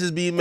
is B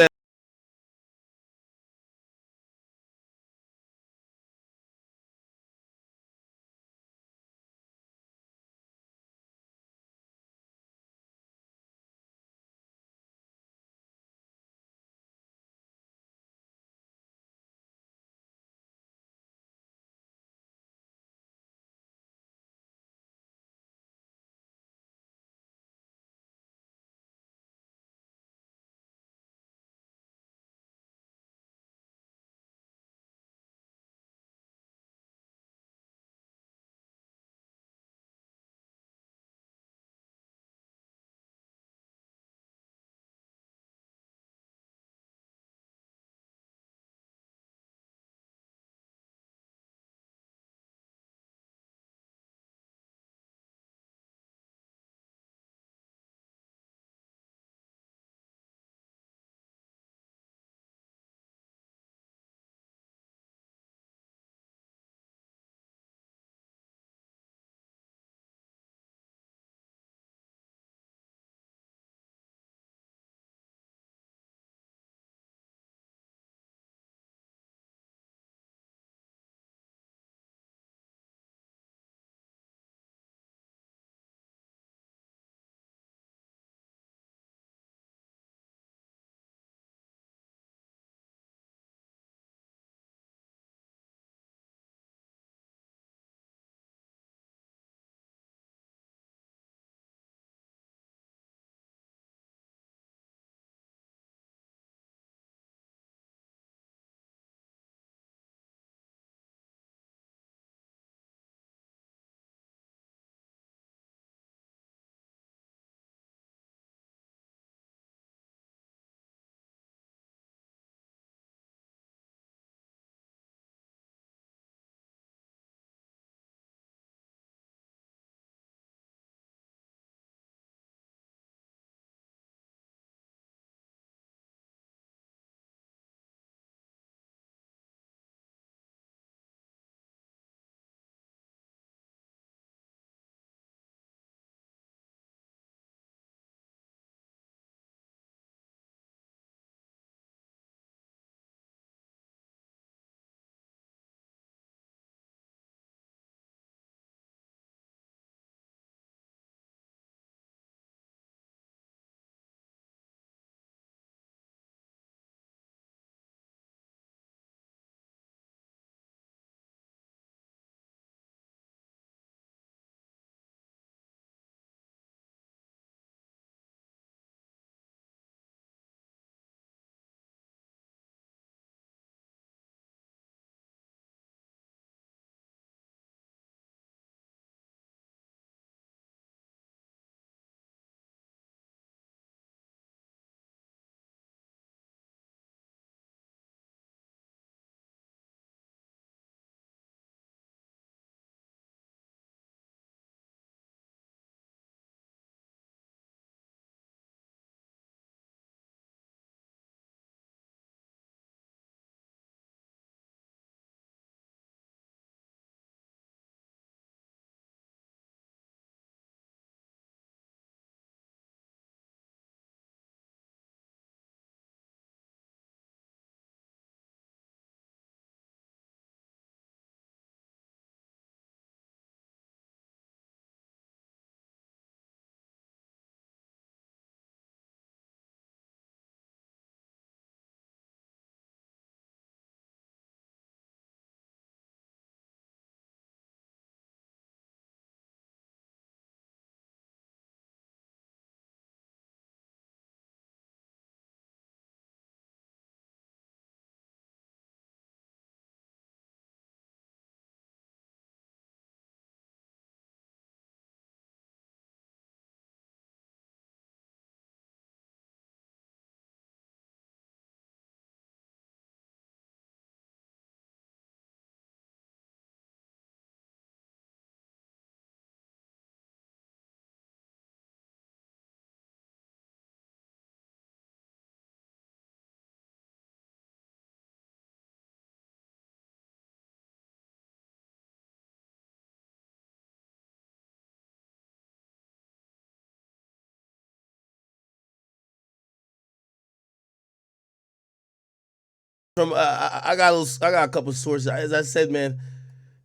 From I got a couple sources. As I said, man,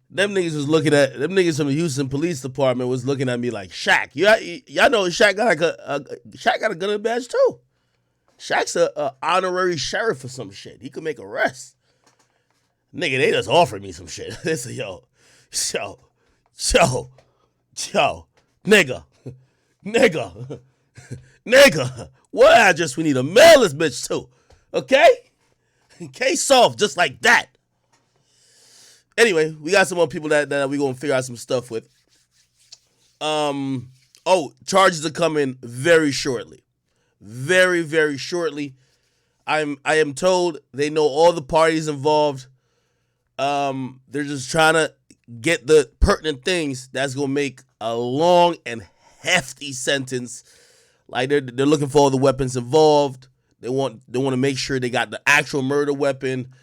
them niggas was looking at them niggas from the Houston Police Department was looking at me like Shaq. Y'all know Shaq got like Shaq got a gun and badge too. Shaq's a honorary sheriff or some shit. He could make arrests. Nigga, they just offered me some shit. They said, yo, yo, yo, nigga, nigga, nigga. What address we need to mail this bitch to? Okay? Case solved just like that. Anyway, we got some more people that we gonna figure out some stuff with. Charges are coming very shortly. Very, very shortly. I am told they know all the parties involved. They're just trying to get the pertinent things that's gonna make a long and hefty sentence. Like they're looking for all the weapons involved. They want to make sure they got the actual murder weapon.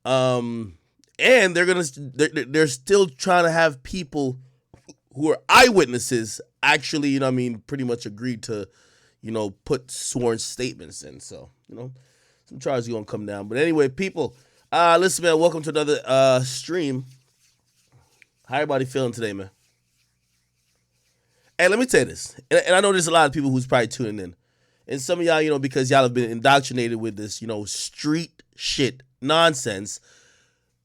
And they're still trying to have people who are eyewitnesses actually, pretty much agreed to, put sworn statements in. So, some charges are gonna come down. But anyway, people, listen, man, welcome to another stream. How everybody feeling today, man? Hey, let me tell you this, and I know there's a lot of people who's probably tuning in, and some of y'all, because y'all have been indoctrinated with this, street shit nonsense.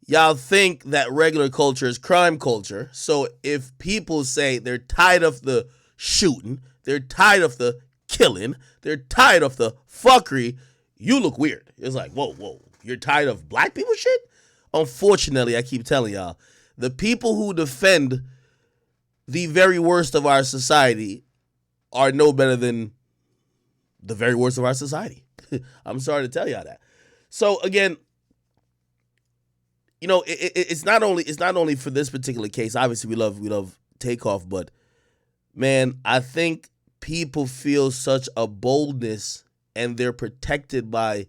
Y'all think that regular culture is crime culture. So if people say they're tired of the shooting, they're tired of the killing, they're tired of the fuckery, you look weird. It's like, whoa, you're tired of black people shit? Unfortunately, I keep telling y'all, the people who defend the very worst of our society are no better than the very worst of our society. I'm sorry to tell y'all that. So again, it's not only for this particular case. Obviously, we love Takeoff, but man, I think people feel such a boldness, and they're protected by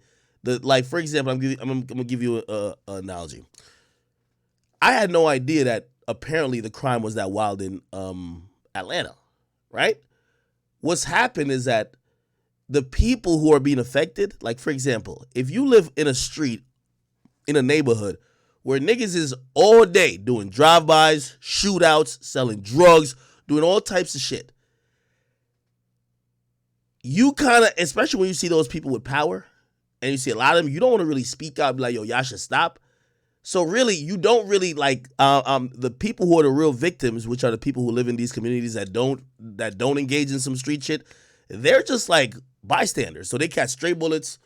for example, I'm gonna give you an analogy. I had no idea that apparently the crime was that wild in Atlanta, right? What's happened is that the people who are being affected, like for example, if you live in a street, in a neighborhood where niggas is all day doing drive-bys, shootouts, selling drugs, doing all types of shit, you kind of, especially when you see those people with power, and you see a lot of them, you don't want to really speak out and be like, yo, y'all should stop. So really, you don't really like the people who are the real victims, which are the people who live in these communities that don't engage in some street shit. They're just like bystanders. So they catch stray bullets.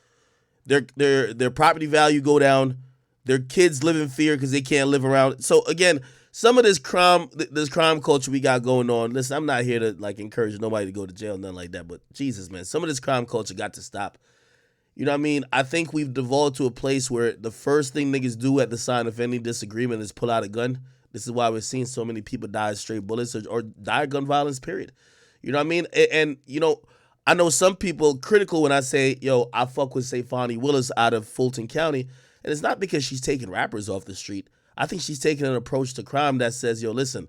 Their property value go down. Their kids live in fear because they can't live around. So again, some of this crime culture we got going on. Listen, I'm not here to like encourage nobody to go to jail, nothing like that. But Jesus, man, some of this crime culture got to stop. You know what I mean? I think we've devolved to a place where the first thing niggas do at the sign of any disagreement is pull out a gun. This is why we're seeing so many people die of straight bullets or die of gun violence, period. You know what I mean? And I know some people critical when I say, yo, I fuck with, say, Fonnie Willis out of Fulton County. And it's not because she's taking rappers off the street. I think she's taking an approach to crime that says, yo, listen,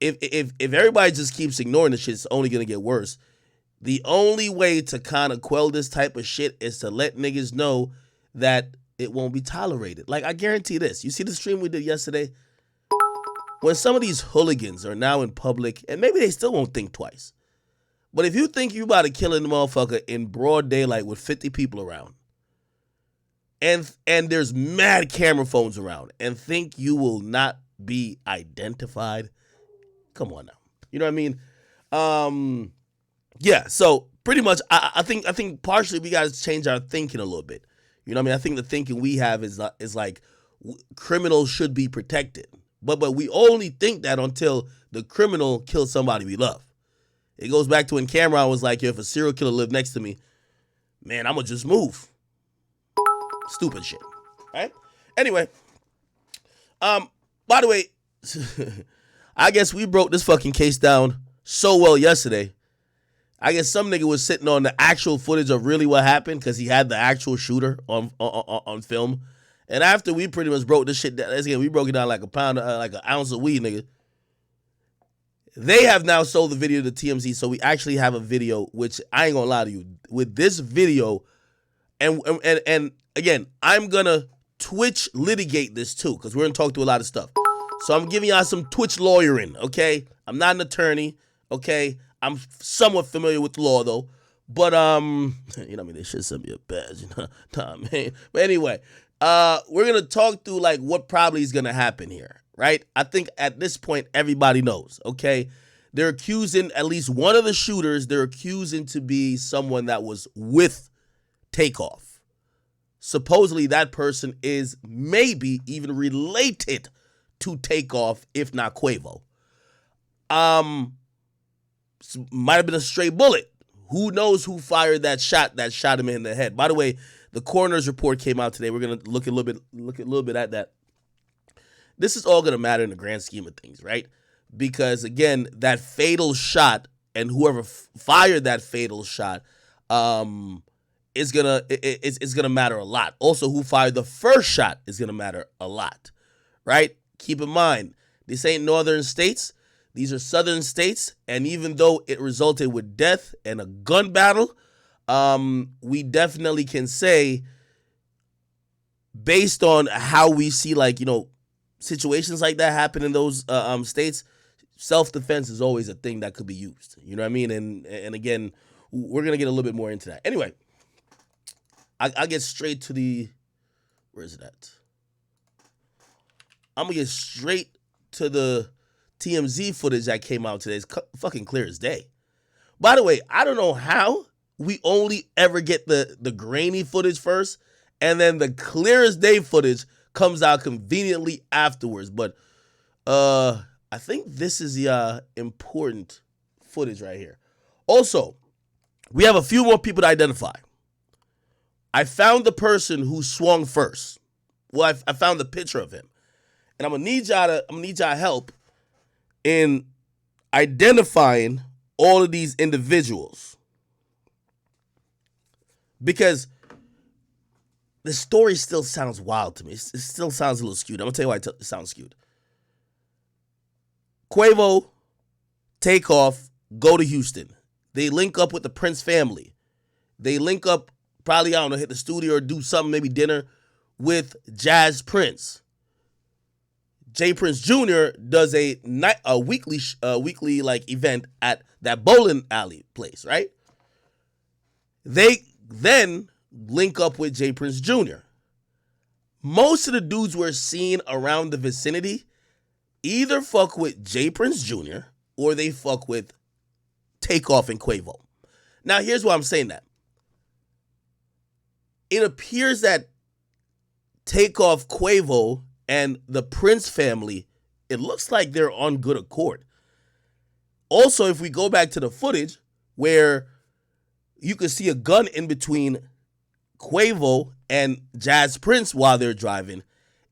if everybody just keeps ignoring the shit, it's only going to get worse. The only way to kind of quell this type of shit is to let niggas know that it won't be tolerated. Like, I guarantee this. You see the stream we did yesterday? When some of these hooligans are now in public, and maybe they still won't think twice, but if you think you about to kill a motherfucker in broad daylight with 50 people around, and there's mad camera phones around, and think you will not be identified, come on now. You know what I mean? Yeah, so pretty much, I think partially we got to change our thinking a little bit. You know what I mean? I think the thinking we have is like criminals should be protected. But we only think that until the criminal kills somebody we love. It goes back to when Cameron was like, if a serial killer lived next to me, man, I'm going to just move. Stupid shit. Right? Anyway, by the way, I guess we broke this fucking case down so well yesterday. I guess some nigga was sitting on the actual footage of really what happened because he had the actual shooter on film. And after we pretty much broke this shit down, again, we broke it down like a pound, like an ounce of weed, nigga. They have now sold the video to TMZ, so we actually have a video, which I ain't gonna lie to you. With this video, and again, I'm gonna Twitch litigate this too, because we're gonna talk through a lot of stuff. So I'm giving y'all some Twitch lawyering, okay? I'm not an attorney, okay? I'm somewhat familiar with law though. But you know, I mean, they should send me a badge, you know. Nah, man. But anyway, we're gonna talk through like what probably is gonna happen here, right? I think at this point everybody knows, okay? They're accusing at least one of the shooters, they're accusing to be someone that was with Takeoff. Supposedly that person is maybe even related to Takeoff, if not Quavo. Might have been a stray bullet. Who knows who fired that shot him in the head? By the way, the coroner's report came out today. We're gonna look a little bit at that. This is all gonna matter in the grand scheme of things, right? Because again, that fatal shot and whoever fired that fatal shot, is gonna matter a lot. Also, who fired the first shot is gonna matter a lot, right? Keep in mind, this ain't northern states. These are southern states, and even though it resulted with death and a gun battle, we definitely can say, based on how we see, like, you know, situations like that happen in those states, self-defense is always a thing that could be used. You know what I mean? And again, we're gonna get a little bit more into that. Anyway, I get straight to the, where is it at? I'm gonna get straight to the TMZ footage that came out today. It's fucking clear as day. By the way, I don't know how we only ever get the grainy footage first, and then the clear as day footage comes out conveniently afterwards. But I think this is the important footage right here. Also, we have a few more people to identify. I found the person who swung first. Well, I found the picture of him, and I'm gonna need y'all help in identifying all of these individuals, because the story still sounds wild to me. It still sounds a little skewed. I'm gonna tell you why it sounds skewed. Quavo, Takeoff, go to Houston. They link up with the Prince family. They link up, probably, I don't know, hit the studio or do something, maybe dinner with Jazz Prince. Jay Prince Jr. does a weekly like event at that bowling alley place, right? They then link up with Jay Prince Jr. Most of the dudes we're seeing around the vicinity either fuck with Jay Prince Jr. or they fuck with Takeoff and Quavo. Now, here's why I'm saying that. It appears that Takeoff, Quavo, and the Prince family, it looks like they're on good accord. Also, if we go back to the footage where you can see a gun in between Quavo and Jazz Prince while they're driving,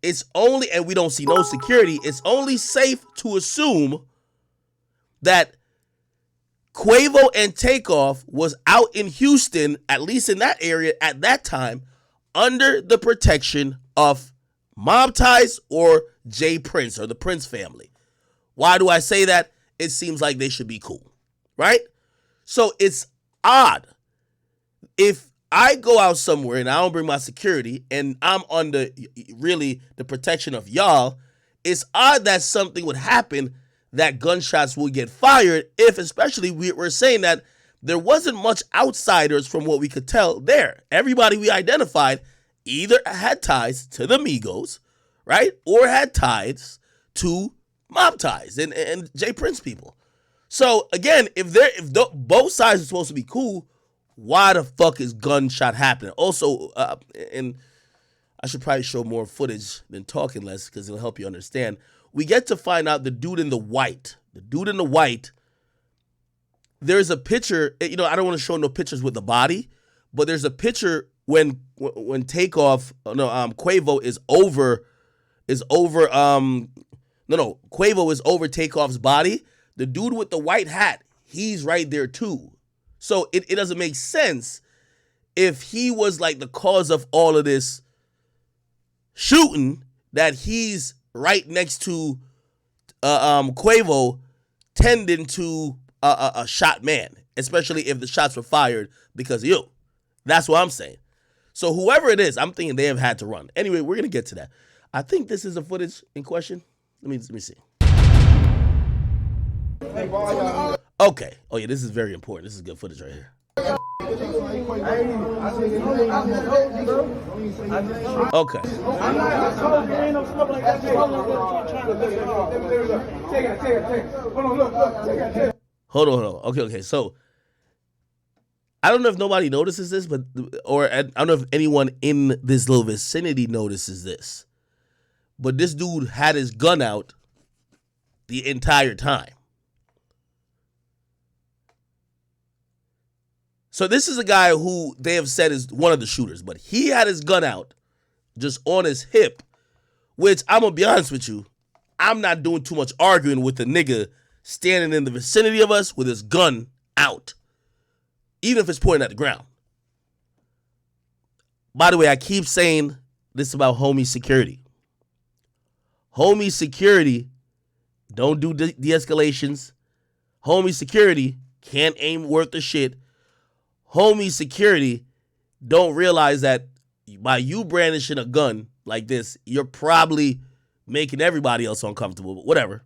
it's only, and we don't see no security, it's only safe to assume that Quavo and Takeoff was out in Houston, at least in that area at that time, under the protection of Mob Ties or Jay Prince or the Prince family. Why do I say that? It seems like they should be cool, right? So it's odd. If I go out somewhere and I don't bring my security and I'm under really the protection of y'all, it's odd that something would happen, that gunshots will get fired, if especially we're saying that there wasn't much outsiders from what we could tell there. Everybody we identified either had ties to the Migos, right? Or had ties to Mob Ties and Jay Prince people. So again, if both sides are supposed to be cool, why the fuck is gunshot happening? Also, and I should probably show more footage than talking less because it'll help you understand. We get to find out the dude in the white. The dude in the white, there's a picture, you know, I don't want to show no pictures with the body, but there's a picture when Takeoff, Quavo is over, Quavo is over Takeoff's body. The dude with the white hat, he's right there too. So it doesn't make sense if he was like the cause of all of this shooting, that he's right next to Quavo tending to a shot man, especially if the shots were fired because of you. That's what I'm saying. So whoever it is, I'm thinking they have had to run. Anyway, we're gonna get to that. I think this is the footage in question. Let me see. Okay. Oh yeah, this is very important. This is good footage right here. Okay. Hold on. Okay. So I don't know if nobody notices this, or I don't know if anyone in this little vicinity notices this, but this dude had his gun out the entire time. So this is a guy who they have said is one of the shooters, but he had his gun out just on his hip, which I'm going to be honest with you, I'm not doing too much arguing with the nigga standing in the vicinity of us with his gun out, even if it's pointing at the ground. By the way, I keep saying this about homie security. Homie security don't do de-escalations. Homie security can't aim worth a shit. Homie security don't realize that by you brandishing a gun like this, you're probably making everybody else uncomfortable, but whatever.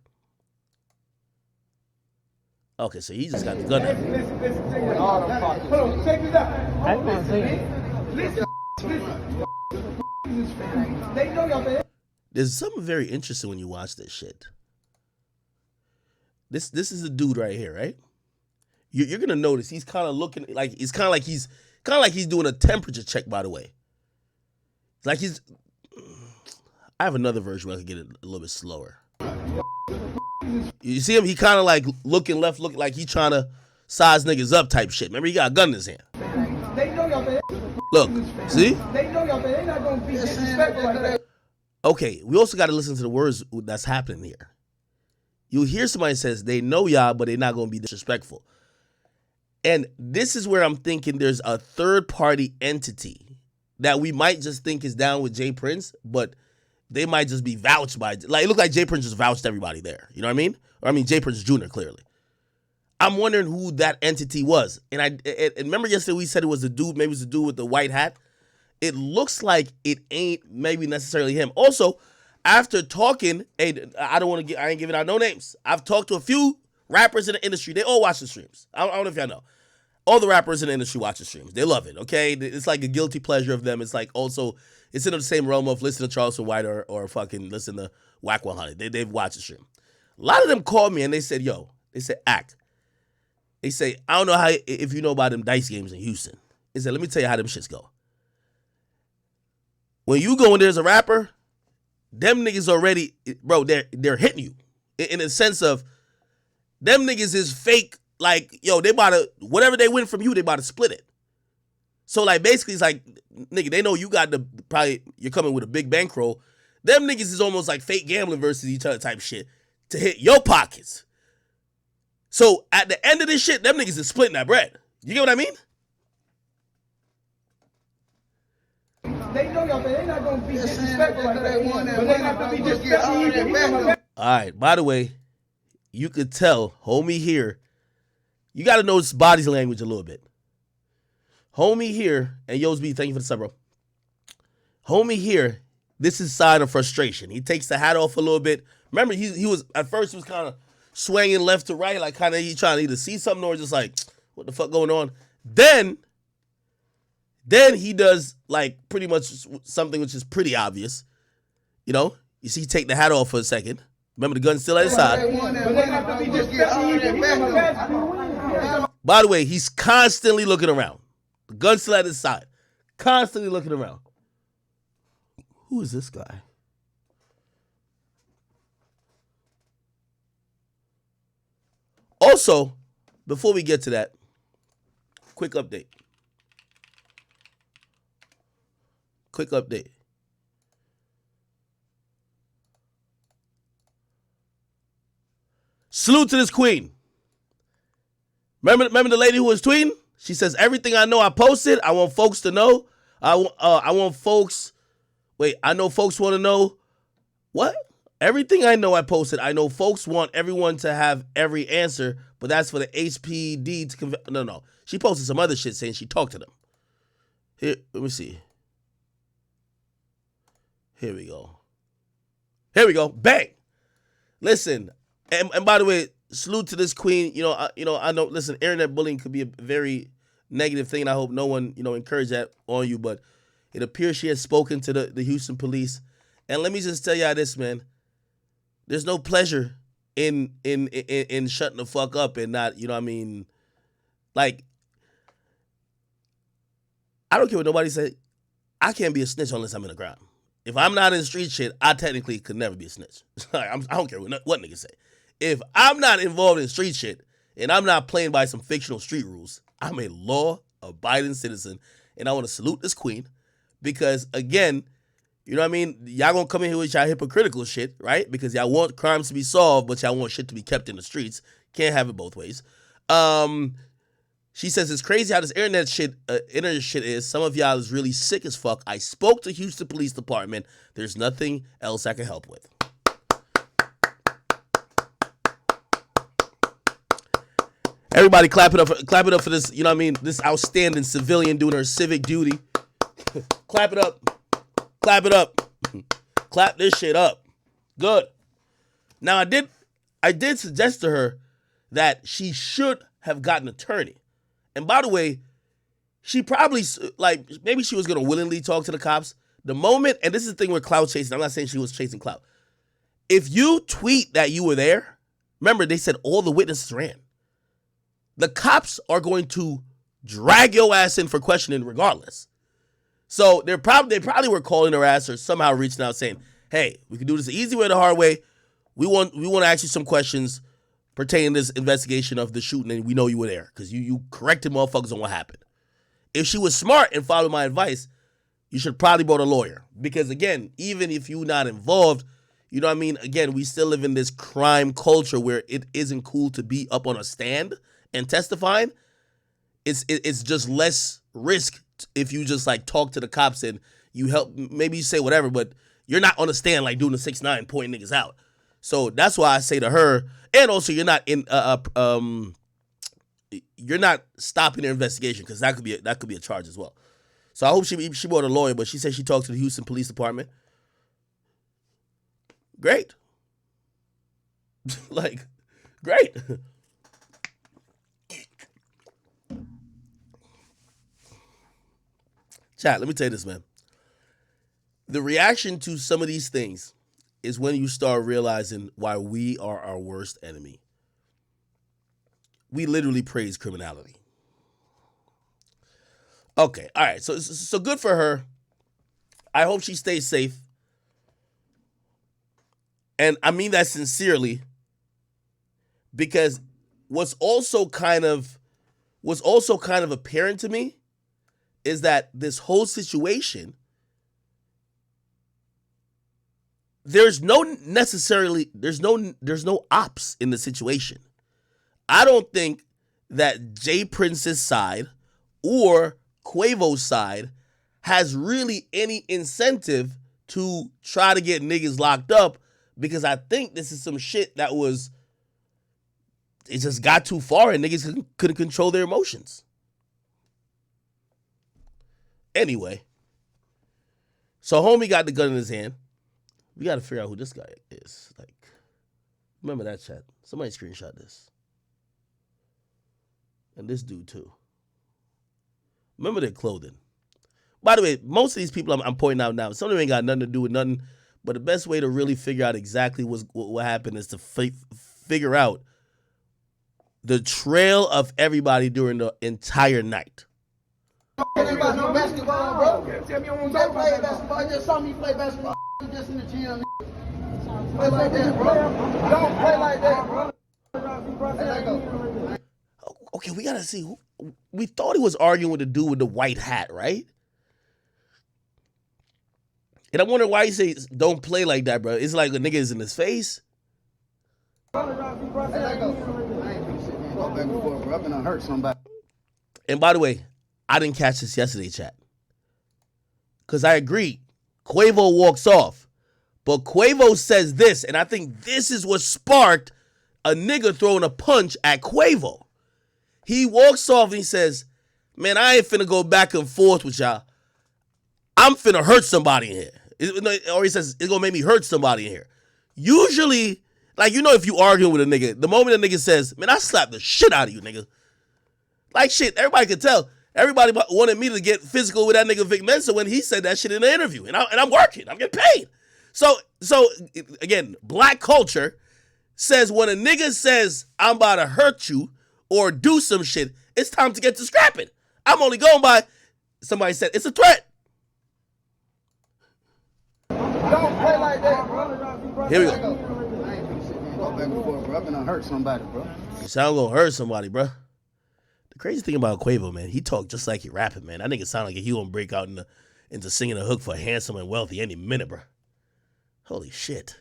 Okay, so he just got the gun out. Hold on, check this out. I can't see it. There's something very interesting when you watch this shit. This is a dude right here, right? You're gonna notice he's kind of looking like he's doing a temperature check. By the way, like I have another version where I can get it a little bit slower. You see him? He kind of like looking left, looking like he's trying to size niggas up type shit. Remember, he got a gun in his hand. Look, see? They know y'all, they're not gonna be disrespectful like that. Okay, we also got to listen to the words that's happening here. You hear somebody says they know y'all, but they're not gonna be disrespectful. And this is where I'm thinking there's a third-party entity that we might just think is down with Jay Prince, but they might just be vouched by. Like, it looked like Jay Prince just vouched everybody there. You know what I mean? Or I mean Jay Prince Jr., clearly. I'm wondering who that entity was. And remember yesterday we said it was the dude, maybe it was the dude with the white hat. It looks like it ain't maybe necessarily him. Also, after talking, hey, I ain't giving out no names. I've talked to a few rappers in the industry. They all watch the streams. I don't know if y'all know. All the rappers in the industry watch the streams. They love it, okay? It's like a guilty pleasure of them. It's like also, it's in the same realm of listening to Charleston White or fucking listen to Whack 100. They've watched the stream. A lot of them called me and they said, Act. They say, I don't know if you know about them dice games in Houston. They said, let me tell you how them shits go. When you go in there as a rapper, them niggas already, bro, they're hitting you. In a sense of, them niggas is fake, like, yo, they about to, whatever they win from you, they about to split it. So, like, basically, it's like, nigga, they know you got you're coming with a big bankroll. Them niggas is almost like fake gambling versus each other type shit to hit your pockets. So, at the end of this shit, them niggas is splitting that bread. You get what I mean? They know y'all, they're not gonna be disrespectful like that. But they have to be disrespectful. All right, by the way, you could tell, homie here, you got to know his body's language a little bit. Homie here, and Yo's B, thank you for the sub, bro. Homie here, this is a sign of frustration. He takes the hat off a little bit. Remember, he was, at first, he was kind of swinging left to right, like kind of he trying to either see something or just like, what the fuck going on? Then he does like pretty much something which is pretty obvious. You know, you see, he take the hat off for a second. Remember, the gun's still at his side. By the way, he's constantly looking around. The gun's still at his side. Constantly looking around. Who is this guy? Also, before we get to that, quick update. Salute to this queen. Remember the lady who was tweeting? She says, everything I know I posted. I want folks to know. I want folks. Wait, I know folks want to know. What? Everything I know I posted. I know folks want everyone to have every answer, but that's for the HPD to No. She posted some other shit saying she talked to them. Here, let me see. Here we go. Here we go. Bang. Listen, and by the way, salute to this queen. I know. Listen, internet bullying could be a very negative thing, and I hope no one, encourage that on you. But it appears she has spoken to the Houston police, and let me just tell y'all this, man. There's no pleasure in shutting the fuck up and not, like, I don't care what nobody say. I can't be a snitch unless I'm in the ground. If I'm not in street shit, I technically could never be a snitch. I don't care what niggas say. If I'm not involved in street shit and I'm not playing by some fictional street rules, I'm a law-abiding citizen, and I want to salute this queen because, again, y'all gonna come in here with y'all hypocritical shit, right? Because y'all want crimes to be solved, but y'all want shit to be kept in the streets. Can't have it both ways. She says it's crazy how this internet shit is. Some of y'all is really sick as fuck. I spoke to Houston Police Department. There's nothing else I can help with. Everybody clap it up for this, this outstanding civilian doing her civic duty. Clap it up. Clap it up. Clap this shit up. Good. Now I did suggest to her that she should have gotten an attorney. And by the way, she probably, maybe she was going to willingly talk to the cops. The moment, and this is the thing with clout chasing, I'm not saying she was chasing clout. If you tweet that you were there, remember they said all the witnesses ran. The cops are going to drag your ass in for questioning regardless. So they probably were calling her ass or somehow reaching out saying, hey, we can do this the easy way or the hard way. We want to ask you some questions pertaining to this investigation of the shooting, and we know you were there because you corrected motherfuckers on what happened. If she was smart and followed my advice, you should probably brought a lawyer. Because, again, even if you're not involved, again, we still live in this crime culture where it isn't cool to be up on a stand and testifying. It's just less risk if you just, talk to the cops and you help, maybe you say whatever, but you're not on a stand, doing the 6ix9ine, pointing niggas out. So that's why I say to her, and also you're not you're not stopping their investigation because that could be a charge as well. So I hope she brought a lawyer, but she said she talked to the Houston Police Department. Great. Great. Chat, let me tell you this, man. The reaction to some of these things is when you start realizing why we are our worst enemy. We literally praise criminality. Okay, all right, so good for her. I hope she stays safe. And I mean that sincerely because what's also kind of apparent to me is that this whole situation, there's no ops in the situation. I don't think that Jay Prince's side or Quavo's side has really any incentive to try to get niggas locked up because I think this is some shit that it just got too far and niggas couldn't control their emotions. Anyway, so homie got the gun in his hand. We got to figure out who this guy is. Remember that chat. Somebody screenshot this. And this dude too. Remember their clothing. By the way, most of these people I'm pointing out now, some of them ain't got nothing to do with nothing. But the best way to really figure out exactly what happened is to figure out the trail of everybody during the entire night. Ain't about no basketball, bro. Tell me you don't play basketball. You just saw me play basketball. Just in the gym. Play like that, bro. Don't play like that, bro. Okay, we gotta see. We thought he was arguing with the dude with the white hat, right? And I wonder why he says don't play like that, bro. It's like a nigga is in his face. And by the way, I didn't catch this yesterday, chat. Because I agree. Quavo walks off. But Quavo says this, and I think this is what sparked a nigga throwing a punch at Quavo. He walks off and he says, man, I ain't finna go back and forth with y'all. I'm finna hurt somebody in here. Or he says, it's gonna make me hurt somebody in here. Usually, like, if you arguing with a nigga, the moment a nigga says, man, I slapped the shit out of you, nigga. Like, shit, everybody could tell. Everybody wanted me to get physical with that nigga Vic Mensa when he said that shit in the interview. And I'm working. I'm getting paid. So again, black culture says when a nigga says, I'm about to hurt you or do some shit, it's time to get to scrapping. I'm only going by, somebody said, it's a threat. Don't play like that, bro. Here we go. I ain't gonna sit there and go back and forth, bro. I'm gonna hurt somebody, bro. You sound gonna hurt somebody, bro. The crazy thing about Quavo, man, he talk just like he rapping, man. That nigga sound like he gonna break out into singing a hook for Handsome and Wealthy any minute, bro. Holy shit.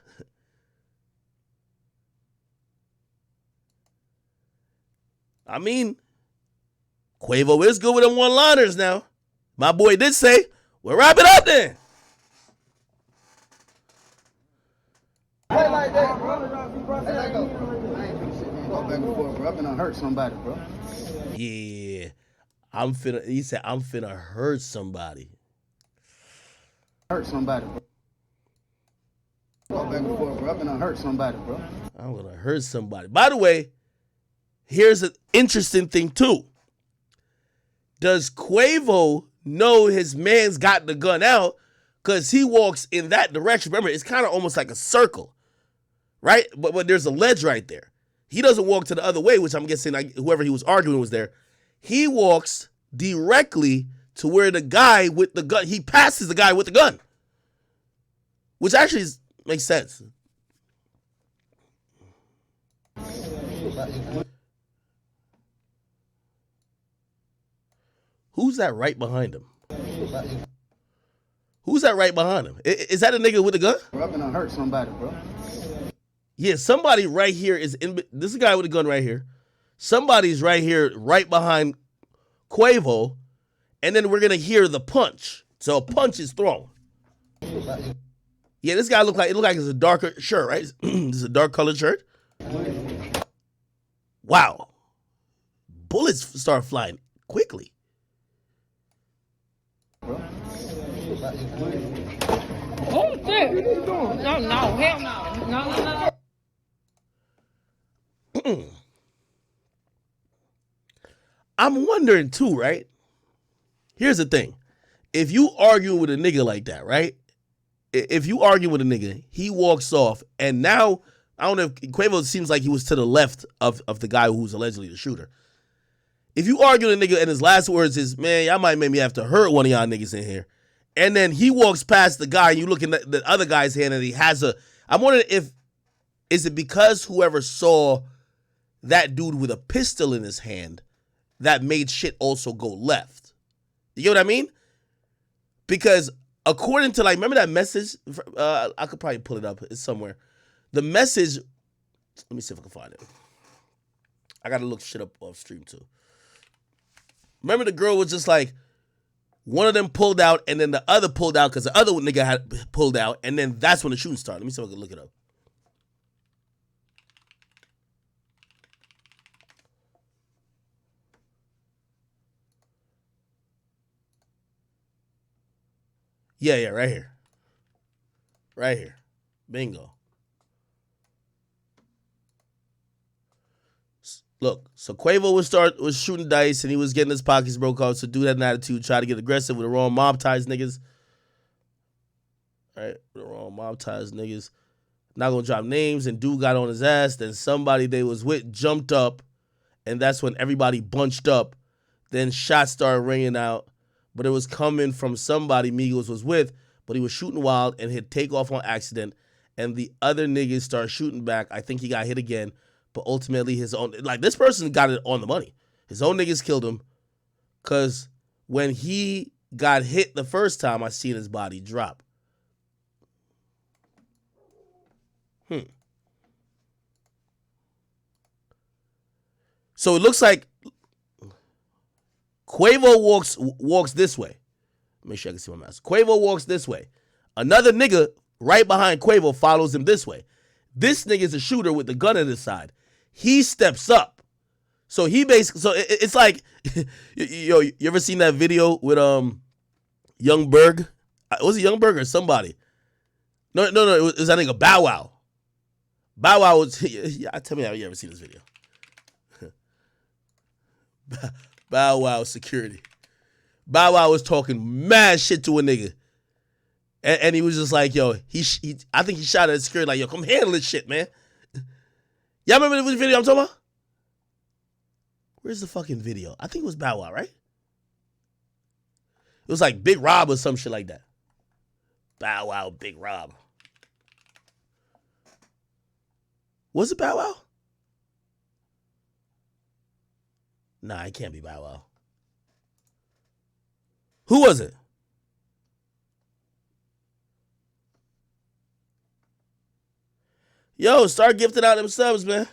I mean, Quavo is good with them one-liners now. My boy did say, well, wrap it up then. Play like that, bro. I ain't gonna sit there and go back and forth, bro. I'm gonna hurt somebody, bro. Yeah. He said, I'm finna hurt somebody. Hurt somebody, bro. Go back and forth, bro. I'm gonna hurt somebody, bro. I'm gonna hurt somebody. By the way, here's an interesting thing too. Does Quavo know his man's got the gun out? Because he walks in that direction. Remember, it's kind of almost like a circle, right? But there's a ledge right there. He doesn't walk to the other way, which I'm guessing whoever he was arguing was there. He walks directly to where the guy with the gun, he passes the guy with the gun, which actually makes sense. Who's that right behind him? Who's that right behind him? Is that a nigga with a gun? Bro, I'm gonna hurt somebody, bro. Yeah, somebody right here is in. This is a guy with a gun right here. Somebody's right here, right behind Quavo, and then we're gonna hear the punch. So a punch is thrown. Yeah, this guy look like it's a darker shirt, right? This is a dark colored shirt. Wow, bullets start flying quickly. Oh shit! No, hell no. No. I'm wondering too, right? Here's the thing. If you argue with a nigga like that, right? If you argue with a nigga, he walks off, and now, I don't know if Quavo seems like he was to the left of the guy who's allegedly the shooter. If you argue with a nigga and his last words is, man, y'all might make me have to hurt one of y'all niggas in here, and then he walks past the guy, and you look in the other guy's hand, and he has I'm wondering is it because whoever saw that dude with a pistol in his hand that made shit also go left? You get what I mean? Because according to, like, remember that message? I could probably pull it up. It's somewhere. The message, let me see if I can find it. I got to look shit up off stream too. Remember the girl was just like, one of them pulled out and then the other pulled out because the other nigga had pulled out, and then that's when the shooting started. Let me see if I can look it up. Yeah, right here. Right here. Bingo. Look, so Quavo was shooting dice and he was getting his pockets broke off. So dude had an attitude, try to get aggressive with the wrong mob ties niggas. All right, with the wrong mob ties niggas. Not gonna drop names, and dude got on his ass. Then somebody they was with jumped up, and that's when everybody bunched up. Then shots started ringing out, but it was coming from somebody Migos was with, but he was shooting wild and hit take off on accident, and the other niggas started shooting back. I think he got hit again. But ultimately, his own, like, this person got it on the money. His own niggas killed him. Because when he got hit the first time, I seen his body drop. So it looks like Quavo walks this way. Make sure I can see my mouse. Quavo walks this way. Another nigga right behind Quavo follows him this way. This nigga's a shooter with the gun at his side. He steps up. So he basically, so it's like, yo, you ever seen that video with Young Berg? Was it Young Berg or somebody? No. It was that nigga Bow Wow. Bow Wow was. Yeah, tell me how you ever seen this video. Bow Wow security. Bow Wow was talking mad shit to a nigga. And he was just like, yo, I think he shot at security like, yo, come handle this shit, man. Y'all remember the video I'm talking about? Where's the fucking video? I think it was Bow Wow, right? It was like Big Rob or some shit like that. Bow Wow, Big Rob. Was it Bow Wow? Nah, it can't be Bow Wow. Who was it? Yo, start gifting out them subs, man.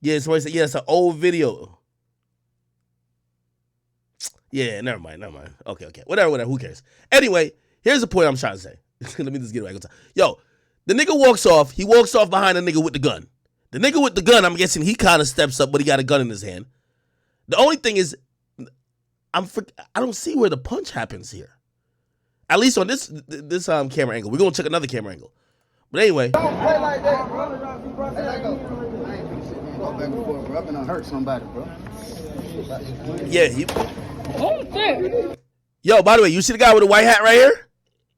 Yeah, somebody said, yeah, it's an old video. Yeah, never mind. Okay. Whatever, who cares? Anyway, here's the point I'm trying to say. Let me just get it right. Yo, the nigga walks off. He walks off behind the nigga with the gun. The nigga with the gun, I'm guessing he kind of steps up, but he got a gun in his hand. The only thing is, I don't see where the punch happens here. At least on this camera angle. We're going to check another camera angle. But anyway. Don't play like that, bro. Hey, go. I ain't gonna sit there and go back and forth, bro. I'm gonna hurt somebody, bro. Yeah, Oh, shit. Yo, by the way, you see the guy with the white hat right here?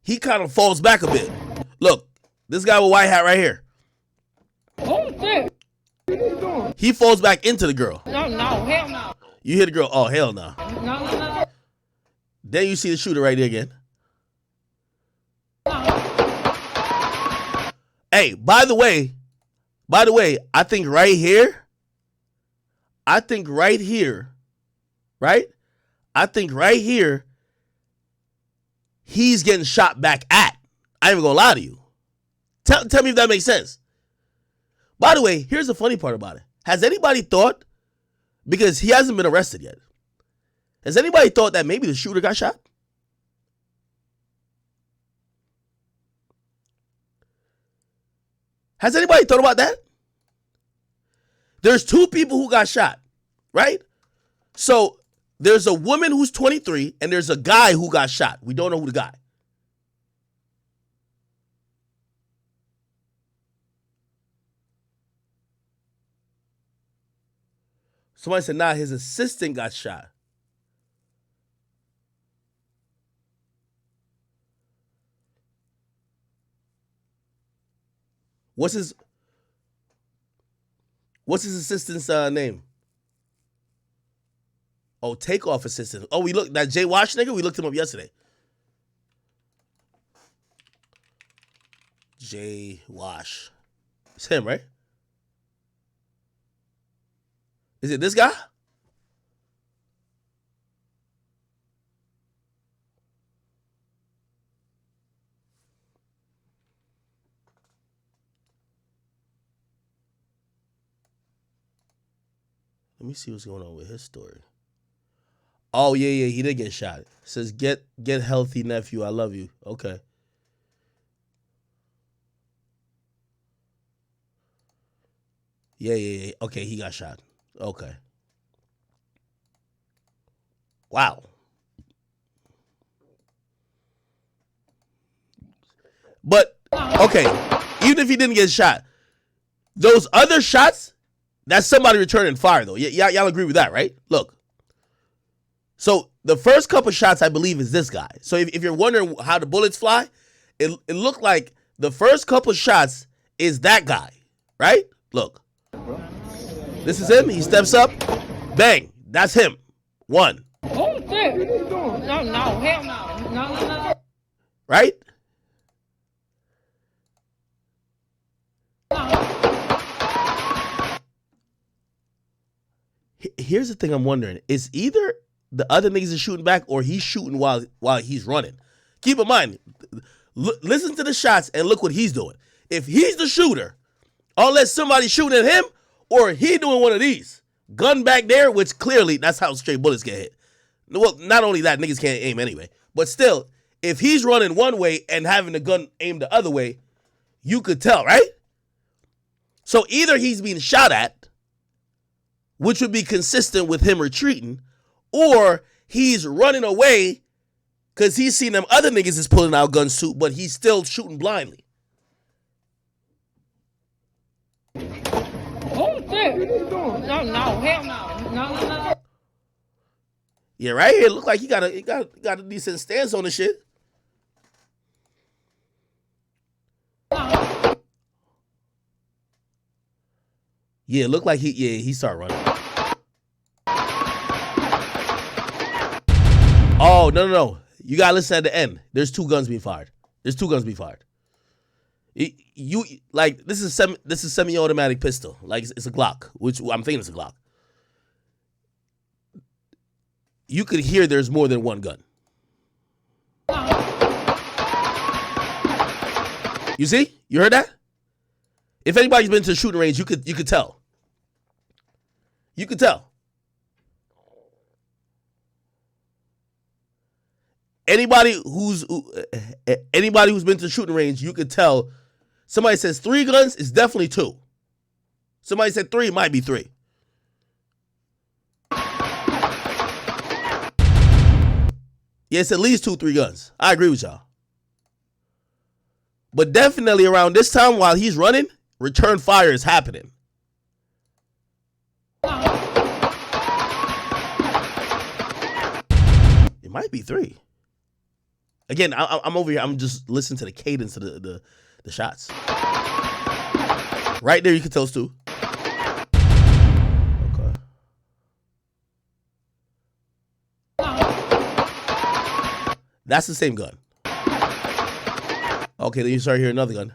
He kind of falls back a bit. Look, this guy with white hat right here. Oh, shit. He falls back into the girl. No, hell no. You hear the girl, oh, hell no. No. Then you see the shooter right there again. Hey, by the way, I think right here, he's getting shot back at. I ain't even gonna lie to you. Tell me if that makes sense. By the way, here's the funny part about it. Has anybody thought, because he hasn't been arrested yet, has anybody thought that maybe the shooter got shot? Has anybody thought about that? There's two people who got shot, right? So there's a woman who's 23 and there's a guy who got shot. We don't know who the guy. Somebody said, nah, his assistant got shot. What's his assistant's name? Oh, takeoff assistant. Oh, we looked that Jay Wash nigga. We looked him up yesterday. Jay Wash. It's him, right? Is it this guy? Let me see what's going on with his story. Oh, yeah, he did get shot. It says, get healthy, nephew. I love you. Okay. Yeah. Okay, he got shot. Okay. Wow. But, okay, even if he didn't get shot, those other shots, that's somebody returning fire, though. Y'all agree with that, right? Look. So the first couple shots, I believe, is this guy. So if you're wondering how the bullets fly, it looked like the first couple shots is that guy, right? Look. This is him. He steps up. Bang. That's him. One. Oh, shit. No, hell no. No. Right? Here's the thing I'm wondering. Is either the other niggas is shooting back or he's shooting while he's running. Keep in mind, listen to the shots and look what he's doing. If he's the shooter, unless somebody's shooting at him or he doing one of these. Gun back there, which clearly that's how straight bullets get hit. Well, not only that, niggas can't aim anyway. But still, if he's running one way and having the gun aimed the other way, you could tell, right? So either he's being shot at, which would be consistent with him retreating, or He's running away because he's seen them other niggas is pulling out guns too, but he's still shooting blindly. Oh, shit. No, hell no. No. Yeah, right here, look like he got a decent stance on the shit. Yeah, it looked like he started running. Oh, no. You gotta listen at the end. There's 2 guns being fired. This is a semi-automatic pistol. Like it's a Glock, which I'm thinking it's a Glock. You could hear there's more than one gun. You see? You heard that? If anybody's been to the shooting range, you could tell. You could tell. Anybody who's been to the shooting range, you could tell. Somebody says 3 guns, it's definitely 2. Somebody said 3, it might be 3. Yeah, it's at least 2-3 guns. I agree with y'all. But definitely around this time while he's running, return fire is happening. It might be 3. Again, I'm over here. I'm just listening to the cadence of the shots. Right there, you can tell it's 2. Okay. That's the same gun. Okay, then you start hearing another gun.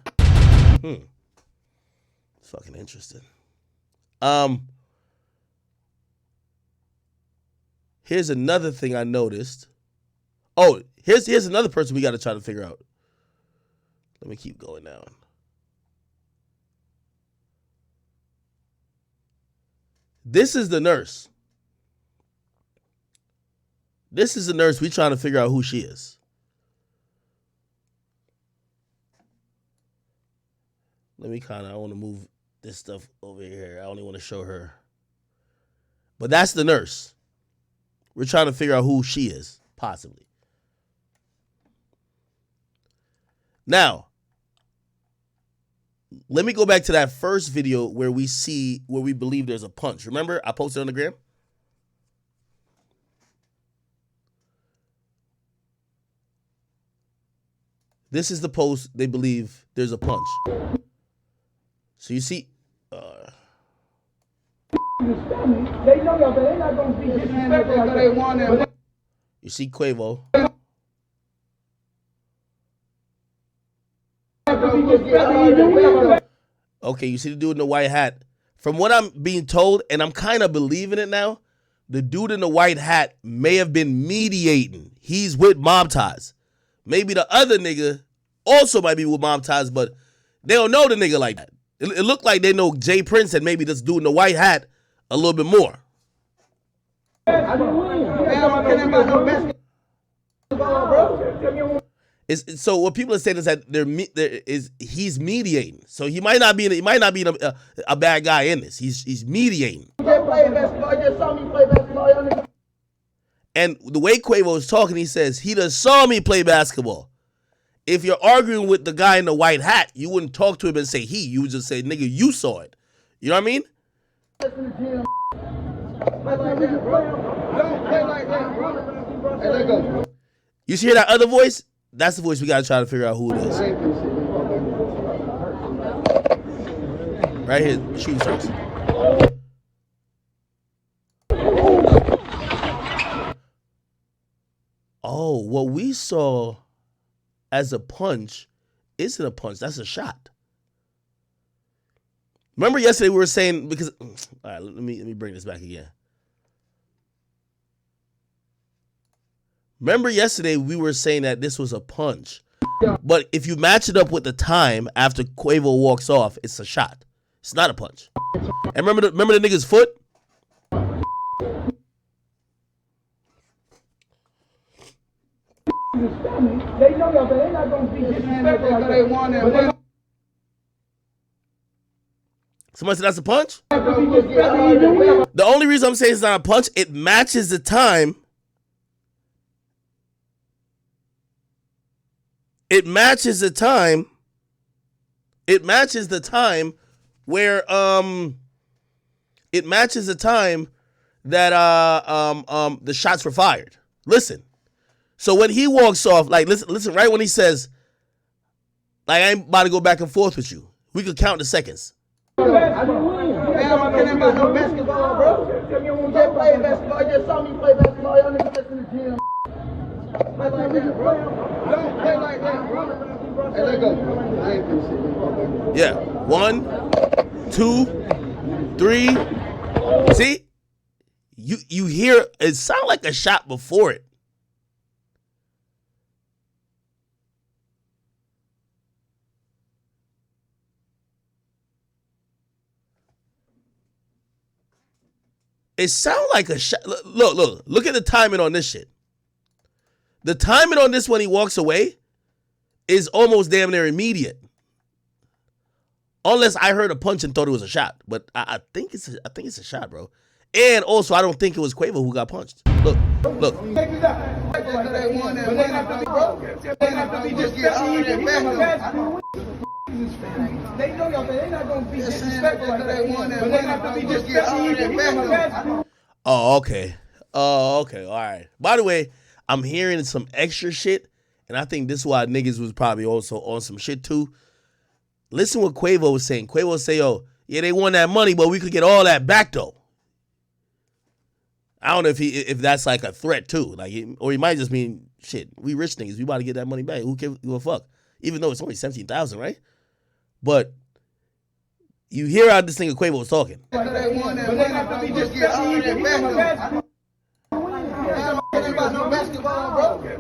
It's fucking interesting. Here's another thing I noticed. Oh, here's another person we got to try to figure out. Let me keep going down. This is the nurse. This is the nurse. We trying to figure out who she is. I want to move this stuff over here. I only want to show her. But that's the nurse. We're trying to figure out who she is, possibly. Now, let me go back to that first video where we believe there's a punch. Remember, I posted on the gram? This is the post they believe there's a punch. So you see, They know y'all, but they not gonna be disrespectful like they want it. You see Quavo. Okay, you see the dude in the white hat. From what I'm being told, and I'm kind of believing it now, the dude in the white hat may have been mediating. He's with mob ties. Maybe the other nigga also might be with mob ties, but they don't know the nigga like that. It looked like they know Jay Prince and maybe this dude in the white hat a little bit more. So what people are saying is that he's mediating. So he might not be a bad guy in this. He's mediating. And the way Quavo is talking, he says he just saw me play basketball. If you're arguing with the guy in the white hat, you wouldn't talk to him and say he. You would just say, nigga, you saw it. You know what I mean? You hear that other voice? That's the voice we gotta try to figure out who it is. Right here, shooting starts. Oh, what we saw as a punch isn't a punch, that's a shot. Remember yesterday we were saying, because, all right, let me bring this back again. Remember yesterday we were saying that this was a punch. But if you match it up with the time after Quavo walks off, it's a shot. It's not a punch. And remember the nigga's foot? They know y'all, but they not gonna be disrespectful like they want it. Somebody said that's a punch? The only reason I'm saying it's not a punch, it matches the time it matches the time. It matches the time where it matches the time that the shots were fired. Listen. So when he walks off, like listen, right when he says, like, I ain't about to go back and forth with you. We could count the seconds. Man, I'm kidding about no basketball, bro. You just play basketball. You just saw me play basketball. Y'all niggas just in the gym. Play like that, bro. Don't play like that, bro. Hey, let go. I ain't finna sit. Yeah. 1, 2, 3. See? You hear it sound like a shot before it. It sounds like a shot. Look at the timing on this shit. The timing on this when he walks away is almost damn near immediate. Unless I heard a punch and thought it was a shot, but I think it's a shot, bro. And also, I don't think it was Quavo who got punched. Look. They know y'all, they're not gonna be disrespectful like that. But they have to be disrespectful. Oh, okay. All right. By the way, I'm hearing some extra shit, and I think this is why niggas was probably also on some shit too. Listen what Quavo was saying. Quavo say, "Oh, yeah, they won that money, but we could get all that back though." I don't know if that's like a threat too, like, or he might just mean, shit, we rich niggas, we about to get that money back. Who give a fuck? Even though it's only 17,000, right? But you hear how this nigga Quavo was talking. But they have to be just get all that back. About no basketball, bro. You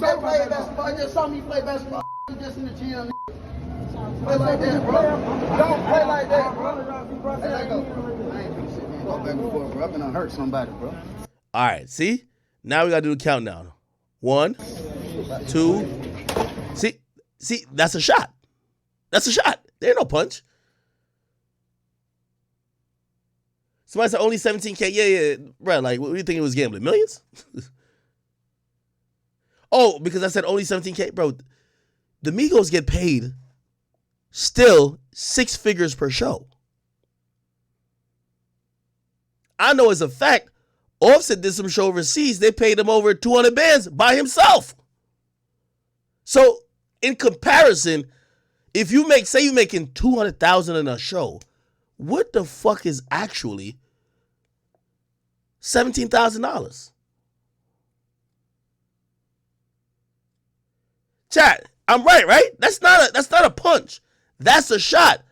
just play basketball. You just saw me play basketball. You just in the gym. Play like that, bro. Don't play like that, bro. Hey, let go. I ain't finna sit there and go back and forth, bro. I've been hurt somebody, bro. All right, see? Now we got to do the countdown. 1, 2. See, that's a shot. That's a shot. There ain't no punch. Somebody said only 17K. Yeah. Bro, like, what do you think it was gambling? Millions? Oh, because I said only 17K? Bro, the Migos get paid still 6 figures per show. I know as a fact, Offset did some show overseas. They paid him over 200 bands by himself. So, in comparison, if you say you're making $200,000 in a show, what the fuck is actually $17,000? Chat, I'm right? That's not a punch. That's a shot.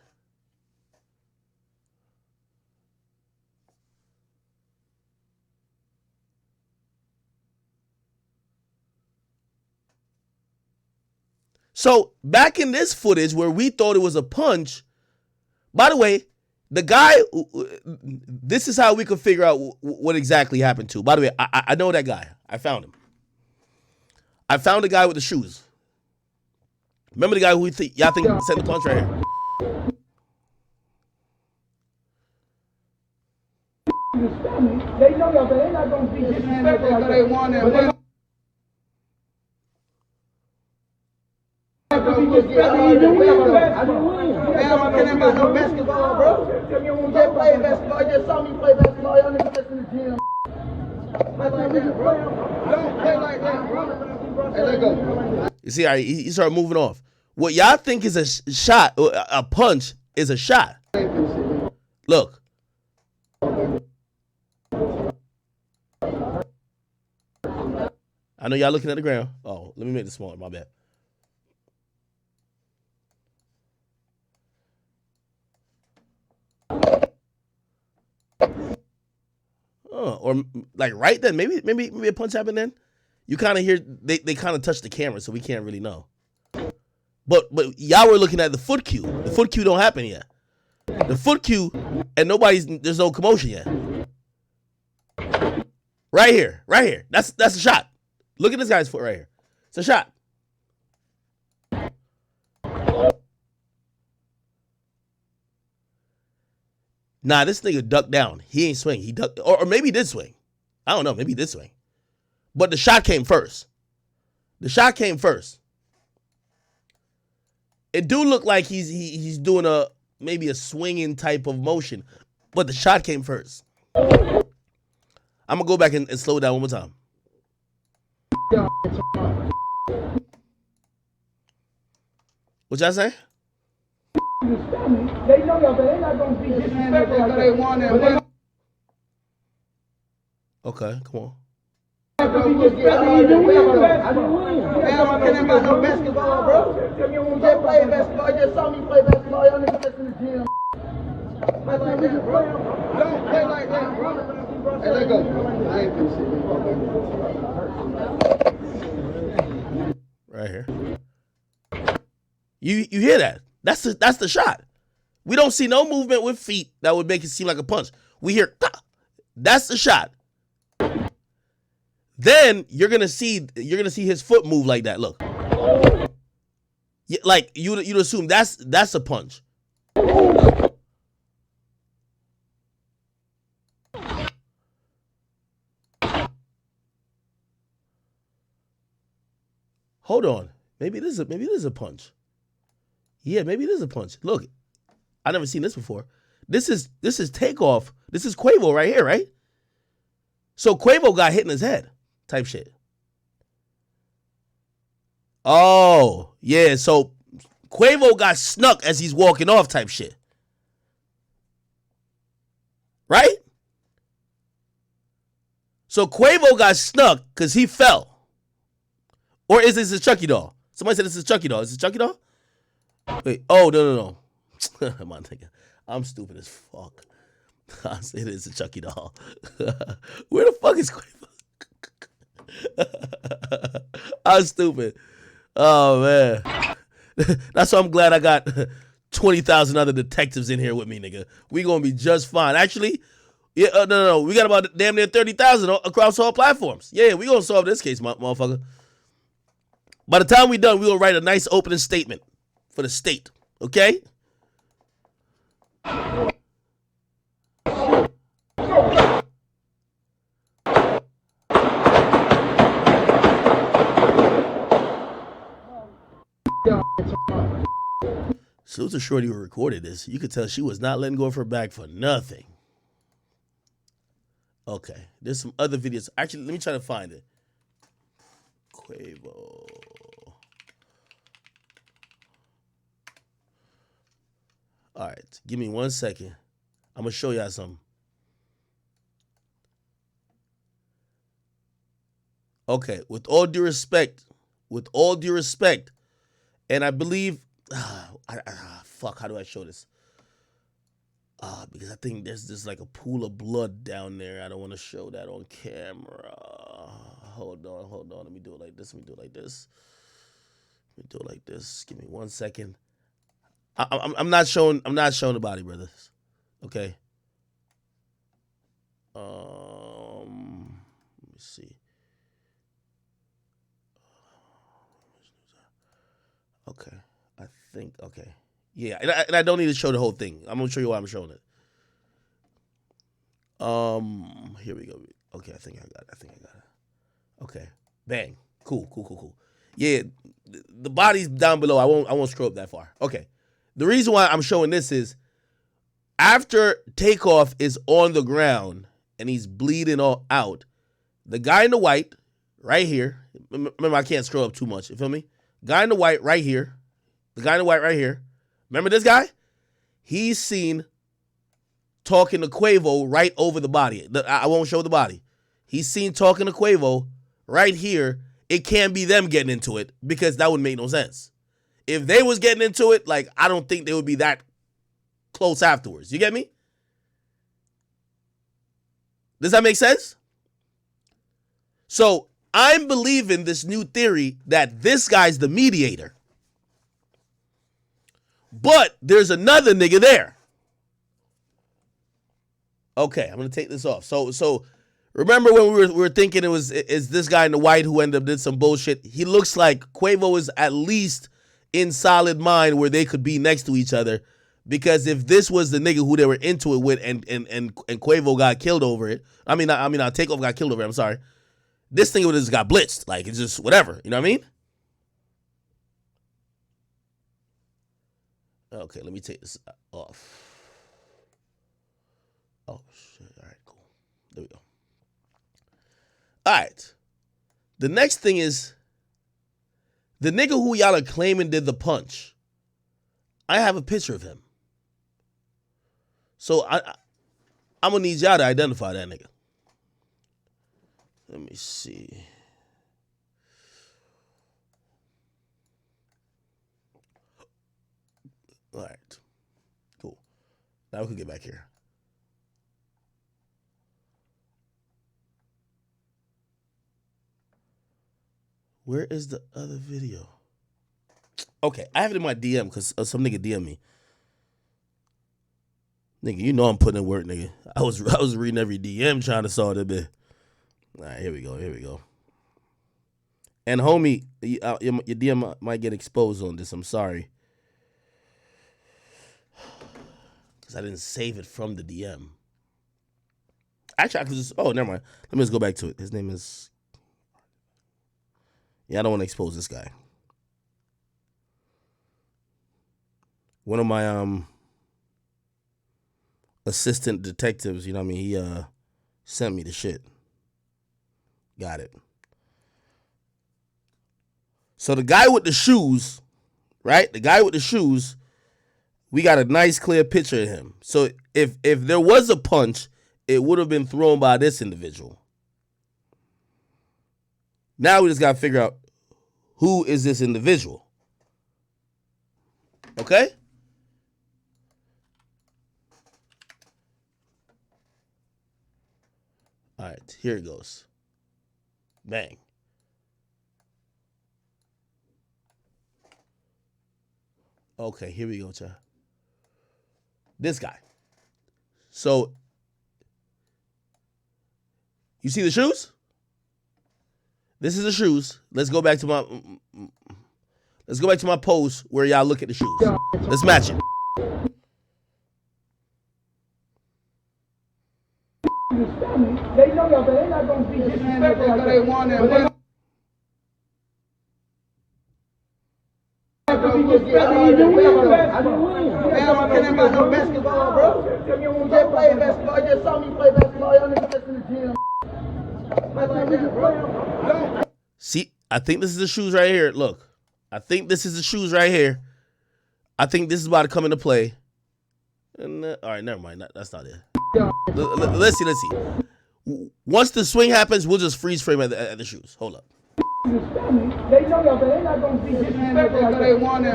So back in this footage where we thought it was a punch, by the way, the guy, this is how we could figure out what exactly happened to. By the way, I know that guy. I found him. I found the guy with the shoes. Remember the guy who y'all think sent the punch right here? They know y'all, they're not gonna be disrespectful like they want them. Man, I'm kidding about no basketball, bro. You just play basketball. You just saw me play basketball. Y'all niggas just in the gym. Play like that, bro. Don't play like that, bro. Hey, let go. You see, he started moving off. What y'all think is a shot, a punch, is a shot. Look. I know y'all looking at the ground. Oh, let me make this smaller. My bad. Or like right then, maybe a punch happened then. You kind of hear they kind of touch the camera, so we can't really know. But y'all were looking at the foot cue. The foot cue don't happen yet. The foot cue, and there's no commotion yet. Right here. That's a shot. Look at this guy's foot right here. It's a shot. Nah, this nigga ducked down. He ain't swing. He ducked, or maybe he did swing. I don't know. Maybe he did swing. But the shot came first. It do look like he's doing maybe a swinging type of motion, but the shot came first. I'm gonna go back and slow it down one more time. What y'all say? They know y'all, but they're not gonna be disrespectful like they want that. Okay, come on. I don't care about no basketball, bro. You just play basketball. You just saw me play basketball. Y'all niggas just in the gym. Play like that, bro. Don't play like that, bro. Hey, let go. I ain't finna sit. Right here. You hear that? That's the shot. We don't see no movement with feet that would make it seem like a punch. We hear, that's the shot. Then you're gonna see his foot move like that. Look, like you'd assume that's a punch. Hold on, maybe it is a punch. Yeah, maybe it is a punch. Look, I never seen this before. This is Takeoff. This is Quavo right here, right? So Quavo got hit in his head. Type shit. Oh, yeah. So Quavo got snuck as he's walking off type shit. Right? So Quavo got snuck because he fell. Or is this a Chucky doll? Somebody said this is a Chucky doll. Is it Chucky doll? Wait. Oh, no. I'm stupid as fuck. I said it's a Chucky doll. Where the fuck is Quavo? I'm stupid. Oh man. That's why I'm glad I got 20,000 other detectives in here with me, nigga. We gonna be just fine. Actually, yeah, no. We got about damn near 30,000 across all platforms. Yeah, we gonna solve this case, motherfucker. By the time we done, we gonna write a nice opening statement for the state. Okay? Salute to Shorty who recorded this. You could tell she was not letting go of her bag for nothing. Okay, there's some other videos. Actually, let me try to find it. Quavo. All right, give me 1 second. I'm gonna show y'all something. Okay, with all due respect, and I believe, fuck, how do I show this? Because I think there's like a pool of blood down there. I don't want to show that on camera. Hold on. Let me do it like this. Give me 1 second. I'm not showing the body, brothers. Okay. Let me see. Okay. I think, okay. Yeah, and I don't need to show the whole thing. I'm going to show you why I'm showing it. Here we go. Okay, I think I got it. Okay. Bang. Cool. Yeah, the body's down below. I won't scroll up that far. Okay. The reason why I'm showing this is after Takeoff is on the ground and he's bleeding all out, the guy in the white right here, remember I can't scroll up too much, you feel me? Guy in the white right here, remember this guy? He's seen talking to Quavo right over the body. I won't show the body. He's seen talking to Quavo right here. It can't be them getting into it because that would make no sense. If they was getting into it, like, I don't think they would be that close afterwards. You get me? Does that make sense? So I'm believing this new theory that this guy's the mediator. But there's another nigga there. Okay, I'm going to take this off. So remember when we were thinking is this guy in the white who ended up did some bullshit? He looks like Quavo is at least in solid mind where they could be next to each other, because if this was the nigga who they were into it with and Quavo got killed over it, Takeoff got killed over it, I'm sorry, this thing would have just got blitzed. Like, it's just whatever, you know what I mean? Okay, let me take this off. Oh shit! All right, cool. There we go. All right. The next thing is the nigga who y'all are claiming did the punch. I have a picture of him. So I'm gonna need y'all to identify that nigga. Let me see. All right. Cool. Now we can get back here. Where is the other video? Okay, I have it in my DM because some nigga DM me. Nigga, you know I'm putting in work, nigga. I was reading every DM trying to solve that bit. All right, here we go. And homie, your DM might get exposed on this. I'm sorry. Because I didn't save it from the DM. Actually, I could just, oh, never mind. Let me just go back to it. His name is, yeah, I don't want to expose this guy. One of my assistant detectives, you know what I mean, he sent me the shit. Got it. So the guy with the shoes, right? The guy with the shoes, we got a nice clear picture of him. So if there was a punch, it would have been thrown by this individual. Now we just got to figure out who is this individual. Okay? All right, here it goes. Bang. Okay, here we go, child. This guy. So, you see the shoes? This is the shoes. Let's go back to my post where y'all look at the shoes. Let's match it. They know y'all, but they're not gonna be disrespectful like they want it. Basketball, bro. Just play basketball. Just saw me play basketball. Y'all niggas just in the gym. See, I think this is the shoes right here. Look, I think this is the shoes right here. I think this is about to come into play. And all right, never mind. That's not it. Let's see. Once the swing happens, we'll just freeze frame at the shoes. Hold up. They know y'all, but they're not gonna be disrespectful like they want it.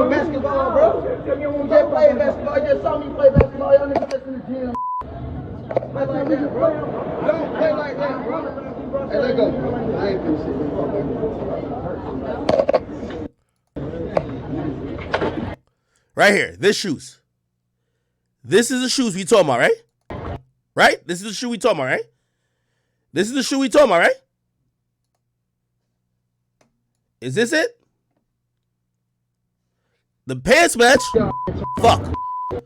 Basketball, bro. Just play basketball. Just saw me play basketball. Y'all niggas just in the gym. Play like that, bro. Don't play like that, bro. Hey, let go. I ain't finna sit. Right here, this shoes. This is the shoes we talking about, right? Right? This is the shoe we talking about, right? This is the shoe we talking about, right? Is this it? The pants match? Fuck. I'm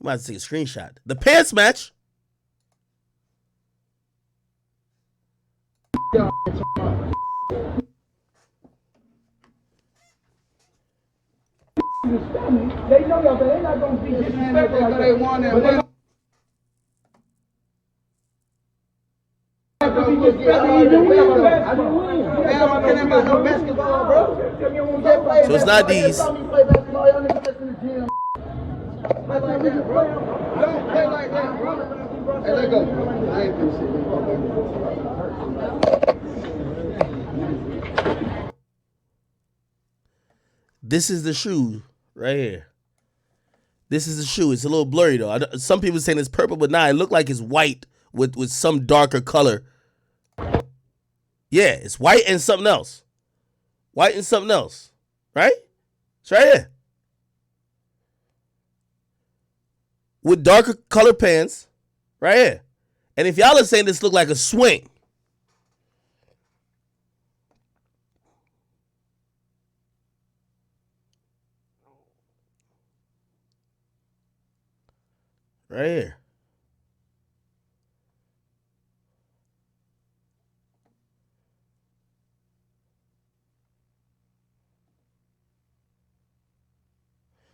about to take a screenshot. The pants match? They know y'all, but they're not gonna be disrespectful like they want it. So it's not these. Don't play like that, bro. Hey, let go. I ain't finna sit. This is the shoe right here. This is the shoe. It's a little blurry though. Some people saying it's purple, but nah, it look like it's white with some darker color. Yeah, it's white and something else. White and something else. Right? It's right here. With darker color pants. Right here. And if y'all are saying this look like a swing. Right here.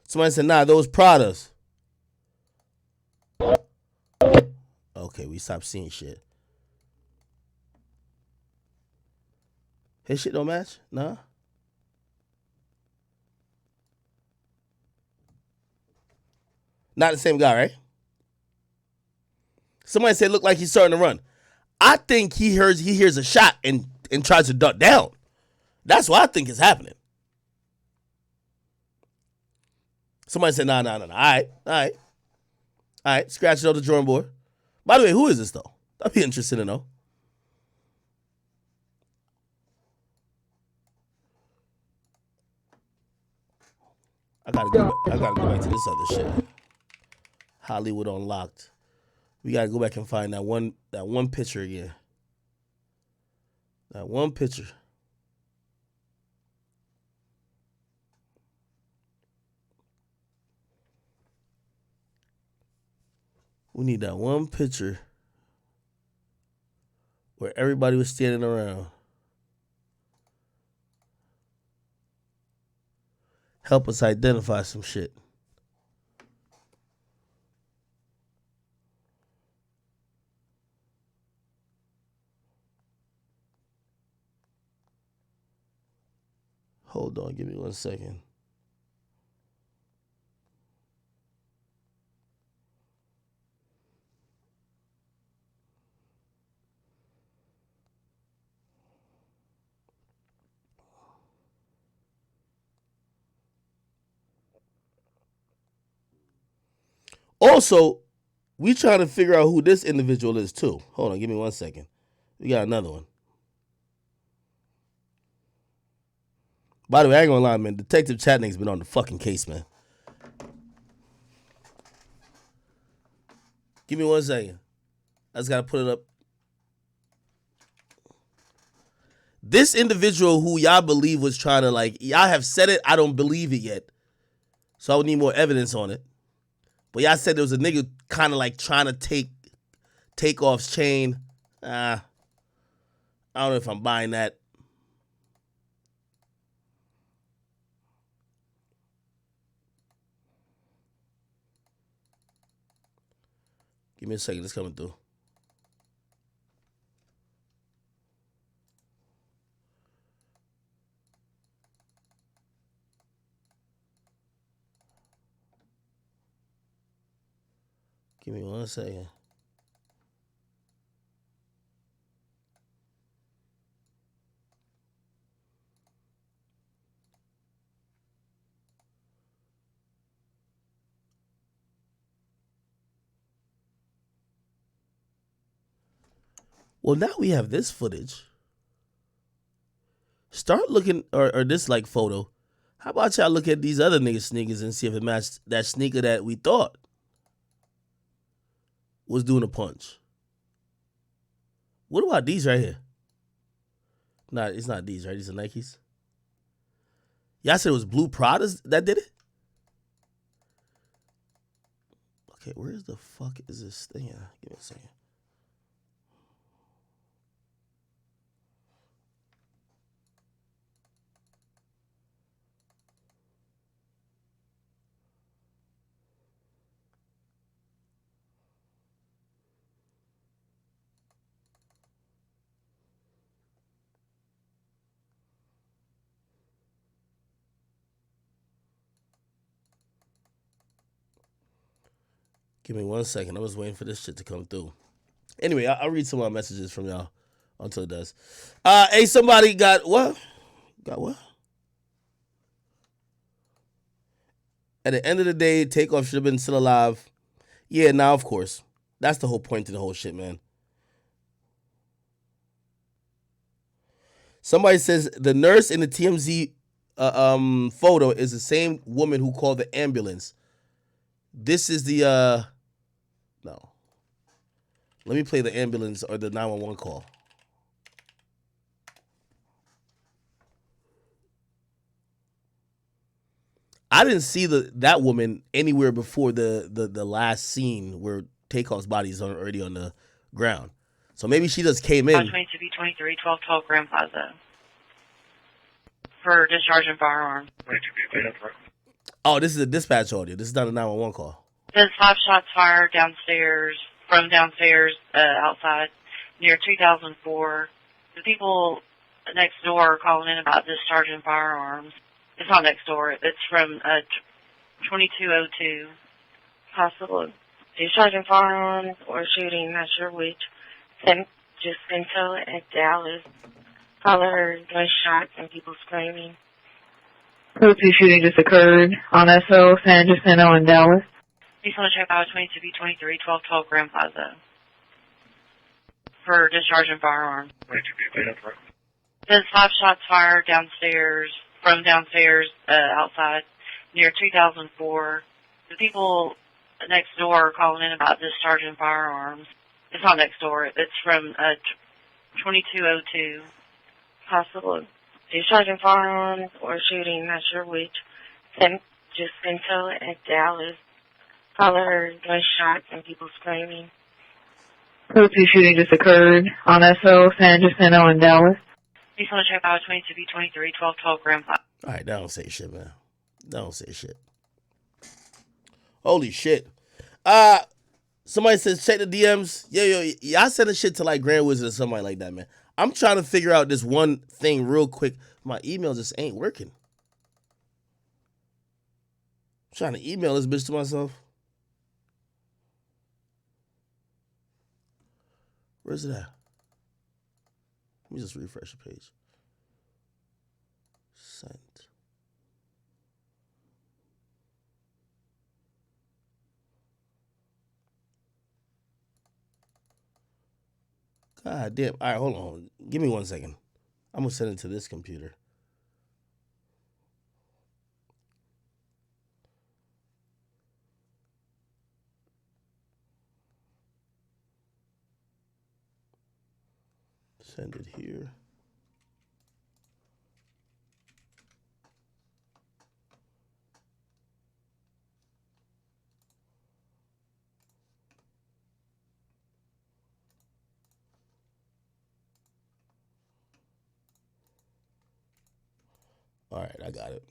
Somebody said, nah, those Pradas. Okay, we stopped seeing shit. His shit don't match? Nah. Not the same guy, right? Somebody said look like he's starting to run. I think he hears a shot and tries to duck down. That's what I think is happening. Somebody said, nah. All right. Scratch it off the drawing board. By the way, who is this though? I'd be interested to know. I gotta go back to this other shit. Hollywood Unlocked. We gotta go back and find that one picture again. That one picture. We need that one picture where everybody was standing around. Help us identify some shit. Hold on, give me 1 second. Also, we trying to figure out who this individual is too. Hold on, give me 1 second. We got another one. By the way, I ain't gonna lie, man. Detective Chatning's been on the fucking case, man. Give me 1 second. I just gotta put it up. This individual who y'all believe was trying to y'all have said it, I don't believe it yet. So I would need more evidence on it. But y'all said there was a nigga kind of trying to take off's chain. I don't know if I'm buying that. Give me a second, it's coming through. Give me 1 second. Well, now we have this footage. Start looking, or this photo. How about y'all look at these other niggas' sneakers and see if it matched that sneaker that we thought was doing a punch. What about these right here? Nah, it's not these, right? These are Nikes. Y'all said it was Blue Pradas that did it? Okay, where's the fuck is this thing? Give me a second. Give me 1 second. I was waiting for this shit to come through. Anyway, I'll read some of my messages from y'all until it does. Hey, somebody got what? Got what? At the end of the day, Takeoff should have been still alive. Yeah, now of course. That's the whole point of the whole shit, man. Somebody says the nurse in the TMZ photo is the same woman who called the ambulance. This is the no. Let me play the ambulance or the 911 call. I didn't see that woman anywhere before the last scene where Takeoff's body is already on the ground. So maybe she just came in. 22B23, 1212 Grand Plaza. For discharging firearms. Oh, this is a dispatch audio. This is not a 911 call. There's 5 shots fired from downstairs outside near 2004. The people next door are calling in about discharging firearms. It's not next door. It's from 2202. Possible discharging firearms or shooting, not sure which. Just Pinto at Dallas. Caller heard gunshots and people screaming. Code 2 shooting just occurred on SO San Jacinto in Dallas. Please want to check out 22B23 1212 Grand Plaza for discharging firearms. There's 5 shots fired from downstairs outside near 2004. The people next door are calling in about discharging firearms. It's not next door. It's from 2202. Possible discharging firearms or shooting, not sure which. Just Pinto at Dallas. Caller heard gunshots and people screaming. Code 2 shooting just occurred on SO San Jacinto in Dallas. Please want to check out 22B23 1212 Grand Plaza. All right, that don't say shit, man. That don't say shit. Holy shit. Somebody says check the DMs. Yo, y'all sending shit to like Grand Wizard or somebody like that, man. I'm trying to figure out this one thing real quick. My email just ain't working. I'm trying to email this bitch to myself. Where's it at? Let me just refresh the page. Sent. God damn. All right, hold on. Give me 1 second. I'm going to send it to this computer. Send it here. All right, I got it.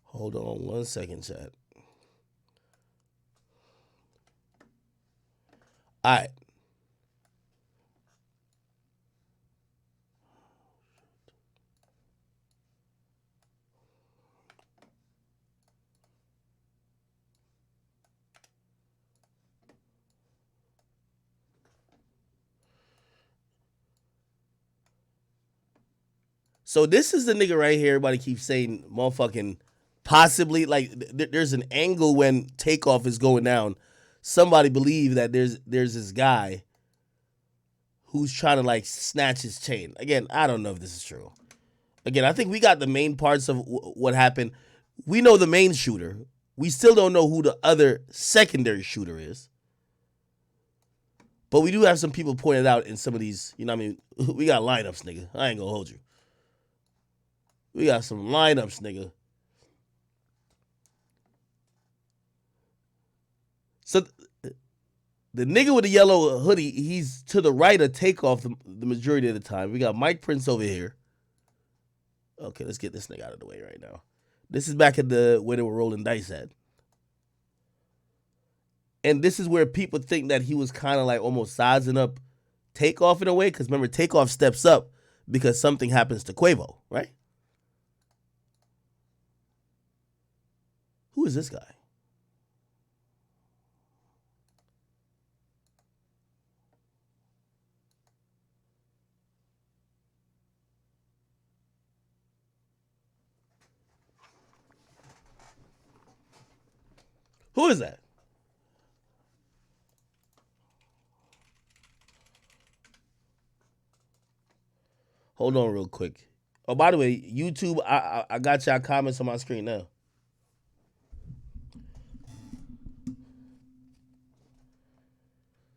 Hold on 1 second, chat. All right. So this is the nigga right here. Everybody keeps saying motherfucking possibly, like there's an angle when Takeoff is going down. Somebody believe that there's this guy who's trying to like snatch his chain. Again, I don't know if this is true. Again, I think we got the main parts of what happened. We know the main shooter. We still don't know who the other secondary shooter is. But we do have some people pointed out in some of these, you know what I mean? We got lineups, nigga. I ain't gonna hold you. We got some lineups, nigga. So the nigga with the yellow hoodie, he's to the right of Takeoff the majority of the time. We got Mike Prince over here. Okay, let's get this nigga out of the way right now. This is back at where they were rolling dice at. And this is where people think that he was kind of like almost sizing up Takeoff in a way. Because remember, Takeoff steps up because something happens to Quavo, right? Who is this guy? Who is that? Hold on real quick. Oh, by the way, YouTube, I got y'all comments on my screen now.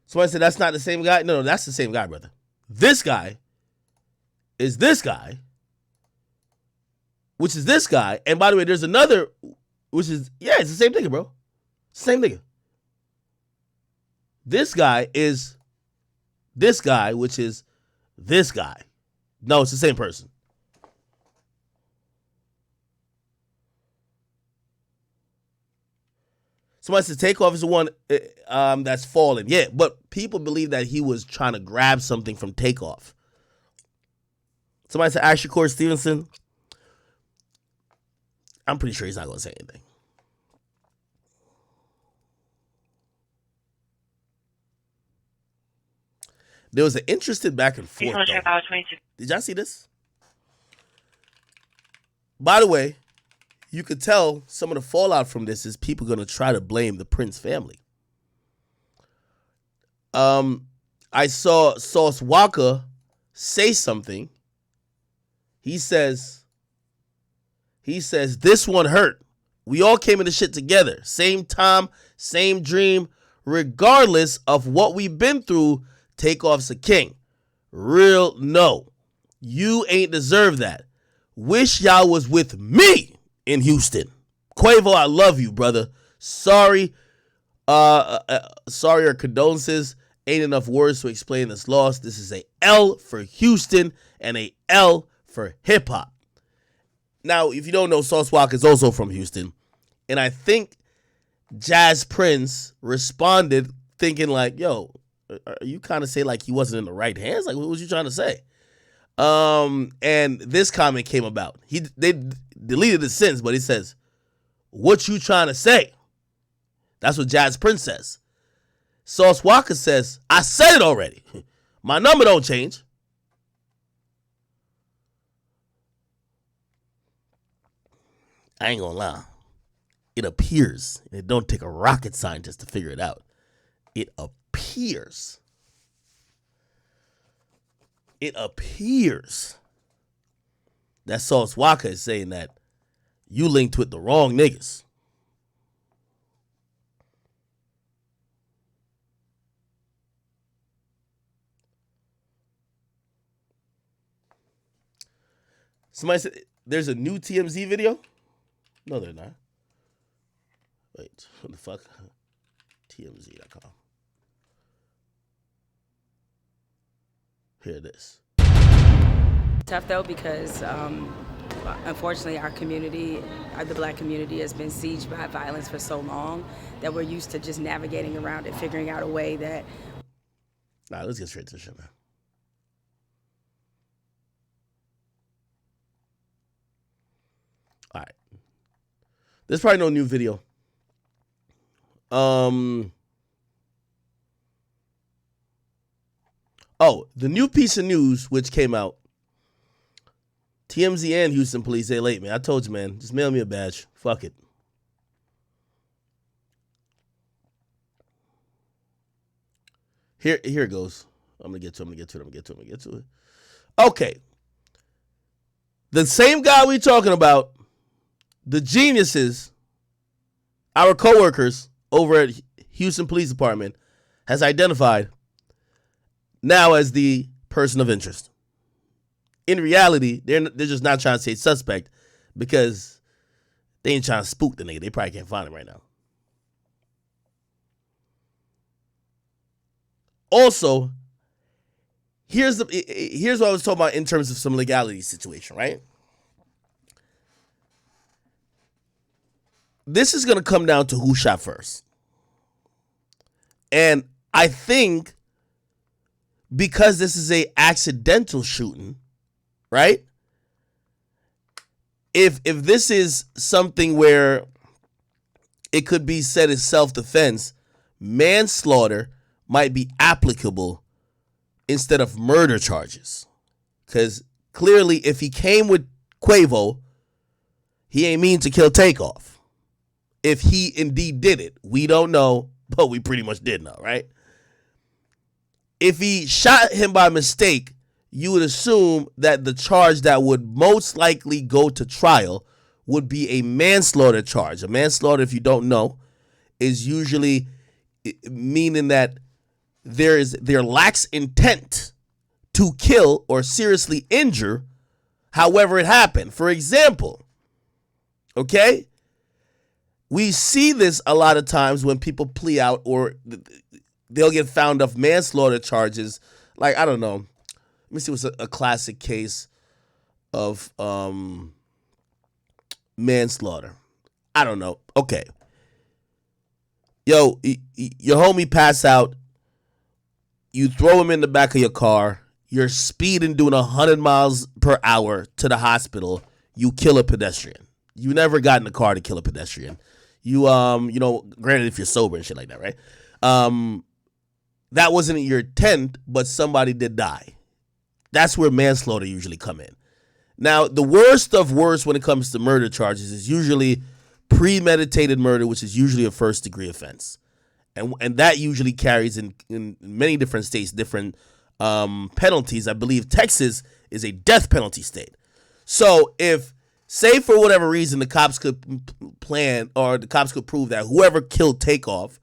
Somebody said that's not the same guy. No, that's the same guy, brother. This guy is this guy, which is this guy. And by the way, there's another, which is, yeah, it's the same nigga, bro. Same nigga. This guy is this guy, which is this guy. No, it's the same person. Somebody said Takeoff is the one that's fallen. Yeah, but people believe that he was trying to grab something from Takeoff. Somebody said Asher Core Stevenson. I'm pretty sure he's not going to say anything. There was an interesting back and forth, though. Did y'all see this? By the way, you could tell some of the fallout from this is people going to try to blame the Prince family. I saw Sauce Walker say something. He says, this one hurt. We all came into shit together. Same time, same dream. Regardless of what we've been through, Takeoff's a king. Real no. You ain't deserve that. Wish y'all was with me in Houston. Quavo, I love you, brother. Sorry. Sorry or condolences. Ain't enough words to explain this loss. This is a L for Houston and a L for hip hop. Now, if you don't know, Sauce Walker is also from Houston. And I think Jazz Prince responded thinking like, yo, are you kind of say like he wasn't in the right hands? Like, what was you trying to say? And this comment came about. They deleted it since, but he says, what you trying to say? That's what Jazz Prince says. Sauce Walker says, I said it already. My number don't change. I ain't gonna lie. It appears, and it don't take a rocket scientist to figure it out. It appears that Sauce Walker is saying that you linked with the wrong niggas. Somebody said there's a new TMZ video. No, they're not. Wait, what the fuck? TMZ.com. Here it is. Tough though because unfortunately our community, the black community, has been sieged by violence for so long that we're used to just navigating around it, figuring out a way that. Nah, let's get straight to the shit, man. All right. There's probably no new video. Oh, the new piece of news which came out. TMZ and Houston police, they late, man. I told you, man. Just mail me a badge. Fuck it. Here it goes. I'm gonna get to it. Okay. The same guy we talking about, the geniuses, our coworkers over at Houston Police Department, has identified now as the person of interest. In reality, they're just not trying to say suspect because they ain't trying to spook the nigga. They probably can't find him right now. Also, here's what I was talking about in terms of some legality situation, right? This is going to come down to who shot first. And I think because this is a accidental shooting, right? If this is something where it could be said as self-defense, manslaughter might be applicable instead of murder charges. Because clearly if he came with Quavo, he ain't mean to kill Takeoff. If he indeed did it, we don't know, but we pretty much did know, right? If he shot him by mistake, you would assume that the charge that would most likely go to trial would be a manslaughter charge. A manslaughter, if you don't know, is usually meaning that there lacks intent to kill or seriously injure, however it happened. For example, okay, we see this a lot of times when people plea out or they'll get found of manslaughter charges. Like, I don't know. Let me see what's a classic case of manslaughter. I don't know. Okay. Yo, your homie pass out. You throw him in the back of your car. You're speeding doing 100 miles per hour to the hospital. You kill a pedestrian. You never got in the car to kill a pedestrian. You granted if you're sober and shit like that, right? That wasn't your intent, but somebody did die. That's where manslaughter usually come in. Now, the worst of worst when it comes to murder charges is usually premeditated murder, which is usually a first degree offense. And that usually carries in many different states, different penalties. I believe Texas is a death penalty state. So if, say for whatever reason, the cops could plan or the cops could prove that whoever killed Takeoff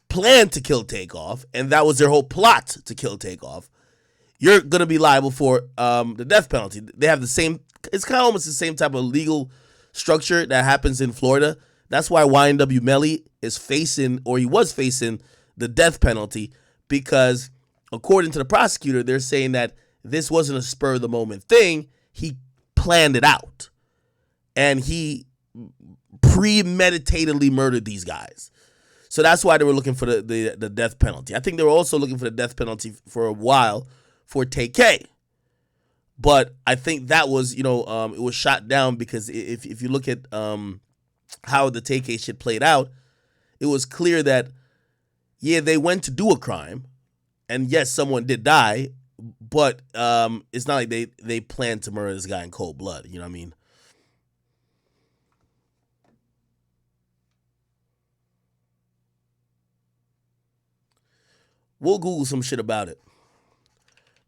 planned to kill Takeoff, and that was their whole plot to kill Takeoff, you're going to be liable for the death penalty. They have the same, it's kind of almost the same type of legal structure that happens in Florida. That's why YNW Melly is facing, or he was facing, the death penalty, because according to the prosecutor, they're saying that this wasn't a spur of the moment thing. He planned it out. And he premeditatedly murdered these guys. So that's why they were looking for the death penalty. I think they were also looking for the death penalty for a while for TK. But I think that was, it was shot down because if you look at how the TK shit played out, it was clear that, yeah, they went to do a crime. And yes, someone did die. But it's not like they planned to murder this guy in cold blood. You know what I mean? We'll Google some shit about it.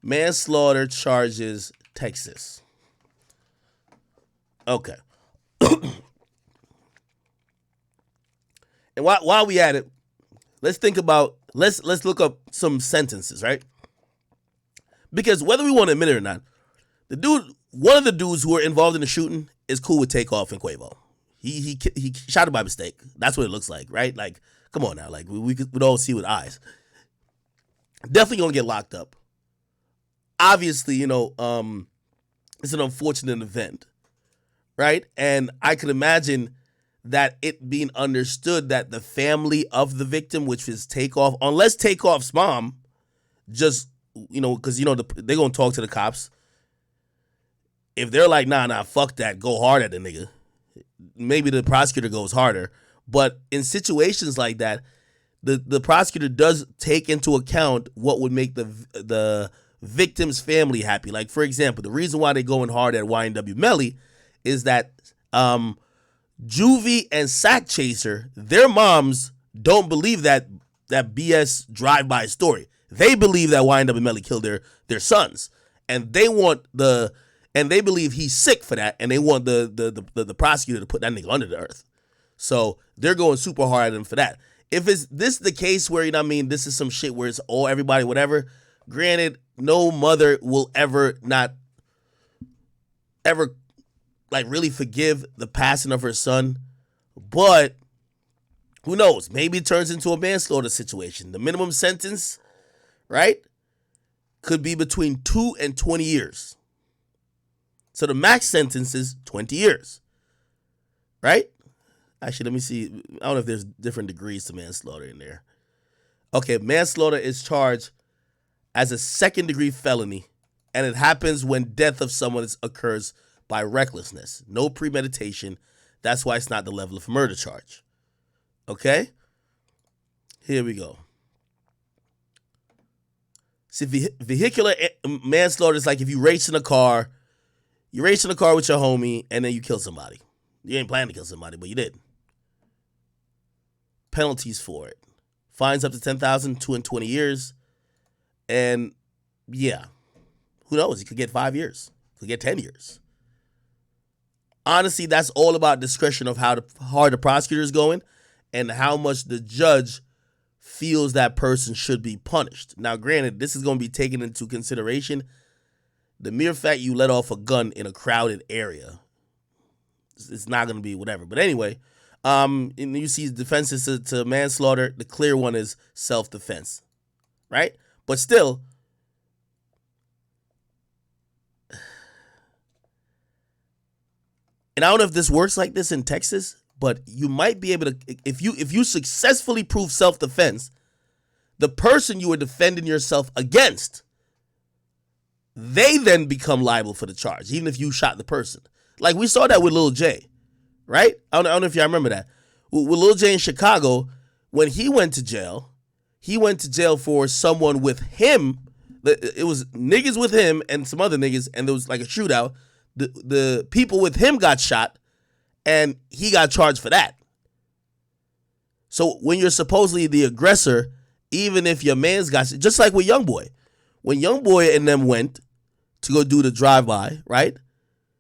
Manslaughter charges, Texas. Okay. And while we at it, let's think about, let's look up some sentences, right? Because whether we want to admit it or not, one of the dudes who were involved in the shooting is cool with Takeoff and Quavo. He shot him by mistake. That's what it looks like, right? Like, come on now, like we'd all see with eyes. Definitely gonna get locked up. Obviously, it's an unfortunate event, right? And I could imagine that it being understood that the family of the victim, which is Takeoff, unless Takeoff's mom just, because, they're going to talk to the cops. If they're like, nah, fuck that, go hard at the nigga, maybe the prosecutor goes harder. But in situations like that, the prosecutor does take into account what would make the victim's family happy. Like, for example, the reason why they're going hard at YNW Melly is that Juvie and Sack Chaser, their moms don't believe that BS drive-by story. They believe that YNW Melly killed their sons, and they believe he's sick for that, and they want the prosecutor to put that nigga under the earth. So they're going super hard at him for that. If it's this the case where, this is some shit where it's all everybody, whatever, granted, no mother will ever like really forgive the passing of her son, but who knows? Maybe it turns into a manslaughter situation. The minimum sentence, right, could be between 2 and 20 years. So the max sentence is 20 years, right? Actually, let me see. I don't know if there's different degrees to manslaughter in there. Okay, manslaughter is charged as a second-degree felony, and it happens when death of someone occurs by recklessness. No premeditation. That's why it's not the level of murder charge. Okay? Here we go. See, vehicular manslaughter is like if you race in a car, with your homie, and then you kill somebody. You ain't planning to kill somebody, but you did. Penalties for it. Fines up to $10,000, 2 and 20 years. And yeah, who knows? He could get 5 years. He could get 10 years. Honestly, that's all about discretion of how hard the prosecutor is going and how much the judge feels that person should be punished. Now, granted, this is going to be taken into consideration. The mere fact you let off a gun in a crowded area, it's not going to be whatever. But anyway, and you see defenses to manslaughter. The clear one is self-defense, right? But still, and I don't know if this works like this in Texas, but you might be able to, if you successfully prove self-defense, the person you were defending yourself against, they then become liable for the charge, even if you shot the person. Like we saw that with Lil J, right? I don't know if y'all remember that. With Lil J in Chicago, when he went to jail for someone with him. It was niggas with him and some other niggas, and there was like a shootout. The people with him got shot, and he got charged for that. So when you're supposedly the aggressor, even if your man's got, just like with YoungBoy, when YoungBoy and them went to go do the drive-by, right?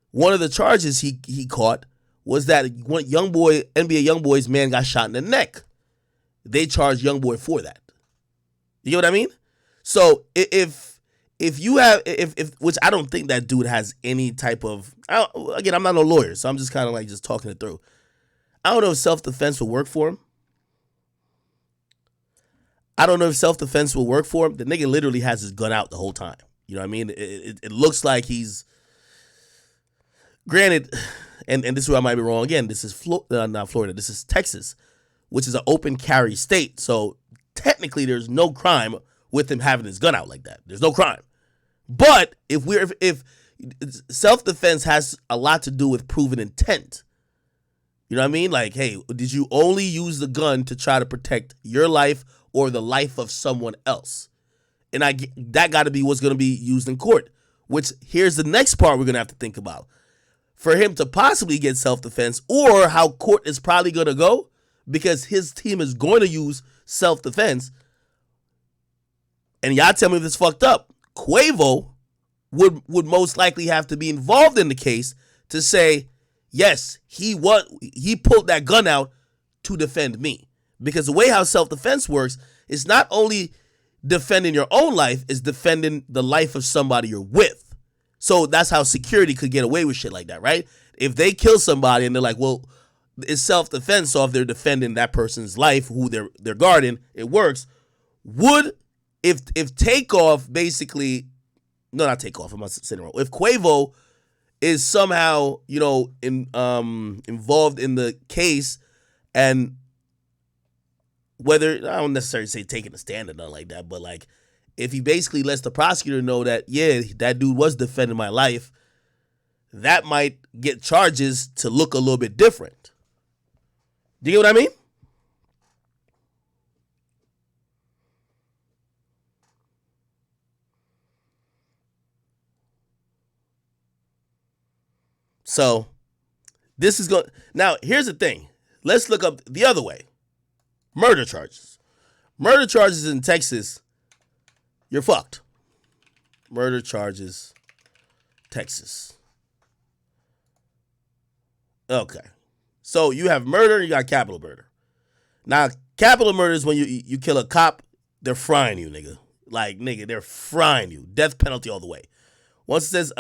One of the charges he caught was that NBA YoungBoy's man got shot in the neck. They charged YoungBoy for that. You get what I mean? So if you have, which I don't think that dude has any type of, again, I'm not no lawyer, so I'm just kind of like just talking it through. I don't know if self-defense will work for him. The nigga literally has his gun out the whole time. You know what I mean? It looks like he's, granted, and this is where I might be wrong again, this is not Florida, this is Texas, which is an open carry state. So technically there's no crime with him having his gun out like that. There's no crime. But if self-defense has a lot to do with proven intent. You know what I mean? Like, hey, did you only use the gun to try to protect your life or the life of someone else? And that got to be what's going to be used in court, which here's the next part we're going to have to think about. For him to possibly get self-defense, or how court is probably going to go, because his team is going to use self-defense. And y'all tell me if it's fucked up. Quavo would most likely have to be involved in the case to say, yes, he pulled that gun out to defend me. Because the way how self-defense works is not only defending your own life, it's defending the life of somebody you're with. So that's how security could get away with shit like that, right? If they kill somebody and they're like, well, it's self-defense, so if they're defending that person's life, who they're guarding, it works. If Takeoff basically, no, not Takeoff, I'm not sitting wrong. If Quavo is somehow, involved in the case, and whether, I don't necessarily say taking a stand or nothing like that, but like, if he basically lets the prosecutor know that, yeah, that dude was defending my life, that might get charges to look a little bit different. Do you get what I mean? So this is going, now here's the thing. Let's look up the other way. Murder charges. Murder charges in Texas, you're fucked. Murder charges, Texas. Okay. So you have murder, you got capital murder. Now, capital murder is when you kill a cop, they're frying you, nigga. Like, nigga, they're frying you. Death penalty all the way. Once it says,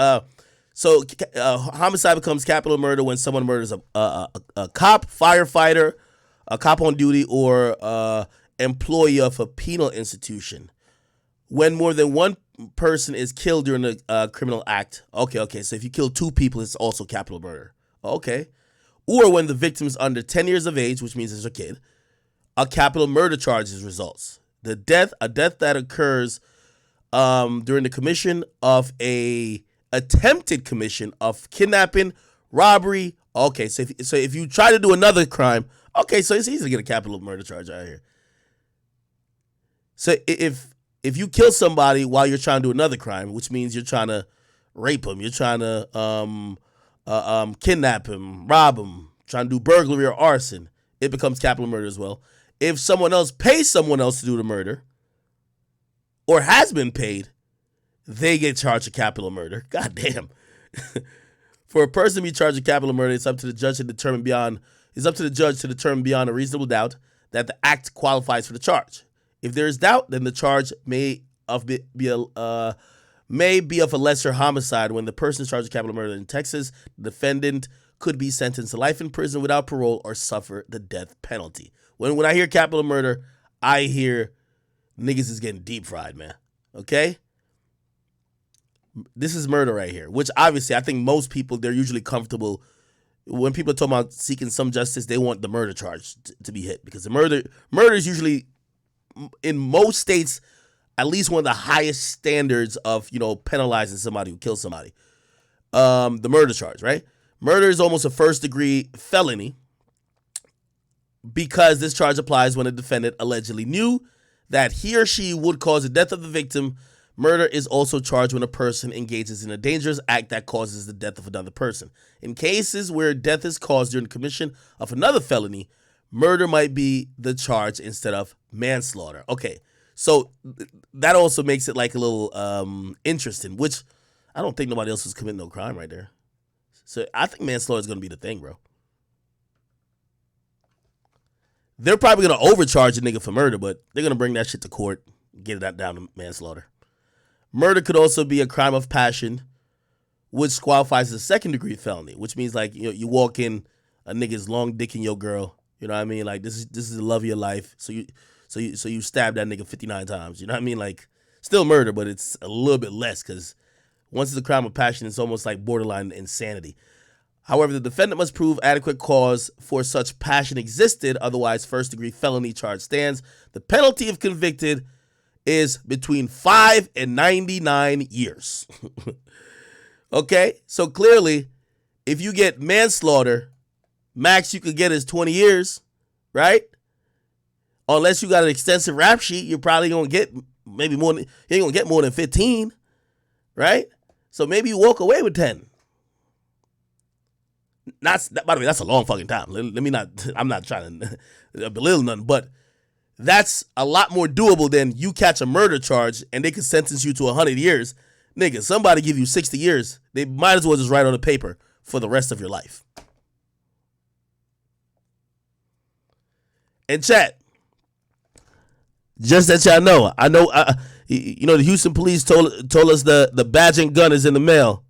homicide becomes capital murder when someone murders a cop, firefighter, a cop on duty, or employee of a penal institution. When more than one person is killed during a criminal act. Okay. So if you kill two people, it's also capital murder. Okay. Or when the victim is under 10 years of age, which means it's a kid, a capital murder charge results. A death that occurs during the commission of a attempted commission of kidnapping, robbery. Okay, so if you try to do another crime, okay, so it's easy to get a capital murder charge out here. So if you kill somebody while you're trying to do another crime, which means you're trying to rape him, you're trying to kidnap him, rob him, trying to do burglary or arson, it becomes capital murder as well. If someone else pays someone else to do the murder, or has been paid, they get charged with capital murder. God damn. For a person to be charged with capital murder, it's up to the judge to determine beyond a reasonable doubt that the act qualifies for the charge. If there is doubt, then the charge may be of a lesser homicide. When the person is charged with capital murder in Texas, the defendant could be sentenced to life in prison without parole or suffer the death penalty. When I hear capital murder, I hear niggas is getting deep fried, man. Okay? This is murder right here, which obviously I think most people, they're usually comfortable. When people are talking about seeking some justice, they want the murder charge to be hit, because the murder is usually, in most states, at least one of the highest standards of, penalizing somebody who kills somebody. The murder charge, right? Murder is almost a first-degree felony because this charge applies when a defendant allegedly knew that he or she would cause the death of the victim. Murder is also charged when a person engages in a dangerous act that causes the death of another person. In cases where death is caused during the commission of another felony, murder might be the charge instead of manslaughter. Okay, so that also makes it like a little interesting, which I don't think nobody else was committing no crime right there. So I think manslaughter is going to be the thing, bro. They're probably going to overcharge a nigga for murder, but they're going to bring that shit to court, get that down to manslaughter. Murder could also be a crime of passion, which qualifies as a second-degree felony, which means like you walk in, a nigga's long dicking your girl. You know what I mean? Like this is the love of your life. So you stab that nigga 59 times. You know what I mean? Like still murder, but it's a little bit less, because once it's a crime of passion, it's almost like borderline insanity. However, the defendant must prove adequate cause for such passion existed. Otherwise, first-degree felony charge stands. The penalty if convicted is between 5 and 99 years. Okay? So clearly, if you get manslaughter, max you could get is 20 years, right? Unless you got an extensive rap sheet, you're probably going to get maybe more than, you ain't going to get more than 15, right? So maybe you walk away with 10. By the way, that's a long fucking time. I'm not trying to belittle nothing, but that's a lot more doable than you catch a murder charge and they could sentence you to 100 years. Nigga, somebody give you 60 years. They might as well just write on a paper for the rest of your life. And chat, just that y'all know, the Houston police told us the badge and gun is in the mail.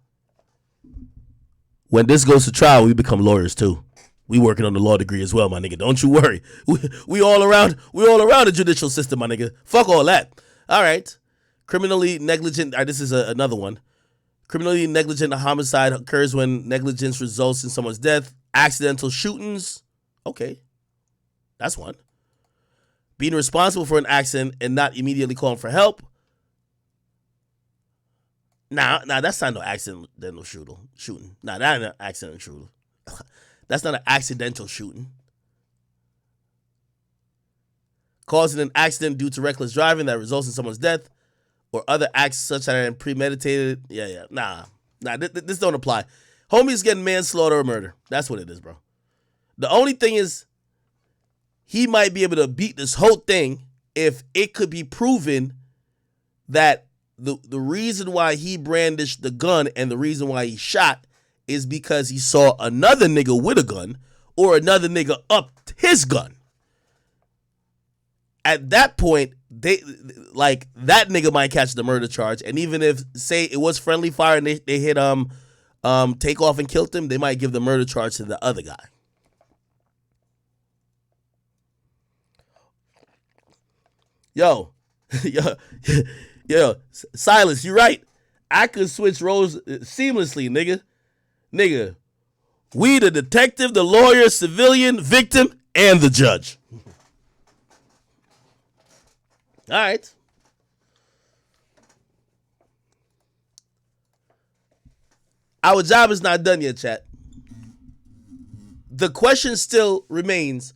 When this goes to trial, we become lawyers too. We working on the law degree as well, my nigga. Don't you worry. We all around the judicial system, my nigga. Fuck all that. All right. Criminally negligent. This is another one. Criminally negligent homicide occurs when negligence results in someone's death. Accidental shootings. Okay. That's one. Being responsible for an accident and not immediately calling for help. Nah, that's not no accidental shooting. Nah, that ain't an accidental shooting. That's not an accidental shooting. Causing an accident due to reckless driving that results in someone's death or other acts such as premeditated. Yeah. Nah, this don't apply. Homie's getting manslaughter or murder. That's what it is, bro. The only thing is, he might be able to beat this whole thing if it could be proven that the reason why he brandished the gun and the reason why he shot is because he saw another nigga with a gun or another nigga up his gun. At that point, that nigga might catch the murder charge, and even if, say, it was friendly fire and they hit take off and killed him, they might give the murder charge to the other guy. Yo, Silas, you right. I could switch roles seamlessly, nigga. Nigga, we the detective, the lawyer, civilian, victim, and the judge. All right. Our job is not done yet, chat. The question still remains,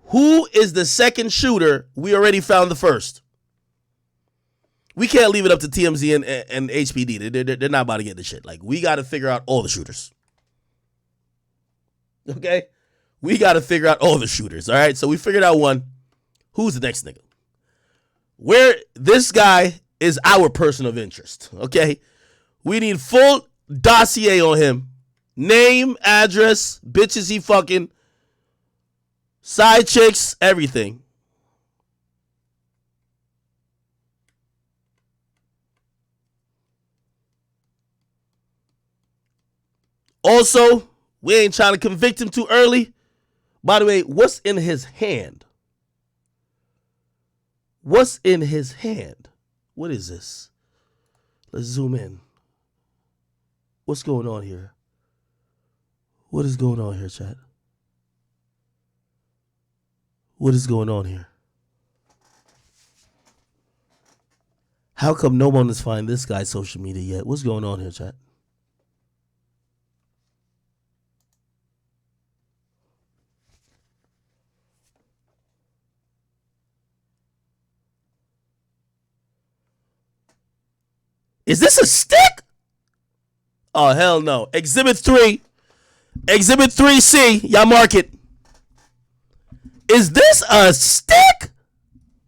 who is the second shooter? We already found the first. We can't leave it up to TMZ and HPD. They're not about to get this shit. Like, we got to figure out all the shooters. Okay? We got to figure out all the shooters, all right? So we figured out one. Who's the next nigga? This guy is our person of interest, okay? We need full dossier on him. Name, address, bitches he fucking, side chicks, everything. Also, we ain't trying to convict him too early. By the way, what's in his hand? What's in his hand? What is this? Let's zoom in. What's going on here? What is going on here, chat? What is going on here? How come no one has found this guy's social media yet? What's going on here, chat? Is this a stick? Oh, hell no. Exhibit 3. Exhibit 3C. Y'all mark it. Is this a stick?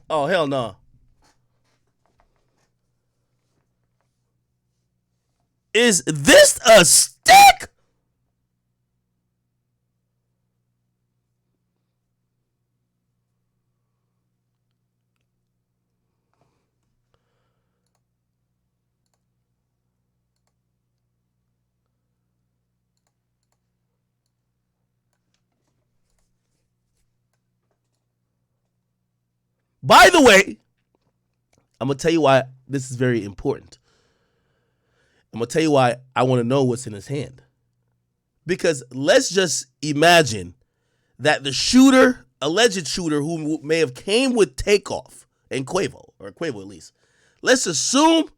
Oh, hell no. Is this a stick? By the way, I'm going to tell you why this is very important. I'm going to tell you why I want to know what's in his hand. Because let's just imagine that the shooter, alleged shooter, who may have came with Takeoff and Quavo, or Quavo at least, let's assume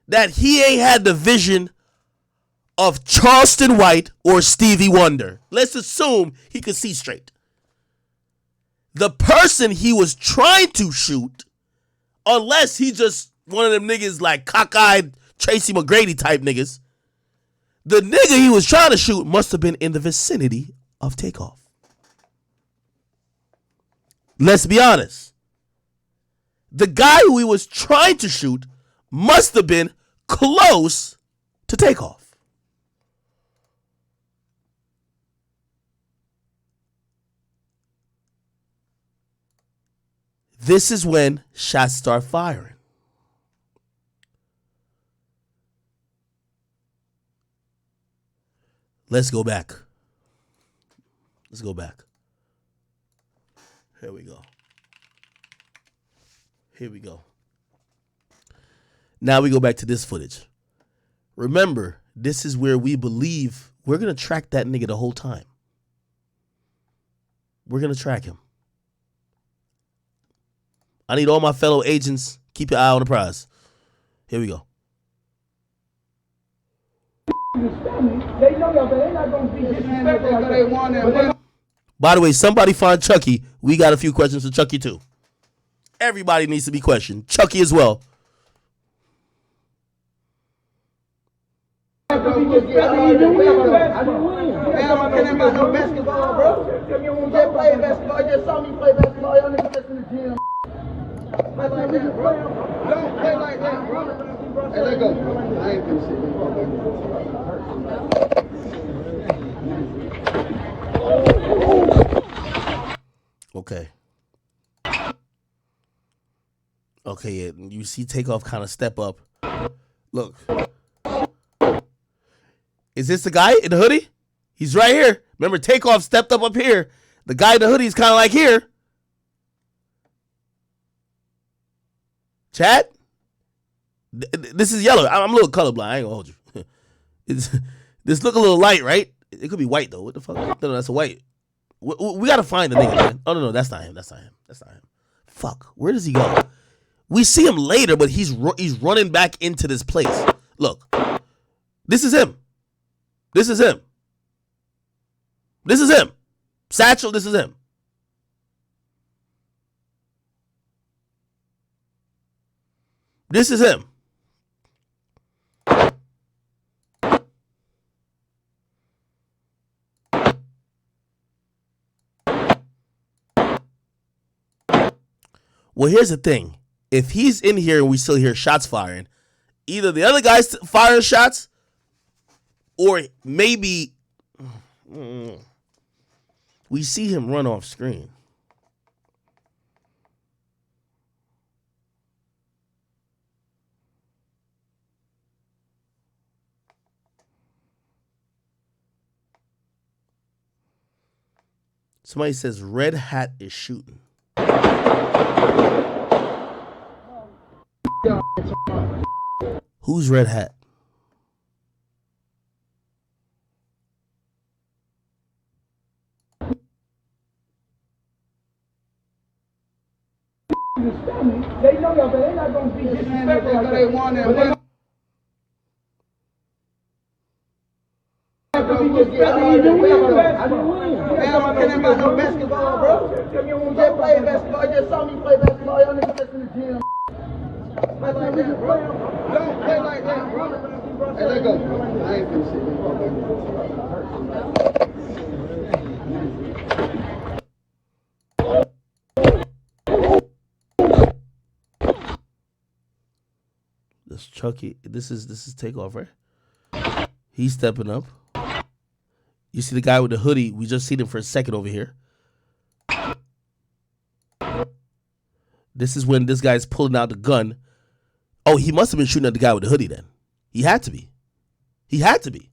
that he ain't had the vision of Charleston White or Stevie Wonder. Let's assume he could see straight. The person he was trying to shoot, unless he just one of them niggas like cockeyed Tracy McGrady type niggas, the nigga he was trying to shoot must have been in the vicinity of Takeoff. Let's be honest. The guy who he was trying to shoot must have been close to Takeoff. This is when shots start firing. Let's go back. Let's go back. Here we go. Here we go. Now we go back to this footage. Remember, this is where we believe we're going to track that nigga the whole time. We're going to track him. I need all my fellow agents, keep your eye on the prize. Here we go. They know y'all, but they're not going to be disrespectful. By the way, somebody find Chucky. We got a few questions for Chucky too. Everybody needs to be questioned. Chucky as well. I don't care about no basketball, bro. You just play basketball. You just saw me play basketball. Y'all niggas just in the gym. Play like that, bro. Don't play like that, bro. Hey, let go. I ain't finna sit. Okay. Okay, yeah. You see Takeoff kind of step up. Look. Is this the guy in the hoodie? He's right here. Remember, Takeoff stepped up here. The guy in the hoodie is kind of like here. Chat? This is yellow. I'm a little colorblind. I ain't gonna hold you. This look a little light, right? It could be white, though. What the fuck? No, that's a white. We gotta find the nigga, man. Oh, no, that's not him. That's not him. That's not him. Fuck. Where does he go? We see him later, but he's running back into this place. Look. This is him. This is him. This is him. Satchel, this is him. This is him. Well, here's the thing. If he's in here and we still hear shots firing, either the other guy's firing shots or maybe we see him run off screen. Somebody says Red Hat is shooting. Who's Red Hat? They know y'all, but they're not going to be disrespectful like they want it. I'm kidding about no basketball, bro. Just play basketball. Just saw me play basketball. Y'all niggas just in the gym. Play like that, bro. Don't play like that, bro. Hey, let go. I ain't finna sit That's Chucky. This is Takeoff, right? He's stepping up. You see the guy with the hoodie? We just seen him for a second over here. This is when this guy's pulling out the gun. Oh, he must have been shooting at the guy with the hoodie then. He had to be. He had to be.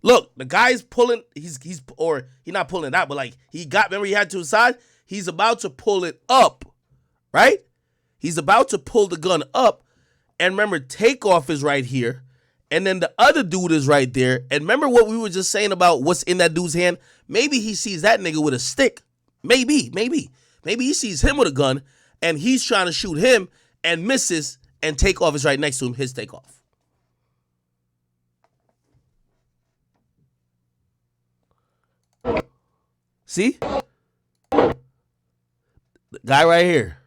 Look, the guy's pulling, he's not pulling it out, but like remember he had to his side? He's about to pull it up, right? He's about to pull the gun up. And remember, Takeoff is right here. And then the other dude is right there. And remember what we were just saying about what's in that dude's hand? Maybe he sees that nigga with a stick. Maybe. Maybe he sees him with a gun and he's trying to shoot him and misses, and Takeoff is right next to him, his Takeoff. See? The guy right here.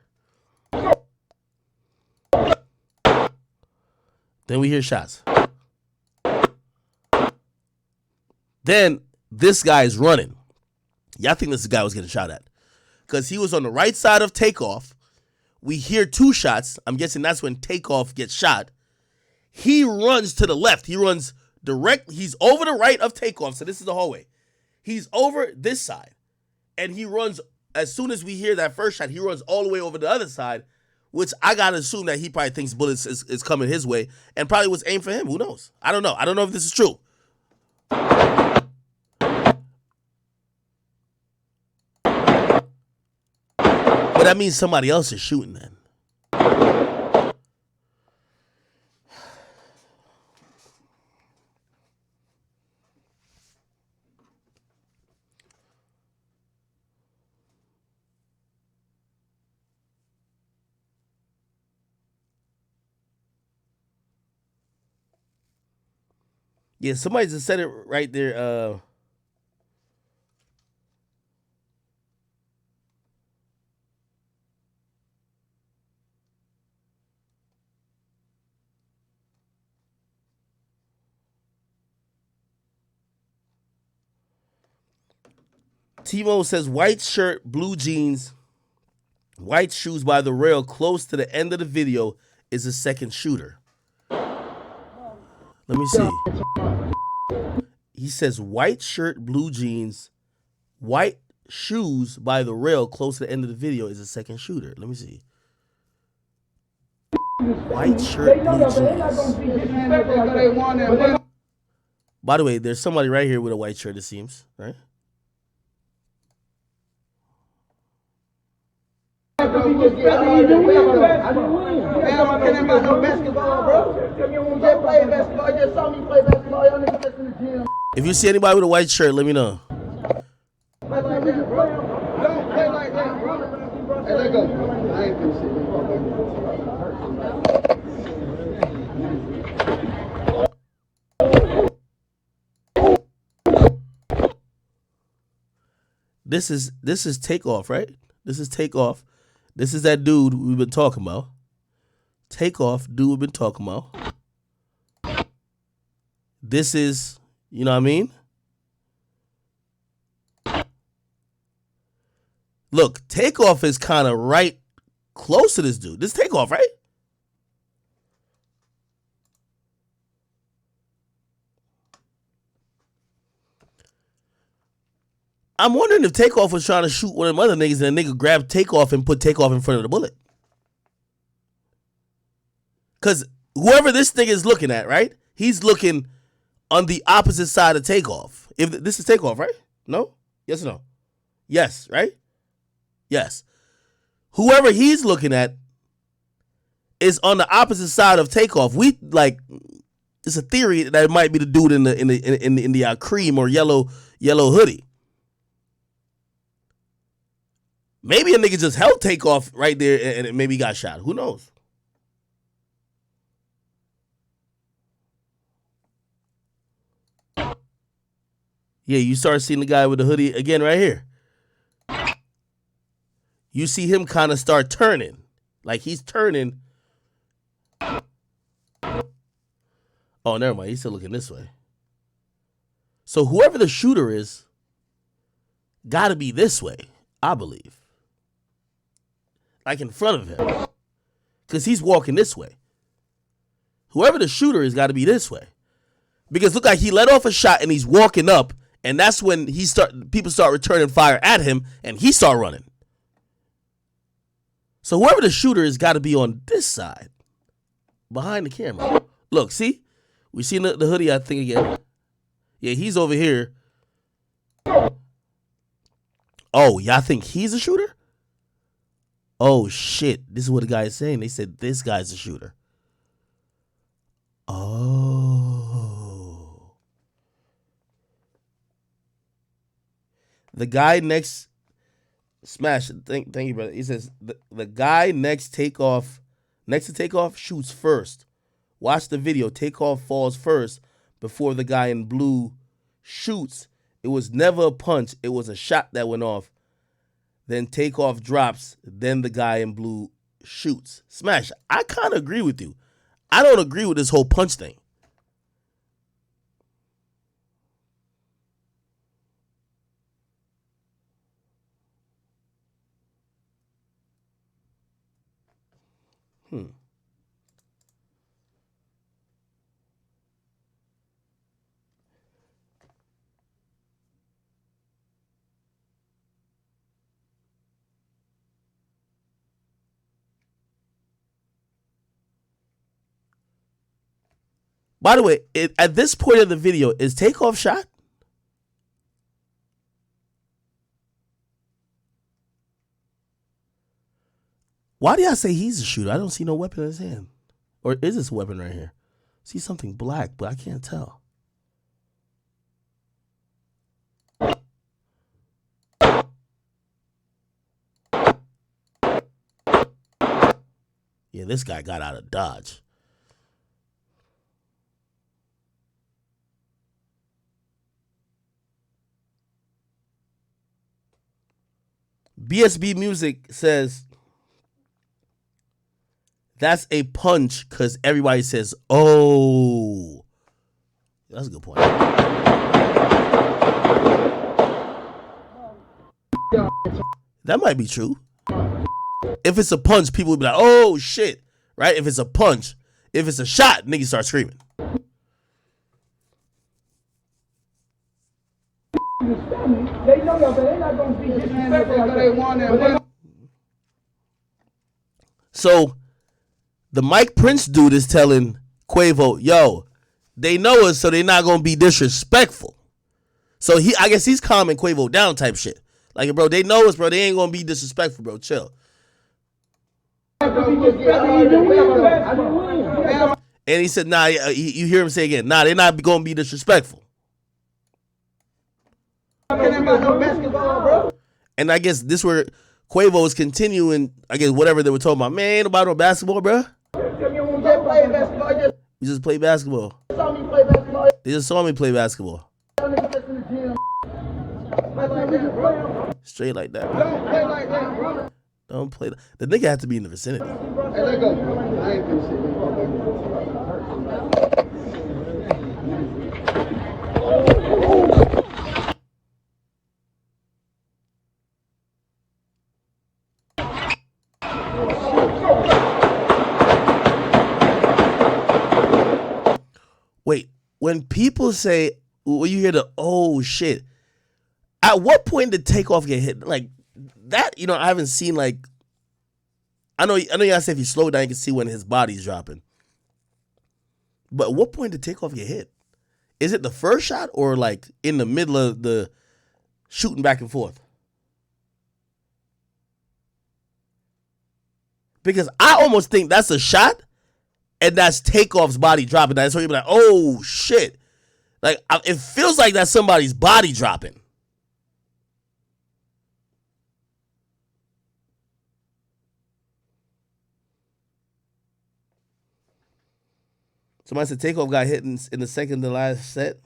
Then we hear shots. Then this guy is running. Y'all think this guy was getting shot at. Because he was on the right side of Takeoff. We hear two shots. I'm guessing that's when Takeoff gets shot. He runs to the left. He runs direct. He's over the right of Takeoff. So this is the hallway. He's over this side. And he runs, as soon as we hear that first shot, he runs all the way over the other side, which I got to assume that he probably thinks bullets is coming his way and probably was aimed for him. Who knows? I don't know. I don't know if this is true. But that means somebody else is shooting then. Yeah, somebody just said it right there. Timo says white shirt, blue jeans, white shoes by the rail close to the end of the video is a second shooter. Let me see. He says white shirt, blue jeans, white shoes by the rail close to the end of the video is a second shooter. Let me see. White shirt, blue jeans. By the way, there's somebody right here with a white shirt, it seems, right? I'm kidding about no basketball, bro. Just play basketball. Just saw me play basketball. Y'all niggas just in the gym. If you see anybody with a white shirt, let me know. Play like that, bro. Don't play like that, bro. Hey, let go. I ain't finna sit. This is Takeoff, right? This is Takeoff. This is that dude we've been talking about. Takeoff, dude we've been talking about. This is, you know what I mean? Look, Takeoff is kind of right close to this dude. This is Takeoff, right? I'm wondering if Takeoff was trying to shoot one of them other niggas and a nigga grabbed Takeoff and put Takeoff in front of the bullet. Because whoever this thing is looking at, right? He's looking on the opposite side of Takeoff. If this is Takeoff, right? No? Yes or no? Yes, right? Yes. Whoever he's looking at is on the opposite side of Takeoff. We like it's a theory that it might be the dude in the cream or yellow hoodie. Maybe a nigga just held Takeoff right there and maybe got shot. Who knows? Yeah, you start seeing the guy with the hoodie again right here. You see him kind of start turning. Like he's turning. Oh, never mind. He's still looking this way. So whoever the shooter is, gotta be this way, I believe. Like in front of him. Because he's walking this way. Whoever the shooter is gotta be this way. Because look like he let off a shot and he's walking up, and that's when people start returning fire at him and he start running. So whoever the shooter is gotta be on this side. Behind the camera. Look, see? We seen the hoodie, I think, again. Yeah, he's over here. Oh, y'all think he's a shooter? Oh, shit. This is what the guy is saying. They said this guy's a shooter. Oh. The guy next... Smash. Thank you, brother. He says, the guy next to Takeoff shoots first. Watch the video. Takeoff falls first before the guy in blue shoots. It was never a punch. It was a shot that went off. Then Takeoff drops. Then the guy in blue shoots. Smash. I kind of agree with you. I don't agree with this whole punch thing. By the way, at this point of the video, is Takeoff shot? Why do y'all say he's a shooter? I don't see no weapon in his hand. Or is this a weapon right here? I see something black, but I can't tell. Yeah, this guy got out of Dodge. BSB Music says that's a punch because everybody says, oh. That's a good point. That might be true. If it's a punch, people would be like, oh, shit. Right? If it's a punch. If it's a shot, niggas start screaming. They know y'all, but they're not going to be disrespectful like that. So, the Mike Prince dude is telling Quavo, yo, they know us, so they're not going to be disrespectful. So, I guess he's calming Quavo down type shit. Like, bro, they know us, bro. They ain't going to be disrespectful, bro. Chill. And he said, nah, you hear him say again, nah, they're not going to be disrespectful. And I guess this where Quavo is continuing, I guess, whatever they were talking about. Man, ain't about no basketball, bro. You just play basketball. They just saw me play basketball. Straight like that, bro. Don't play like that, bro. Don't play. The nigga had to be in the vicinity. Hey, let go. I ain't finna shit. Wait, when people say, when you hear the, oh shit, at what point did Takeoff get hit? Like that, you know, I haven't seen like, I know y'all say if you slow down, you can see when his body's dropping. But at what point did Takeoff get hit? Is it the first shot or like in the middle of the shooting back and forth? Because I almost think that's a shot, and that's Takeoff's body dropping. That's why you be like, oh shit. Like, it feels like that's somebody's body dropping. Somebody said Takeoff got hit in the second to last set.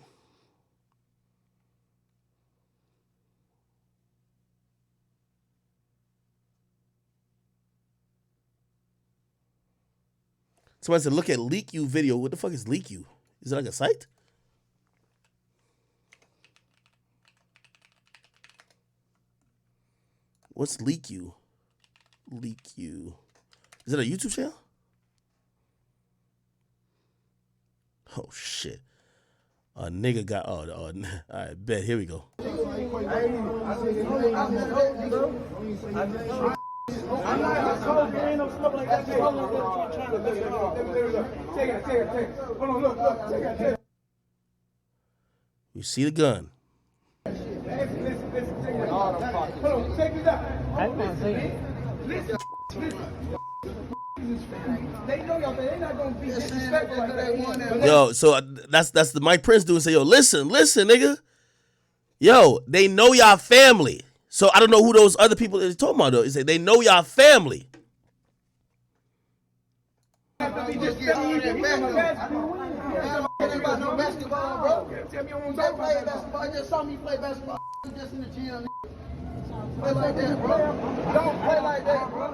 Somebody said, look at Leak You video. What the fuck is Leak You? Is it like a site? What's Leak You? Leak You. Is it a YouTube channel? Oh, shit. A nigga got... Oh, all right, bet. Here we go. I'm not cold, ain't no smoke like that. Hold on, take it. Hold on, look, take it. You see the gun. Listen, take it. Hold on, check this out. I can't see it. Listen. They know y'all, they not gonna be disrespectful like that. Yo, so that's the Mike Prince dude say, yo, listen, nigga. Yo, they know y'all family. So I don't know who those other people is talking about though. They know y'all family. About no basketball, bro. Don't play basketball. Just saw me play basketball. Just in the gym. Play like that, bro. Don't play like that, bro.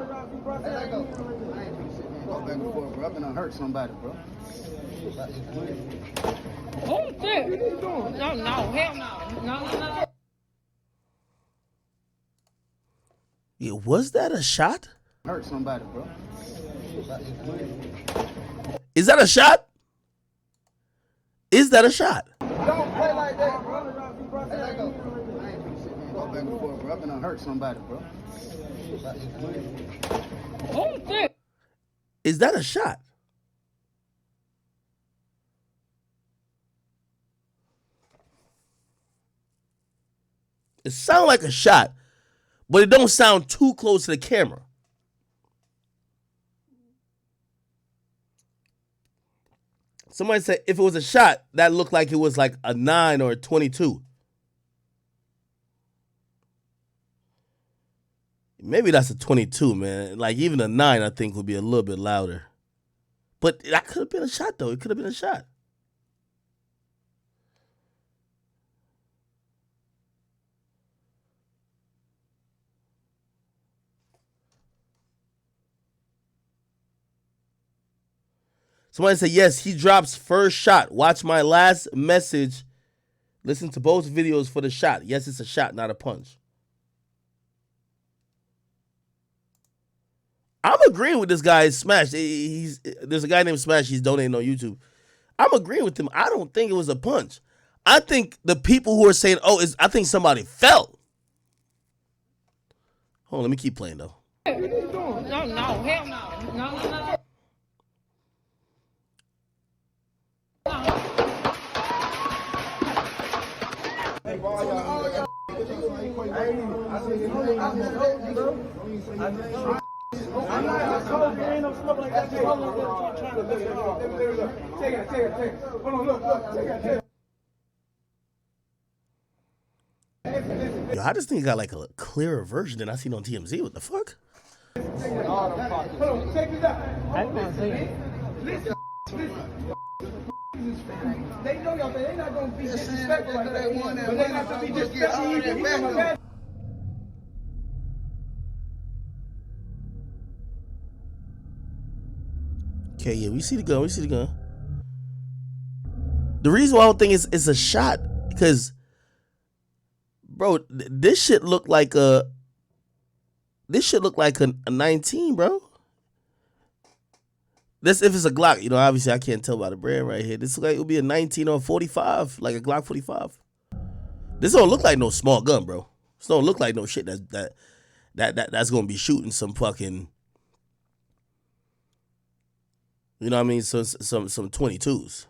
Hey, let go. I ain't been sitting there go back and forth, bro. I'm gonna hurt somebody, bro. Oh shit! What are you doing? No, hell no. Yeah, was that a shot? Hurt somebody, bro. Is that a shot? Is that a shot? Don't play like that, bro. Hey, let go. I ain't been sitting there go back and forth, bro. I'm gonna hurt somebody, bro. Oh shit! Is that a shot? It sounds like a shot, but it don't sound too close to the camera. Somebody said if it was a shot, that looked like it was like a 9 or a 22. Maybe that's a 22, man. Like even a 9, I think, would be a little bit louder. But that could have been a shot, though. It could have been a shot. Somebody said, yes, he drops first shot. Watch my last message. Listen to both videos for the shot. Yes, it's a shot, not a punch. I'm agreeing with this guy, Smash. There's a guy named Smash. He's donating on YouTube. I'm agreeing with him. I don't think it was a punch. I think the people who are saying, I think somebody fell. Hold on, let me keep playing, though. What are you doing? No, hell no. No. I'm not cold, ain't no smoke like that. Hold on, take it. Hold on, look, take it. Yo, I just think he got like a clearer version than I seen on TMZ. What the fuck? Hold on, check this out. I can't see it. Listen. They know y'all, they not gonna be disrespectful like that. But they have to be disrespectful. Okay, yeah, we see the gun. The reason why I don't think it's a shot, because, bro, this shit look like a 19, bro. This if it's a Glock, obviously I can't tell by the brand right here. This look like it would be a 19 or a 45, like a Glock 45. This don't look like no small gun, bro. This don't look like no shit that's gonna be shooting some fucking, you know what I mean? Some 22s.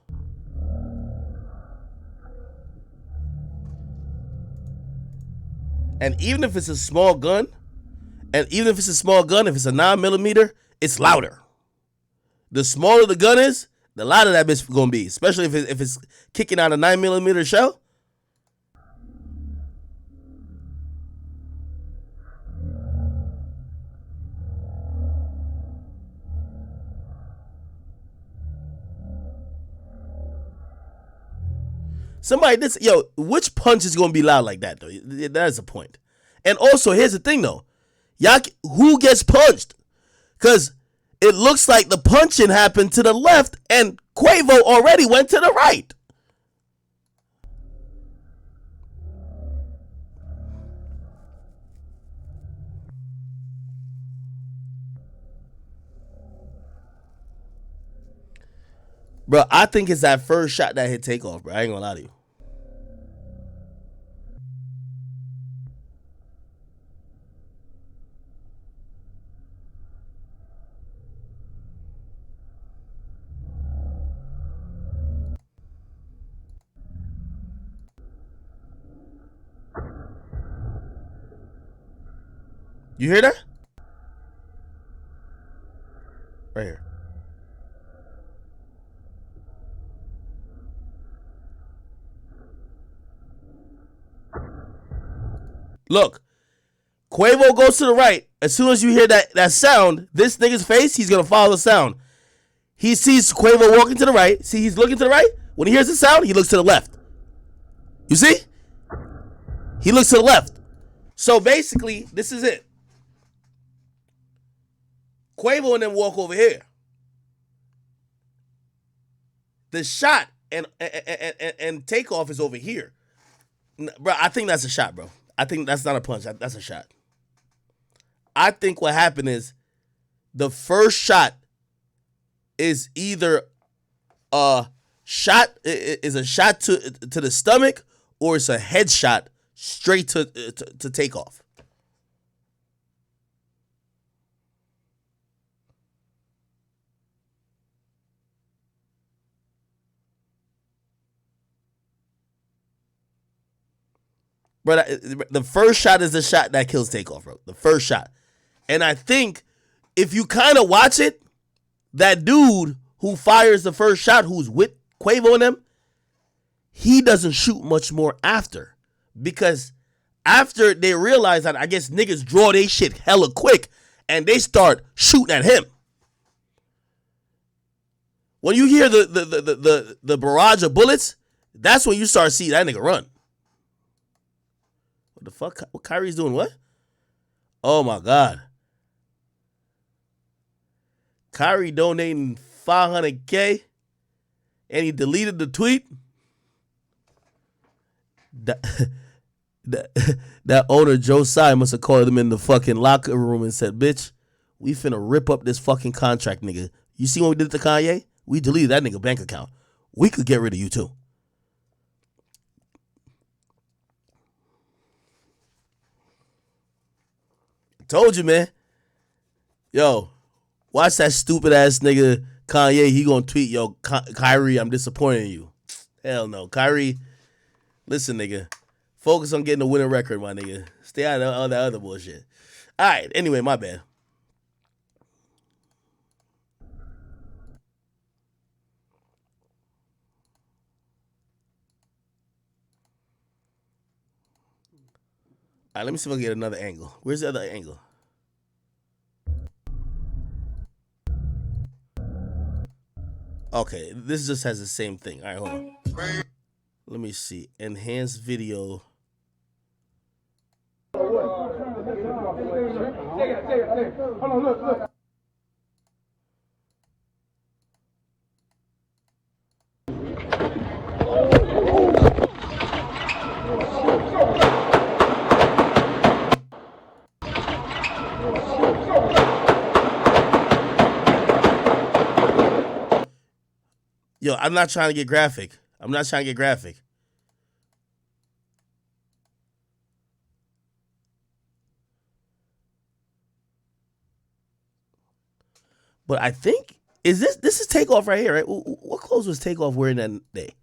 And even if it's a small gun, if it's a 9mm, it's louder. The smaller the gun is, the louder that bitch gonna be, especially if it's kicking out a 9mm shell. Somebody, which punch is gonna be loud like that though? That is a point. And also, here's the thing though, who gets punched? Because it looks like the punching happened to the left, and Quavo already went to the right. Bro, I think it's that first shot that hit Takeoff, bro. I ain't gonna lie to you. You hear that? Right here. Look, Quavo goes to the right. As soon as you hear that sound, this nigga's face, he's gonna follow the sound. He sees Quavo walking to the right. See, he's looking to the right. When he hears the sound, he looks to the left. You see? He looks to the left. So basically, this is it. Quavo and then walk over here. The shot and Takeoff is over here. Bro, I think that's a shot, bro. I think that's not a punch. That's a shot. I think what happened is the first shot is either a shot to the stomach, or it's a headshot straight to Takeoff. Bro, the first shot is the shot that kills Takeoff, bro. The first shot. And I think if you kind of watch it, that dude who fires the first shot, who's with Quavo and them, he doesn't shoot much more after. Because after they realize that, I guess niggas draw they shit hella quick and they start shooting at him. When you hear the barrage of bullets, that's when you start seeing that nigga run. What the fuck? What Kyrie's doing? What? Oh my God. Kyrie donating $500K and he deleted the tweet. That owner Josiah must have called him in the fucking locker room and said, "Bitch, we finna rip up this fucking contract, nigga. You see what we did to Kanye? We deleted that nigga bank account. We could get rid of you too." Told you, man. Yo, watch that stupid ass nigga Kanye. He gonna tweet, "Yo, Kyrie, I'm disappointed in you." Hell no, Kyrie. Listen, nigga. Focus on getting a winning record, my nigga. Stay out of all that other bullshit. All right. Anyway, my bad. All right. Let me see if I can get another angle. Where's the other angle? Okay, this just has the same thing. All right, hold on. Let me see. Enhance video. Hold on, look. Yo, I'm not trying to get graphic. But I think this is Takeoff right here, right? What clothes was Takeoff wearing that day?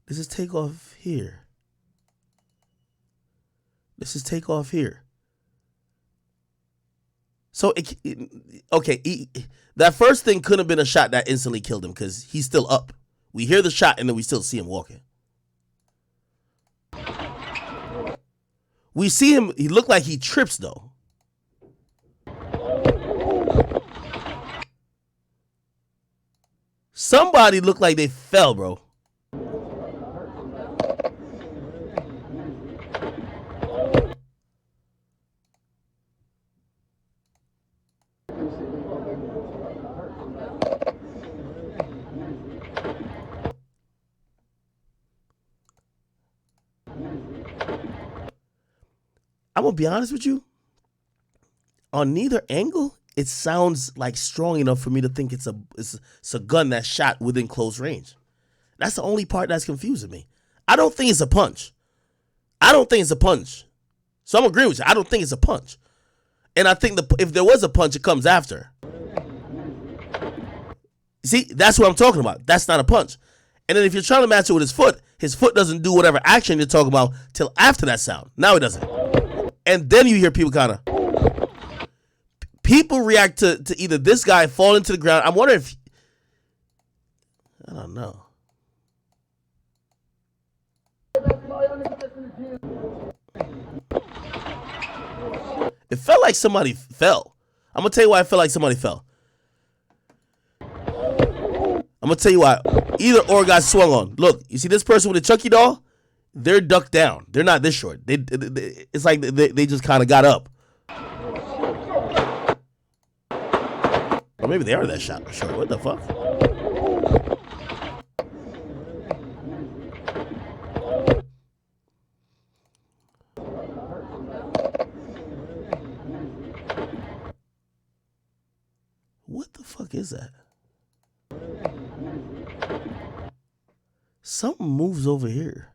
This is Takeoff here. So, okay, that first thing couldn't have been a shot that instantly killed him because he's still up. We hear the shot and then we still see him walking. We see him, he looked like he trips though. Somebody looked like they fell, bro. I'm gonna be honest with you. On neither angle, it sounds like strong enough for me to think it's a gun that's shot within close range. That's the only part that's confusing me. I don't think it's a punch. I don't think it's a punch. So I'm agreeing with you. I don't think it's a punch. And I think if there was a punch, it comes after. See, that's what I'm talking about. That's not a punch. And then if you're trying to match it with his foot doesn't do whatever action you're talking about till after that sound. Now it doesn't. And then you hear people people react to either this guy falling to the ground. I'm wondering if, I don't know. It felt like somebody fell. I'm going to tell you why I felt like somebody fell. I'm going to tell you why. Either or got swung on. Look, you see this person with a Chucky doll? They're ducked down. They're not this short. It's like they just kind of got up. Or maybe they are that short. What the fuck? What the fuck is that? Something moves over here.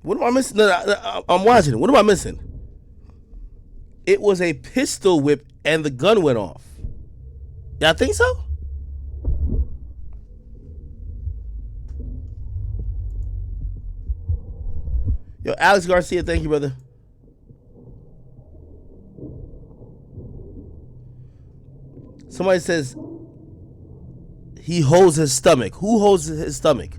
What am I missing? No, I'm watching it. What am I missing? It was a pistol whip and the gun went off. Y'all think so? Yo, Alex Garcia, thank you, brother. Somebody says he holds his stomach. Who holds his stomach?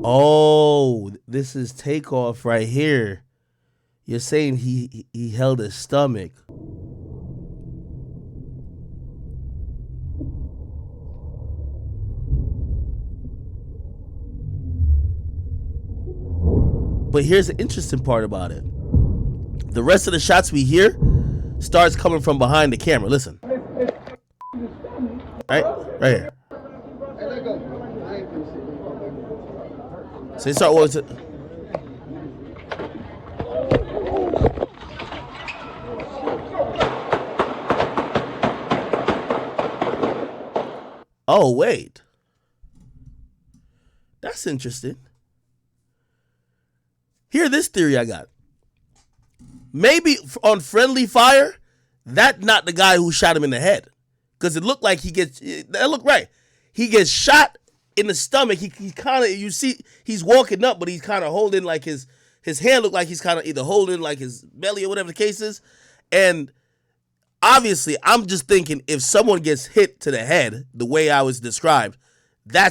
Oh, this is Takeoff right here. You're saying he held his stomach. But here's the interesting part about it. The rest of the shots we hear starts coming from behind the camera. Listen. Right here. So they start walking to. Oh, wait. That's interesting. Here, this theory I got. Maybe on friendly fire, that's not the guy who shot him in the head. Because it looked like that looked right. He gets shot in the stomach. He kind of, you see, he's walking up, but he's kind of holding like his hand looked like he's kind of either holding like his belly or whatever the case is. And obviously, I'm just thinking if someone gets hit to the head, the way I was described,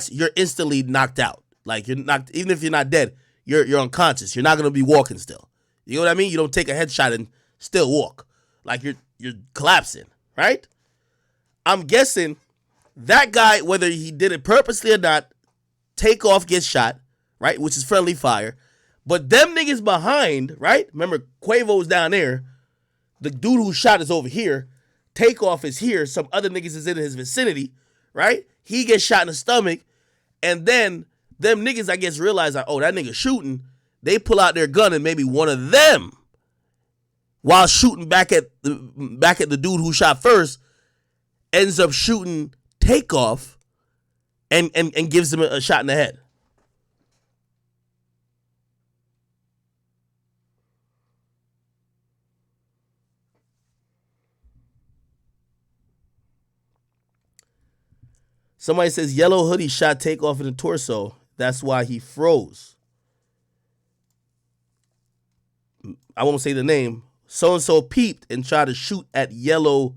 you're instantly knocked out. Like you're knocked, even if you're not dead, you're unconscious. You're not gonna be walking still. You know what I mean? You don't take a headshot and still walk. Like you're collapsing, right? I'm guessing that guy, whether he did it purposely or not, Takeoff gets shot, right? Which is friendly fire. But them niggas behind, right? Remember, Quavo's down there. The dude who shot is over here. Takeoff is here. Some other niggas is in his vicinity, right? He gets shot in the stomach. And then them niggas, I guess, realize, like, oh, that nigga shooting. They pull out their gun and maybe one of them, while shooting back at the dude who shot first, ends up shooting Takeoff and gives him a shot in the head. Somebody says yellow hoodie shot Takeoff in the torso. That's why he froze. I won't say the name. So-and-so peeped and tried to shoot at yellow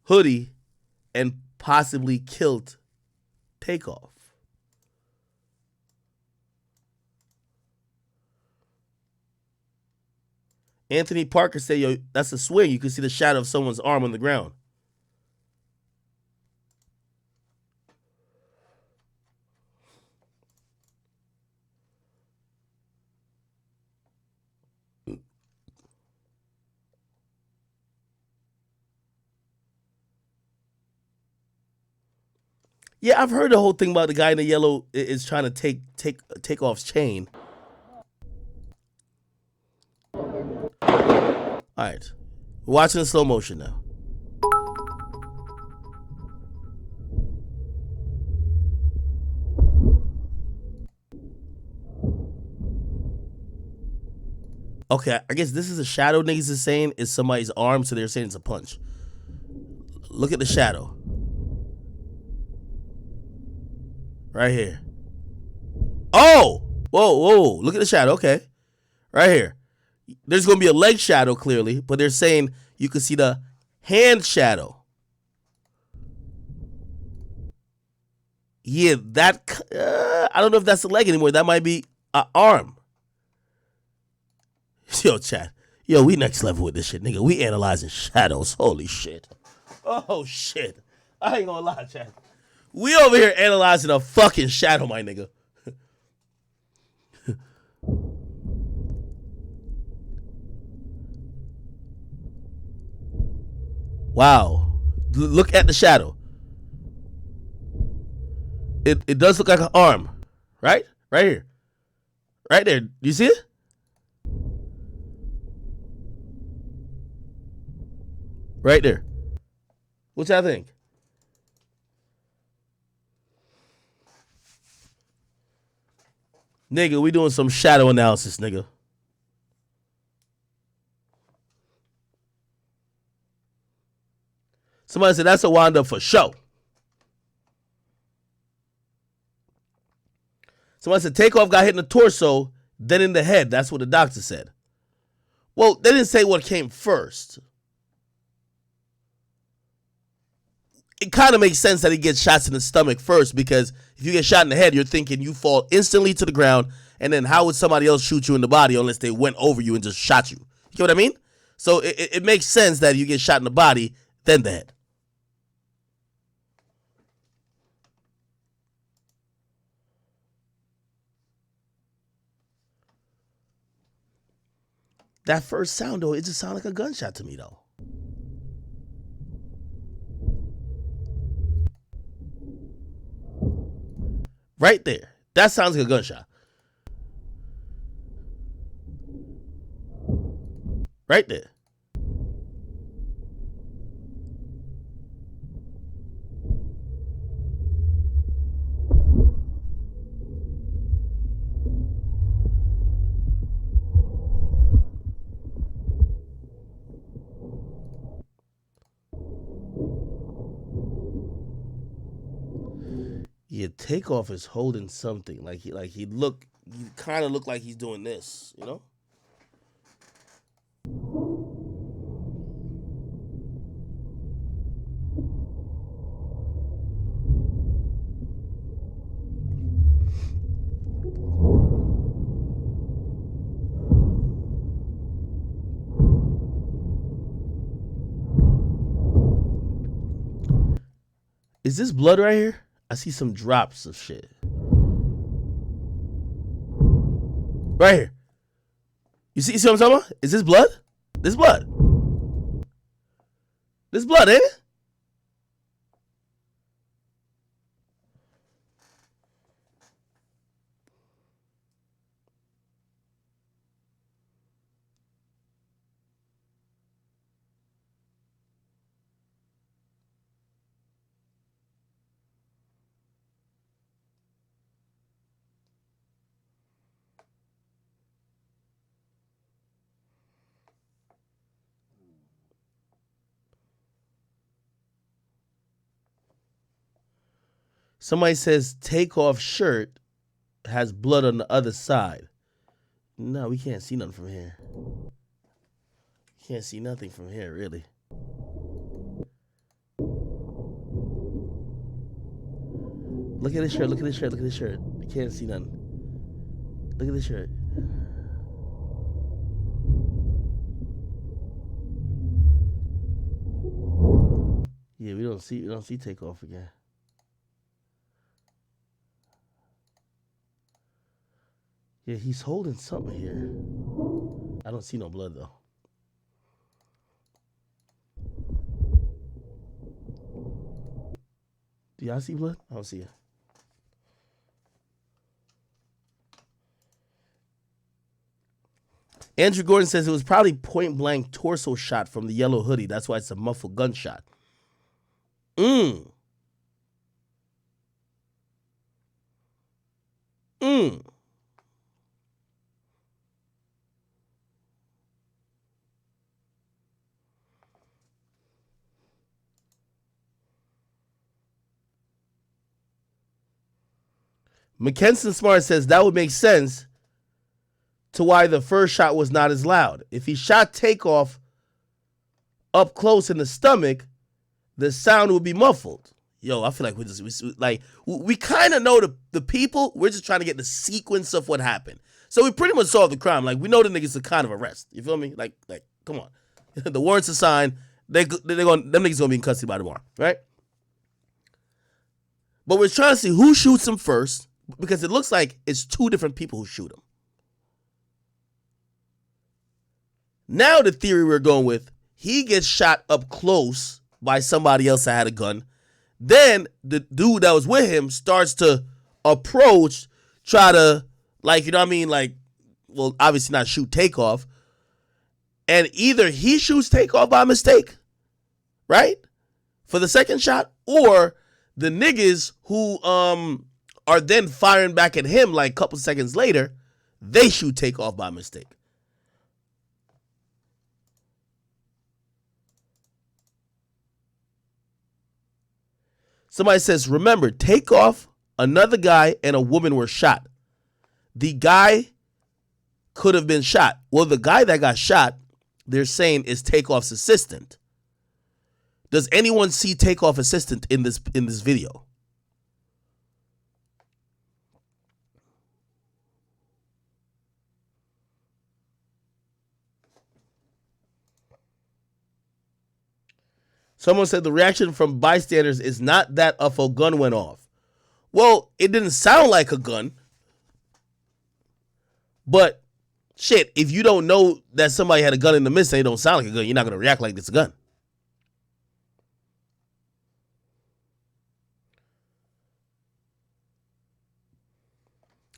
hoodie and possibly killed Takeoff. Anthony Parker said, yo, that's a swing. You can see the shadow of someone's arm on the ground. Yeah, I've heard the whole thing about the guy in the yellow is trying to take Off's chain. All right, we're watching in slow motion now. Okay, I guess this is a shadow niggas is saying is somebody's arm, so they're saying it's a punch. Look at the shadow. Right here. Oh! Whoa. Look at the shadow. Okay. Right here. There's going to be a leg shadow, clearly, but they're saying you can see the hand shadow. Yeah, that... I don't know if that's a leg anymore. That might be an arm. Yo, chat. Yo, we next level with this shit, nigga. We analyzing shadows. Holy shit. Oh, shit. I ain't gonna lie, chat. We over here analyzing a fucking shadow, my nigga. Wow. Look at the shadow. It does look like an arm. Right? Right here. Right there. Do you see it? Right there. What y'all think? Nigga, we doing some shadow analysis, nigga. Somebody said that's a wind up for show. Somebody said Takeoff got hit in the torso, then in the head. That's what the doctor said. Well, they didn't say what came first. It kind of makes sense that he gets shots in the stomach first, because if you get shot in the head, you're thinking you fall instantly to the ground, and then how would somebody else shoot you in the body unless they went over you and just shot you? You know what I mean? So it makes sense that you get shot in the body, then the head. That first sound, though, it just sounded like a gunshot to me, though. Right there. That sounds like a gunshot. Right there. Takeoff is holding something. He kind of look like he's doing this, you know? Is this blood right here? I see some drops of shit. Right here. You see what I'm talking about? Is this blood? This blood. This blood, ain't it? Somebody says Takeoff shirt has blood on the other side. No, we can't see nothing from here. Can't see nothing from here, really. Look at this shirt, look at this shirt, look at this shirt. I can't see nothing. Look at this shirt. Yeah, we don't see Takeoff again. Yeah, he's holding something here. I don't see no blood though. Do y'all see blood? I don't see it. Andrew Gordon says it was probably point blank torso shot from the yellow hoodie. That's why it's a muffled gunshot. Mackenson Smart says that would make sense to why the first shot was not as loud. If he shot Takeoff up close in the stomach, the sound would be muffled. Yo, I feel like we kind of know the people. We're just trying to get the sequence of what happened. So we pretty much solved the crime. Like, we know the niggas are kind of arrest. You feel me? Like, come on. The warrants are signed. Them niggas gonna be in custody by tomorrow, right? But we're trying to see who shoots him first, because it looks like it's two different people who shoot him. Now the theory we're going with, he gets shot up close by somebody else that had a gun. Then the dude that was with him starts to approach, try to, like, you know what I mean? Like, well, obviously not shoot Takeoff. And either he shoots Takeoff by mistake, right? For the second shot, or the niggas who are then firing back at him like a couple seconds later, they shoot Takeoff by mistake. Somebody says, remember, Takeoff, another guy, and a woman were shot. The guy could have been shot. Well, the guy that got shot, they're saying, is Takeoff's assistant. Does anyone see Takeoff assistant in this video? Someone said the reaction from bystanders is not that of a gun went off. Well, it didn't sound like a gun. But, shit, if you don't know that somebody had a gun in the midst and it don't sound like a gun, you're not going to react like it's a gun.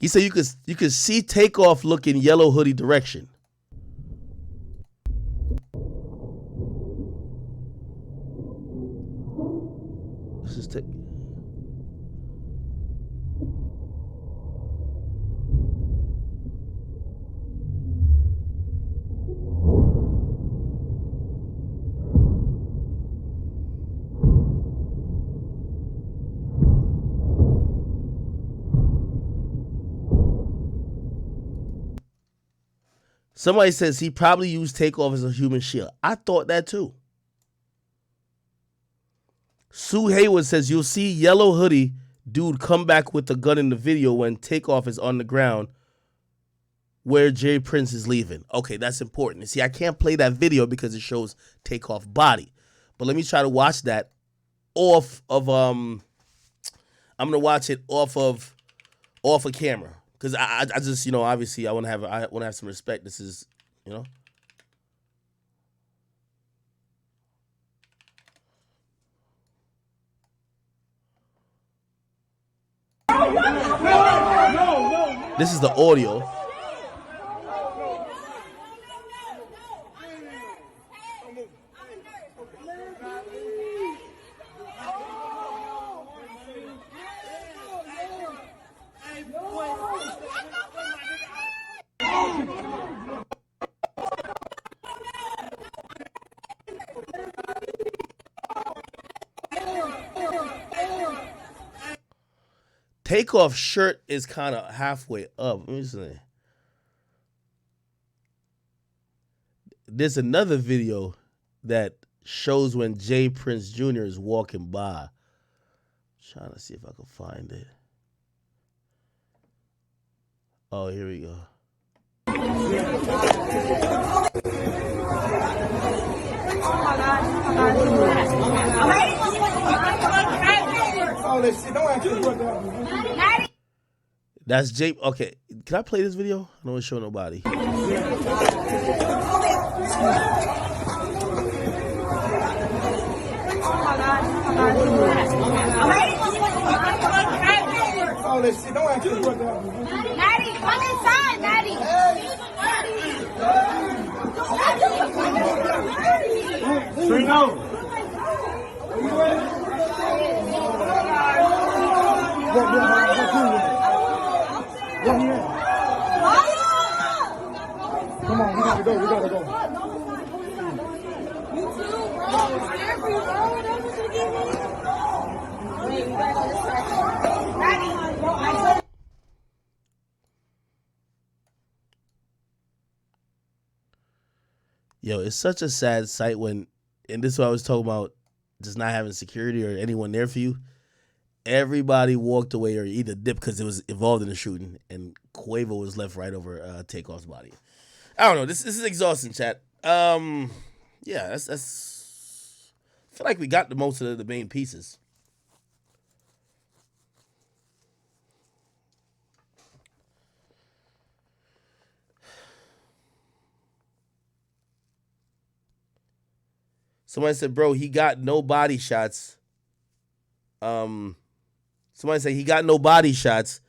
He said you could see Takeoff look in yellow hoodie direction. This is Somebody says he probably used Takeoff as a human shield. I thought that too. Sue Hayward says you'll see yellow hoodie dude come back with the gun in the video when Takeoff is on the ground where Jay Prince is leaving. Okay, that's important. You see, I can't play that video because it shows Takeoff body. But let me try to watch that off of I'm gonna watch it off of camera. Because I just, you know, obviously I wanna have some respect. This is, you know. This is the audio. Takeoff shirt is kind of halfway up. Let me see. There's another video that shows when Jay Prince Jr. is walking by. Trying to see if I can find it. Oh, here we go. That's Jay. Okay, can I play this video? I don't want to show nobody. Maddie, come inside, Maddie. Straight out. Come on, we gotta go. You too, bro. Every bro, that's what you give me. Wait, we gotta go this side. Maddie, bro, I told Yo, it's such a sad sight when, and this is what I was talking about, just not having security or anyone there for you. Everybody walked away or either dipped because it was involved in the shooting, and Quavo was left right over Takeoff's body. I don't know. This is exhausting, chat. Yeah, that's. I feel like we got the most of the main pieces. Somebody said, bro, he got no body shots. Somebody said he got no body shots.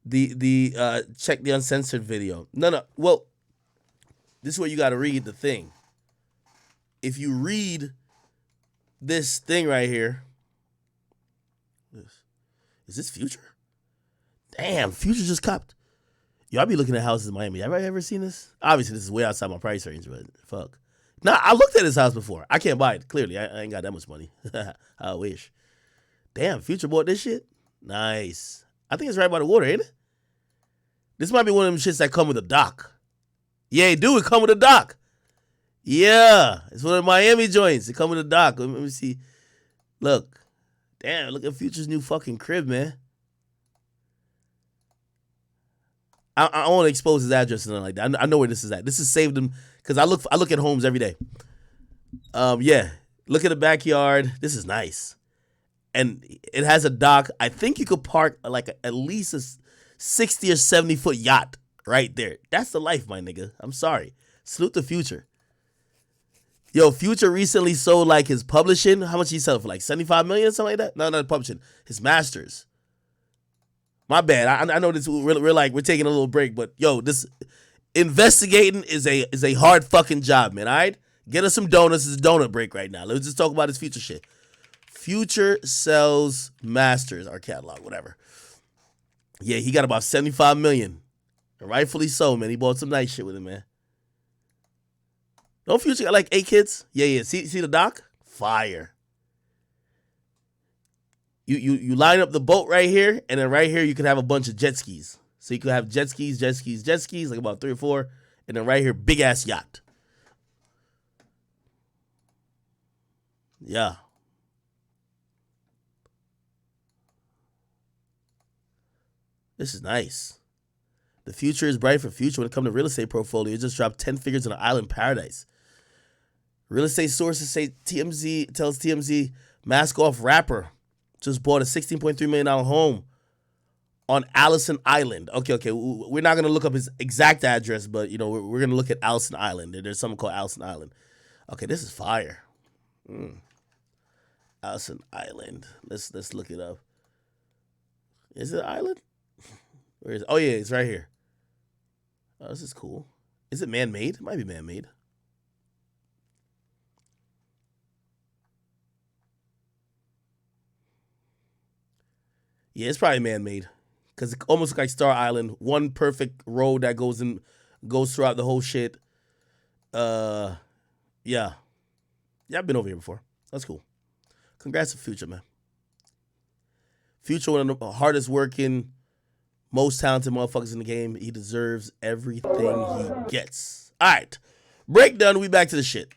Check the uncensored video. No. Well, this is where you got to read the thing. If you read this thing right here, is this Future? Damn, Future just copped. Yo, I be looking at houses in Miami. Have I ever seen this? Obviously, this is way outside my price range, but fuck. Nah, I looked at this house before. I can't buy it. Clearly, I ain't got that much money. I wish. Damn, Future bought this shit? Nice. I think it's right by the water, ain't it? This might be one of them shits that come with a dock. Yeah, it do. It come with a dock. Yeah. It's one of the Miami joints. It come with a dock. Let me see. Look. Damn, look at Future's new fucking crib, man. I don't want to expose his address or nothing like that. I know where this is at. This is saved him because I look at homes every day. Yeah. Look at the backyard. This is nice. And it has a dock. I think you could park like at least a 60 or 70 foot yacht right there. That's the life, my nigga. I'm sorry. Salute the Future. Yo, Future recently sold like his publishing. How much he sell for? Like 75 million or something like that? No, not publishing. His masters. My bad. I know this. We're taking a little break, but yo, this investigating is a hard fucking job, man. All right, get us some donuts. It's a donut break right now. Let's just talk about this Future shit. Future sells masters, our catalog, whatever. Yeah, he got about 75 million, and rightfully so, man. He bought some nice shit with him, man. No, Future got like 8 kids. Yeah. See the doc? Fire. You line up the boat right here, and then right here you can have a bunch of jet skis. So you could have jet skis, like about 3 or 4, And then right here, big ass yacht. Yeah. This is nice. The future is bright for Future when it comes to real estate portfolio. It just dropped 10 figures on an island paradise. Real estate sources say tells TMZ mask off rapper just bought a $16.3 million home on Allison Island. Okay. We're not going to look up his exact address, but, you know, we're going to look at Allison Island. There's something called Allison Island. Okay, this is fire. Allison Island. Let's look it up. Is it an island? Where is it? Oh, yeah, it's right here. Oh, this is cool. Is it man-made? It might be man-made. Yeah, it's probably man-made. Because it almost looks like Star Island. One perfect road that goes throughout the whole shit. Yeah. Yeah, I've been over here before. That's cool. Congrats to Future, man. Future, one of the hardest working, most talented motherfuckers in the game. He deserves everything he gets. All right. Break done. We back to the shit.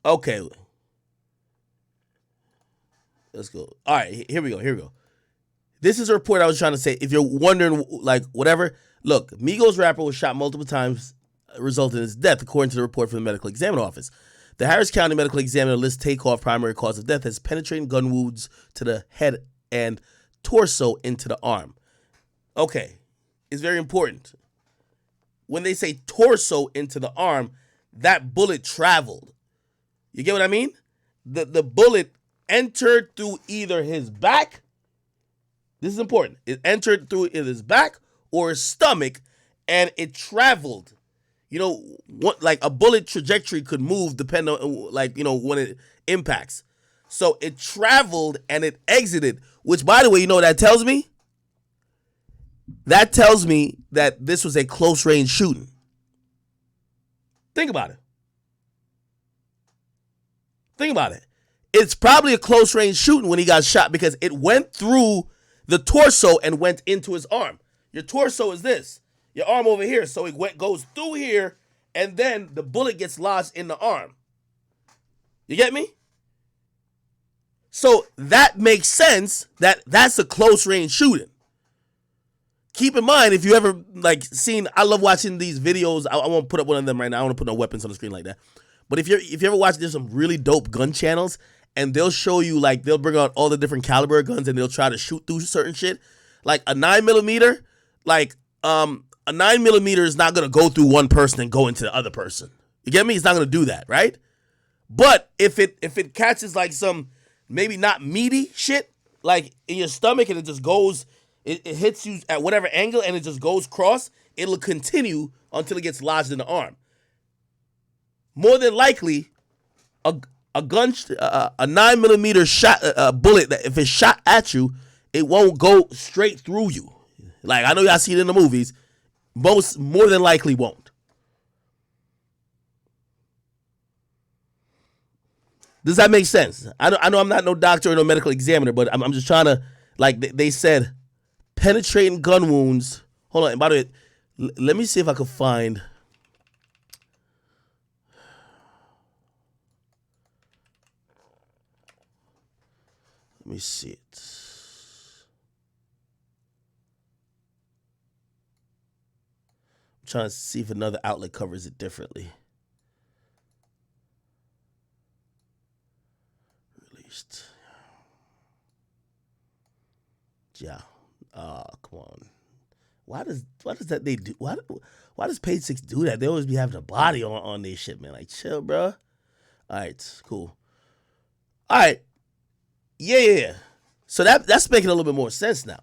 Okay. Let's go. All right. Here we go. This is a report I was trying to say. If you're wondering, like, whatever. Look, Migos rapper was shot multiple times, resulting in his death, according to the report from the medical examiner office. The Harris County Medical Examiner lists takeoff primary cause of death as penetrating gun wounds to the head and torso into the arm. Okay, it's very important. When they say torso into the arm, that bullet traveled. You get what I mean? The bullet entered through either his back. This is important. It entered through either his back or his stomach, and it traveled. You know, what, like a bullet trajectory could move depending on, like, you know, when it impacts. So it traveled and it exited, which, by the way, you know what that tells me? That tells me that this was a close range shooting. Think about it. It's probably a close range shooting when he got shot because it went through the torso and went into his arm. Your torso is this. Your arm over here. So it goes through here, and then the bullet gets lodged in the arm. You get me? So that makes sense that that's a close range shooting. Keep in mind, if you ever like seen, I love watching these videos. I won't put up one of them right now. I don't want to put no weapons on the screen like that. But if you ever watch, there's some really dope gun channels, and they'll show you, like, they'll bring out all the different caliber guns, and they'll try to shoot through certain shit. Like a 9mm, like a 9mm is not gonna go through one person and go into the other person. You get me? It's not gonna do that, right? But if it catches like some maybe not meaty shit, like in your stomach, and it just goes, it hits you at whatever angle, and it just goes cross, it'll continue until it gets lodged in the arm. More than likely, a 9mm shot bullet that if it's shot at you, it won't go straight through you. Like, I know y'all see it in the movies. More than likely won't. Does that make sense? I know I'm not no doctor or no medical examiner, but I'm just trying to, like, they said, penetrating gun wounds. Hold on. And by the way, let me see if I can find. Let me see it. I'm trying to see if another outlet covers it differently. Released. Yeah. Oh, come on. Why does that they do? Why does Page 6 do that? They always be having a body on this shit, man. Like, chill, bro. All right, cool. All right. Yeah. So that's making a little bit more sense now.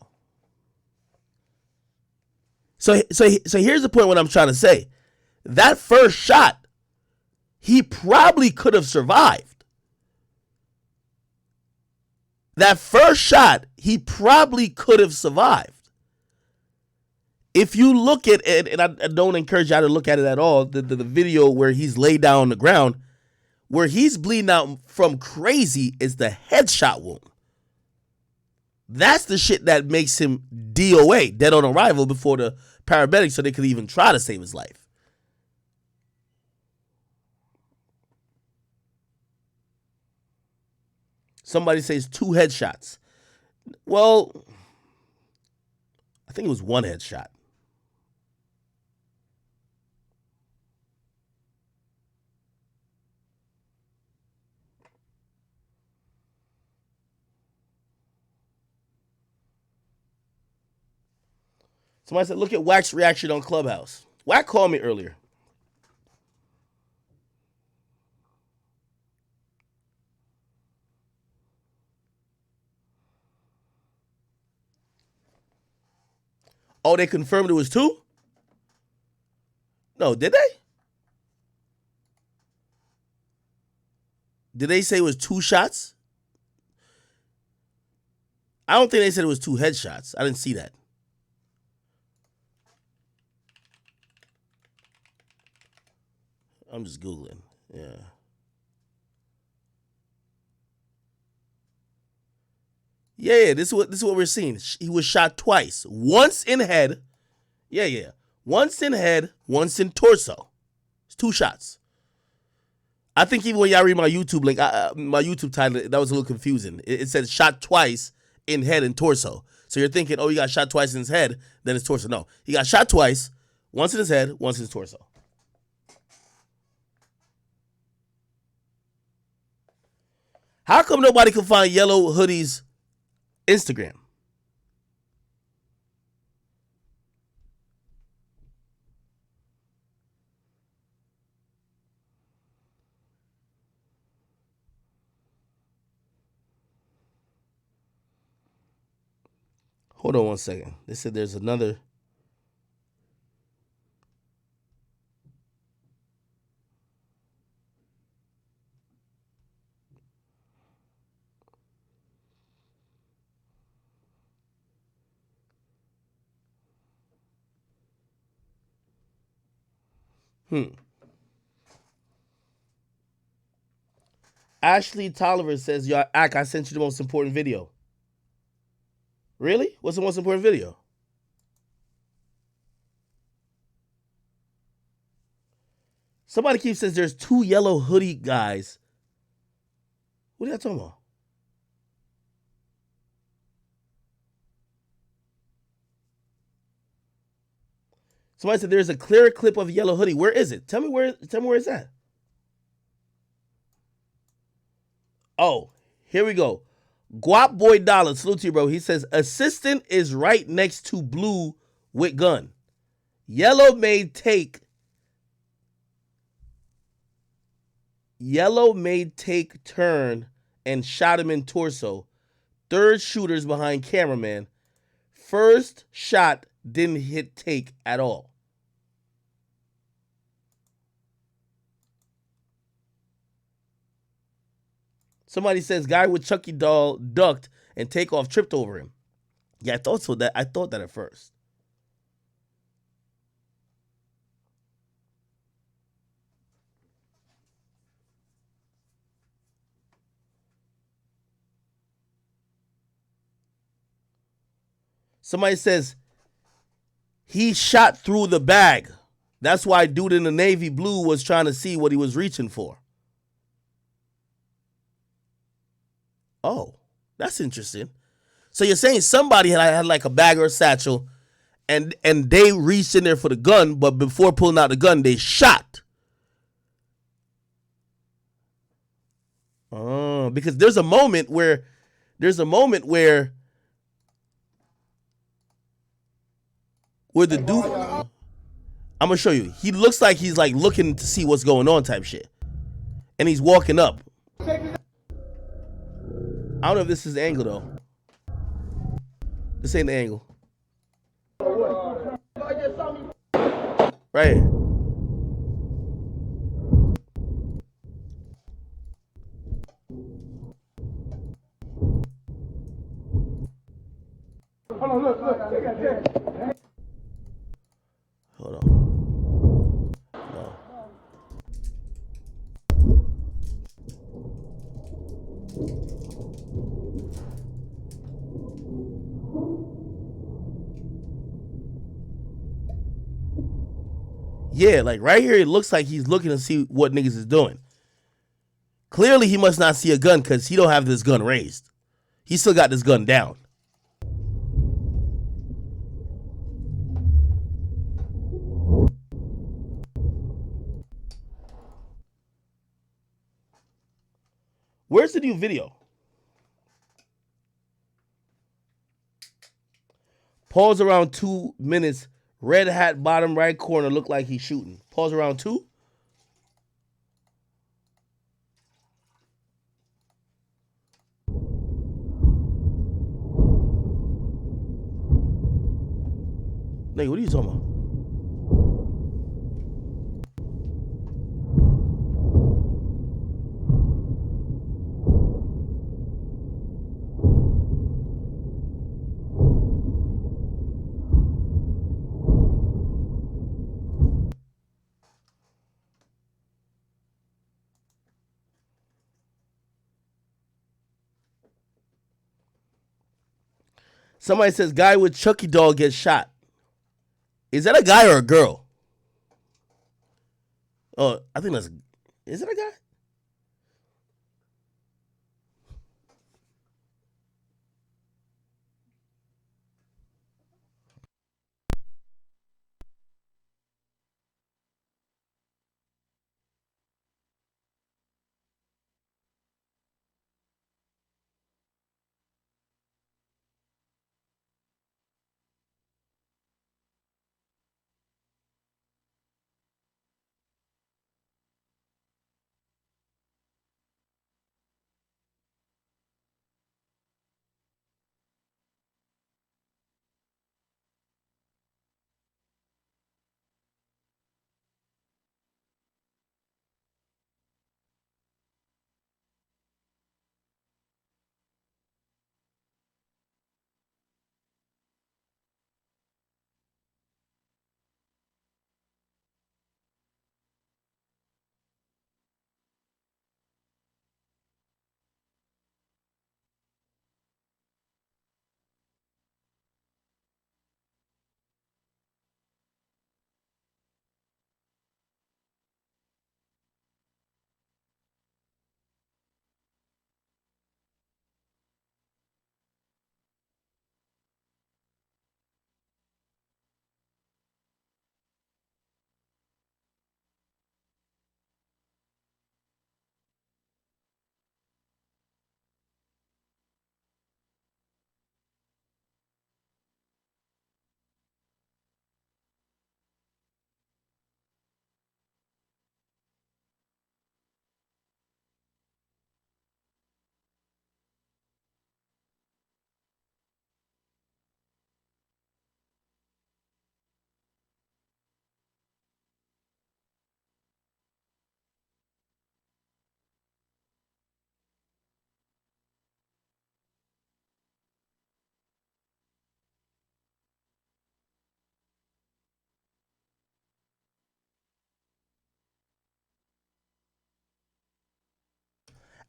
So here's the point. What I'm trying to say, that first shot, he probably could have survived. That first shot, he probably could have survived. If you look at it, and I don't encourage y'all to look at it at all, the video where he's laid down on the ground, where he's bleeding out from crazy is the headshot wound. That's the shit that makes him DOA, dead on arrival, before the paramedics so they could even try to save his life. Somebody says 2 headshots. Well, I think it was 1 headshot. Somebody said, look at Wack's reaction on Clubhouse. Wack called me earlier. Oh, they confirmed it was 2? No, did they? Did they say it was 2 shots? I don't think they said it was 2 headshots. I didn't see that. I'm just Googling. Yeah. Yeah, this is what we're seeing. He was shot twice. Once in head. Yeah. Once in head, once in torso. It's 2 shots. I think even when y'all read my YouTube link, my YouTube title, that was a little confusing. It said shot twice in head and torso. So you're thinking, oh, he got shot twice in his head, then his torso. No, he got shot twice, once in his head, once in his torso. How come nobody can find Yellow Hoodie's Instagram? Hold on one second. They said there's another. Ashley Tolliver says, "Yo, Ak, I sent you the most important video." Really? What's the most important video? Somebody keeps says there's 2 yellow hoodie guys. What are y'all talking about? Somebody said there's a clear clip of Yellow Hoodie. Where is it? Tell me where it's at. Oh, here we go. Guap Boy Dollar, salute to you, bro. He says assistant is right next to blue with gun. Yellow may take turn and shot him in torso. Third shooter's behind cameraman. First shot didn't hit take at all. Somebody says guy with Chucky doll ducked and Takeoff tripped over him. Yeah, I thought so. I thought that at first. Somebody says he shot through the bag. That's why dude in the navy blue was trying to see what he was reaching for. Oh, that's interesting. So you're saying somebody had like a bag or a satchel and they reached in there for the gun, but before pulling out the gun, they shot. Oh, because there's a moment where the dude, I'm gonna show you. He looks like he's like looking to see what's going on type shit. And he's walking up. I don't know if this is the angle though. This ain't the angle. Right here. Hold on, look. Check. Hold on. No. Yeah, like right here, it looks like he's looking to see what niggas is doing. Clearly, he must not see a gun because he don't have this gun raised. He still got this gun down. Where's the new video? Pause around 2 minutes. Red hat bottom right corner look like he's shooting. Pause around 2. Nigga, what are you talking about? Somebody says guy with Chucky doll gets shot. Is that a guy or a girl? Oh, I think that's. Is it a guy?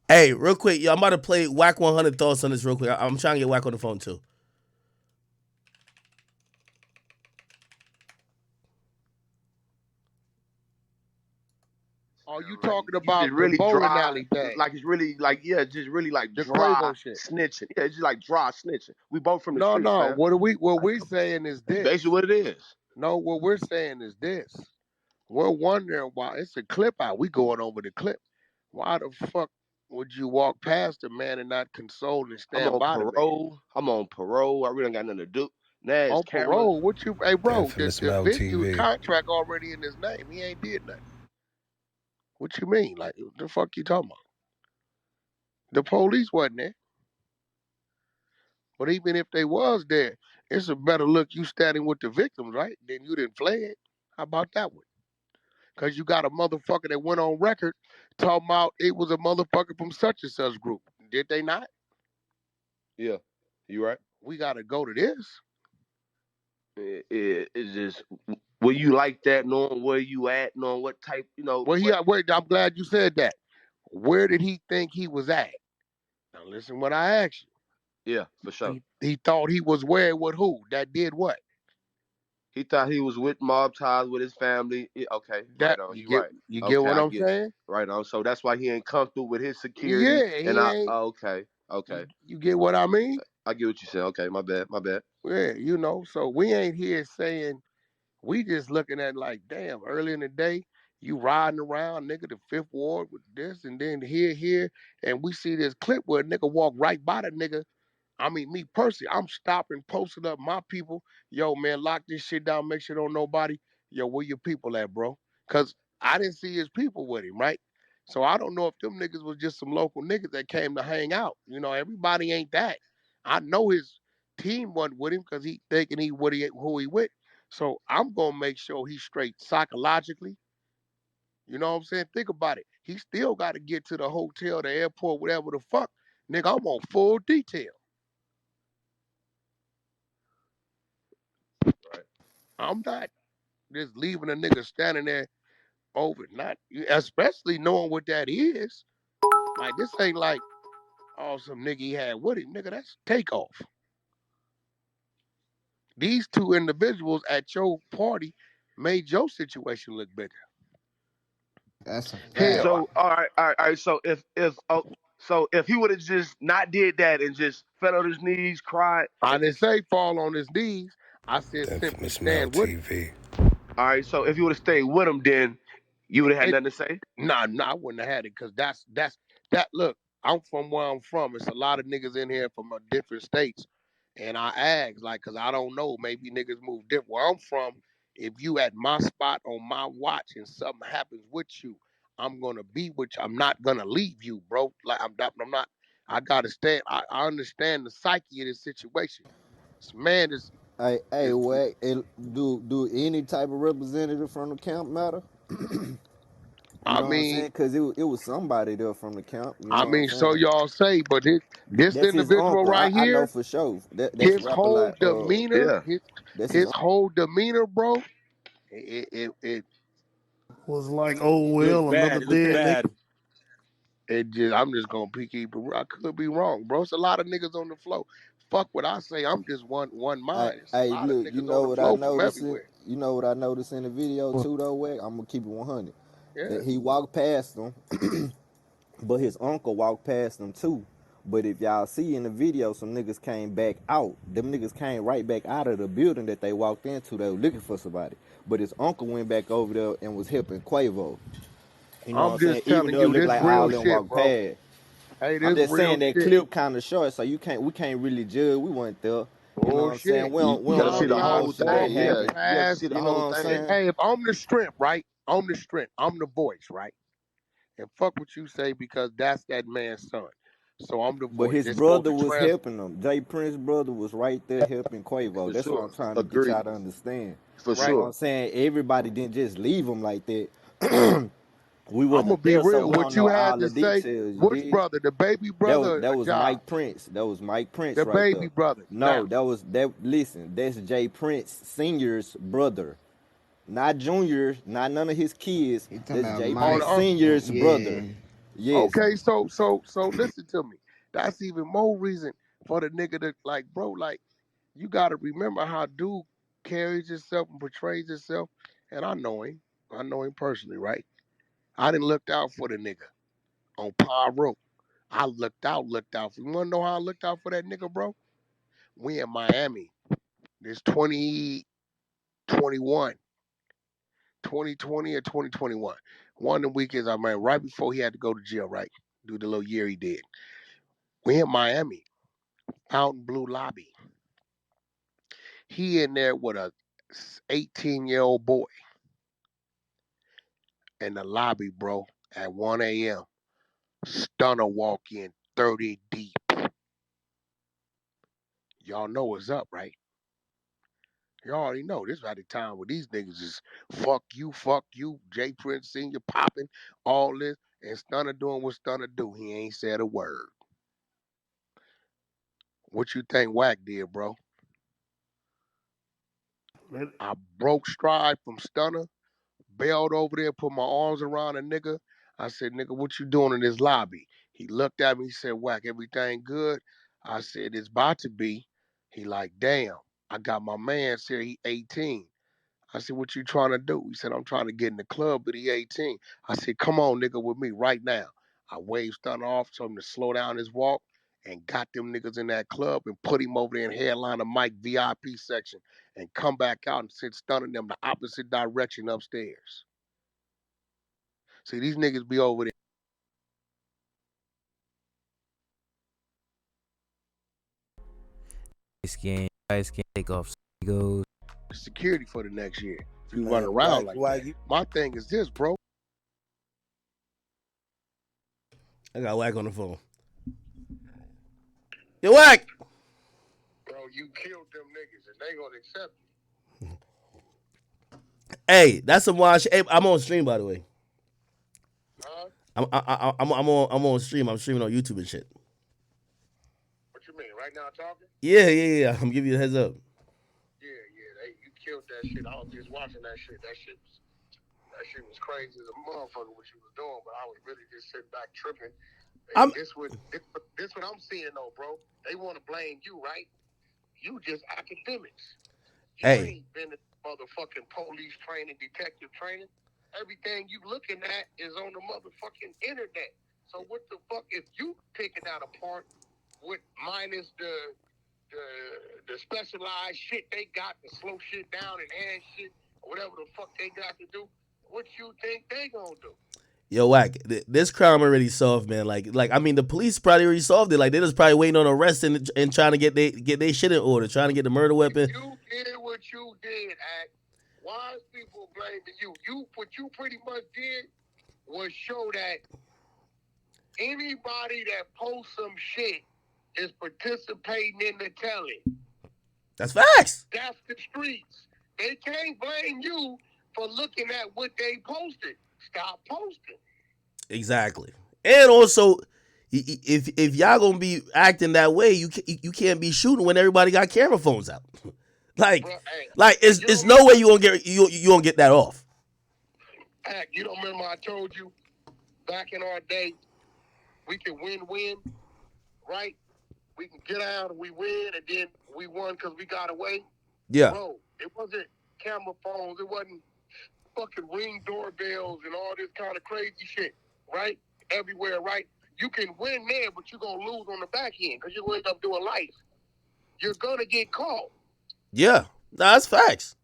Hey, real quick, yo, I'm about to play Whack 100 thoughts on this real quick. I'm trying to get Whack on the phone too. Are you talking about the really bowling dry, alley thing? like it's really like yeah, just really like The dry Quavo shit. snitching. Yeah, it's just like dry snitching. We both from the No, streets, no. fam. What Like, we're saying is that's this. basically what it is. No, what we're saying is this. We're wondering why it's a clip out. We going over the clip. Why the fuck would you walk past a man and not console and I'm stand on by the man? parole. I'm on parole. I really ain't got nothing to do. Now it's On cameras. parole? What you hey bro, the Smell venue TV. contract already in his name. He ain't did nothing. What you mean? Like what the fuck you talking about? The police wasn't there. But even if they was there, it's a better look you standing with the victims, right? Than you didn't play it. How about that one? Because you got a motherfucker that went on record talking about it was a motherfucker from such and such group. Did they not? Yeah, you right. We got to go to this. It's just will you like that, knowing where you at, knowing what type, Well, what. wait, I'm glad you said that. Where did he think he was at? Now listen what I asked you. Yeah, for sure. He thought he was wearing with who? That did what? He thought he was with mob ties with his family. Yeah, okay, right That on. you You get right. you get Okay, what I I'm get you. saying? Right on. So that's why he ain't comfortable with his security. Yeah, And he I ain't. okay, okay. You get what I mean? I get what you said. Okay, my bad, my bad. Yeah, so we ain't here saying we just looking at like, damn, early in the day, you riding around, nigga, the fifth ward with this and then here, and we see this clip where a nigga walk right by the nigga. I mean, me personally, I'm stopping, posting up my people. Yo, man, lock this shit down. Make sure don't nobody. Yo, where your people at, bro? Cause I didn't see his people with him, right? So I don't know if them niggas was just some local niggas that came to hang out. Everybody ain't that. I know his team wasn't with him because he thinking who he with. So I'm gonna make sure he's straight psychologically. You know what I'm saying? Think about it. He still got to get to the hotel, the airport, whatever the fuck. Nigga, I'm on full detail. Right. I'm not just leaving a nigga standing there overnight, especially knowing what that is. Like, this ain't like, oh, some nigga he had with him. Nigga, that's takeoff. These two individuals at your party made your situation look bigger. That's a fact. Hell, So all right. So if he would have just not did that and just fell on his knees, cried, I and didn't just say fall on his knees. I said The simply infamous Mel stand with him. TV. all right. So if he would have stayed with him, then you would have had It nothing to say. Nah, I wouldn't have had it because that's that. Look, I'm from where I'm from. It's a lot of niggas in here from different states, and I ask like, cause I don't know. Maybe niggas move different. Where I'm from, if you at my spot on my watch and something happens with you, I'm gonna be with you. I'm not gonna leave you, bro. Like I'm not. I gotta stand. I understand the psyche of this situation. This man Hey, is. Wack, do any type of representative from the camp matter? You I know what I'm mean, saying? Cause it was somebody there from the camp. You know what I'm so saying? y'all say, but this That's his individual uncle. right I know here. for sure. That's His rapper whole like demeanor, Yeah. that's his his uncle. whole demeanor, bro. It Was like, oh It looks well, another bad. It looks dead nigga. bad. it just I'm just gonna keep it. I could be wrong, bro. It's a lot of niggas on the flow. Fuck what I say. I'm just one mind. It's a lot of Look, niggas on the flow from everywhere. you know what I noticed in the video too though, Wack? I'm gonna keep it 100. Yeah. That he walked past them, but his uncle walked past them too. But if y'all see in the video, some niggas came back out. Them niggas came right back out of the building that they walked into. They were looking for somebody. But his uncle went back over there and was helping Quavo. You know what I'm I'm saying? just Even telling though it you looked this like real all them shit, walked bro. past. Hey, I'm this just real saying that shit. clip kind of short, so we can't really judge. We weren't there. You know what I'm saying? Bullshit. We You got to don't know see Y'all the the trying to whole emotions say that thing. he Yeah, happened. you got to passed. see the You know whole what I'm thing. saying? Hey, if I'm the strength, right? I'm the strength. I'm the voice, right? And fuck what you say because that's that man's son. So I'm the But voice. his It's supposed brother to was helping him. Jay Prince's brother was right there helping Quavo. For That's what sure. I'm trying to get Agreed. y'all to understand. For You know right. what sure. I'm saying? Everybody didn't just leave him like that. We I'm gonna wasn't be there, so real. we What don't you know had all the to say, details. You which did? brother, the baby brother or That was Mike Josh? Prince. That was Mike Prince The right baby there. brother. No, Now, that was that. Listen, that's Jay Prince Senior's brother, not Junior, not none of his kids. He talking That's about Jay on Prince Mike. the Senior's brother. Yeah. Yes, okay, so listen to me. That's even more reason for the nigga to like, bro. Like, you got to remember how dude carries himself and portrays himself. And I know him. I know him personally, right? I didn't look out for the nigga on Pyro. I looked out. You wanna know how I looked out for that nigga, bro? We in Miami. This 2021, 2020 or 2021. One of the weekends I mean, right before he had to go to jail, right? Do the little year he did. We in Miami, Fountain Blue Lobby. He in there with a 18-year-old boy in the lobby, bro, at 1 a.m. Stunner walk in 30 deep. Y'all know what's up, right? You already know this about the time where these niggas is fuck you, Jay Prince Senior popping, all this, and Stunner doing what Stunner do. He ain't said a word. What you think Wack did, bro? I broke stride from Stunner, bailed over there, put my arms around a nigga. I said, nigga, what you doing in this lobby? He looked at me, he said, Wack, everything good? I said, it's about to be. He like, damn, I got my man here, he 18. I said, what you trying to do? He said, I'm trying to get in the club, but he 18. I said, come on, nigga, with me right now. I waved stun off, told him to slow down his walk, and got them niggas in that club and put him over there in headline the mic VIP section and come back out and sit stunning them the opposite direction upstairs. See, these niggas be over there. Guys can take off goes. Security for the next year. If you run Man, around like why that. you My thing is this, bro. I got Whack on the phone. Yo, Whack. Bro, you killed them niggas and they gonna accept you. Hey, that's some wild shit. Hey, I'm on stream, by the way. Huh? I'm on stream. I'm streaming on YouTube and shit. What you mean? Right now talking? Yeah. I'm giving you a heads up. Yeah. You killed that shit. I was just watching that shit. That shit was crazy as a motherfucker what you was doing, but I was really just sitting back tripping. This what I'm seeing though, bro. They want to blame you, right? You just academics. You ain't been in motherfucking police training, detective training. Everything you looking at is on the motherfucking internet. So what the fuck if you picking that apart with minus the specialized shit they got to slow shit down and hand shit, whatever the fuck they got to do, what you think they gonna do? Yo, Whack, this crime already solved, man. Like I mean, the police probably already solved it. Like they just probably waiting on arrest and trying to get they shit in order, trying to get the murder weapon. You did what you did, Act. Why is people blaming you? What you pretty much did was show that anybody that posts some shit is participating in the telling. That's facts. That's the streets. They can't blame you for looking at what they posted. Stop posting. Exactly. And also, if y'all gonna be acting that way, you can't be shooting when everybody got camera phones out. Like, bro, hey, it's no way you gonna get that off. Act, you don't remember I told you back in our day, we can win, right? We can get out and we win, and then we won because we got away. Yeah. Bro, it wasn't camera phones. It wasn't fucking Ring doorbells and all this kind of crazy shit, right? Everywhere, right? You can win there, but you're going to lose on the back end because you end up doing life. You're going to get caught. Yeah. Nah, that's facts.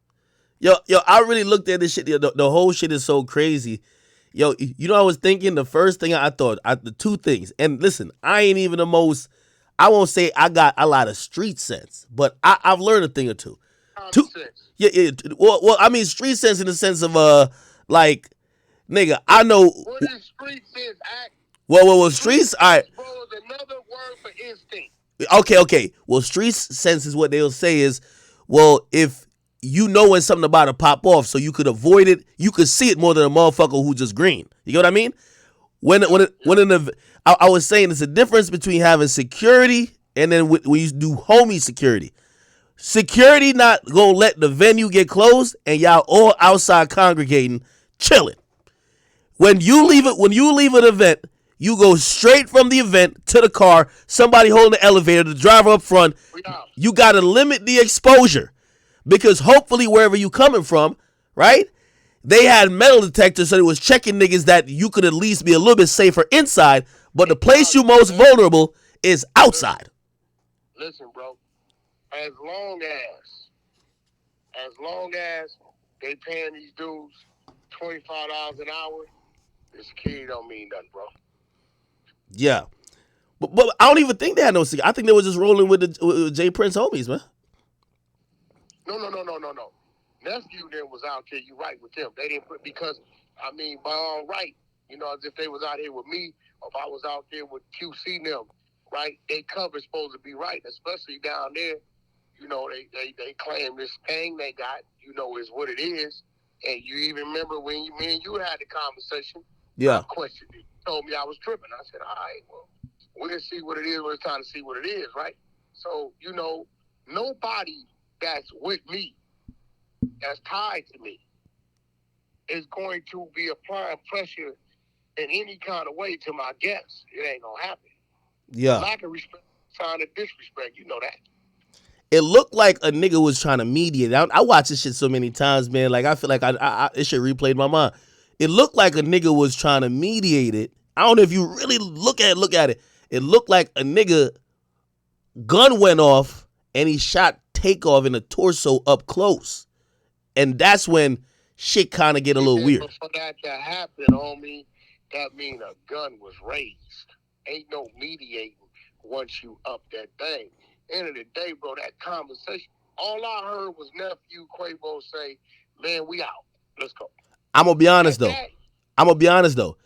Yo, I really looked at this shit. The whole shit is so crazy. Yo, you know, I was thinking the first thing I thought, the two things. And listen, I ain't even the most, I won't say I got a lot of street sense, but I've learned a thing or two. Sense. Yeah. Well, I mean street sense in the sense of like, nigga, I know. What is street sense, Act? Well, streets. All right. Bro, is another word for instinct. Okay. Well, street sense is what they'll say is, well, if you know when something about to pop off, so you could avoid it, you could see it more than a motherfucker who just green. You get what I mean? I was saying there's a difference between having security and then when you do homie security. Security not gonna let the venue get closed and y'all all outside congregating, chilling. When you leave an event, you go straight from the event to the car, somebody holding the elevator, the driver up front. You gotta limit the exposure. Because hopefully wherever you coming from, right? They had metal detectors, so it was checking niggas that you could at least be a little bit safer inside, but the place you most vulnerable is outside. Listen, bro. As long as they paying these dudes $25 an hour, this kid don't mean nothing, bro. Yeah. But I don't even think they had no security. I think they was just rolling with the J Prince homies, man. No. Nephew then was out there, you right with them. They didn't put, because, I mean, by all right, you know, as if they was out here with me, or if I was out there with QC them, right? They cover's supposed to be right, especially down there. You know, they claim this thing they got, you know, is what it is. And you even remember when me and you had the conversation. Yeah. I questioned it. You told me I was tripping. I said, all right, well, we'll see what it is. We're trying to see what it is, right? So, you know, nobody that's with me, that's tied to me, is going to be applying pressure in any kind of way to my guests. It ain't gonna happen. Yeah. Lack of respect Sign of disrespect. You know that. It looked like a nigga was trying to mediate. I watch this shit so many times, man. Like I feel like it should replay in my mind. It looked like a nigga was trying to mediate it. I don't know if you really look at it. It looked like a nigga gun went off and he shot Takeoff in the torso up close, and that's when shit kind of get a little weird. But for that to happen, homie, that mean a gun was raised. Ain't no mediating once you up that thing. End of the day, bro, that conversation. All I heard was nephew Quavo say, "Man, we out. Let's go." I'm gonna be honest though.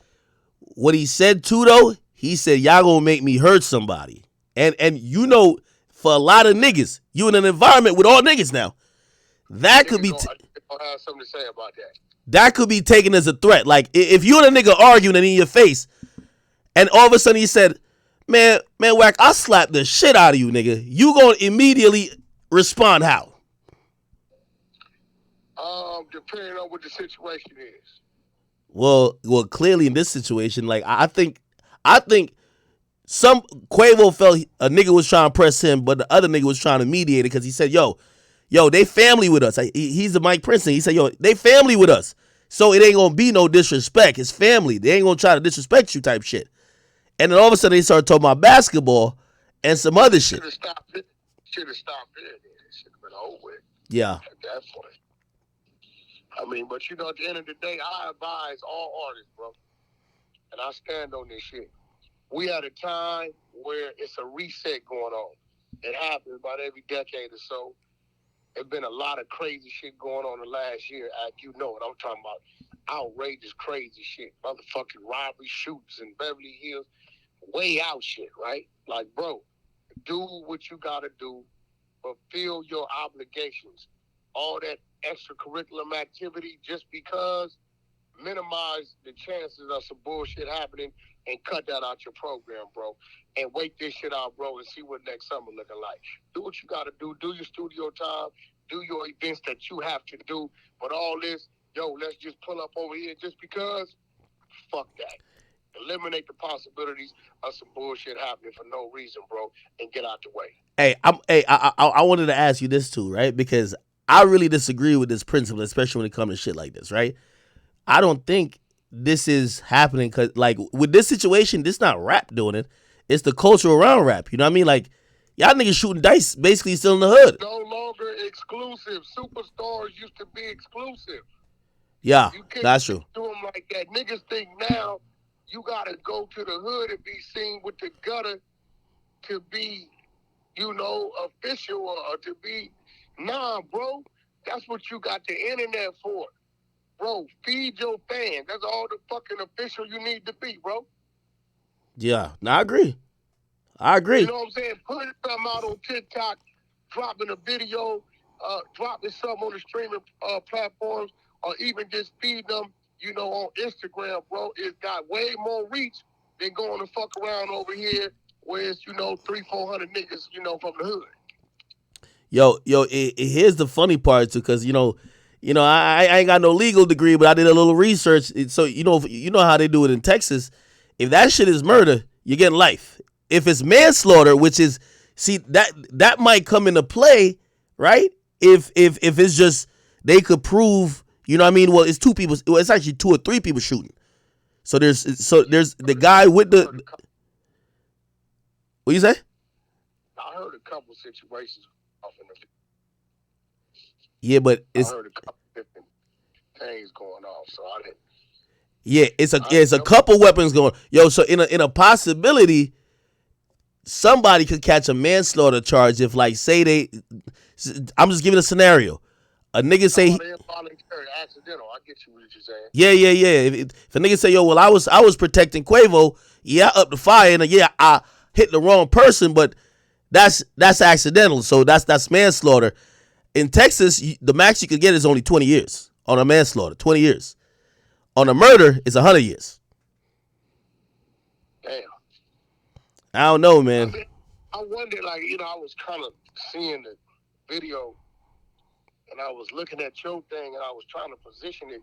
What he said too though, he said y'all gonna make me hurt somebody, and you know, for a lot of niggas, you in an environment with all niggas now, that could be. I have something to say about that. That could be taken as a threat. Like if you and a nigga arguing in your face, and all of a sudden he said, "Man, whack, I slapped the shit out of you, nigga." You gonna immediately respond how? Depending on what the situation is. Well, clearly in this situation, like I think some Quavo felt a nigga was trying to press him, but the other nigga was trying to mediate it because he said, "Yo, they family with us." He's the Mike Princeton. He said, "Yo, they family with us, so it ain't gonna be no disrespect. It's family. They ain't gonna try to disrespect you," type shit. And then all of a sudden they started talking about basketball and some other shit. Should have stopped it. Should have stopped it. It should have been over with. Yeah. At that point. I mean, but you know, at the end of the day, I advise all artists, bro, and I stand on this shit. We at a time where it's a reset going on. It happens about every decade or so. There's been a lot of crazy shit going on the last year. You know what I'm talking about. Outrageous, crazy shit. Motherfucking robbery, shoots in Beverly Hills. Way out shit, right? Like, bro, do what you got to do. Fulfill your obligations. All that extracurricular activity just because, minimize the chances of some bullshit happening and cut that out your program, bro. And wait this shit out, bro, and see what next summer looking like. Do what you got to do. Do your studio time. Do your events that you have to do. But all this, let's just pull up over here just because, fuck that. Eliminate the possibilities of some bullshit happening for no reason, bro, and get out the way. Hey, I wanted to ask you this too, right? Because I really disagree with this principle, especially when it comes to shit like this, right? I don't think this is happening because, like, with this situation, this not rap doing it. It's the culture around rap. You know what I mean? Like, y'all niggas shooting dice basically still in the hood. No longer exclusive. Superstars used to be exclusive. Yeah, that's true. Do them like that. Niggas think now you got to go to the hood and be seen with the gutter to be, official or to be. Nah, bro. That's what you got the internet for. Bro, feed your fans. That's all the fucking official you need to be, bro. Yeah, I agree. You know what I'm saying? Put something out on TikTok, dropping a video, dropping something on the streaming platforms, or even just feed them, on Instagram, bro. It's got way more reach than going to fuck around over here where it's, 300-400 niggas, from the hood. Yo, here's the funny part too, because I ain't got no legal degree, but I did a little research. So you know how they do it in Texas. If that shit is murder, you're getting life. If it's manslaughter, which is that might come into play, right? If it's just they could prove, you know what I mean? Well, it's two people. Well, it's actually 2 or 3 people shooting. So there's the guy with the. What you say? I heard a couple situations. Yeah, but it's. I heard a couple different things going on, so I didn't. Yeah, it's a couple weapons going. Yo, so in a possibility, somebody could catch a manslaughter charge if, like, say I'm just giving a scenario. A nigga say involuntary, accidental. I get you what you're saying. Yeah. If a nigga say, yo, well, I was protecting Quavo. Yeah, I upped the fire, and yeah, I hit the wrong person, but that's accidental. So that's manslaughter. In Texas, the max you could get is only 20 years on a manslaughter. 20 years. On a murder, it's 100 years. Damn. I don't know, man. I wonder, like, I was kind of seeing the video, and I was looking at your thing, and I was trying to position it,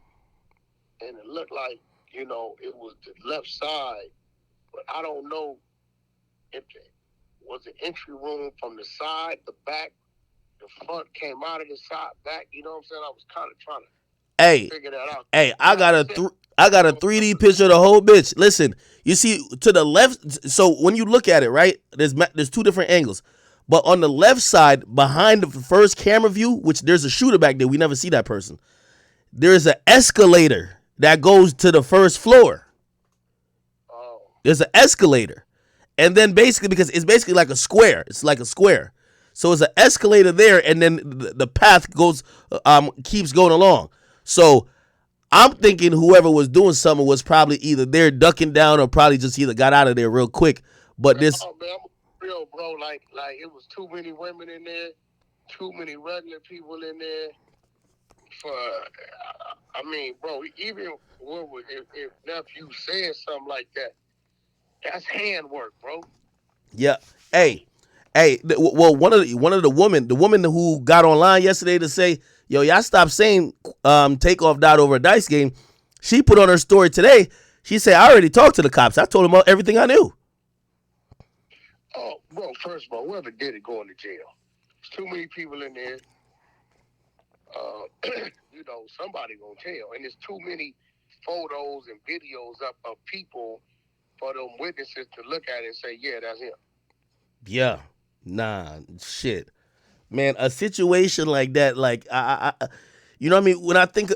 and it looked like, it was the left side, but I don't know if was the entry room from the side, the back, the front came out of the side, back. You know what I'm saying? I was kind of trying to figure that out. Hey, You know what I'm saying? I got a 3D picture of the whole bitch. Listen, you see to the left. So when you look at it, right, there's two different angles. But on the left side, behind the first camera view, which there's a shooter back there, we never see that person. There's an escalator that goes to the first floor. Oh. There's an escalator. And then basically, because it's basically like a square. It's like a square. So it's an escalator there, and then the path goes, keeps going along. So I'm thinking whoever was doing something was probably either there ducking down or probably just either got out of there real quick. But this, oh, man, I'm real, bro. Like it was too many women in there, too many regular people in there. For, I mean, bro, even if nephew said something like that, that's handwork, bro. yeah. Hey, well, one of the woman who got online yesterday to say, yo, y'all stop saying takeoff died over a dice game. She put on her story today. She said, I already talked to the cops. I told them everything I knew. Oh, bro, first of all, whoever did it going to jail. There's too many people in there. You know, somebody gonna tell. And there's too many photos and videos up of people for them witnesses to look at it and say, yeah, that's him. Yeah. Nah, shit. Man, a situation like that, like, I you know what I mean? When I think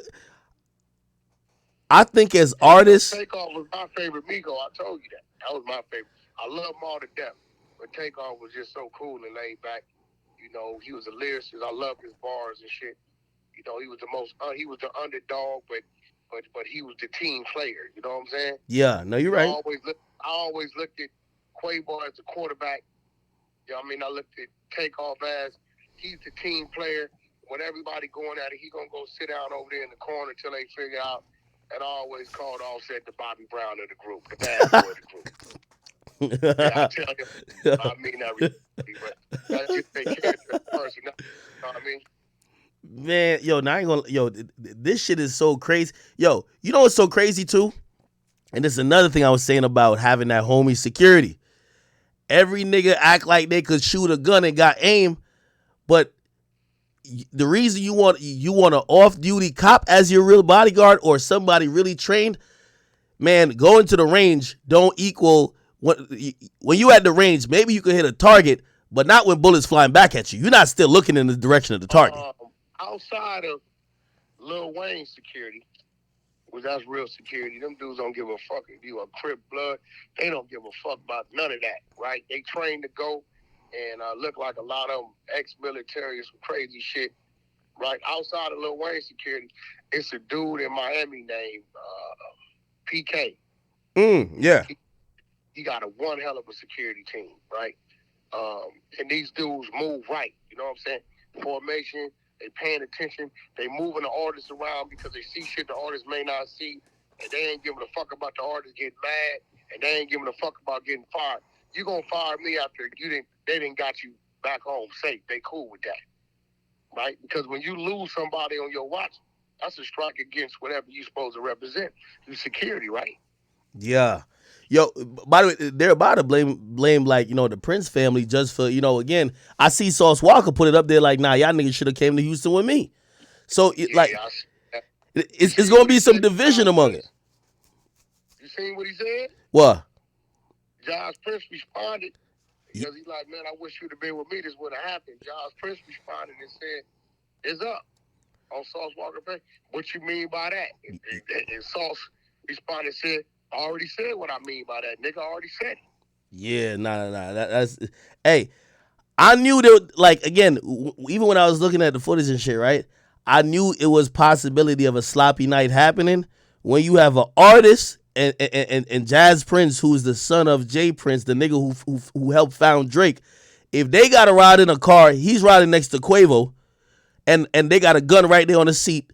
as artists. Takeoff was my favorite Migo. I told you that. That was my favorite. I love him all to death. But Takeoff was just so cool and laid back. You know, he was a lyricist. I loved his bars and shit. You know, he was the underdog, but he was the team player. You know what I'm saying? Yeah, no, you're right. I always looked at Quavo as the quarterback. You know what I mean? I looked at Takeoff as he's the team player. When everybody going at it, he gonna go sit down over there in the corner until they figure out. And I always called Offset the Bobby Brown of the group, the bad boy of the group. Yeah, I tell you, I mean that really, but that's just their character person. You know what I mean? Man, yo, now I ain't gonna, yo, this shit is so crazy. Yo, you know what's so crazy too? And this is another thing I was saying about having that homie security. Every nigga act like they could shoot a gun and got aim, but the reason you want an off-duty cop as your real bodyguard or somebody really trained, man, going to the range don't equal when you at the range, maybe you could hit a target, but not when bullets flying back at you. You're not still looking in the direction of the target. Outside of Lil Wayne's security, which that's real security, them dudes don't give a fuck if you a Crip blood. They don't give a fuck about none of that, right? They train to go and look like a lot of them ex-military or some crazy shit, right? Outside of Lil Wayne's security, it's a dude in Miami named PK. Yeah. He got one hell of a security team, right? And these dudes move right. You know what I'm saying? Formation, they paying attention. They moving the artists around because they see shit the artists may not see. And they ain't giving a fuck about the artists getting mad. And they ain't giving a fuck about getting fired. You gonna fire me after they didn't got you back home safe. They cool with that, right? Because when you lose somebody on your watch, that's a strike against whatever you supposed to represent. You security, right? Yeah. Yo, by the way, they're about to blame like, you know, the Prince family just for, you know, again, I see Sauce Walker put it up there like, nah, y'all niggas should have came to Houston with me. So, it's going to be some division among it. You seen what he said? What? Josh Prince responded because he's like, man, I wish you'd have been with me. This would have happened. Josh Prince responded and said, it's up on Sauce Walker page. What you mean by that? And Sauce responded and said, I already said what I mean by that. Nigga already said it. Yeah, nah. That's hey, I knew that, like, again, even when I was looking at the footage and shit, right? I knew it was possibility of a sloppy night happening when you have an artist and Jazz Prince, who's the son of Jay Prince, the nigga who helped found Drake. If they got to ride in a car, he's riding next to Quavo, and they got a gun right there on the seat.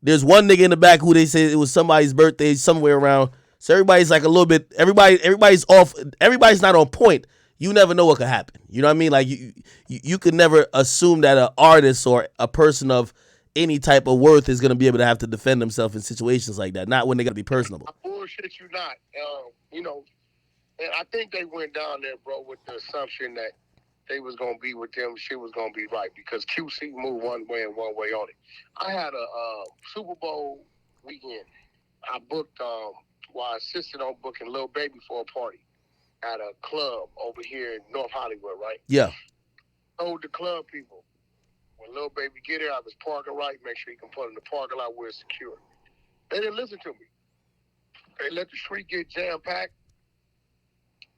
There's one nigga in the back who they say it was somebody's birthday somewhere around. So everybody's like a little bit, everybody's off, everybody's not on point. You never know what could happen. You know what I mean? Like you could never assume that an artist or a person of any type of worth is going to be able to have to defend themselves in situations like that. Not when they got to be personable. I bullshit you not. You know, And I think they went down there, bro, with the assumption that they was gonna be with them, shit was gonna be right because QC moved one way and one way on it. I had a Super Bowl weekend. I booked I insisted on booking Lil Baby for a party at a club over here in North Hollywood, right? Yeah. Told the club people, when Lil Baby get here, I was parking right, make sure you can put in the parking lot where it's secure. They didn't listen to me. They let the street get jam packed.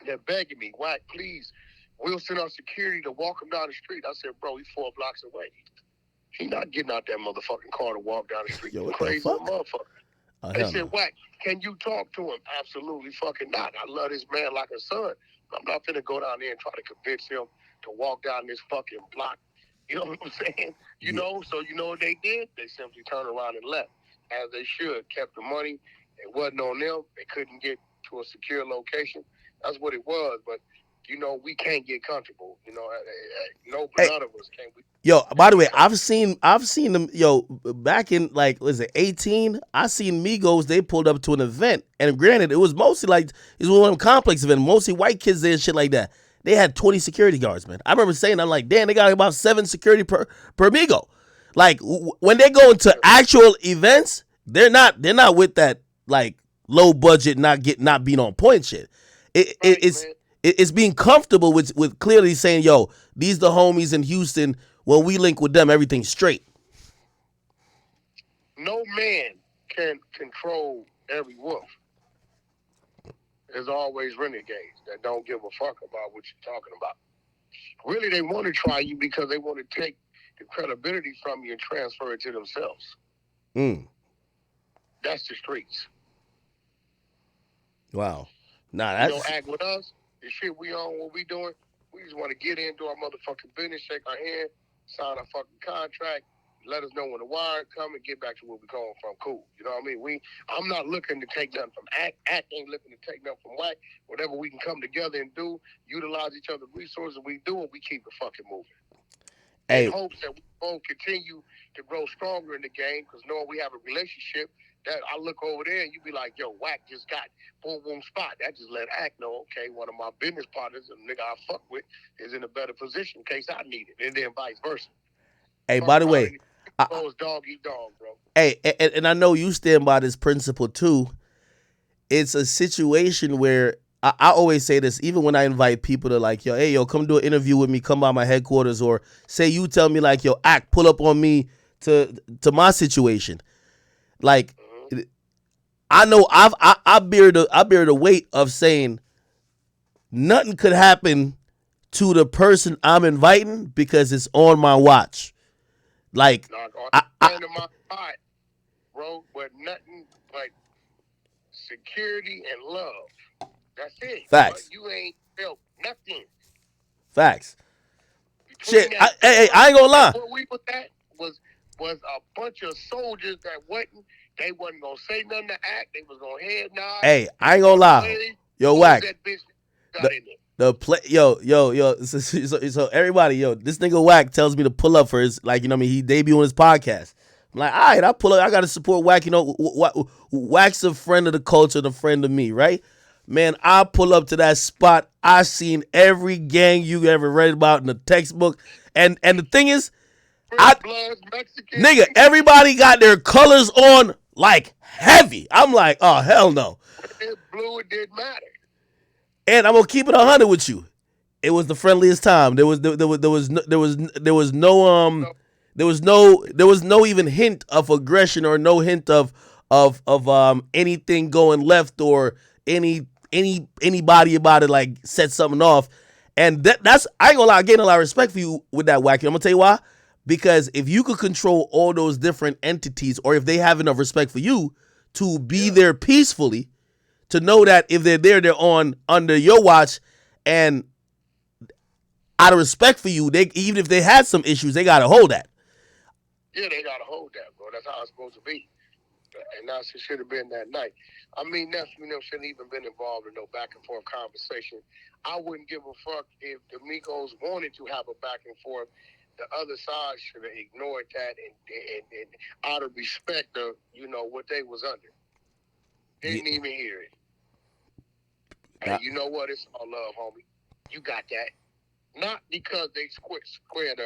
They're begging me, Wack, please, we'll send our security to walk him down the street. I said, bro, he's 4 blocks away. He not getting out that motherfucking car to walk down the street. Yo, what Crazy the fuck? motherfucker. They said, Wack, can you talk to him? Absolutely fucking not. I love this man like a son. I'm not finna go down there and try to convince him to walk down this fucking block. You know what I'm saying? You know, so you know what they did? They simply turned around and left, as they should. Kept the money. It wasn't on them. They couldn't get to a secure location. That's what it was. But, you know, we can't get comfortable. You know, none of us can. Yo, by the way, I've seen them. Yo, back in like, was it 18? I seen Migos. They pulled up to an event, and granted, it was mostly like it was one of them complex events, mostly white kids there and shit like that. They had 20 security guards, man. I remember saying, I'm like, damn, they got about 7 security per Migo. Like when they go into actual events, they're not with that like low budget, not being on point shit. It's being comfortable with clearly saying, yo, these the homies in Houston. When we link with them, everything's straight. No man can control every wolf. There's always renegades that don't give a fuck about what you're talking about. Really, they want to try you because they want to take the credibility from you and transfer it to themselves. That's the streets. Wow. Nah, that's... You don't act with us. The shit we on, what we doing, we just want to get into our motherfucking business, shake our hand, sign a fucking contract, let us know when the wire come and get back to where we're going from. Cool. You know what I mean? I'm not looking to take nothing from Act. Act ain't looking to take nothing from Wack. Whatever we can come together and do, utilize each other's resources, we do it, we keep it fucking moving. In hopes that we won't continue to grow stronger in the game, because knowing we have a relationship, that I look over there and you be like, yo, Wack just got boom spot. That just let Act know, okay, one of my business partners, a nigga I fuck with, is in a better position in case I need it, and then vice versa. Hey, by the way, dog eat dog, bro. Hey, and I know you stand by this principle too. It's a situation where I always say this, even when I invite people to like, yo, hey, yo, come do an interview with me, come by my headquarters, or say you tell me like, yo, Act, pull up on me to my situation. Like, I know I bear the weight of saying nothing could happen to the person I'm inviting because it's on my watch. Like, my heart, bro, but nothing but security and love. That's it. Facts. But you ain't felt nothing. Facts. Shit, I ain't gonna lie. What we put that was a bunch of soldiers that they wasn't gonna say nothing to Act. They was gonna head nod. Hey, I ain't gonna lie. Yo, Wack. The play, yo. So everybody, yo, this nigga Wack tells me to pull up for his, like, you know what I mean, he debut on his podcast. I'm like, all right, I pull up. I gotta support Wack. You know, Wack's a friend of the culture and a friend of me, right? Man, I pull up to that spot. I seen every gang you ever read about in the textbook, and the thing is, nigga, everybody got their colors on like heavy. I'm like, oh hell no. It blue, it didn't matter. And I'm gonna keep it 100 with you. It was the friendliest time. There was no even hint of aggression or no hint of anything going left or anybody about it like set something off. And that's, I ain't gonna lie, I gain a lot of respect for you with that, Wacky. I'm gonna tell you why. Because if you could control all those different entities, or if they have enough respect for you to be there peacefully, to know that if they're there, they're on under your watch, and out of respect for you, they, even if they had some issues, they gotta hold that. Yeah, they gotta hold that, bro. That's how it's supposed to be. And that's it should have been that night. I mean, that's, you know, shouldn't even been involved in no back and forth conversation. I wouldn't give a fuck if the Migos wanted to have a back and forth. The other side should have ignored that and out of respect of, you know, what they was under. Didn't even hear it. Nah. you know what? It's all love, homie. You got that. Not because they scared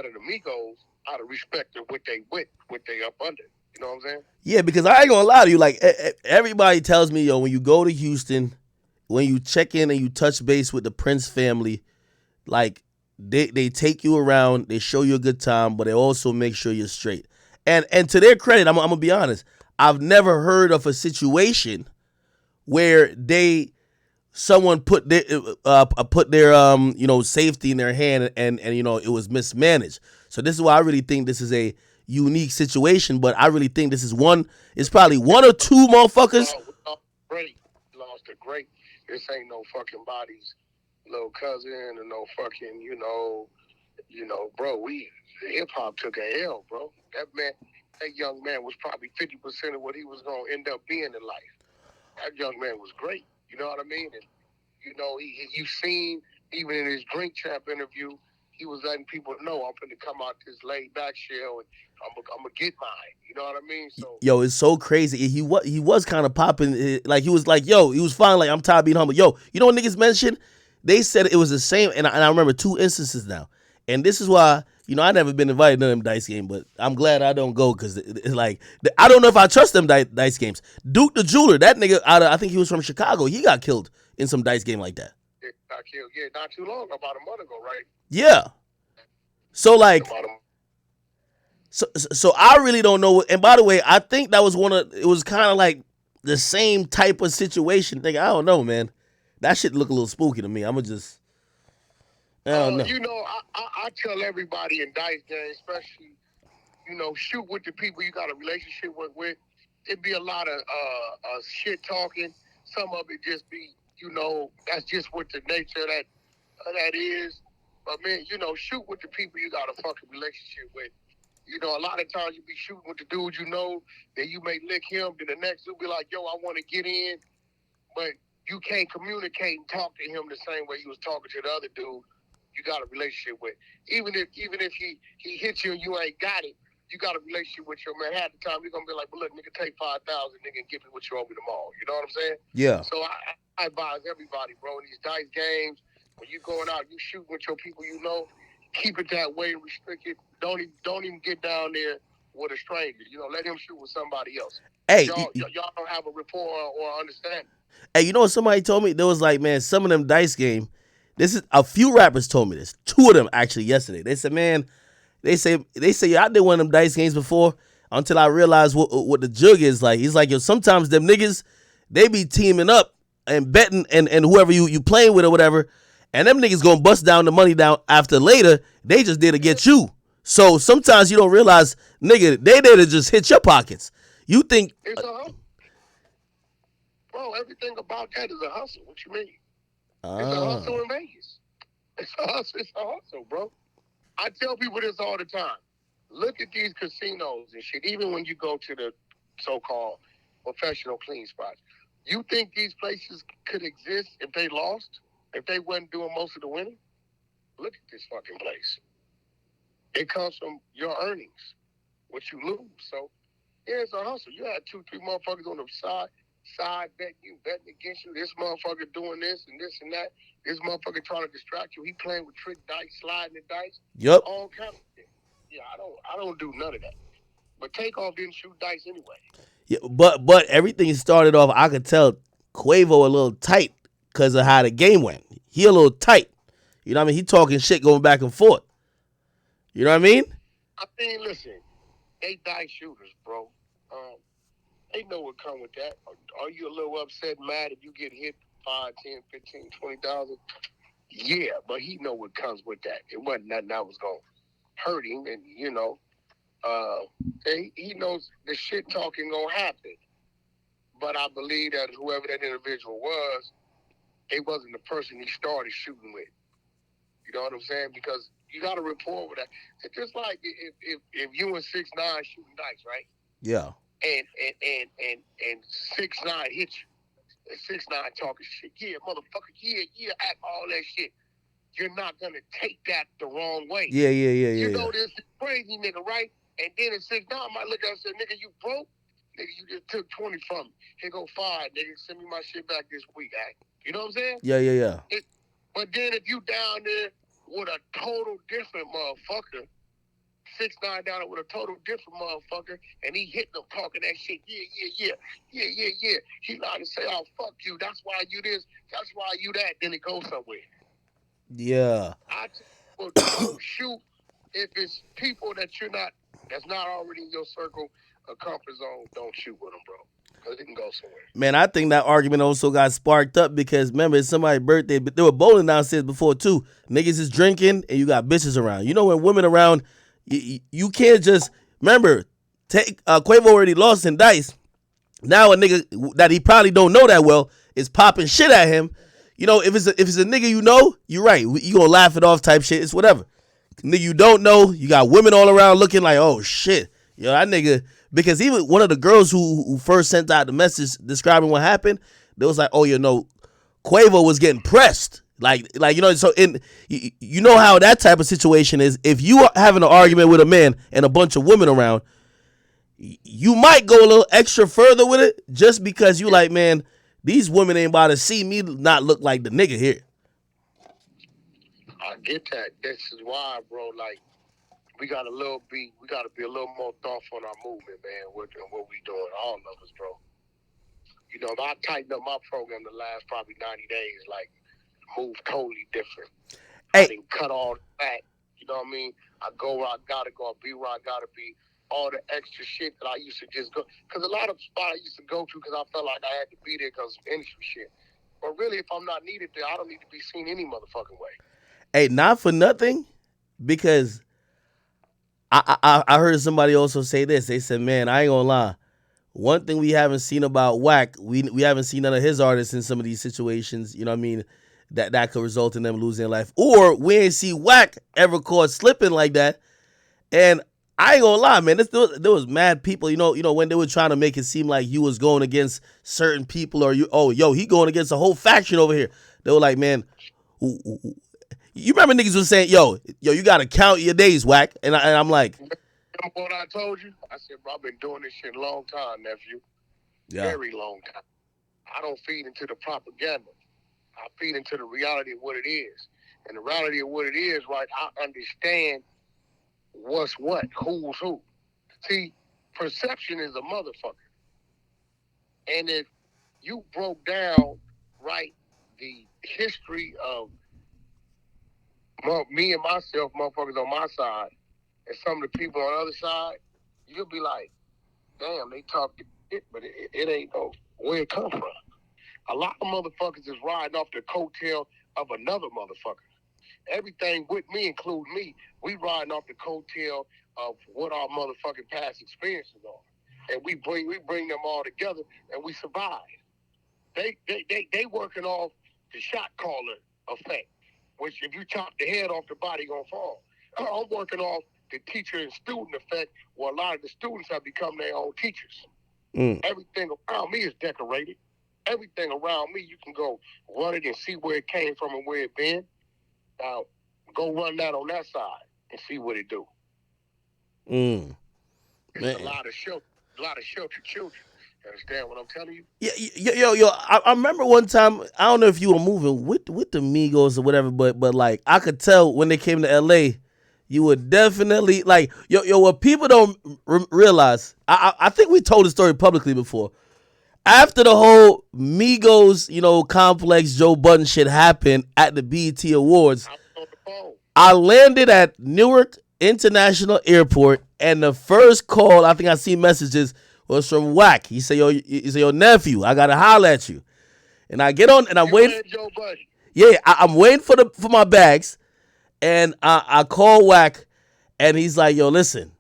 of the Migos, out of respect of what they up under. You know what I'm saying? Yeah, because I ain't gonna lie to you. Like everybody tells me, yo, when you go to Houston, when you check in and you touch base with the Prince family, like they take you around, they show you a good time, but they also make sure you're straight. And to their credit, I'm gonna be honest. I've never heard of a situation where someone put their safety in their hand and it was mismanaged. So this is why I really think this is a unique situation, but I really think this is it's probably one or two motherfuckers. Great, lost a great. This ain't no fucking body's little cousin and no fucking bro. We hip hop took a L, bro. That young man was probably 50% of what he was gonna end up being in life. That young man was great. You know what I mean? And you seen even in his Drink Champ interview, he was letting people know I'm gonna come out this laid back shell and I'm gonna get mine. You know what I mean? So yo, it's so crazy. He was kind of popping. Like he was like, yo, he was fine. Like I'm tired of being humble. Yo, you know what niggas mentioned? They said it was the same, and I remember two instances now. And this is why I never been invited to them dice game, but I'm glad I don't go because it's like I don't know if I trust them dice games. Duke the Jeweler, that nigga I think he was from Chicago. He got killed in some dice game like that. got killed. Yeah, not too long, about a month ago, right? Yeah. So like, so I really don't know. And by the way, I think that was it was kind of like the same type of situation. Thing I don't know, man. That shit look a little spooky to me. I don't know. I tell everybody in dice games, especially, shoot with the people you got a relationship with. It'd be a lot of shit talking. Some of it just be, that's just what the nature of that is. But man, shoot with the people you got a fucking relationship with. A lot of times you be shooting with the dude then you may lick him, then the next dude be like, yo, I want to get in. But you can't communicate and talk to him the same way you was talking to the other dude you got a relationship with. Even if he hits you and you ain't got it, you got a relationship with your man. Half the time you're gonna be like, well, look, nigga, take 5,000, nigga, and give me what you owe me tomorrow. You know what I'm saying? Yeah. So I advise everybody, bro, in these dice games, when you going out, you shooting with your people keep it that way, restrict it. Don't even get down there with a stranger. Let him shoot with somebody else. Hey, y'all don't have a rapport or understanding. Hey, you know what somebody told me? There was like, man, some of them dice game. This is a few rappers told me this. Two of them actually yesterday. They said, man, they say yeah, I did one of them dice games before until I realized what the jug is like. He's like, yo, sometimes them niggas, they be teaming up and betting and whoever you playing with or whatever, and them niggas gonna bust down the money down after later. They just did to get you. So sometimes you don't realize, nigga, they did to just hit your pockets. You think it's a hustle. Bro, everything about that is a hustle. What you mean? It's a hustle in Vegas. It's a hustle, bro. I tell people this all the time. Look at these casinos and shit, even when you go to the so-called professional clean spots. You think these places could exist if they lost? If they wasn't doing most of the winning? Look at this fucking place. It comes from your earnings, what you lose. So, yeah, it's a hustle. You had 2-3 motherfuckers on the side betting against you. This motherfucker doing this and this and that. This motherfucker trying to distract you. He playing with trick dice, sliding the dice. Yep. All kind of shit. Yeah, I don't do none of that. But Takeoff didn't shoot dice anyway. Yeah, but everything started off. I could tell Quavo a little tight because of how the game went. He a little tight. You know what I mean? He talking shit going back and forth. You know what I mean? I mean, listen, they dice shooters, bro. They know what come with that. Are you a little upset, mad if you get hit 5, 10, 15, 20,000? Yeah, but he know what comes with that. It wasn't nothing that was going to hurt him. And, he knows the shit talking going to happen. But I believe that whoever that individual was, it wasn't the person he started shooting with. You know what I'm saying? Because you got to rapport with that. It's just like if you and 6ix9ine shooting dice, right? Yeah. And 6ix9ine hit you. And 6ix9ine talking shit. Yeah, motherfucker. Yeah, act all that shit. You're not gonna take that the wrong way. Yeah. You know this is crazy, nigga, right? And then 6ix9ine might look at us and say, nigga, you broke? Nigga, you just took 20 from me. Here go 5, nigga. Send me my shit back this week, act. You know what I'm saying? Yeah. But then if you down there with a total different motherfucker, 6ix9ine down there with a total different motherfucker, and he hitting them talking that shit, yeah. He like to say, oh, fuck you, that's why you this, that's why you that, then it goes somewhere. Yeah. I tell don't shoot if it's people that's not already in your circle of comfort zone, don't shoot with them, bro. Because it can go somewhere. Man, I think that argument also got sparked up because remember it's somebody's birthday, but they were bowling downstairs before too. Niggas is drinking and you got bitches around. You know when women around, you can't just remember. Take Quavo already lost in dice. Now a nigga that he probably don't know that well is popping shit at him. You know if it's a nigga you know, you're right. You gonna laugh it off type shit. It's whatever. Nigga you don't know, you got women all around looking like, oh shit, yo that nigga. Because even one of the girls who first sent out the message describing what happened, they was like, oh Quavo was getting pressed. Like you know, so you know how that type of situation is. If you are having an argument with a man and a bunch of women around, you might go a little extra further with it just because you like, man, these women ain't about to see me not look like the nigga here. I get that. This is why, bro, like, we got to be a little more thoughtful in our movement, man, what we doing, all of us, bro. You know, I tightened up my program the last probably 90 days, like, move totally different. Hey. I didn't cut all the fat, you know what I mean? I go where I gotta go, I be where I gotta be. All the extra shit that I used to just go, because a lot of spots I used to go to because I felt like I had to be there because of industry shit. But really, if I'm not needed there, I don't need to be seen any motherfucking way. Hey, not for nothing, because I heard somebody also say this. They said, man, I ain't gonna lie. One thing we haven't seen about Wack, we haven't seen none of his artists in some of these situations, you know what I mean, that could result in them losing their life. Or we ain't see Wack ever caught slipping like that. And I ain't gonna lie, man, there was mad people, you know, when they were trying to make it seem like you was going against certain people or he going against a whole faction over here. They were like, man, you remember niggas was saying, yo, you gotta count your days, Wack. And I'm like, remember what I told you? I said, bro, I've been doing this shit a long time, nephew. Yeah. Very long time. I don't feed into the propaganda. I feed into the reality of what it is. And the reality of what it is, right, I understand what's what, who's who. See, perception is a motherfucker. And if you broke down, right, the history of me and myself, motherfuckers on my side, and some of the people on the other side, you'll be like, damn, they talk shit, but it ain't no where it come from. A lot of motherfuckers is riding off the coattail of another motherfucker. Everything with me, include me, we riding off the coattail of what our motherfucking past experiences are. And we bring them all together and we survive. They working off the shot caller effect, which if you chop the head off, the body gonna fall. I'm working off the teacher and student effect, where a lot of the students have become their own teachers. Everything around me is decorated. Everything around me, you can go run it and see where it came from and where it been. Now, go run that on that side and see what it do. It's a lot of sheltered children. You understand what I'm telling you? Yeah, yo. I remember one time. I don't know if you were moving with the Migos or whatever, but like I could tell when they came to LA, you were definitely like yo. What people don't realize, I think we told the story publicly before. After the whole Migos, Complex Joe Budden shit happened at the BET Awards, I landed at Newark International Airport, and the first call I think I seen messages was from Wack. He said, yo, nephew, I gotta holler at you. And I get on and I'm waiting. Yeah, I'm waiting for my bags, and I call Wack, and he's like, yo, listen,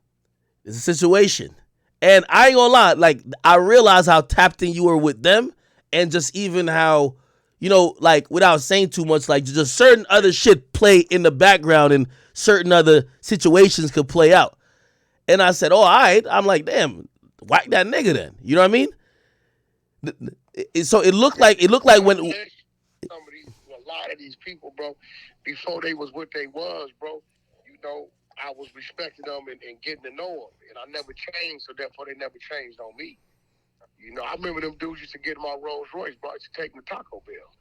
it's a situation. And I ain't gonna lie, like I realized how tapped in you were with them, and just even how, like without saying too much, like just certain other shit play in the background and certain other situations could play out. And I said, oh, all right. I'm like, damn, whack that nigga then. You know what I mean? So it looked like when a lot of these people, bro, before they was what they was, bro, I was respecting them and getting to know them, and I never changed, so therefore they never changed on me. I remember them dudes used to get in my Rolls Royce, bro. I used to take them to Taco Bell.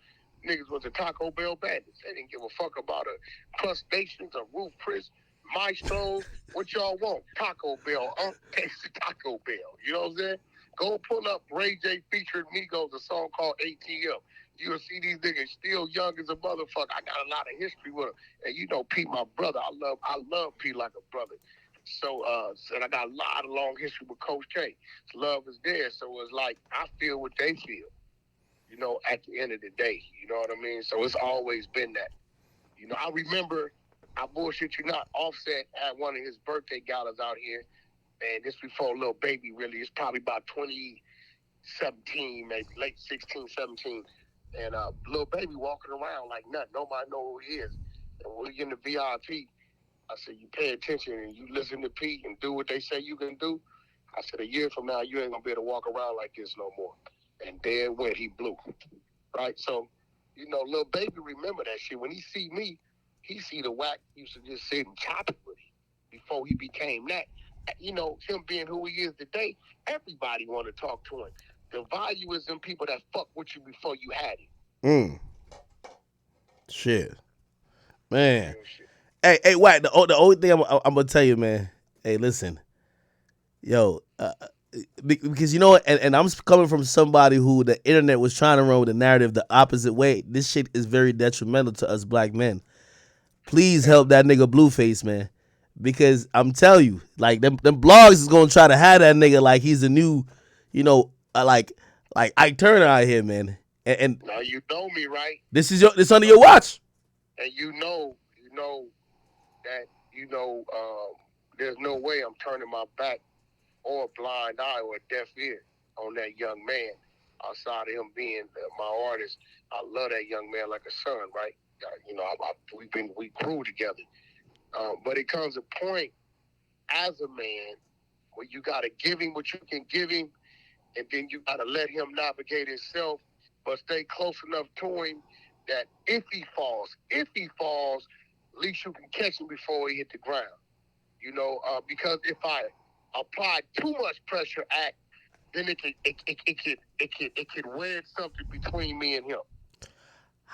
Niggas was the Taco Bell bandits. They didn't give a fuck about a crustaceans, a roof Chris, maestros. What y'all want? Taco Bell. Tasty Taco Bell. You know what I'm saying? Go pull up Ray J featured Migos, a song called ATM. You'll see these niggas still young as a motherfucker. I got a lot of history with them. And you know Pete, my brother. I love Pete like a brother. So and I got a lot of long history with Coach K. Love is there. So it's like I feel what they feel. You know, at the end of the day, you know what I mean? So it's always been that. You know, I remember, I bullshit you not, Offset had one of his birthday galas out here, and this before Lil Baby really, it's probably about 2017, maybe late 16, 17, and Lil Baby walking around like nothing, nobody know who he is. And when we get in the VIP, I said, you pay attention and you listen to Pete and do what they say you can do. I said, a year from now, you ain't gonna be able to walk around like this no more. And there went, he blew. Right? So, you know, Lil Baby remember that shit. When he see me, he see the whack used to just sit and chop it with him before he became that. You know, him being who he is today, everybody want to talk to him. The value is in people that fuck with you before you had it. Shit. Man. Hey, Wack, the only thing I'm going to tell you, man, hey, listen. Yo, because you know what, and I'm coming from somebody who the internet was trying to run with the narrative the opposite way. This shit is very detrimental to us black men. Please help that nigga Blueface, man, because I'm telling you, like them blogs is gonna try to have that nigga like he's a new, you know, like Ike Turner out here, man. And now you know me, right? This under your watch. And you know that there's no way I'm turning my back or a blind eye or a deaf ear on that young man outside of him being my artist. I love that young man like a son, right? You know, we grew together. But it comes a point as a man where you got to give him what you can give him, and then you got to let him navigate himself, but stay close enough to him that if he falls, at least you can catch him before he hit the ground. You know, because if I apply too much pressure then it could wedge something between me and him.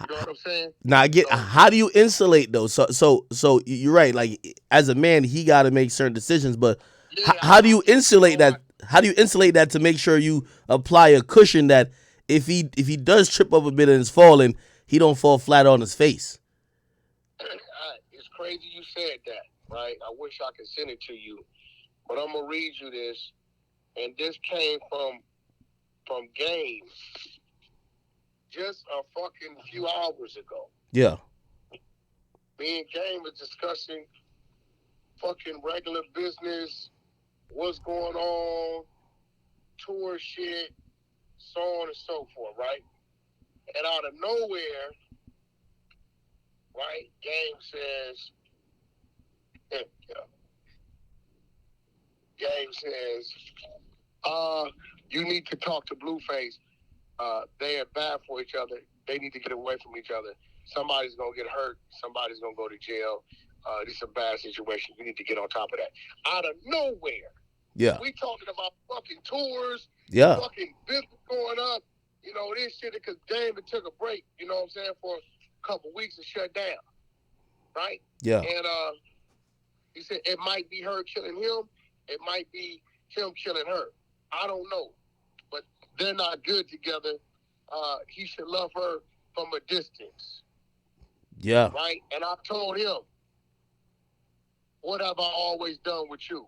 You know what I'm saying? Now I get. How do you insulate though? So you're right. Like as a man, he got to make certain decisions. But how do you insulate that? How do you insulate that to make sure you apply a cushion that if he does trip up a bit and is falling, he don't fall flat on his face? It's crazy you said that, right? I wish I could send it to you, but I'm gonna read you this, and this came from Game just a fucking few hours ago. Yeah. Me and Game was discussing fucking regular business, what's going on, tour shit, so on and so forth, right? And out of nowhere, right, Game says, you need to talk to Blueface. They are bad for each other. They need to get away from each other. Somebody's going to get hurt. Somebody's going to go to jail. This is a bad situation. You need to get on top of that. Out of nowhere. Yeah. We talking about fucking tours. Yeah. Fucking business going up. You know, this shit because David took a break, you know what I'm saying, for a couple weeks and shut down. Right? Yeah. And he said it might be her killing him. It might be him killing her. I don't know. But they're not good together. He should love her from a distance. Yeah. Right? And I told him, what have I always done with you?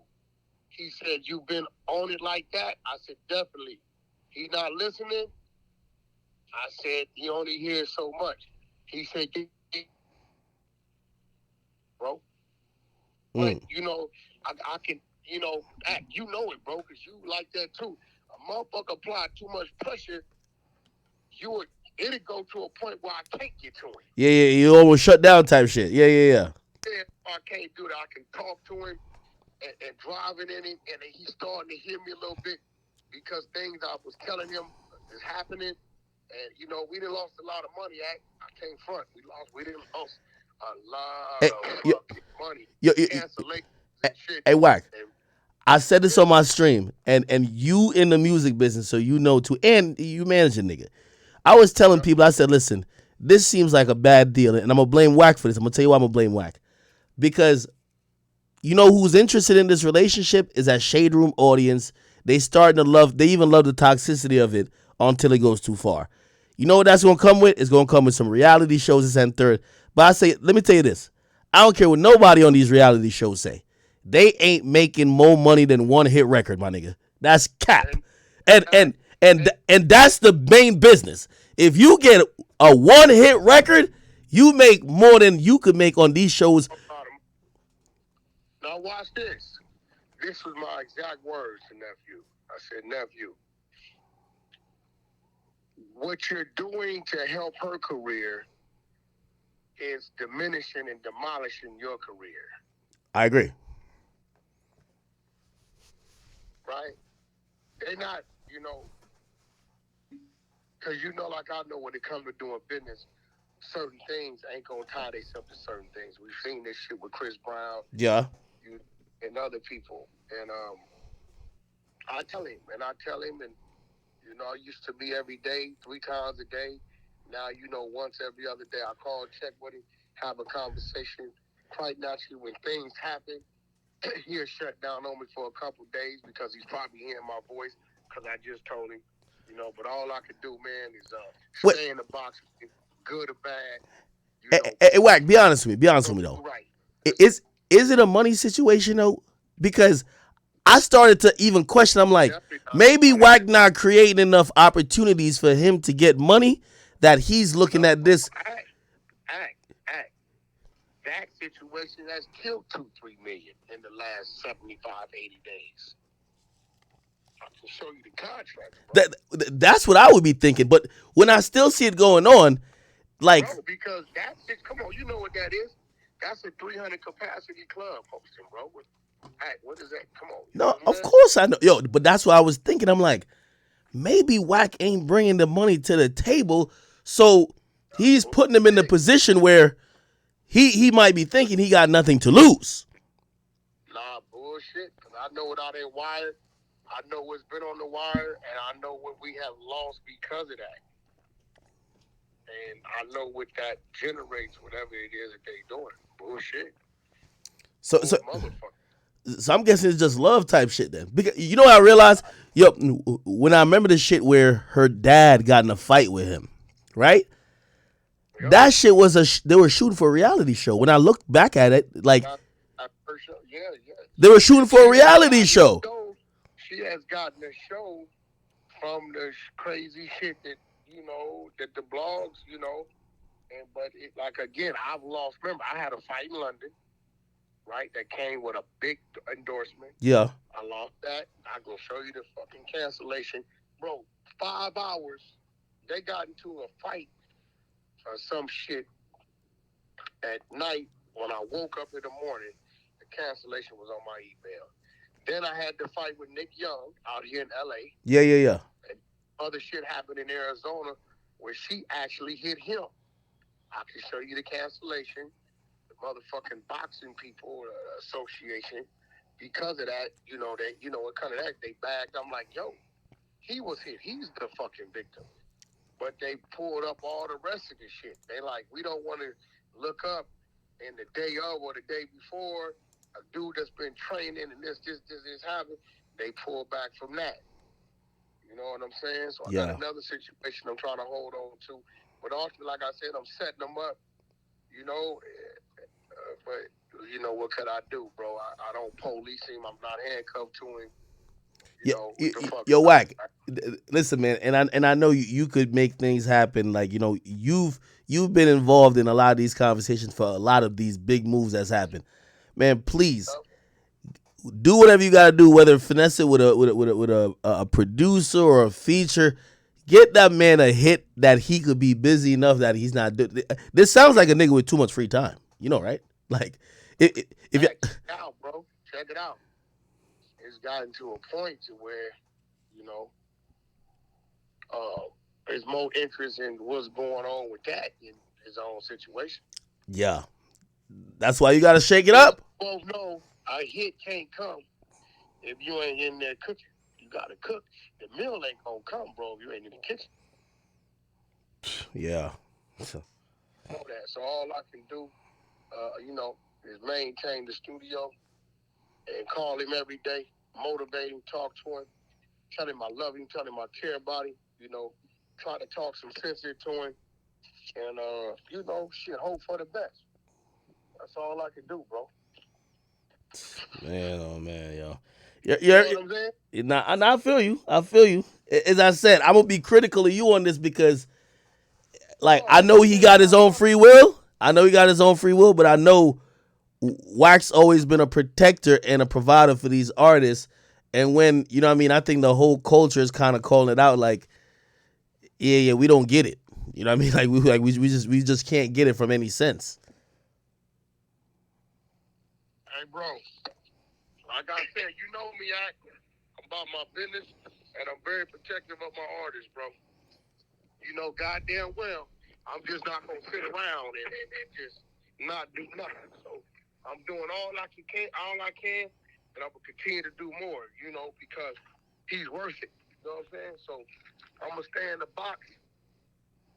He said, you've been on it like that? I said, definitely. He not listening? I said, he only hears so much. He said, bro. But, you know, I can, you know, act. You know it, bro, because you like that too. A motherfucker apply too much pressure, it'll go to a point where I can't get to him. Yeah, you almost shut down type shit. Yeah. If I can't do that, I can talk to him and driving in him, and he's starting to hear me a little bit because things I was telling him is happening. And, you know, we done lost a lot of money. I can't front. We done lost a lot of fucking money. Cancellation and shit. Hey, Wack. I said this on my stream, and you in the music business, so you know too, and you manage a nigga. I was telling people, I said, listen, this seems like a bad deal, and I'm gonna blame Wack for this. I'm gonna tell you why I'm gonna blame Wack because you know who's interested in this relationship is that shade room audience. They starting to love. They even love the toxicity of it until it goes too far. You know what that's gonna come with? It's gonna come with some reality shows this and third. But I say, let me tell you this. I don't care what nobody on these reality shows say. They ain't making more money than one hit record, my nigga. That's cap. And that's the main business. If you get a one hit record, you make more than you could make on these shows. Now watch this. This was my exact words to nephew. I said, nephew, what you're doing to help her career is diminishing and demolishing your career. I agree. Right? They're not, because like I know when it comes to doing business, certain things ain't going to tie themselves to certain things. We've seen this shit with Chris Brown. Yeah. And other people. And I tell him, and I used to be every day, 3 times a day. Now, once every other day, I call, check with him, have a conversation. Quite naturally, when things happen, he'll shut down on me for a couple days because he's probably hearing my voice because I just told him, but all I could do, man, is stay in the box, good or bad. Hey, Wack, be honest with me. Be honest with me, though. Right. Is it a money situation, though? Because I started to even question. I'm like, maybe Wack not creating enough opportunities for him to get money that he's looking at this. That situation has killed 2-3 million in the last 75, 80 days. I can show you the contract. That's what I would be thinking. But when I still see it going on, like, bro, because that's it. Come on, you know what that is? That's a 300 capacity club hosting, bro. What is that? Come on. No, of course I know. Yo, but that's what I was thinking. I'm like, maybe Wack ain't bringing the money to the table, so he's putting him in the position where he might be thinking he got nothing to lose. Nah, bullshit. Because I know what I didn't wire. I know what's been on the wire, and I know what we have lost because of that. And I know what that generates, whatever it is that they doing. Bullshit. So I'm guessing it's just love type shit then. Because you know what I realized? Yo, when I remember the shit where her dad got in a fight with him, right? Yep. That shit was they were shooting for a reality show. When I look back at it, like they were shooting for a reality show. She has gotten a show from the crazy shit that that the blogs, but like again, I've lost. Remember, I had a fight in London. Right, that came with a big endorsement. Yeah. I lost that. I'm going to show you the fucking cancellation. Bro, 5 hours, they got into a fight or some shit at night. When I woke up in the morning, the cancellation was on my email. Then I had to fight with Nick Young out here in L.A. Yeah. And other shit happened in Arizona where she actually hit him. I can show you the cancellation. Motherfucking boxing people association, because of that, what kind of that they bagged. I'm like, yo, he was hit. He's the fucking victim. But they pulled up all the rest of the shit. They like, we don't want to look up in the day of or the day before a dude that's been training and this happened. They pulled back from that. You know what I'm saying? So I got another situation I'm trying to hold on to. But also, like I said, I'm setting them up. But what could I do, bro? I don't police him. I'm not handcuffed to him. Yo, Wack. Listen, man, and I know you could make things happen. Like you've been involved in a lot of these conversations for a lot of these big moves that's happened. Man, please do whatever you gotta do. Whether finesse it with a producer or a feature. Get that man a hit that he could be busy enough that he's not doing. This sounds like a nigga with too much free time. You know, right? Like, if you check it out, bro, check it out. It's gotten to a point to where, there's more interest in what's going on with that in his own situation. Yeah, that's why you got to shake it up. Both know a hit can't come if you ain't in there cooking. You got to cook. The meal ain't gonna come, bro, if you ain't in the kitchen. Yeah. Know that. So all I can do, is maintain the studio and call him every day, motivate him, talk to him, tell him I love him, tell him I care about him, try to talk some sense into him, and, hope for the best. That's all I can do, bro. Man, oh man, yo. You know what I'm saying? I feel you. I feel you. As I said, I'm gonna be critical of you on this because, like, I know he got his own free will. But I know Wax always been a protector and a provider for these artists. And when, you know what I mean, I think the whole culture is kind of calling it out like, yeah, we don't get it. You know what I mean? We just can't get it from any sense. Hey, bro. Like I said, you know me, I'm about my business, and I'm very protective of my artists, bro. You know goddamn well, I'm just not going to sit around and just not do nothing. So I'm doing all I can, and I'm going to continue to do more, because he's worth it. You know what I'm saying? So I'm going to stay in the box,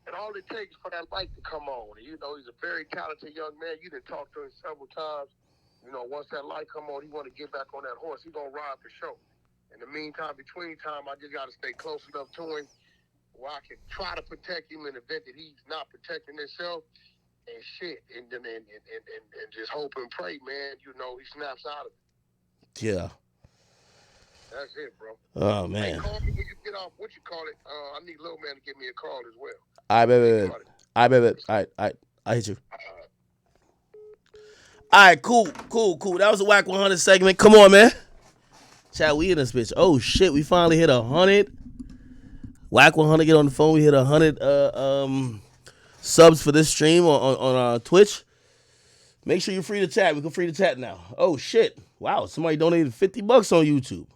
and all it takes for that light to come on. And, he's a very talented young man. You done talked to him several times. Once that light come on, he want to get back on that horse. He going to ride for sure. In the meantime, between time, I just got to stay close enough to him where I can try to protect him in the event that he's not protecting himself and shit. And just hope and pray, man, he snaps out of it. Yeah. That's it, bro. Oh, man. Hey, call me when you get off. What you call it? I need Lil Man to give me a call as well. All right, baby. All right. I hit you. All right, cool. That was a Whack 100 segment. Come on, man. Chat, we in this bitch. Oh, shit, we finally hit 100. Whack 100, get on the phone. We hit 100 subs for this stream on Twitch. Make sure you're free to chat. We can free to chat now. Oh, shit. Wow, somebody donated $50 on YouTube.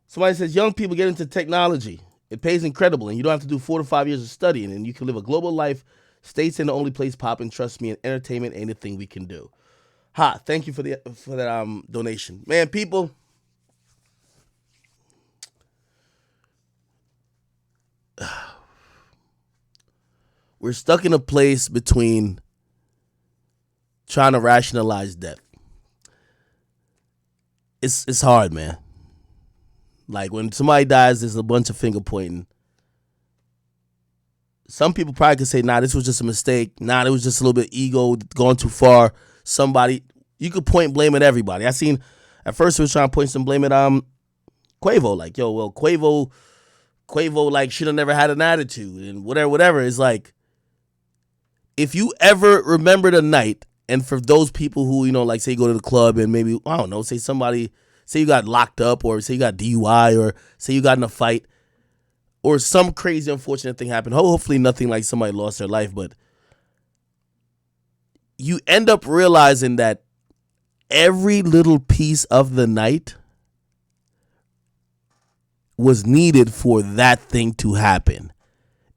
Somebody says, young people get into technology. It pays incredible, and you don't have to do 4 to 5 years of studying, and you can live a global life. States ain't the only place popping. Trust me, and entertainment ain't a thing we can do. Ha, thank you for that donation. Man, people, we're stuck in a place between trying to rationalize death. It's hard, man. Like, when somebody dies, there's a bunch of finger pointing. Some people probably could say, nah, this was just a mistake. Nah, it was just a little bit ego going too far. Somebody, you could point blame at everybody. I seen, at first we was trying to point some blame at Quavo. Like, yo, well, Quavo, like, should have never had an attitude and whatever. It's like, if you ever remembered a night, and for those people who, like, say you go to the club and maybe, I don't know, say you got locked up, or say you got DUI, or say you got in a fight, or some crazy unfortunate thing happened. Hopefully nothing like somebody lost their life, but you end up realizing that every little piece of the night was needed for that thing to happen.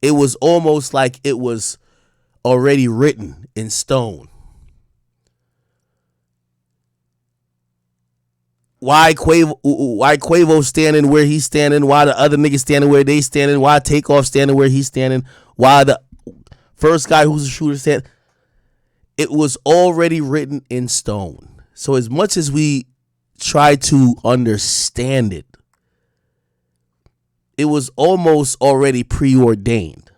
It was almost like it was already written in stone. Why Quavo standing where he's standing? Why the other niggas standing where they standing? Why Takeoff standing where he's standing? Why the first guy who's a shooter stand? It was already written in stone. So as much as we try to understand it, it was almost already preordained.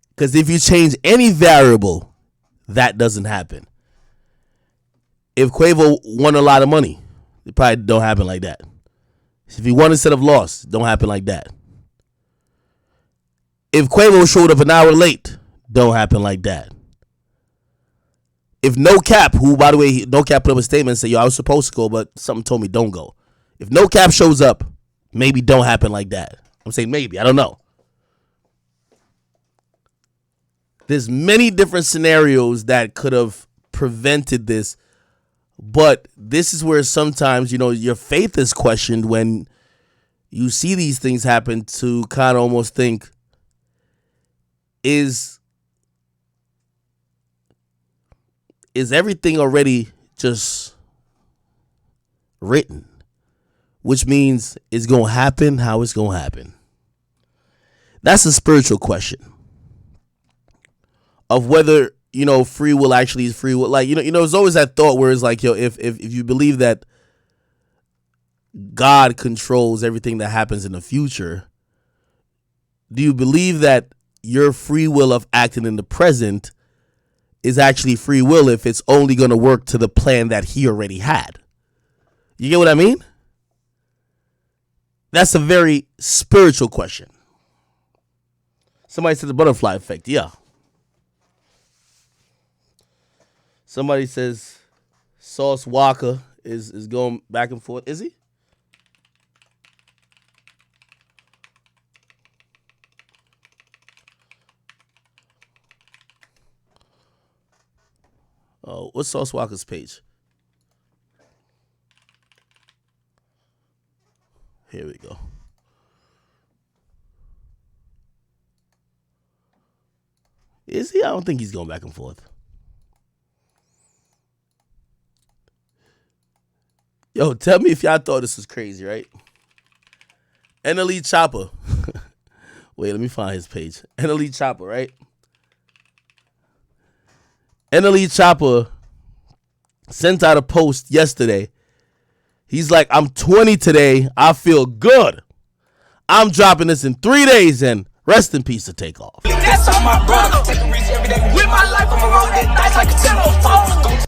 Because if you change any variable, that doesn't happen. If Quavo won a lot of money, it probably don't happen like that. If he won instead of lost, don't happen like that. If Quavo showed up an hour late, don't happen like that. If No Cap, who, by the way, No Cap put up a statement and said, yo, I was supposed to go, but something told me don't go. If No Cap shows up, maybe don't happen like that. I'm saying maybe. I don't know. There's many different scenarios that could have prevented this, but this is where sometimes, your faith is questioned when you see these things happen, to kind of almost think, is everything already just written? which means it's going to happen how it's going to happen. That's a spiritual question of whether, free will actually is free will. Like, there's always that thought where it's like, if you believe that God controls everything that happens in the future, do you believe that your free will of acting in the present is actually free will if it's only going to work to the plan that he already had? You get what I mean? That's a very spiritual question. Somebody said the butterfly effect. Yeah. Somebody says Sauce Walker is going back and forth. Is he? Oh, what's Sauce Walker's page? Here we go. Is he? I don't think he's going back and forth. Yo, tell me if y'all thought this was crazy, right? NLE Chopper. Wait, let me find his page. NLE Chopper, right? NLE Chopper sent out a post yesterday. He's like, I'm 20 today. I feel good. I'm dropping this in 3 days and rest in peace to Takeoff. That's all my brother. Take a risk every day. With my life, I'm roll that dice like a 10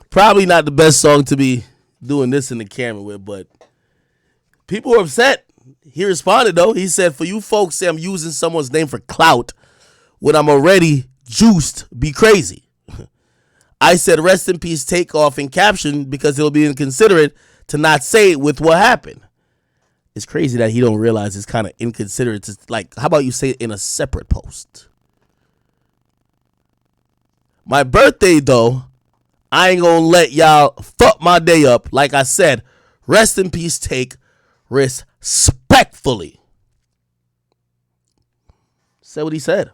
Probably not the best song to be doing this in the camera with, but people were upset. He responded, though. He said, for you folks say I'm using someone's name for clout when I'm already juiced, be crazy. I said, rest in peace, Takeoff in caption because it'll be inconsiderate to not say it with what happened. It's crazy that he don't realize it's kind of inconsiderate. Like, how about you say it in a separate post? My birthday, though, I ain't gonna let y'all fuck my day up. Like I said, rest in peace, Take, respectfully. Said what he said.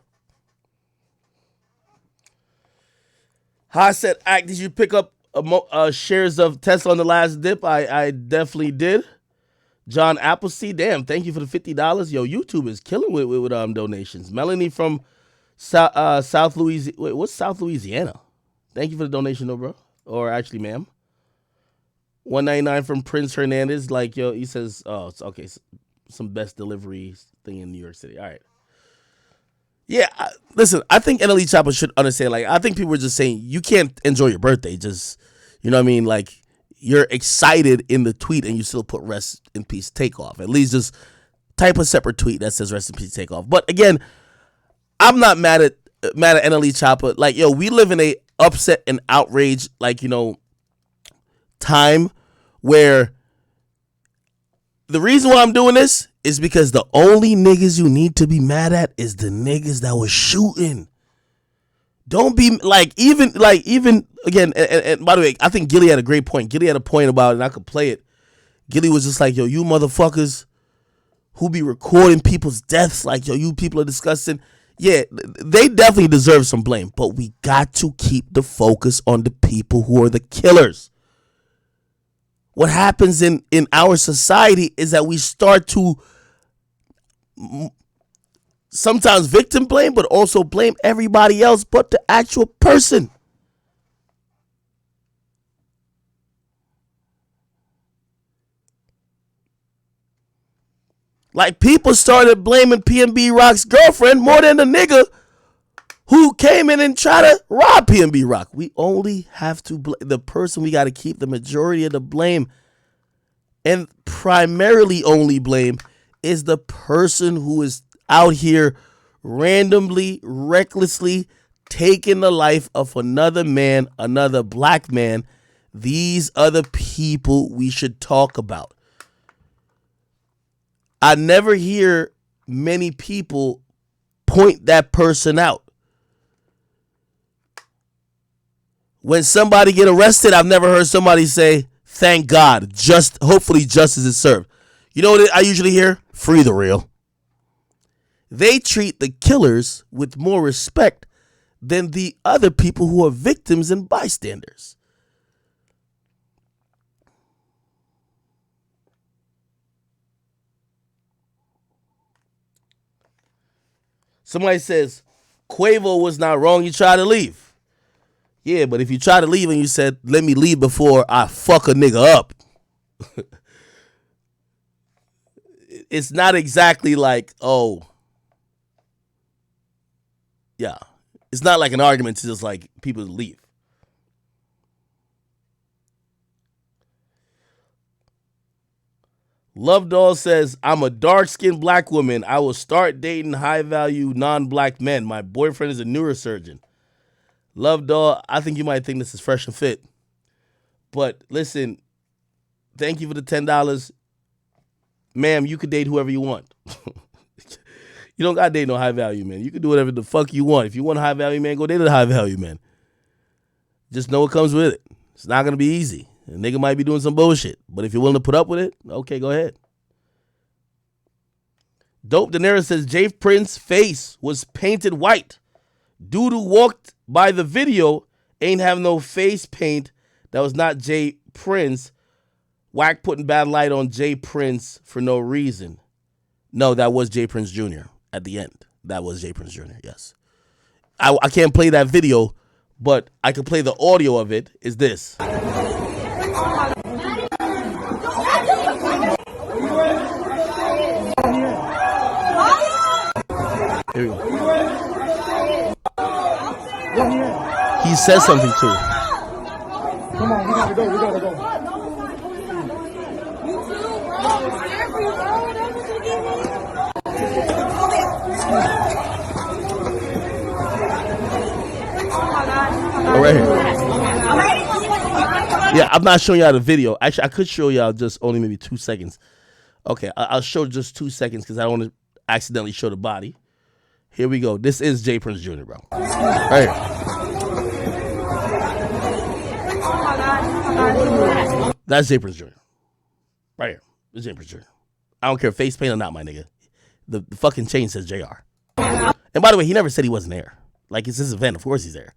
How I said, Act, did you pick up shares of Tesla on the last dip? I definitely did. John Appleseed, damn, thank you for the $50. Yo, YouTube is killing with donations. Melanie from South Louisiana. Wait, what's South Louisiana? Thank you for the donation, though, bro. Or actually, ma'am. $1.99 from Prince Hernandez. Like, yo, he says, oh, it's okay. Some best delivery thing in New York City. All right. Yeah, listen, I think NLE Chopper should understand. Like, I think people are just saying you can't enjoy your birthday. Just, you know what I mean? Like, you're excited in the tweet and you still put rest in peace Takeoff. At least just type a separate tweet that says rest in peace Takeoff. But again, I'm not mad at NLE Chopper. Like, yo, we live in a upset and outrage, like, time where the reason why I'm doing this is because the only niggas you need to be mad at is the niggas that was shooting. Don't be even again, and by the way, I think Gilly had a great point. Gilly had a point about it, and I could play it. Gilly was just like, yo, you motherfuckers who be recording people's deaths, like, yo, you people are disgusting. Yeah, they definitely deserve some blame, but we got to keep the focus on the people who are the killers. What happens in our society is that we start to sometimes victim blame, but also blame everybody else but the actual person. Like, people started blaming PNB Rock's girlfriend more than the nigga who came in and tried to rob PNB Rock. We only have to blame the person. We got to keep the majority of the blame. And primarily only blame is the person who is out here randomly, recklessly taking the life of another man, another black man. These are the people we should talk about. I never hear many people point that person out. When somebody get arrested, I've never heard somebody say, thank God, hopefully justice is served. You know what I usually hear? Free the real. They treat the killers with more respect than the other people who are victims and bystanders. Somebody says, Quavo was not wrong. You tried to leave. Yeah, but if you try to leave and you said, let me leave before I fuck a nigga up, it's not exactly like, oh, yeah. It's not like an argument to just like people leave. Love Doll says, I'm a dark-skinned black woman. I will start dating high-value non-black men. My boyfriend is a neurosurgeon. Love Doll, I think you might think this is fresh and fit. But listen, thank you for the $10. Ma'am, you could date whoever you want. You don't got to date no high-value man. You can do whatever the fuck you want. If you want a high-value man, go date a high-value man. Just know what comes with it. It's not going to be easy. A nigga might be doing some bullshit. But if you're willing to put up with it, okay, go ahead. Dope Daenerys says Jay Prince's face was painted white. Dude who walked by the video ain't have no face paint. That was not Jay Prince. Whack putting bad light on Jay Prince for no reason. No, that was Jay Prince Jr. at the end. That was Jay Prince Jr., yes. I can't play that video, but I can play the audio of it. Is this. Here we go. He says something too. Come on, we gotta go. Oh, right here. Yeah, I'm not showing y'all the video. Actually, I could show y'all just only maybe 2 seconds. Okay, I'll show just 2 seconds because I don't want to accidentally show the body. Here we go. This is Jay Prince Jr., bro. Right here. That's Jay Prince Jr. Right here. It's Jay Prince Jr. I don't care face paint or not, my nigga. The fucking chain says JR. And by the way, he never said he wasn't there. Like, it's his event. Of course he's there.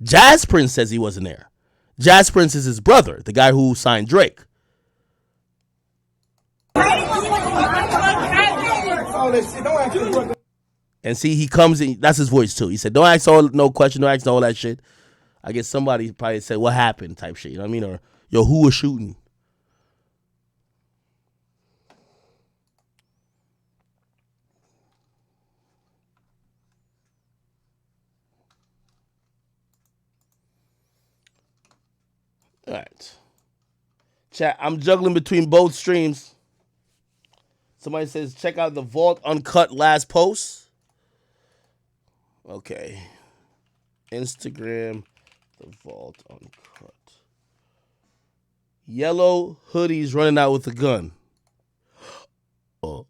Jazz Prince says he wasn't there. Jazz Prince is his brother, the guy who signed Drake. And see, he comes in. That's his voice too. He said, "Don't ask no question. Don't ask all that shit." I guess somebody probably said, "What happened?" type shit. You know what I mean? Or, "Yo, who was shooting?" All right. Chat. I'm juggling between both streams. Somebody says, check out the Vault Uncut last post. Okay. Instagram, the Vault Uncut. Yellow hoodies running out with a gun. Oh.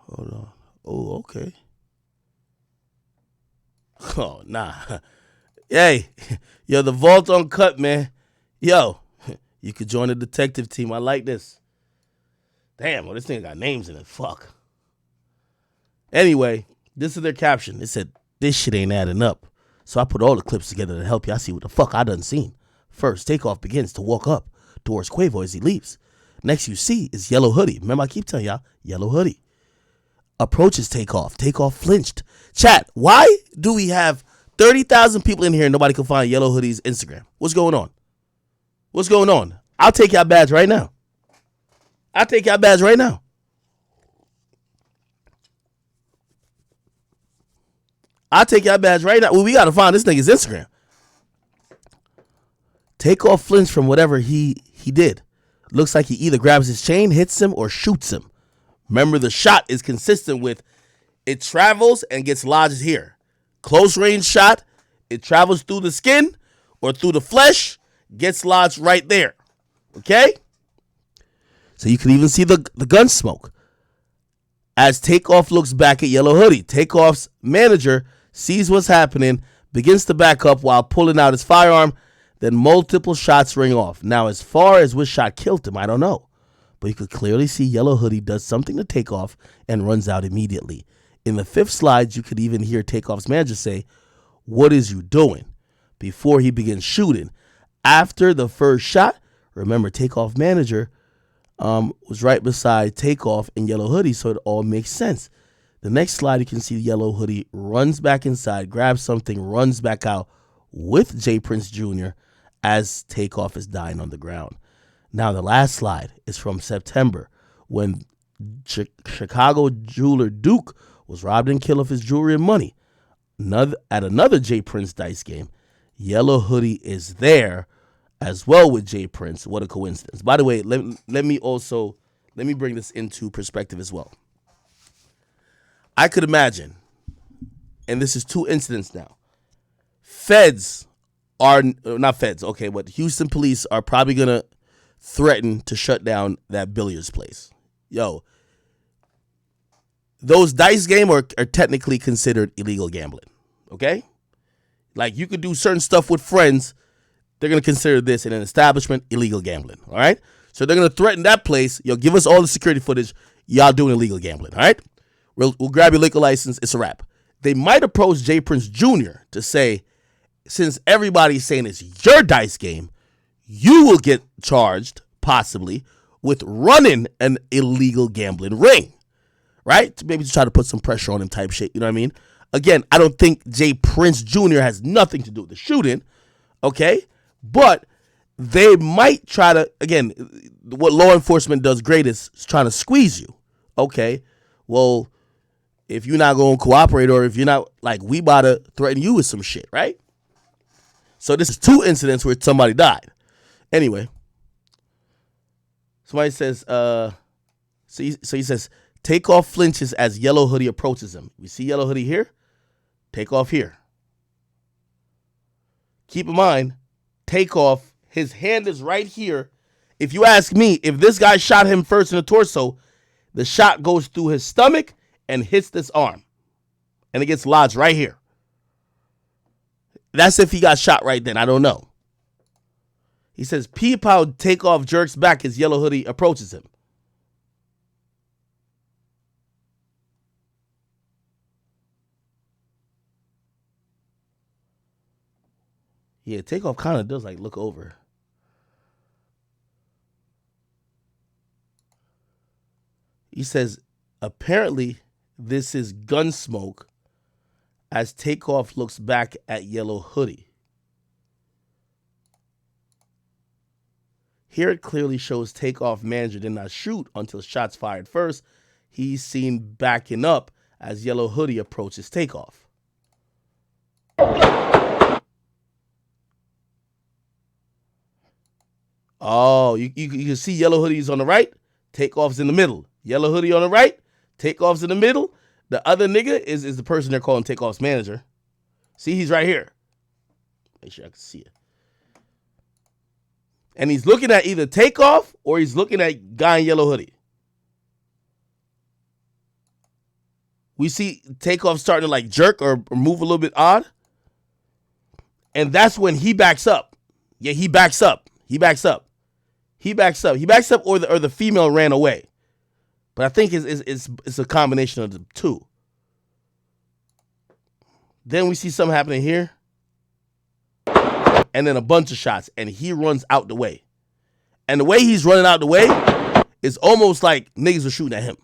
Hold on. Oh, okay. Oh, nah. Hey, yo, the Vault Uncut, man. Yo, you could join the detective team. I like this. Damn, well, this thing got names in it. Fuck. Anyway, this is their caption. It said, this shit ain't adding up. So I put all the clips together to help y'all see what the fuck I done seen. First, Takeoff begins to walk up towards Quavo as he leaves. Next you see is Yellow Hoodie. Remember, I keep telling y'all, Yellow Hoodie. Approaches Takeoff. Takeoff flinched. Chat, why do we have 30,000 people in here and nobody can find Yellow Hoodie's Instagram? What's going on? What's going on? I'll take y'all badge right now. I'll take y'all badge right now. I'll take y'all badge right now. Well, we got to find this nigga's Instagram. Takeoff flinched from whatever he did. Looks like he either grabs his chain, hits him, or shoots him. Remember, the shot is consistent with it travels and gets lodged here. Close range shot, It travels through the skin or through the flesh, gets lodged right there. Okay? So you can even see the gun smoke. As Takeoff looks back at Yellow Hoodie, Takeoff's manager sees what's happening, begins to back up while pulling out his firearm, then multiple shots ring off. Now, as far as which shot killed him, I don't know. But you could clearly see Yellow Hoodie does something to Takeoff and runs out immediately. In the 5th slide, you could even hear Takeoff's manager say, "What is you doing?" before he begins shooting. After the first shot, remember, Takeoff manager was right beside Takeoff and Yellow Hoodie, so it all makes sense. The next slide, you can see Yellow Hoodie runs back inside, grabs something, runs back out with J. Prince Jr. as Takeoff is dying on the ground. Now, the last slide is from September when Chicago jeweler Duke was robbed and killed of his jewelry and money. At another J. Prince dice game, Yellow Hoodie is there as well with J. Prince. What a coincidence. By the way, let me bring this into perspective as well. I could imagine, and this is 2 incidents now, feds are, not feds, okay, but Houston police are probably going to threaten to shut down that billiards place. Yo, those dice games are technically considered illegal gambling, okay? Like, you could do certain stuff with friends. They're going to consider this in an establishment illegal gambling, all right? So they're going to threaten that place. Yo, give us all the security footage. Y'all doing illegal gambling, all right? We'll grab your liquor license. It's a wrap. They might approach J. Prince Jr. to say, since everybody's saying it's your dice game, you will get charged, possibly, with running an illegal gambling ring, right? Maybe to try to put some pressure on him type shit, you know what I mean? Again, I don't think J. Prince Jr. has nothing to do with the shooting, okay? But they might try to, again, what law enforcement does great is trying to squeeze you, okay? Well, if you're not going to cooperate, or if you're not, like, we about to threaten you with some shit, right? So this is 2 incidents where somebody died. Anyway, somebody says, so he says, Takeoff flinches as Yellow Hoodie approaches him. We see Yellow Hoodie here, Takeoff here. Keep in mind, Takeoff, his hand is right here. If you ask me, if this guy shot him first in the torso, the shot goes through his stomach and hits this arm. And it gets lodged right here. That's if he got shot right then. I don't know. He says, peep how Takeoff jerks back as Yellow Hoodie approaches him. Yeah, Takeoff kind of does like look over. He says, apparently this is gun smoke as Takeoff looks back at Yellow Hoodie. Here it clearly shows Takeoff manager did not shoot until shots fired first. He's seen backing up as Yellow Hoodie approaches Takeoff. Oh, you can see Yellow Hoodie's on the right, Takeoff's in the middle. Yellow Hoodie on the right, Takeoff's in the middle. The other nigga is the person they're calling Takeoff's manager. See, he's right here. Make sure I can see it. And he's looking at either Takeoff or he's looking at guy in Yellow Hoodie. We see Takeoff starting to like jerk or move a little bit odd. And that's when he backs up. Yeah, he backs up. He backs up. He backs up. He backs up or the female ran away. But I think it's a combination of the two. Then we see something happening here. And then a bunch of shots. And he runs out the way. And the way he's running out the way is almost like niggas are shooting at him.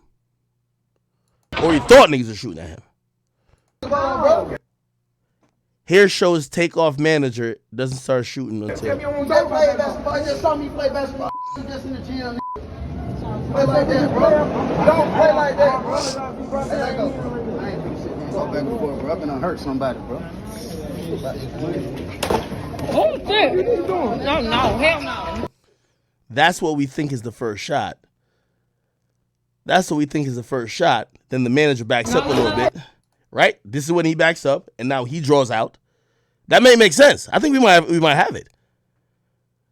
Or he thought niggas were shooting at him. Here shows Takeoff manager doesn't start shooting until. Play basketball. You just saw me play basketball. You just in the gym. Play like that, bro. Don't play like that, bro. Hey, let go. I ain't finna sit there and talk back and forth, bro. I've been hurt somebody, bro. Oh, shit. What are you doing? No, hell no. That's what we think is the first shot. That's what we think is the first shot. Then the manager backs up a little bit. Right? This is when he backs up, and now he draws out. That may make sense. I think we might have it.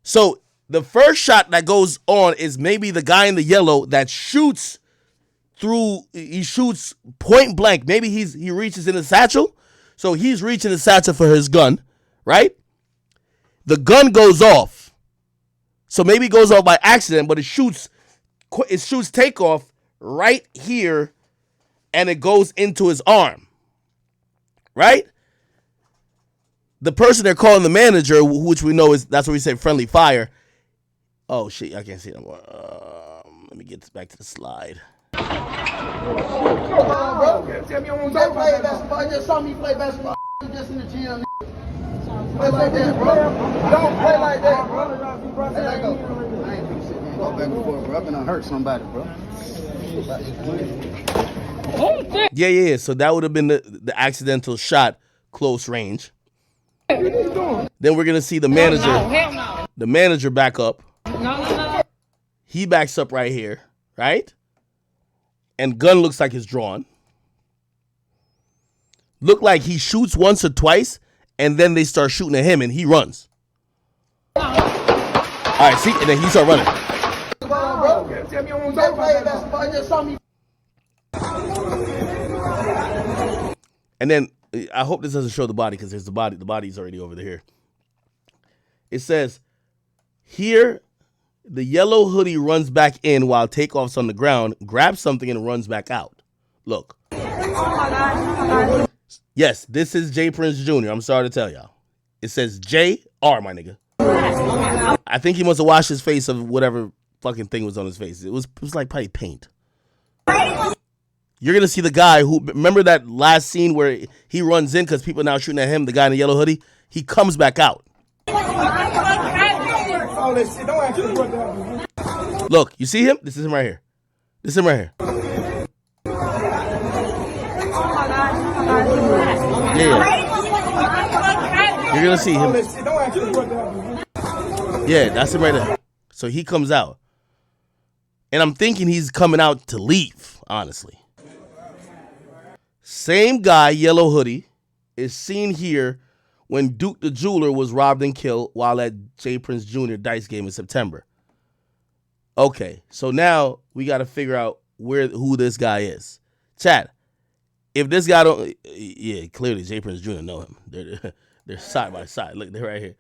So the first shot that goes on is maybe the guy in the yellow that shoots through. He shoots point blank. Maybe he reaches in the satchel. So he's reaching the satchel for his gun, right? The gun goes off. So maybe it goes off by accident, but it shoots takeoff right here, and it goes into his arm, right? The person they're calling the manager, which we know that's what we say friendly fire. Oh shit, I can't see it anymore. Let me get this back to the slide. Come on, bro. Tell me you want to play basketball. You just saw me play basketball. You just in the gym. Play like that, bro. Don't play like that, bro. Hey, let go. I ain't finna sit there and go back and forth, bro. I'm gonna hurt somebody, bro. Yeah. So that would have been the accidental shot, close range. Then we're gonna see the manager. No. The manager back up. No. He backs up right here, right? And gun looks like it's drawn. Look like he shoots once or twice, and then they start shooting at him, and he runs. All right, see, and then he start running. Tell me you want to play basketball. You just saw me. And then I hope this doesn't show the body because there's the body. The body's already over there. It says here, the yellow hoodie runs back in while Takeoff's on the ground, grabs something and runs back out. Look. Yes, this is Jay Prince Jr. I'm sorry to tell y'all. It says J.R., my nigga. I think he must have washed his face of whatever fucking thing was on his face. It was like probably paint. You're going to see the guy who, remember that last scene where he runs in because people are now shooting at him, the guy in the yellow hoodie? He comes back out. Look, you see him? This is him right here. Yeah. You're going to see him. Yeah, that's him right there. So he comes out. And I'm thinking he's coming out to leave, honestly. Same guy, yellow hoodie, is seen here when Duke the Jeweler was robbed and killed while at Jay Prince Jr. Dice game in September. Okay, so now we got to figure out who this guy is. Chat, if this guy don't, yeah, clearly Jay Prince Jr. know him. They're side by side. Look, they're right here.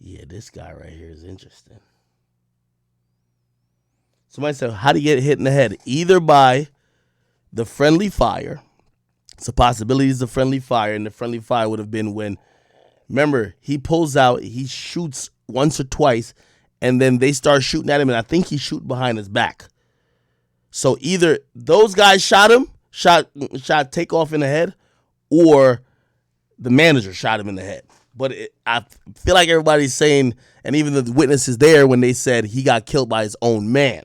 Yeah, this guy right here is interesting. Somebody said, how do you get hit in the head? Either by the friendly fire. It's a possibility it's a friendly fire, and the friendly fire would have been when, remember, he pulls out, he shoots once or twice, and then they start shooting at him, and I think he shoot behind his back. So either those guys shot him, shot Takeoff in the head, or the manager shot him in the head. But I feel like everybody's saying, and even the witnesses there when they said he got killed by his own man.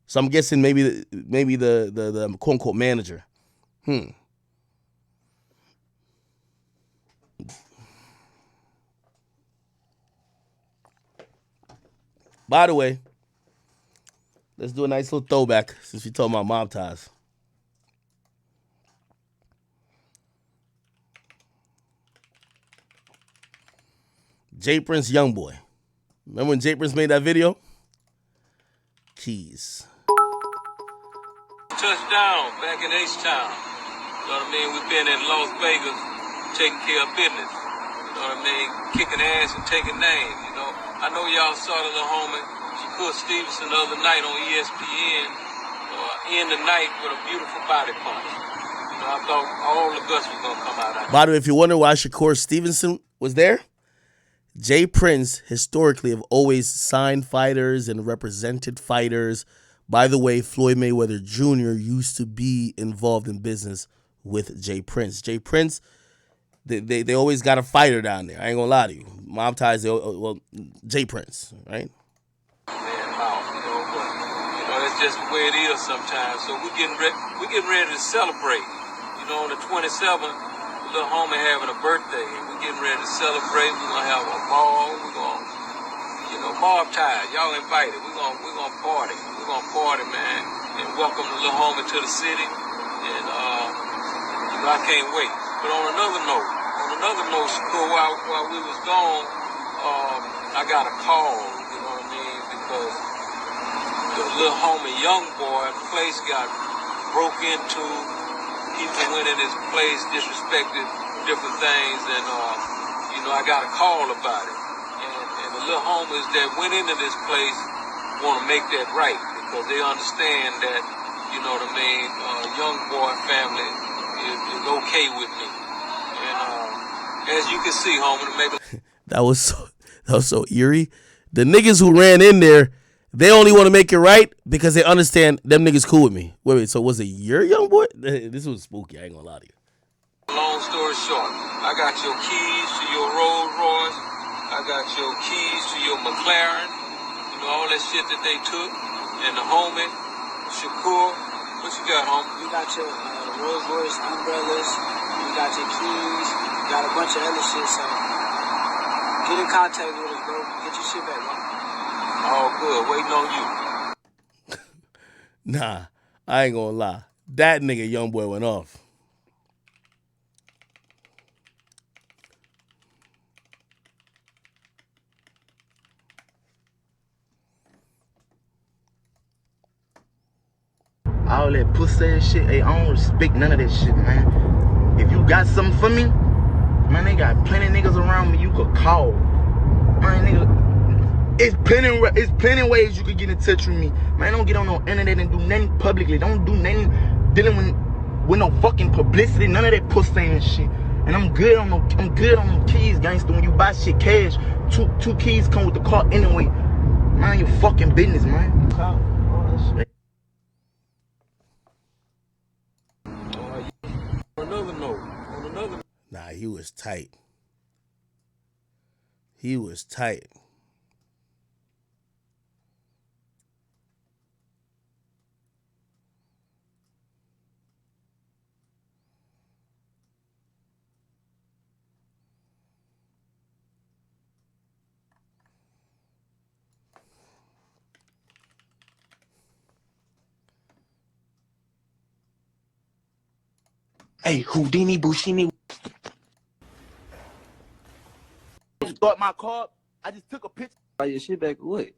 So I'm guessing maybe the quote unquote manager. By the way, let's do a nice little throwback since we talking about mob ties. Jay Prince Youngboy. Remember when Jay Prince made that video? Keys. Touchdown back in H-Town. You know what I mean? We've been in Las Vegas taking care of business. You know what I mean? Kicking ass and taking names, you know. I know y'all saw the little homie, Shakur Stevenson, the other night on ESPN, end the night with a beautiful body punch. You know, I thought all the guts was going to come out of it. By the way, if you wonder why Shakur Stevenson was there, Jay Prince historically have always signed fighters and represented fighters. By the way, Floyd Mayweather Jr. used to be involved in business with Jay Prince. Jay Prince, they always got a fighter down there. I ain't gonna lie to you. Mob ties, well, Jay Prince, right? Man, mouth, you know, but, you know, it's just the way it is sometimes. So we're getting ready to celebrate. You know, on the 27th, little homie having a birthday, and we're getting ready to celebrate. We're gonna have a ball. We're gonna, mob ties. Y'all invited. We're gonna party. We're gonna party, man, and welcome the little homie to the city. And I can't wait. But on another note, Shakur, while we was gone, I got a call. You know what I mean? Because the little homie, young boy, place got broke into. People went in his place, disrespected different things, and I got a call about it. And the little homies that went into this place want to make that right because they understand that, young boy family is okay with me. And as you can see, homie, to make That was so eerie. The niggas who ran in there, they only want to make it right because they understand them niggas cool with me. Wait, so was it your young boy? This was spooky. I ain't gonna lie to you. long story short, I got your keys to your Rolls Royce. I got your keys to your McLaren. All that shit that they took. And the homie, Shakur, what you got, homie? You got your Rolls Royce umbrellas. You got your keys. You got a bunch of other shit. So get in contact with us, bro. Get your shit back, bro. All good. Waiting on you. Nah, I ain't gonna lie. That nigga young boy went off. All that pussy ass shit, hey, I don't respect none of that shit, man. If you got something for me, man, they got plenty of niggas around me you could call. Man, nigga, it's plenty ways you could get in touch with me. Man, don't get on no internet and do nothing publicly. Don't do nothing dealing with no fucking publicity, none of that pussy and shit. And I'm good on them keys, gangster. When you buy shit cash, two keys come with the car anyway. Mind your fucking business, man. Call all that shit. On another Nah, he was tight. He was tight. Hey, Houdini, Bushini. Start my car. I just took a picture. Buy your shit back, what?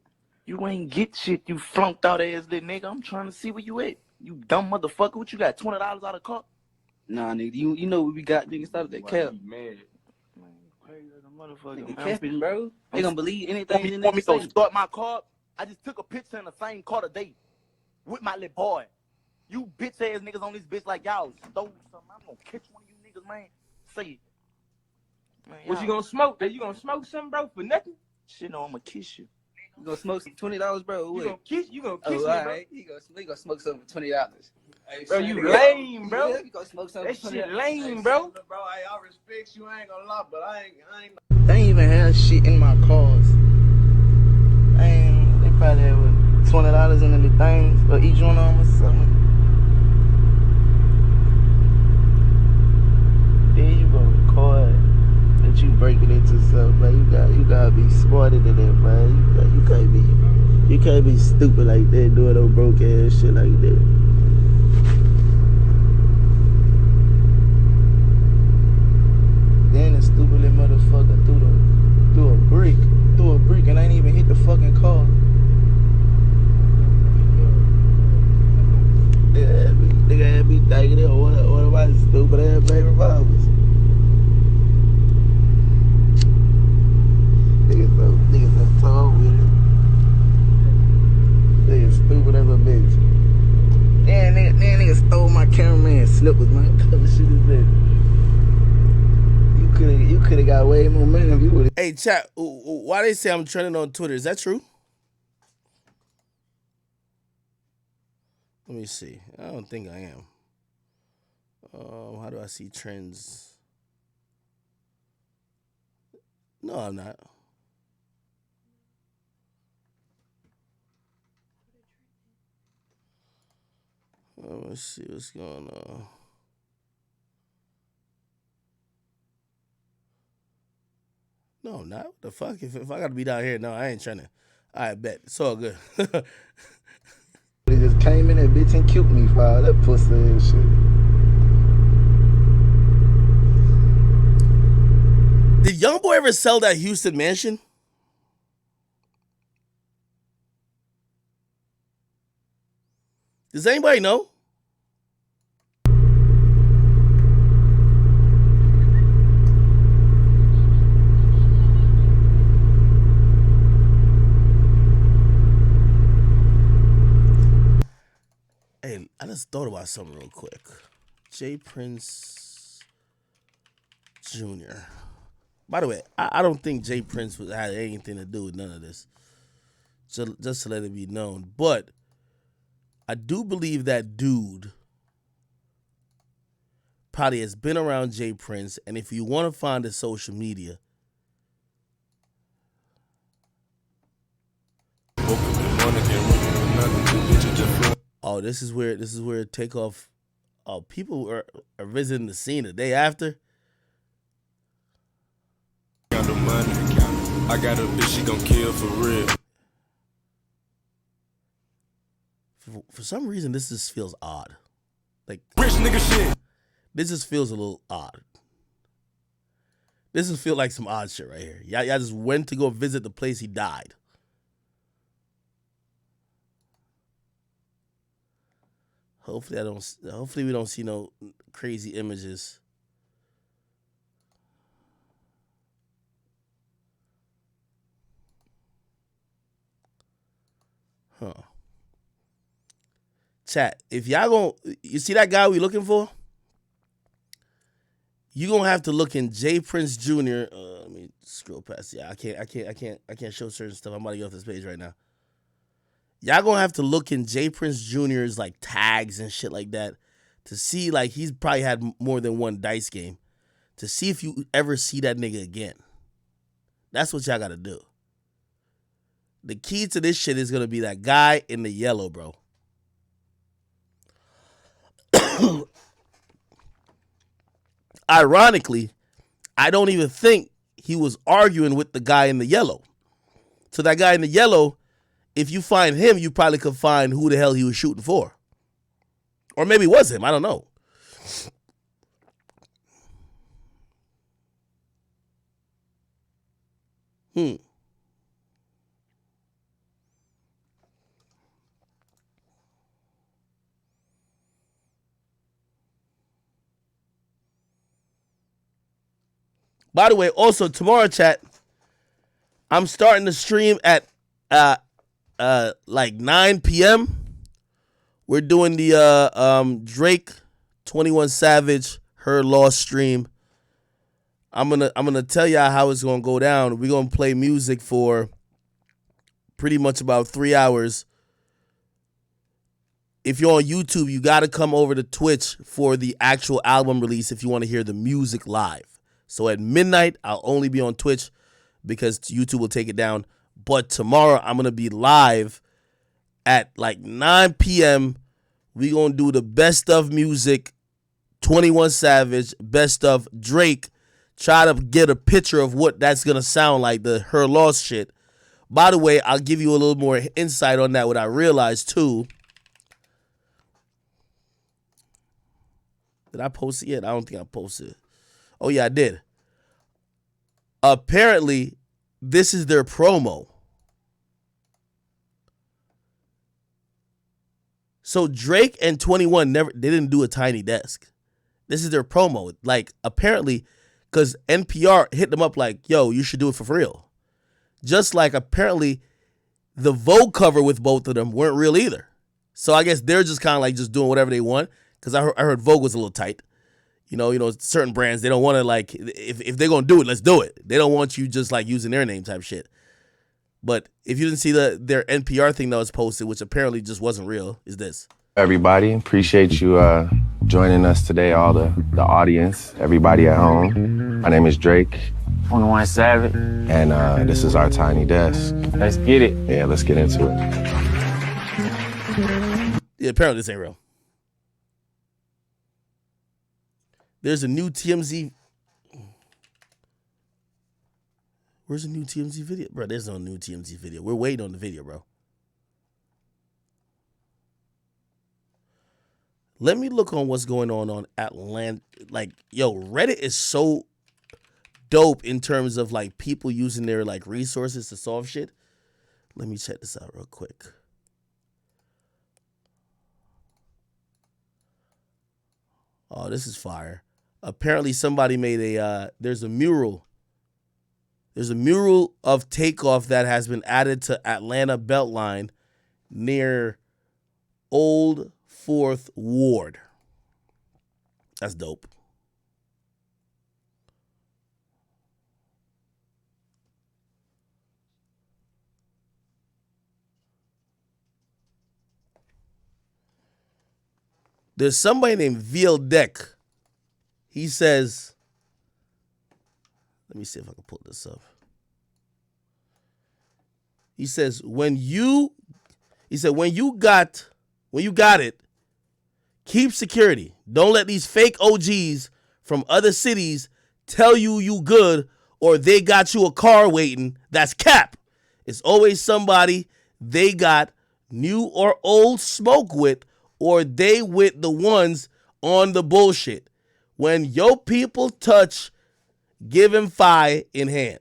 You ain't get shit, you flunked out ass little nigga. I'm trying to see where you at. You dumb motherfucker. What you got? $20 out of car? Nah, nigga, you know what we got, nigga. Stop that cap. Man, crazy as a motherfucker, Nigga, man. capping, bro. They gonna believe anything the Want me nigga to say. start my car? I just took a picture in the same car today with my little boy. You bitch ass niggas on this bitch like y'all stole something. I'm gonna catch one of you niggas, man. Say it. Man, What you gonna smoke? You gonna smoke something, bro, for nothing? Shit, no, I'm gonna kiss you. You gonna smoke some $20, bro? You gonna kiss me, oh, bro. Right. He gonna smoke something for $20. Hey, bro, you lame, bro. Yeah, you gonna smoke something that for $20. Shit lame, bro. Bro, I respect you. I ain't gonna lie, but I ain't. They ain't even have shit in my cars. They probably have $20 in the things, or each one of them or something. There you go, record that you break it into something, man. You gotta be smarter than that, man. You can't be stupid like that, doing no broke ass shit like that. Then the stupid little motherfucker threw a brick and I ain't even hit the fucking car. They had me thinking they one of my stupid ass baby mamas. Niggas so tall with it. Niggas stupid as a bitch. Damn, nigga stole my cameraman slippers, man. What kind of shit is that? You coulda got way more money if you would. Hey, chat. Why they say I'm trending on Twitter? Is that true? Let me see. I don't think I am. How do I see trends? No, I'm not. Let's see what's going on. No, not what the fuck. If I gotta be down here, no, I ain't trying to. All right, bet. It's all good. They just came in that bitch and killed me for all that pussy and shit. Did YoungBoy ever sell that Houston mansion? Does anybody know? Hey, I just thought about something real quick. J. Prince Jr. By the way, I don't think J. Prince had anything to do with none of this. Just to let it be known. But I do believe that dude probably has been around J. Prince, and if you want to find his social media, oh, this is where Takeoff. Oh, people are visiting the scene the day after. I got a bitch, she gon' kill for real. For some reason, this just feels odd. Like rich nigga shit. This just feels a little odd. This just feel like some odd shit right here. Y'all just went to go visit the place he died. Hopefully we don't see no crazy images. Huh. Chat, if y'all you see that guy we looking for? You gonna have to look in J. Prince Jr. Let me scroll past. Yeah, I can't show certain stuff. I'm about to get off this page right now. Y'all gonna have to look in J. Prince Jr.'s like tags and shit like that to see, like, he's probably had more than one dice game, to see if you ever see that nigga again. That's what y'all gotta do. The key to this shit is gonna be that guy in the yellow, bro. Ironically, I don't even think he was arguing with the guy in the yellow. So that guy in the yellow, if you find him, you probably could find who the hell he was shooting for. Or maybe it was him. I don't know. By the way, also tomorrow, chat, I'm starting to stream at like 9 p.m. We're doing the Drake 21 Savage Her Lost stream. I'm gonna tell y'all how it's gonna go down. We're gonna play music for pretty much about 3 hours. If you're on YouTube, you gotta come over to Twitch for the actual album release if you want to hear the music live. So at midnight, I'll only be on Twitch because YouTube will take it down. But tomorrow, I'm going to be live at like 9 p.m. We're going to do the best of music, 21 Savage, best of Drake. Try to get a picture of what that's going to sound like, the Her Lost shit. By the way, I'll give you a little more insight on that, what I realized too. Did I post it yet? I don't think I posted it. Oh, yeah, I did. Apparently, this is their promo. So Drake and 21 they didn't do a Tiny Desk. This is their promo. Like, apparently, because NPR hit them up like, yo, you should do it for real. Just like apparently the Vogue cover with both of them weren't real either. So I guess they're just kind of like just doing whatever they want. Because I heard Vogue was a little tight. You know, certain brands, they don't want to, like, if they're going to do it, let's do it. They don't want you just, like, using their name type shit. But if you didn't see their NPR thing that was posted, which apparently just wasn't real, is this. Everybody, appreciate you joining us today, all the audience, everybody at home. My name is Drake. 21 Savage. And this is our Tiny Desk. Let's get it. Yeah, let's get into it. Yeah, apparently this ain't real. There's a new TMZ. Where's the new TMZ video? Bro, there's no new TMZ video. We're waiting on the video, bro. Let me look on what's going on Atlanta. Like, yo, Reddit is so dope in terms of like people using their like resources to solve shit. Let me check this out real quick. Oh, this is fire. Apparently somebody made there's a mural. There's a mural of Takeoff that has been added to Atlanta Beltline near Old 4th Ward. That's dope. There's somebody named Vieldeck. He says, let me see if I can pull this up. He says, when you got it, keep security. Don't let these fake OGs from other cities tell you good or they got you a car waiting. That's cap. It's always somebody they got new or old smoke with, or they with the ones on the bullshit. When your people touch, give him fire in hand.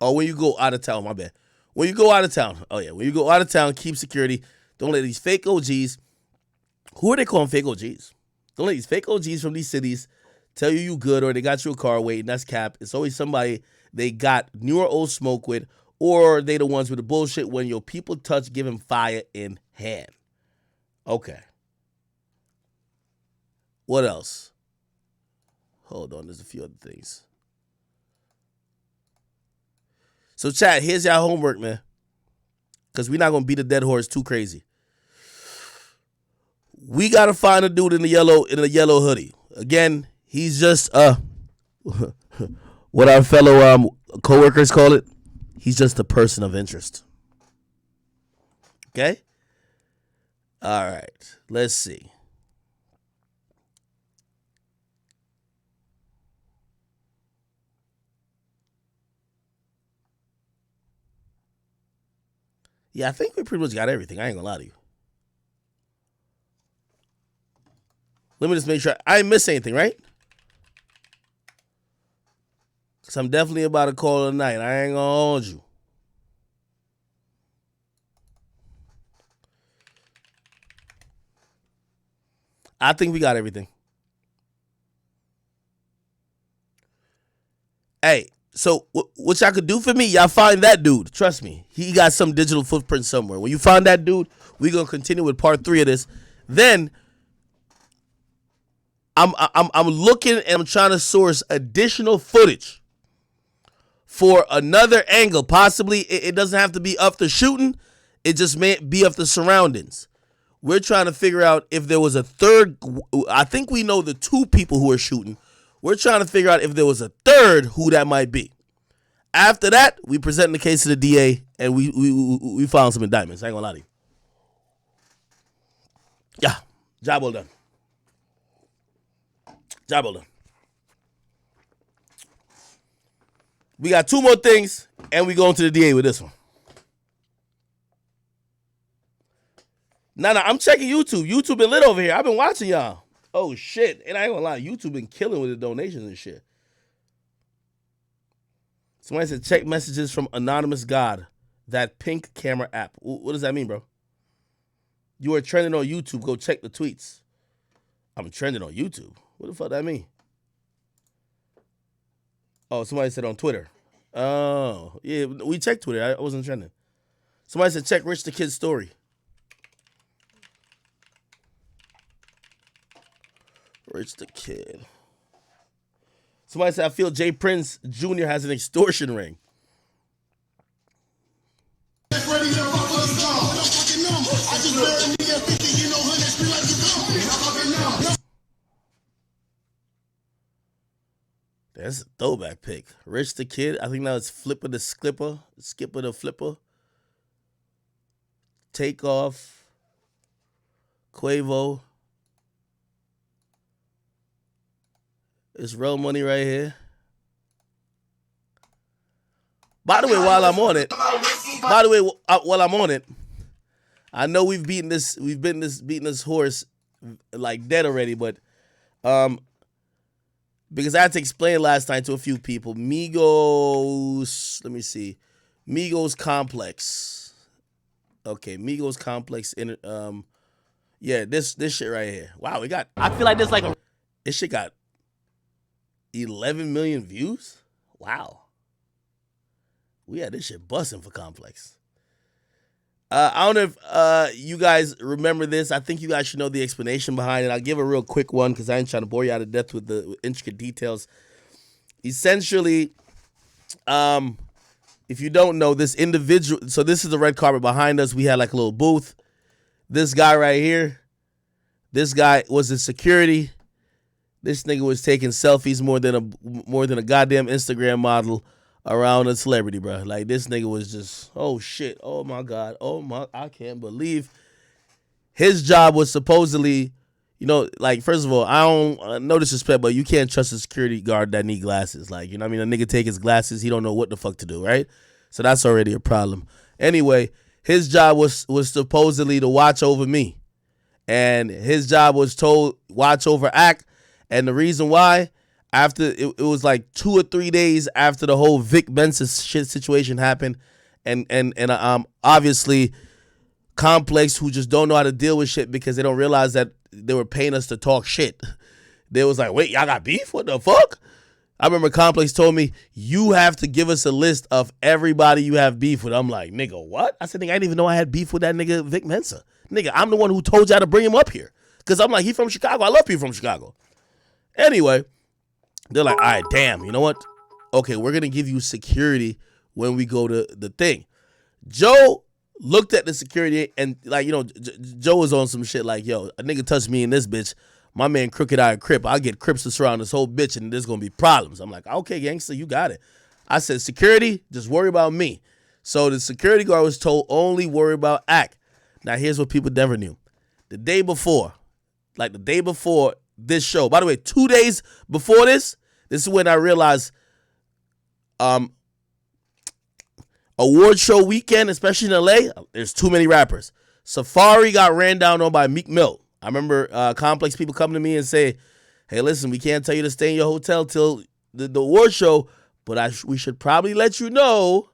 Oh, when you go out of town, my bad. When you go out of town, keep security. Don't let these fake OGs, who are they calling fake OGs? Don't let these fake OGs from these cities tell you good or they got you a car waiting. That's cap. It's always somebody they got new or old smoke with, or they the ones with the bullshit. When your people touch, give them fire in hand. Okay. What else? Hold on, there's a few other things. So chat, here's your homework, man. Because we're not going to beat a dead horse too crazy. We got to find a dude in the yellow hoodie. Again, he's just what our fellow coworkers call it. He's just a person of interest. Okay? All right. Let's see. Yeah, I think we pretty much got everything. I ain't gonna lie to you. Let me just make sure I ain't miss anything, right? Because I'm definitely about to call it a night. I ain't gonna hold you. I think we got everything. Hey, so what y'all could do for me, y'all find that dude. Trust me, he got some digital footprint somewhere. When you find that dude, we're going to continue with part 3 of this. Then I'm looking and I'm trying to source additional footage for another angle. Possibly it doesn't have to be of the shooting. It just may be of the surroundings. We're trying to figure out if there was a third. I think we know the 2 people who are shooting. We're trying to figure out if there was a third who that might be. After that, we present the case to the DA and we found some indictments. I ain't gonna lie to you. Yeah, job well done. Job well done. We got 2 more things and we going to the DA with this one. Nah, I'm checking YouTube. YouTube been lit over here. I've been watching y'all. Oh, shit. And I ain't gonna lie. YouTube been killing with the donations and shit. Somebody said, check messages from Anonymous God. That pink camera app. What does that mean, bro? You are trending on YouTube. Go check the tweets. I'm trending on YouTube. What the fuck that mean? Oh, somebody said on Twitter. Oh, yeah. We checked Twitter. I wasn't trending. Somebody said, check Rich the Kid's story. Rich the Kid. Somebody said, I feel Jay Prince Jr. has an extortion ring. That's a throwback pick. Rich the Kid. I think now it's Flipper the Skipper. Skipper the Flipper. Takeoff. Quavo. It's real money right here. By the way, while I'm on it, I know we've beaten this horse like dead already, but because I had to explain last night to a few people, Migos, let me see, Migos Complex. Okay, Migos Complex in yeah, this shit right here. Wow, I feel like this shit got 11 million views. Wow. We had this shit busting for Complex. I don't know if you guys remember this. I think you guys should know the explanation behind it. I'll give a real quick one because I ain't trying to bore you out of death with the intricate details. Essentially, if you don't know, this individual, so this is the red carpet behind us. We had like a little booth. This guy right here, this guy was in security. This nigga was taking selfies more than a goddamn Instagram model around a celebrity, bro. Like, this nigga was just, oh shit, oh my God, I can't believe. His job was supposedly, like, first of all, I don't, no disrespect, but you can't trust a security guard that need glasses. Like, you know what I mean? A nigga take his glasses, he don't know what the fuck to do, right? So that's already a problem. Anyway, his job was supposedly to watch over me. And his job was told watch over Ak. And the reason why, after it was like 2 or 3 days after the whole Vic Benson shit situation happened, and obviously Complex, who just don't know how to deal with shit because they don't realize that they were paying us to talk shit. They was like, wait, y'all got beef? What the fuck? I remember Complex told me, you have to give us a list of everybody you have beef with. I'm like, nigga, what? I said, nigga, I didn't even know I had beef with that nigga Vic Mensa. Nigga, I'm the one who told y'all to bring him up here. Because I'm like, he from Chicago. I love people from Chicago. Anyway, they're like, all right, damn, you know what? Okay, we're going to give you security when we go to the thing. Joe looked at the security and, like, Joe was on some shit like, yo, a nigga touched me in this bitch. My man Crooked Eye Crip. I'll get Crips to surround this whole bitch and there's going to be problems. I'm like, okay, gangster, you got it. I said, security, just worry about me. So the security guard was told only worry about Ak. Now, here's what people never knew. The day before this show, by the way, 2 days before this is when I realized award show weekend, especially in LA, there's too many rappers. Safari got ran down on by Meek Mill. I remember Complex people coming to me and say, hey, listen, we can't tell you to stay in your hotel till the award show, but we should probably let you know.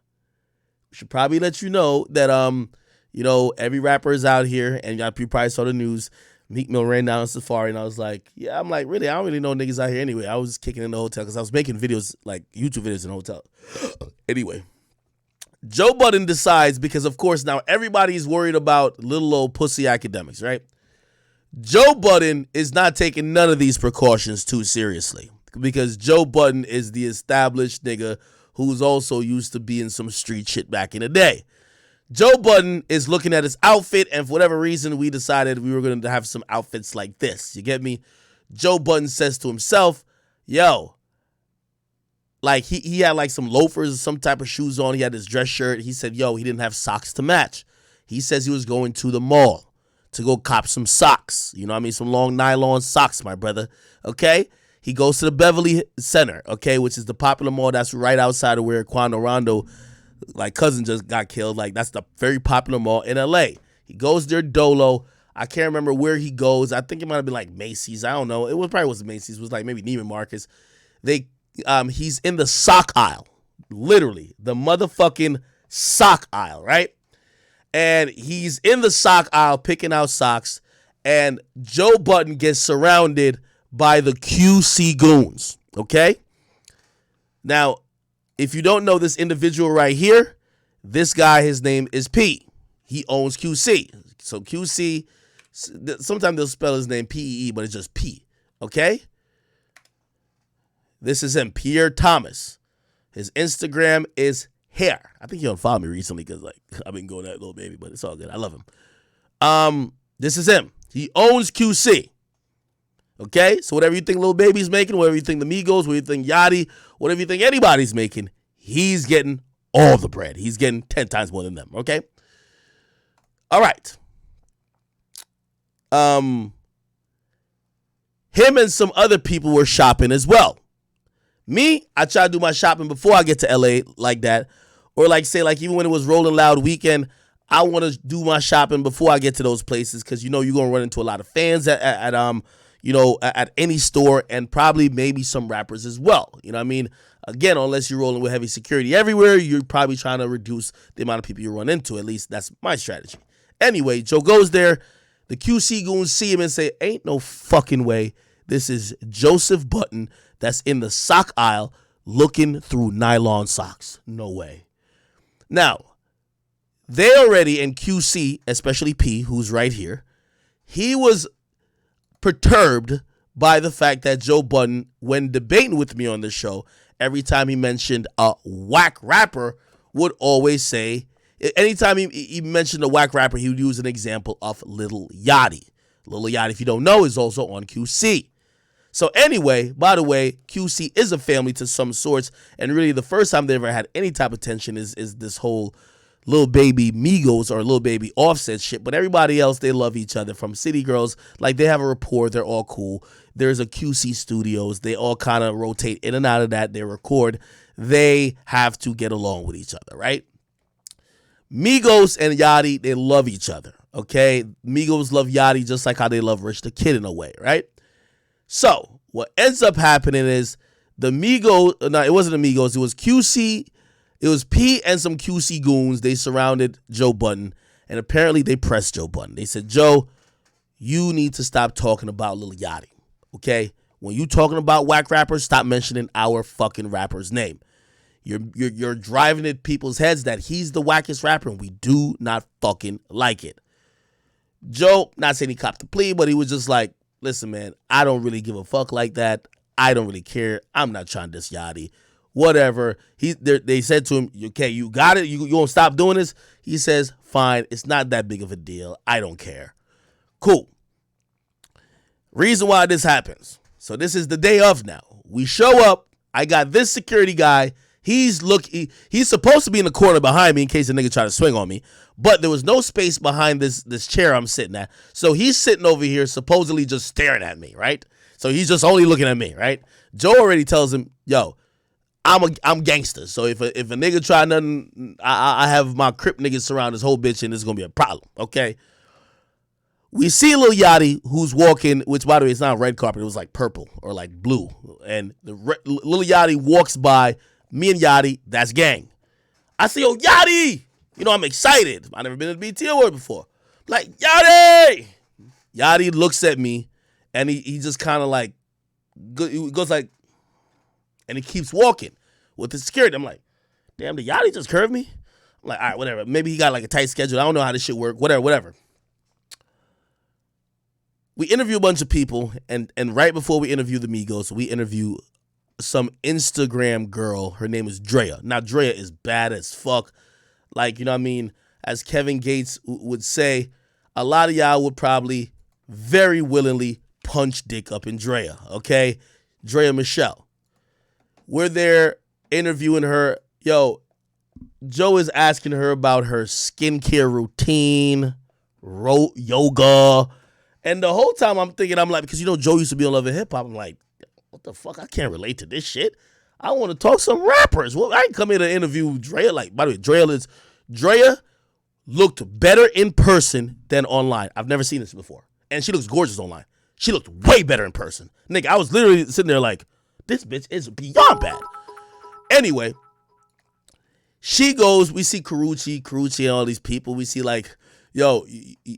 That every rapper is out here, and you probably saw the news. Meek Mill ran down on Safari, and I was like, yeah, I'm like, really, I don't really know niggas out here anyway. I was kicking in the hotel because I was making videos, like YouTube videos in the hotel. Anyway, Joe Budden decides, because of course now everybody's worried about little old pussy Akademiks, right? Joe Budden is not taking none of these precautions too seriously, because Joe Budden is the established nigga who's also used to being some street shit back in the day. Joe Budden is looking at his outfit, and for whatever reason, we decided we were going to have some outfits like this. You get me? Joe Budden says to himself, yo, like he had like some loafers or some type of shoes on. He had his dress shirt. He said, yo, he didn't have socks to match. He says he was going to the mall to go cop some socks. You know what I mean? Some long nylon socks, my brother. Okay? He goes to the Beverly Center, okay, which is the popular mall that's right outside of where Quando Rondo, like, cousin just got killed. Like, that's the very popular mall in LA. He goes there dolo. I can't remember where he goes. I think it might have been like Macy's. I don't know. Probably wasn't Macy's. It was like maybe Neiman Marcus. He's in the sock aisle. Literally. The motherfucking sock aisle, right? And he's in the sock aisle picking out socks. And Joe Budden gets surrounded by the QC goons, okay? Now, if you don't know this individual right here, this guy, his name is P. He owns QC. So QC, sometimes they'll spell his name P-E-E, but it's just P, okay? This is him, Pierre Thomas. His Instagram is hair. I think he unfollowed me recently because, like, I've been going that little baby, but it's all good. I love him. This is him. He owns QC. Okay? So whatever you think Lil Baby's making, whatever you think the Migos, whatever you think Yachty, whatever you think anybody's making, he's getting all the bread. He's getting 10 times more than them. Okay? All right. Him and some other people were shopping as well. Me, I try to do my shopping before I get to LA like that. Or like say like even when it was Rolling Loud weekend, I want to do my shopping before I get to those places because you know you're going to run into a lot of fans at any store and probably maybe some rappers as well. You know what I mean? Again, unless you're rolling with heavy security everywhere, you're probably trying to reduce the amount of people you run into. At least that's my strategy. Anyway, Joe goes there. The QC goons see him and say, ain't no fucking way this is Joseph Button that's in the sock aisle looking through nylon socks. No way. Now, they already in QC, especially P, who's right here, he was perturbed by the fact that Joe Budden, when debating with me on the show, every time he mentioned a whack rapper, would always say, anytime he mentioned a whack rapper, he would use an example of Lil Yachty. Lil Yachty, if you don't know, is also on QC. So anyway, by the way, QC is a family to some sorts, and really the first time they ever had any type of tension is this whole Lil Baby Migos or Lil Baby Offset shit. But everybody else, they love each other from City Girls. Like they have a rapport, they're all cool. There's a QC Studios, they all kind of rotate in and out of that. They record. They have to get along with each other, right? Migos and Yachty, they love each other, okay? Migos love Yachty just like how they love Rich the Kid in a way, right? So, what ends up happening is the Migos, no, it wasn't the Migos, it was QC, it was P and some QC goons. They surrounded Joe Budden, and apparently they pressed Joe Budden. They said, Joe, you need to stop talking about Lil Yachty, okay? When you talking about whack rappers, stop mentioning our fucking rapper's name. You're driving at people's heads that he's the wackest rapper, and we do not fucking like it. Joe, not saying he copped the plea, but he was just like, listen, man, I don't really give a fuck like that. I don't really care. I'm not trying to diss Yachty. Whatever. They said to him, okay, you got it? You won't stop doing this? He says, fine, it's not that big of a deal. I don't care. Cool. Reason why this happens. So this is the day of now. We show up. I got this security guy. He's supposed to be in the corner behind me in case a nigga try to swing on me. But there was no space behind this chair I'm sitting at. So he's sitting over here supposedly just staring at me, right? So he's just only looking at me, right? Joe already tells him, yo, I'm gangster. So if a nigga try nothing, I have my Crip niggas surround this whole bitch and it's going to be a problem, okay? We see Lil Yachty who's walking, which by the way, it's not red carpet. It was like purple or like blue. And Lil Yachty walks by me and Yachty, that's gang. I say, yo, Yachty! You know, I'm excited. I've never been to the BT Award before. Like, Yachty! Yachty looks at me, and he just kind of like, he goes like, and he keeps walking with the security. I'm like, damn, did Yachty just curve me? I'm like, all right, whatever. Maybe he got like a tight schedule. I don't know how this shit work. Whatever. We interview a bunch of people, and right before we interview the Migos, we interview some Instagram girl. Her name is Drea. Now, Drea is bad as fuck. Like, you know what I mean? As Kevin Gates would say, a lot of y'all would probably very willingly punch dick up in Drea, okay? Drea Michelle. We're there interviewing her. Yo, Joe is asking her about her skincare routine, yoga. And the whole time I'm thinking, I'm like, because you know Joe used to be on Love and Hip Hop. I'm like, what the fuck? I can't relate to this shit. I want to talk some rappers. Well, I ain't come here to interview Drea. Like, by the way, Drea looked better in person than online. I've never seen this before. And she looks gorgeous online. She looked way better in person. Nigga, I was literally sitting there like, this bitch is beyond bad. Anyway, she goes, we see Karuchi and all these people. We see like, yo,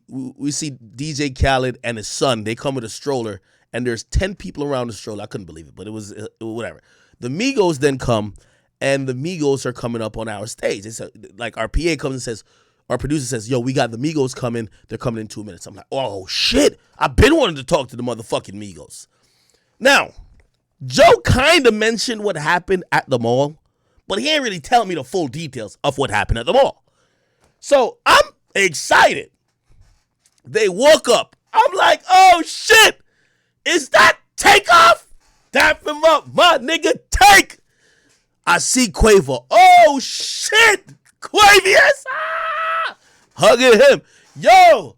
we see DJ Khaled and his son. They come with a stroller, and there's 10 people around the stroller. I couldn't believe it, but it was whatever. The Migos then come, and the Migos are coming up on our stage. It's like our PA comes and says, our producer says, yo, we got the Migos coming. They're coming in 2 minutes. I'm like, oh, shit. I've been wanting to talk to the motherfucking Migos. Now, Joe kind of mentioned what happened at the mall, but he ain't really telling me the full details of what happened at the mall. So I'm excited. They walk up. I'm like, oh, shit. Is that Takeoff? Dap him up, my nigga. Take. I see Quavo. Oh shit, Quavius. Hugging him. Yo.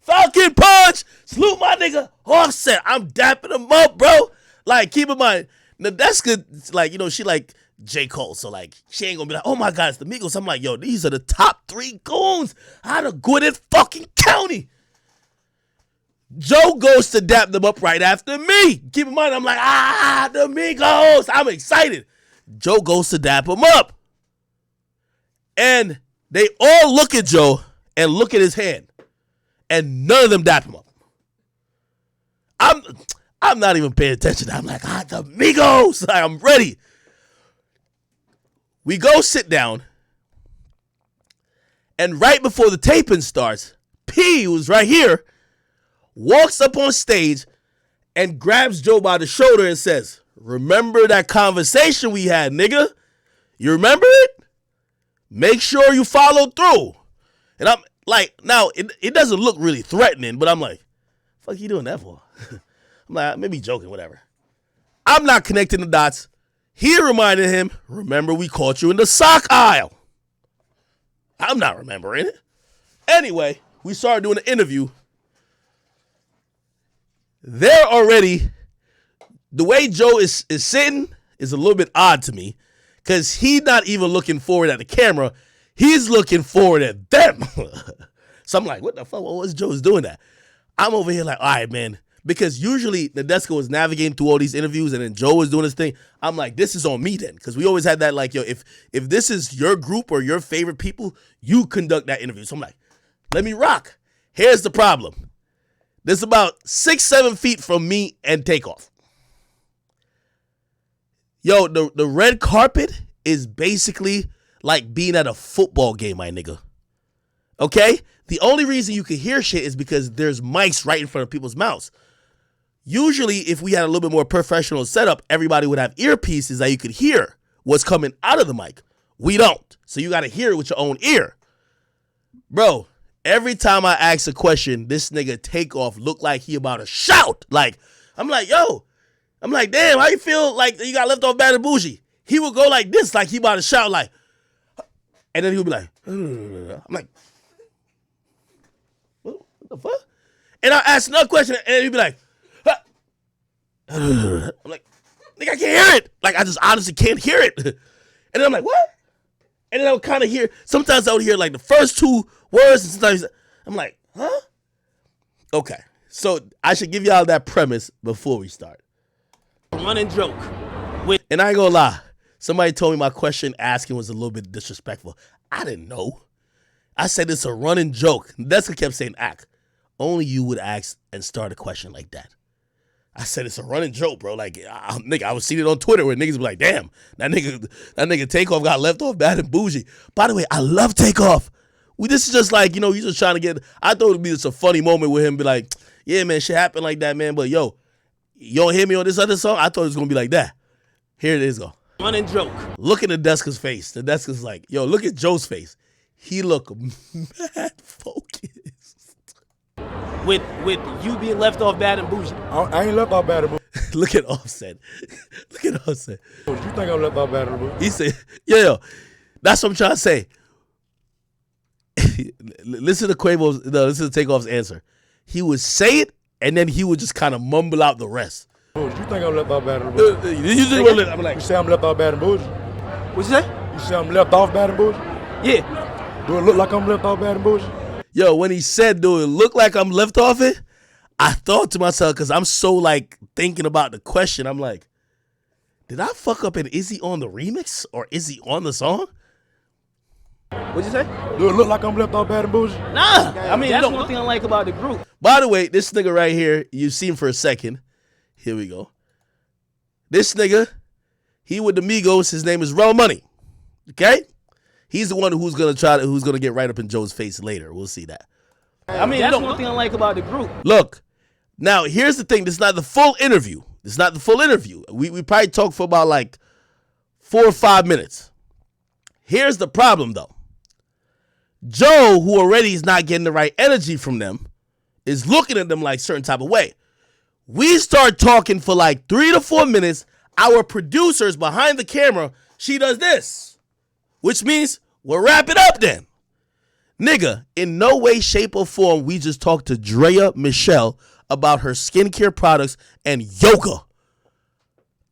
Falcon punch. Salute my nigga. Offset. I'm dapping him up, bro. Like, keep in mind, Nadeska, like, you know, she like J. Cole, so like, she ain't gonna be like, oh my God, it's the Migos. I'm like, yo, these are the top 3 goons out of Gwinnett fucking County. Joe goes to dap them up right after me. Keep in mind, I'm like, the Migos. I'm excited. Joe goes to dap him up. And they all look at Joe and look at his hand. And none of them dap him up. I'm not even paying attention. I'm like, the Migos. I'm ready. We go sit down. And right before the taping starts, P, who's right here, walks up on stage and grabs Joe by the shoulder and says, remember that conversation we had, nigga? You remember it? Make sure you follow through. And I'm like, now, it doesn't look really threatening, but I'm like, fuck you doing that for? I'm like, maybe joking, whatever. I'm not connecting the dots. He reminded him, remember we caught you in the sock aisle. I'm not remembering it. Anyway, we started doing an interview. They're already, the way Joe is sitting is a little bit odd to me because he's not even looking forward at the camera. He's looking forward at them. So I'm like, what the fuck? What was Joe's doing that? I'm over here like, all right, man. Because usually Nadeska was navigating through all these interviews and then Joe was doing his thing. I'm like, this is on me then. Because we always had that like, yo, if this is your group or your favorite people, you conduct that interview. So I'm like, let me rock. Here's the problem. This about 6-7 feet from me and Takeoff. Yo, the red carpet is basically like being at a football game, my nigga. Okay? The only reason you can hear shit is because there's mics right in front of people's mouths. Usually, if we had a little bit more professional setup, everybody would have earpieces that you could hear what's coming out of the mic. We don't. So you got to hear it with your own ear. Bro, every time I ask a question, this nigga Takeoff look like he about to shout. Like, I'm like, yo. I'm like, damn, how you feel like you got left off bad and bougie? He would go like this, like he about to shout, like, and then he would be like, I'm like, what the fuck? And I ask another question, and he'd be like, I'm like, nigga, I can't hear it. Like, I just honestly can't hear it. And then I'm like, what? And then I would kind of hear, sometimes I would hear like the first 2 words, and sometimes I'm like, huh? Okay, so I should give y'all that premise before we start. Running joke. And I ain't gonna lie, somebody told me my question asking was a little bit disrespectful. I didn't know. I said it's a running joke. Deska kept saying, Ak, only you would ask and start a question like that. I said it's a running joke, bro. Like, nigga, I was seeing it on Twitter where niggas be like, damn, that nigga Takeoff got left off bad and bougie. By the way, I love Takeoff. This is just like, you know, he's just trying to get, I thought it would be just a funny moment with him, be like, yeah, man, shit happened like that, man, but yo, you don't hear me on this other song? I thought it was going to be like that. Here it is, go. Running joke. Look at Nadeska's face. Nadeska's like, yo, look at Joe's face. He look mad focused. With you being left off bad and bougie. I ain't left off bad and bougie. Look at Offset. Look at Offset. You think I'm left off bad and bougie? He said, yo, that's what I'm trying to say. Listen to Takeoff's answer. He would say it, and then he would just kind of mumble out the rest. You think I'm left off bad and bougie? I'm like, you say I'm left off bad and bougie? What you say? You say I'm left off bad and bougie? Yeah. Do it look like I'm left off bad and bougie? Yo, when he said, do it look like I'm left off it? I thought to myself, because I'm so like thinking about the question, I'm like, did I fuck up and is he on the remix or is he on the song? What'd you say? Do it look like I'm left off bad and bougie? Nah. I mean, that's one thing I like about the group. By the way, this nigga right here, you see him for a second. Here we go. This nigga, he with the Migos, his name is Rel Money. Okay? He's the one who's gonna get right up in Joe's face later. We'll see that. I mean, that's one thing I like about the group. Look, now here's the thing. This is not the full interview. We probably talked for about like 4 or 5 minutes. Here's the problem though. Joe, who already is not getting the right energy from them, is looking at them like certain type of way. We start talking for like 3 to 4 minutes. Our producers behind the camera, she does this, which means we'll wrap it up then. Nigga, in no way, shape, or form, we just talked to Drea Michelle about her skincare products and yoga.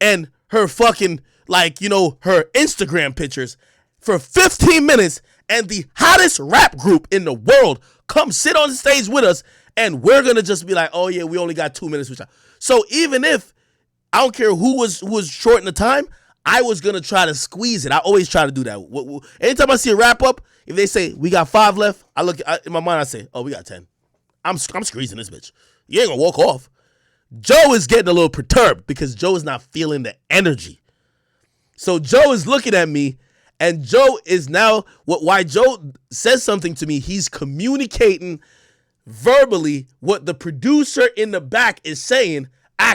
And her fucking, like, you know, her Instagram pictures for 15 minutes, and the hottest rap group in the world come sit on stage with us, and we're gonna just be like, oh yeah, we only got 2 minutes. So even if, I don't care who was short in the time, I was gonna try to squeeze it. I always try to do that. Anytime I see a wrap up, if they say we got 5 left, in my mind I say, oh, we got 10. I'm squeezing this bitch. You ain't gonna walk off. Joe is getting a little perturbed because Joe is not feeling the energy. So Joe is looking at me, and Joe is now, why Joe says something to me, he's communicating verbally what the producer in the back is saying.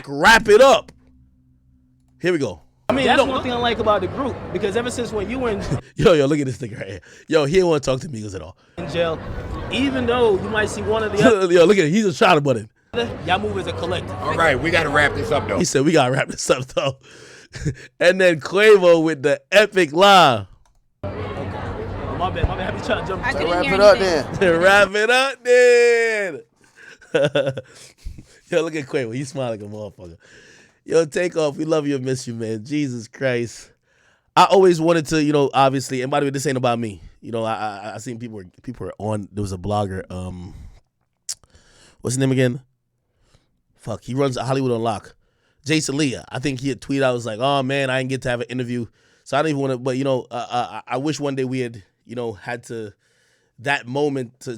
Wrap it up. Here we go. I mean, that's one thing I like about the group, because ever since when you were in yo, look at this nigga right here. Yo, he didn't want to talk to Migos at all. in jail, even though you might see one of the other, Yo, look at it. He's a shot button. y'all move as a collective. All right, we got to wrap this up, though. He said, we got to wrap this up, though. And then Quavo with the epic line. My bad. I be trying to jump. Wrap it up then. Wrap it up then. Yo, look at Quavo. He's smiling like a motherfucker. Yo, Takeoff, we love you and miss you, man. Jesus Christ. I always wanted to, you know, obviously, and by the way, this ain't about me. You know, I seen people were on, there was a blogger, what's his name again? Fuck, he runs Hollywood Unlock. Jason Lee. I think he had tweeted, I was like, oh man, I didn't get to have an interview. So I don't even want to, but you know, I wish one day we had, you know, had to, that moment to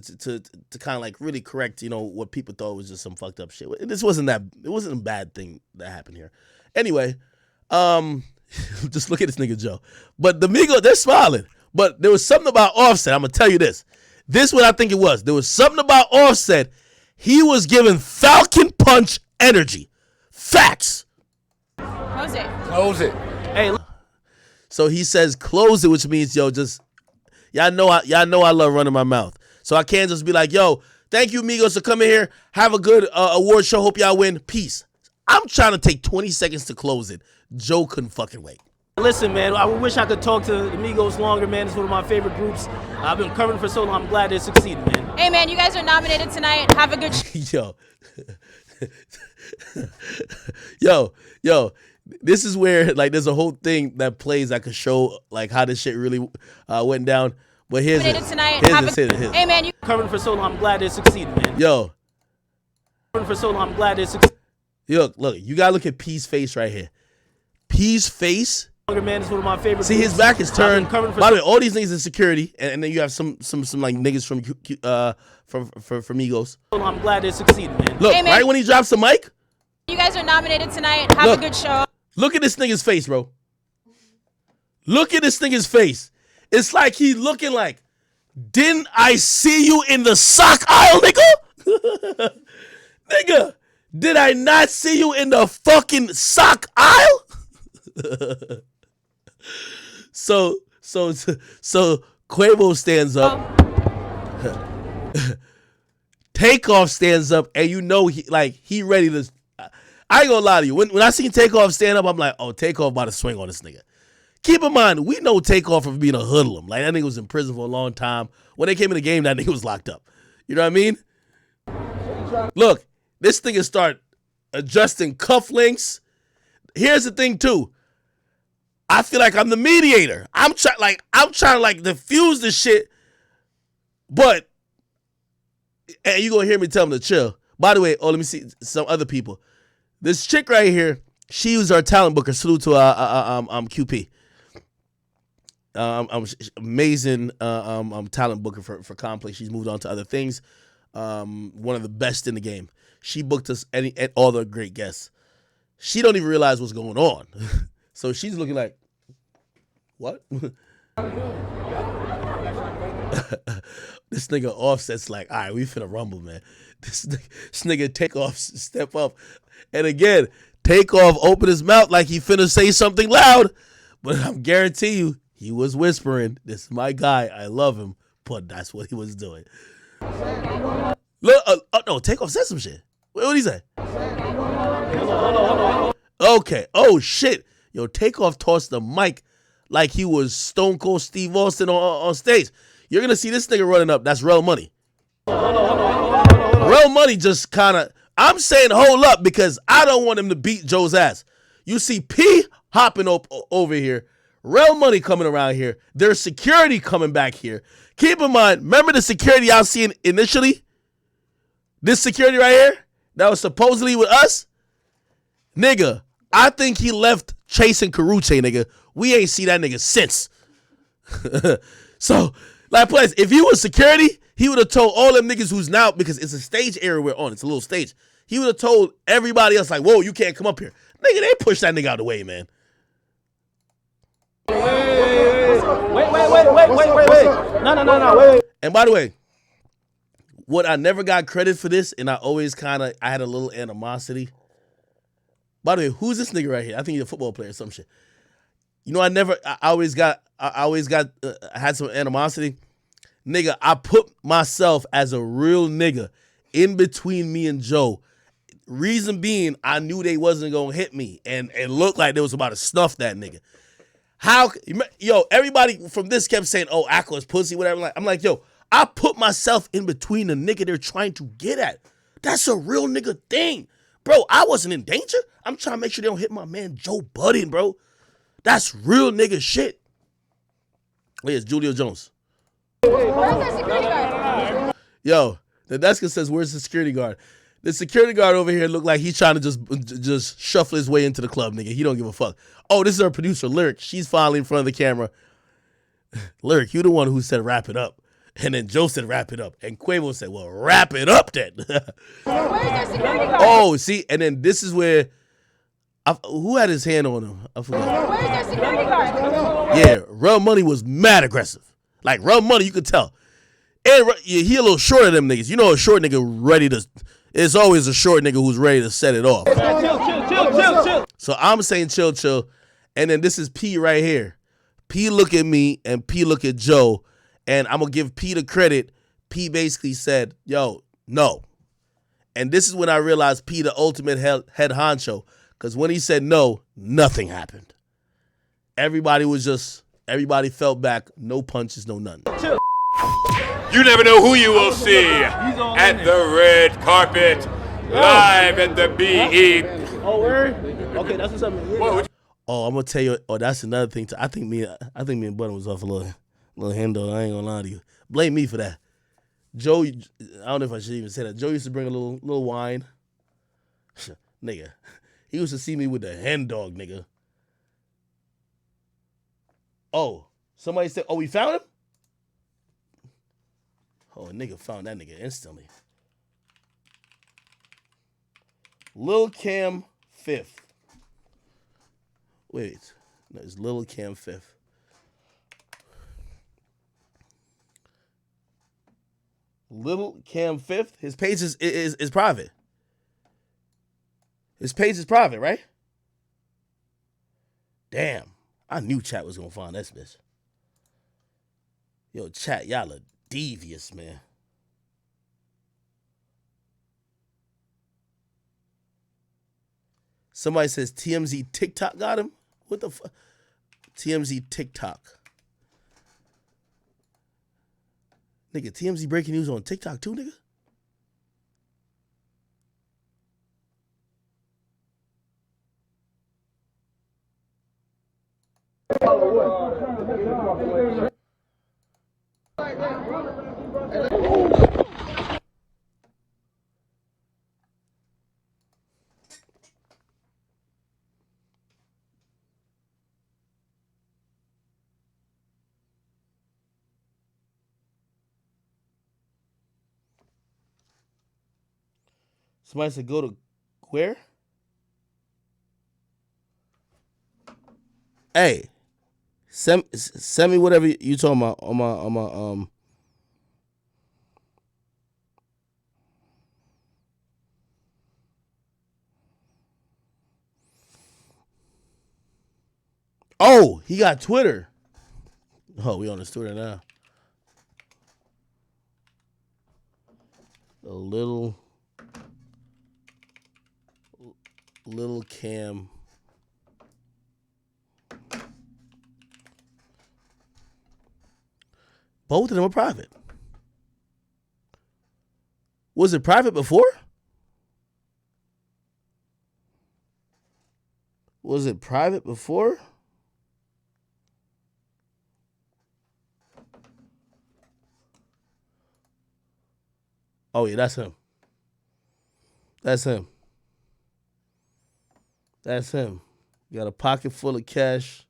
kind of like really correct, you know, what people thought was just some fucked up shit. It wasn't a bad thing that happened here. Anyway, just look at this nigga Joe. But the Migos, they're smiling. But there was something about Offset. I'm gonna tell you this. This is what I think it was. There was something about Offset. He was giving Falcon Punch energy. Facts. Close it. Close it. Hey, so he says close it, which means, yo, just, y'all know I love running my mouth. So I can't just be like, yo, thank you, Migos, for coming here. Have a good award show. Hope y'all win. Peace. I'm trying to take 20 seconds to close it. Joe couldn't fucking wait. listen, man, I wish I could talk to the Migos longer, man. It's one of my favorite groups. I've been covering for so long. I'm glad they succeeded, man. Hey, man, you guys are nominated tonight. Have a good Yo. Yo. This is where, like, there's a whole thing that plays that could show, like, how this shit really went down. But here's it. Tonight. Hey, man, you covering for so long. I'm glad they succeeded, man. Yo. Covering for so long. I'm glad they succeeded. Look, you gotta look at P's face right here. P's face. Man, it's one of my favorite. See, his back is turned. By the way, all these niggas in security, and then you have some like niggas from Migos. I'm glad they succeeded, man. Look, right when he drops the mic. You guys are nominated tonight. Have a good show. Look at this nigga's face, bro. Look at this nigga's face. It's like he looking like, didn't I see you in the sock aisle, nigga? Nigga, did I not see you in the fucking sock aisle? So Quavo stands up. Takeoff stands up, and you know he ready to. I ain't gonna lie to you. When I seen Takeoff stand up, I'm like, oh, Takeoff about to swing on this nigga. Keep in mind, we know Takeoff for being a hoodlum. Like, that nigga was in prison for a long time. When they came in the game, that nigga was locked up. You know what I mean? Look, this nigga start adjusting cufflinks. Here's the thing, too. I feel like I'm the mediator. I'm trying to diffuse this shit, but and you gonna hear me tell him to chill. By the way, let me see some other people. This chick right here, she was our talent booker. Salute to QP. Amazing talent booker for Complex. She's moved on to other things. One of the best in the game. She booked us and all the great guests. She don't even realize what's going on. So she's looking like, what? This nigga Offset's like, all right, we finna rumble, man. This nigga Takeoff step up. And again, Takeoff open his mouth like he finna say something loud. But I'm guarantee you, he was whispering, this is my guy, I love him. But that's what he was doing. Look, no, Takeoff said some shit. What did he say? Okay. Oh shit. Yo, Takeoff tossed the mic like he was Stone Cold Steve Austin on stage. You're gonna see this nigga running up. That's Real Money. Real Money just kind of. I'm saying hold up because I don't want him to beat Joe's ass. You see P hopping up over here. Real Money coming around here. There's security coming back here. Keep in mind, remember the security I was seeing initially? This security right here that was supposedly with us? Nigga, I think he left chasing Karuche, nigga. We ain't see that nigga since. So, like, plus, if he was security, he would have told all them niggas who's now, because it's a stage area we're on. It's a little stage. He would have told everybody else, like, whoa, you can't come up here. Nigga, they push that nigga out of the way, man. Wait. No, wait. And by the way, what I never got credit for this, and I had a little animosity. By the way, who's this nigga right here? I think he's a football player or some shit. You know, I had some animosity. Nigga, I put myself as a real nigga in between me and Joe. Reason being, I knew they wasn't gonna hit me, and it looked like they was about to snuff that nigga. Everybody from this kept saying, oh, Akko is pussy, whatever. I'm like, yo, I put myself in between the nigga they're trying to get at. That's a real nigga thing. Bro, I wasn't in danger. I'm trying to make sure they don't hit my man Joe Budden, bro. That's real nigga shit. Wait, it's Julio Jones. Where's that security guard? Yo, the Deska says, where's the security guard? The security guard over here look like he's trying to just shuffle his way into the club, nigga. He don't give a fuck. Oh, this is our producer, Lyric. She's finally in front of the camera. Lyric, you the one who said wrap it up. And then Joe said wrap it up. And Quavo said, well, wrap it up then. Where's that security guard? Oh, see, and then this is where, who had his hand on him? I forgot. Where's that security guard? Yeah, Real Money was mad aggressive. Like, Real Money, you could tell. And he a little shorter than them niggas. You know a short nigga ready to, it's always a short nigga who's ready to set it off. Chill. So I'm saying chill. And then this is P right here. P look at me and P look at Joe. And I'm going to give P the credit. P basically said, yo, no. And this is when I realized P the ultimate head honcho. Because when he said no, nothing happened. Everybody fell back. No punches, no nothing. Chill. You never know who you will see at the red carpet, live at the BE. Oh, word? Okay, that's what's up. Oh, I'm gonna tell you. Oh, that's another thing. I think me and Button was off a little hendo. I ain't gonna lie to you. Blame me for that. Joe, I don't know if I should even say that. Joe used to bring a little wine. Nigga, he used to see me with the hen dog, nigga. Oh, somebody said, oh, we found him? Oh, a nigga found that nigga instantly. Lil Cam 5th. Wait, no, it's Lil Cam 5th. Lil Cam 5th. His page is private. His page is private, right? Damn, I knew chat was gonna find this bitch. Yo, chat, y'all are devious, man. Somebody says TMZ TikTok got him. What the fuck? TMZ TikTok. Nigga, TMZ breaking news on TikTok too, nigga? Somebody said go to where? Hey, send me whatever you talking about on my Oh, he got Twitter. Oh, we on his Twitter now. A little Lil Cam. Both of them are private. Was it private before? Was it private before? Oh, yeah, that's him. That's him. That's him. Got a pocket full of cash,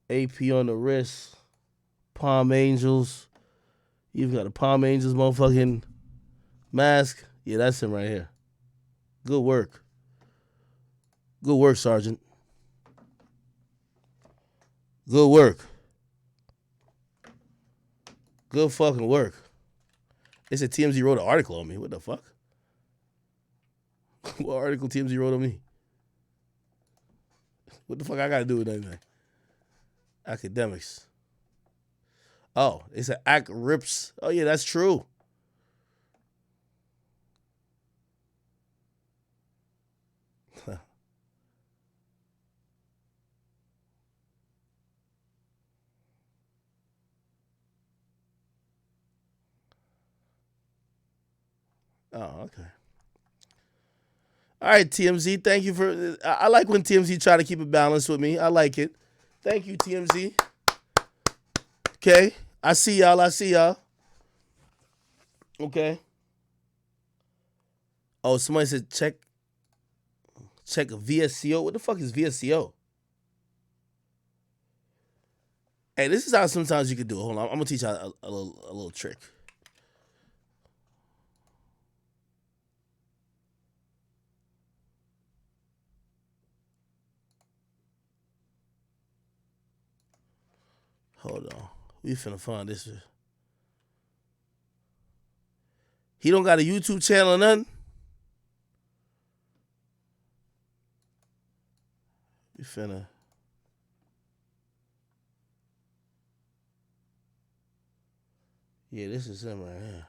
AP on the wrist, Palm Angels. You've got a Palm Angels motherfucking mask. Yeah, that's him right here. Good work. Good work, Sergeant. Good work. Good fucking work. They said TMZ wrote an article on me. What the fuck? What article TMZ wrote on me? What the fuck I gotta do with anything? Academics. Oh, they said Act Rips. Oh, yeah, that's true. Oh, okay. All right, TMZ. Thank you for. I like when TMZ try to keep it balanced with me. I like it. Thank you, TMZ. Okay, I see y'all. I see y'all. Okay. Oh, somebody said check VSCO. What the fuck is VSCO? Hey, this is how sometimes you can do it. Hold on, I'm gonna teach you a little trick. Hold on, we finna find this. He don't got a YouTube channel or nothing. We finna. Yeah, this is him right here.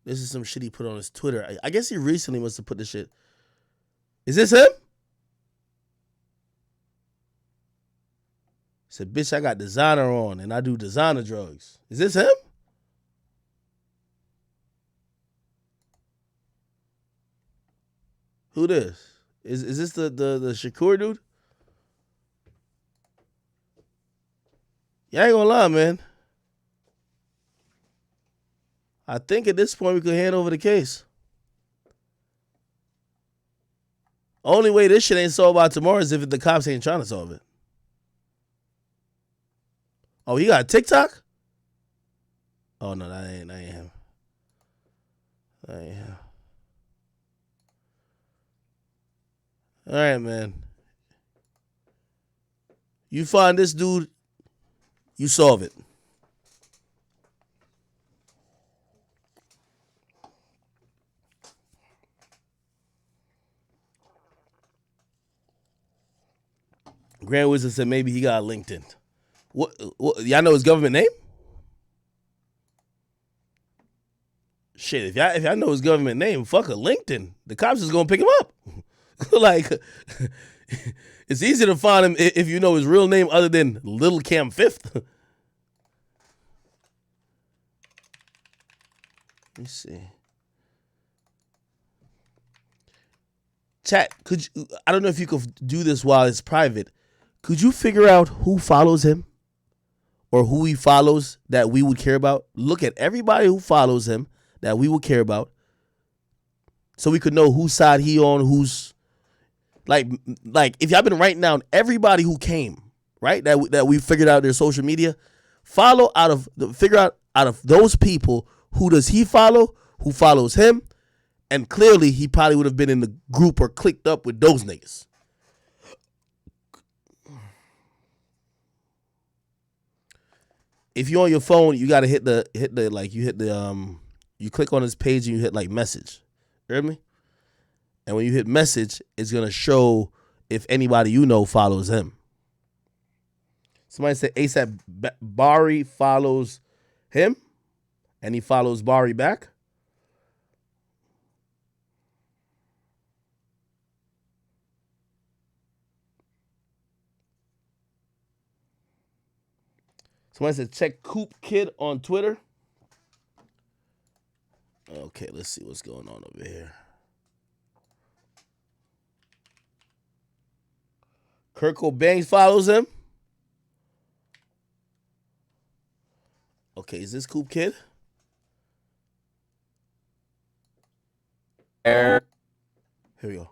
This is some shit he put on his Twitter. I guess he recently must have put this shit. Is this him? Said, bitch, I got designer on and I do designer drugs. Is this him? Who this? Is this the Shakur dude? Yeah, I ain't gonna lie, man. I think at this point we could hand over the case. Only way this shit ain't solved by tomorrow is if the cops ain't trying to solve it. Oh, he got a TikTok? Oh no, that ain't him. That ain't him. All right, man. You find this dude, you solve it. Grand Wizard said maybe he got LinkedIn. What y'all know his government name? Shit, if y'all know his government name, fuck a LinkedIn. The cops is gonna pick him up. Like, it's easy to find him if you know his real name other than Little Cam Fifth. Let me see. Chat, could you, I don't know if you could do this while it's private. Could you figure out who follows him or who he follows that we would care about? Look at everybody who follows him that we would care about so we could know whose side he on, who's like if y'all been writing down everybody who came, right? That we figured out their social media, figure out of those people, who does he follow, who follows him, and clearly he probably would have been in the group or clicked up with those niggas. If you're on your phone, you gotta you click on his page and you hit like message. You heard me? And when you hit message, it's gonna show if anybody you know follows him. Somebody said ASAP Bari follows him, and he follows Bari back. Somebody said check Coop Kid on Twitter. Okay, let's see what's going on over here. Kurt Cobain follows him. Okay, is this Coop Kid? Here we go.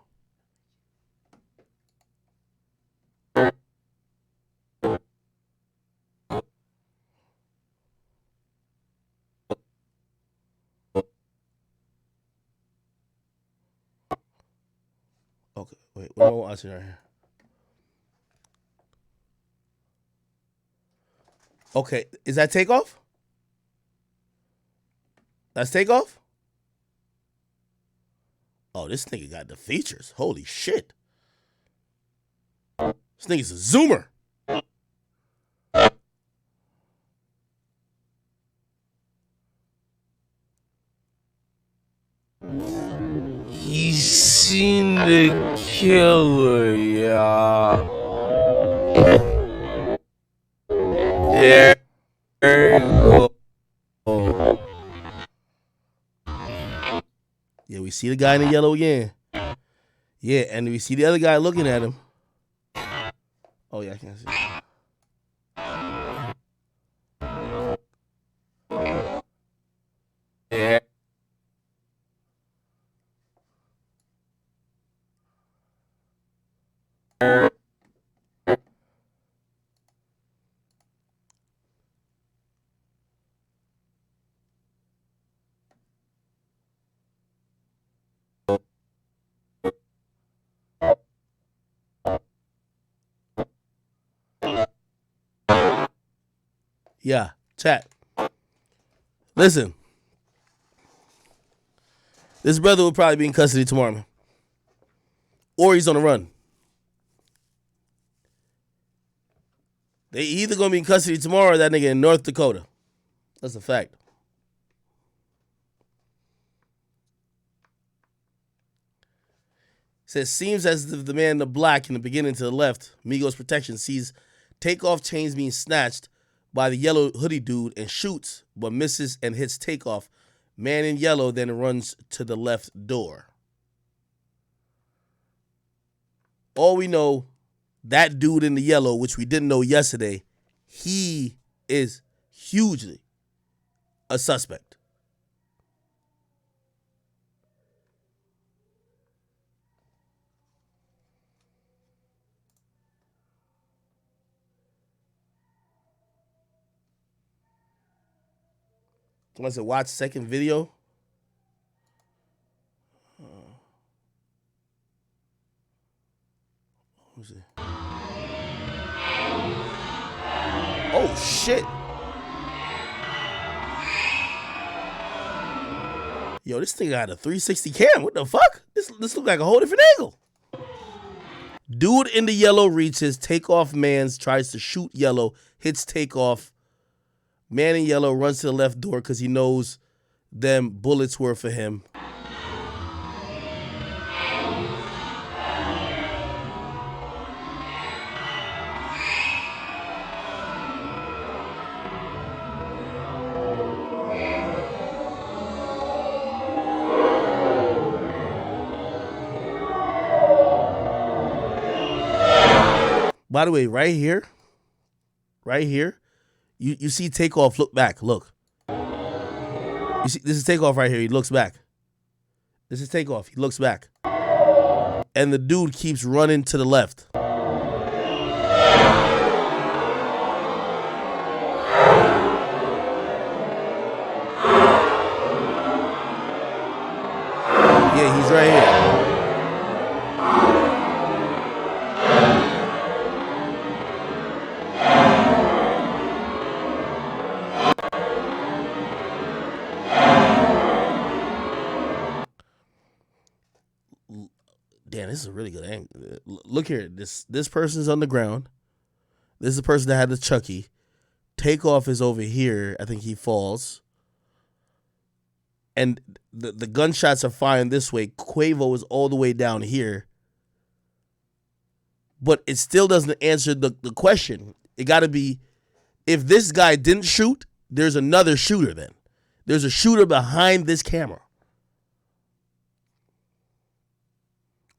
Okay, wait, what am I watching right here? Okay, is that Takeoff? That's Takeoff? Oh, this nigga got the features. Holy shit. This nigga's a zoomer. He's seen the killer, y'all. There you go. Yeah, we see the guy in the yellow again. Yeah, and we see the other guy looking at him. Oh, yeah, I can't see. Yeah. Yeah, chat. Listen. This brother will probably be in custody tomorrow, man. Or he's on the run. They either gonna be in custody tomorrow or that nigga in North Dakota. That's a fact. Says, seems as if the man in the black in the beginning to the left, Migos Protection, sees Takeoff chains being snatched by the yellow hoodie dude and shoots, but misses and hits Takeoff. Man in yellow then runs to the left door. All we know, that dude in the yellow, which we didn't know yesterday, he is hugely a suspect. Someone said, watch second video. Let me see. Oh, shit. Yo, this thing got a 360 cam. What the fuck? This look like a whole different angle. Dude in the yellow reaches. Takeoff man tries to shoot yellow. Hits Takeoff. Man in yellow runs to the left door because he knows them bullets were for him. By the way, right here, you see Takeoff look back. Look. You see, this is Takeoff right here. He looks back. This is Takeoff. He looks back. And the dude keeps running to the left. Yeah, he's right here. Damn, this is a really good angle. Look here. This person's on the ground. This is the person that had the Chucky. Takeoff is over here. I think he falls. And the gunshots are firing this way. Quavo is all the way down here. But it still doesn't answer the question. It got to be If this guy didn't shoot, there's another shooter then. There's a shooter behind this camera.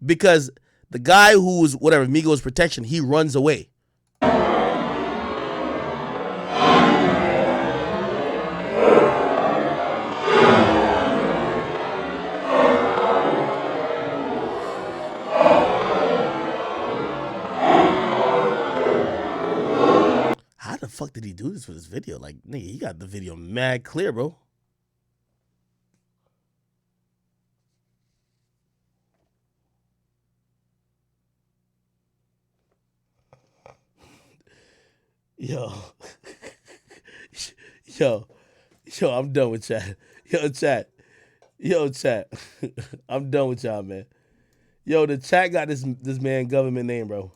Because the guy who's whatever, Migos protection, he runs away. How the fuck did he do this with this video? Like, nigga, he got the video mad clear, bro. Yo. Yo, I'm done with chat. Yo, chat. I'm done with y'all, man. Yo, the chat got this man government name, bro.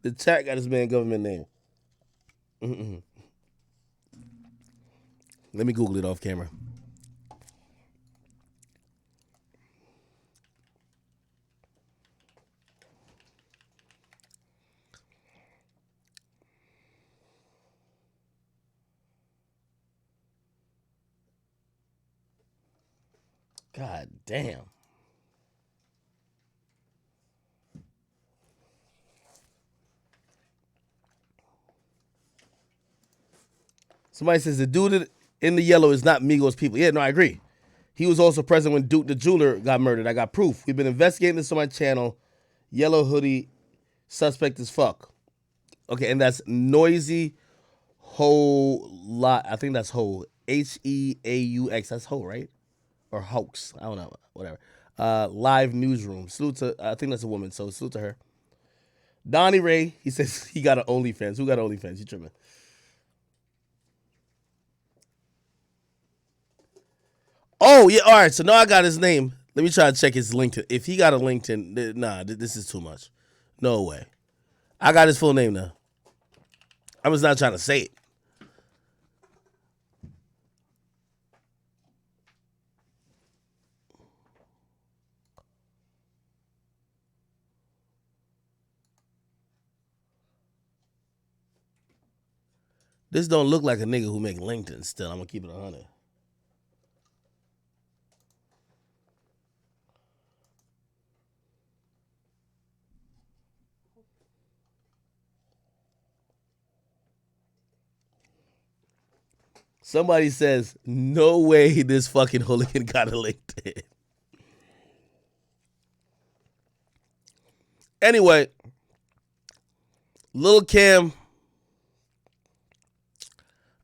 The chat got this man government name. Let me Google it off camera. God damn. Somebody says the dude in the yellow is not Migos people. Yeah, no, I agree. He was also present when Duke the jeweler got murdered. I got proof. We've been investigating this on my channel. Yellow hoodie, suspect as fuck. Okay, and that's Noisy Whole Lot. I think that's Whole. Heaux. That's Whole, right? Or Hoax. I don't know. Whatever. Live newsroom. Salute to, I think that's a woman, so salute to her. Donnie Ray, he says he got an OnlyFans. Who got an OnlyFans? You tripping? Oh, yeah, all right. So now I got his name. Let me try to check his LinkedIn. If he got a LinkedIn, nah, this is too much. No way. I got his full name now. I was not trying to say it. This don't look like a nigga who make LinkedIn still. I'm going to keep it 100. Somebody says, no way this fucking hooligan got a LinkedIn. Anyway, Lil Cam,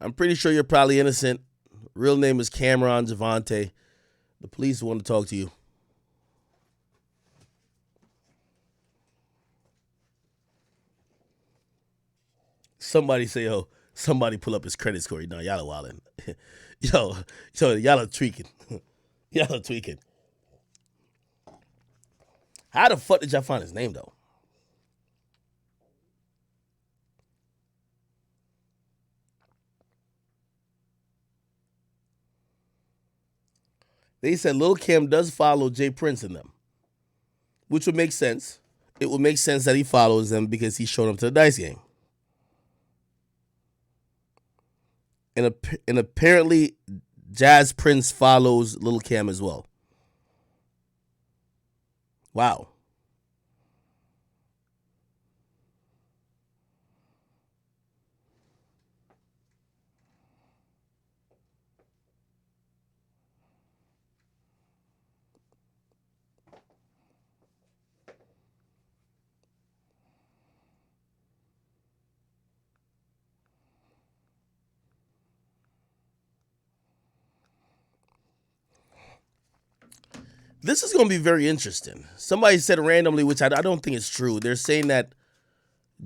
I'm pretty sure you're probably innocent. Real name is Cameron Javante. The police want to talk to you. Somebody say, yo, somebody pull up his credit score. No, y'all are wildin'. yo, y'all are tweaking. Y'all are tweaking. How the fuck did y'all find his name, though? They said Lil Kim does follow Jay Prince in them, which would make sense. It would make sense that he follows them because he showed up to the dice game. And apparently, Jazz Prince follows Lil Kim as well. Wow. This is going to be very interesting. Somebody said randomly, which I don't think is true. They're saying that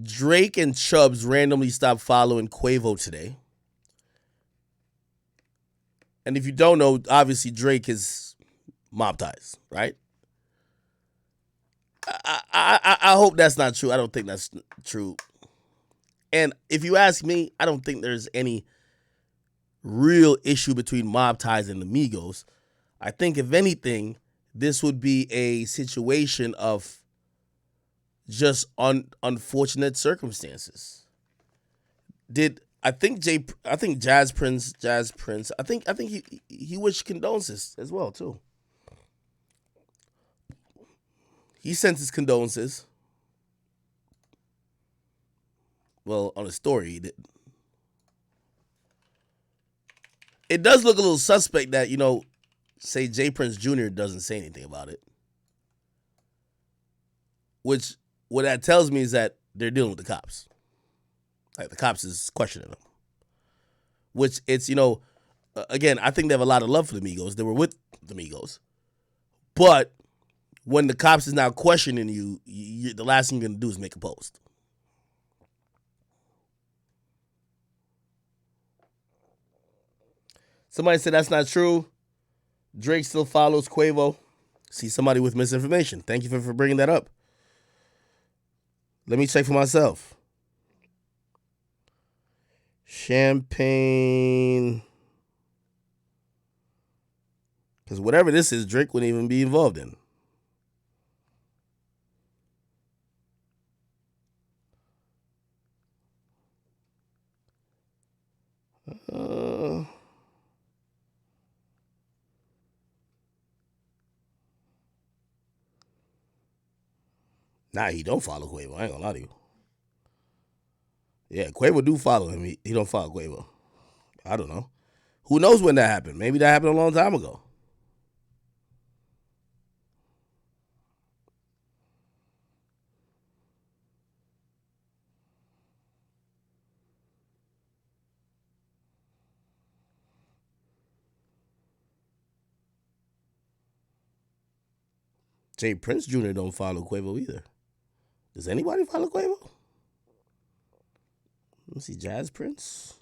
Drake and Chubbs randomly stopped following Quavo today. And if you don't know, obviously Drake is mob ties, right? I hope that's not true. I don't think that's true. And if you ask me, I don't think there's any real issue between mob ties and the Migos. I think if anything, this would be a situation of just unfortunate circumstances. I think Jazz Prince, I think he wished condolences as well too. He sent his condolences. Well, on a story he didn't. It does look a little suspect that, say Jay Prince Jr. doesn't say anything about it. Which, what that tells me is that they're dealing with the cops. Like, the cops is questioning them. Which, it's, again, I think they have a lot of love for the Migos. They were with the Migos. But when the cops is now questioning you, the last thing you're going to do is make a post. Somebody said that's not true. Drake still follows Quavo. See somebody with misinformation. Thank you for bringing that up. Let me check for myself. Champagne. Because whatever this is, Drake wouldn't even be involved in. Nah, he don't follow Quavo. I ain't gonna lie to you. Yeah, Quavo do follow him. He don't follow Quavo. I don't know. Who knows when that happened? Maybe that happened a long time ago. Jay Prince Jr. don't follow Quavo either. Does anybody follow Quavo? Let me see, Jazz Prince.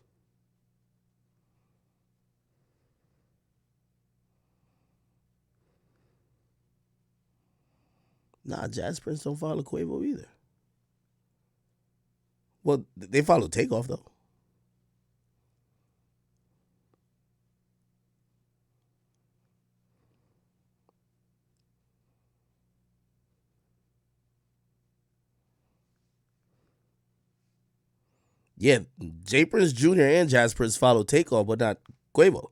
Nah, Jazz Prince don't follow Quavo either. Well, they follow Takeoff though. Yeah, Jay Prince Jr. and Jazz Prince follow Takeoff, but not Quavo.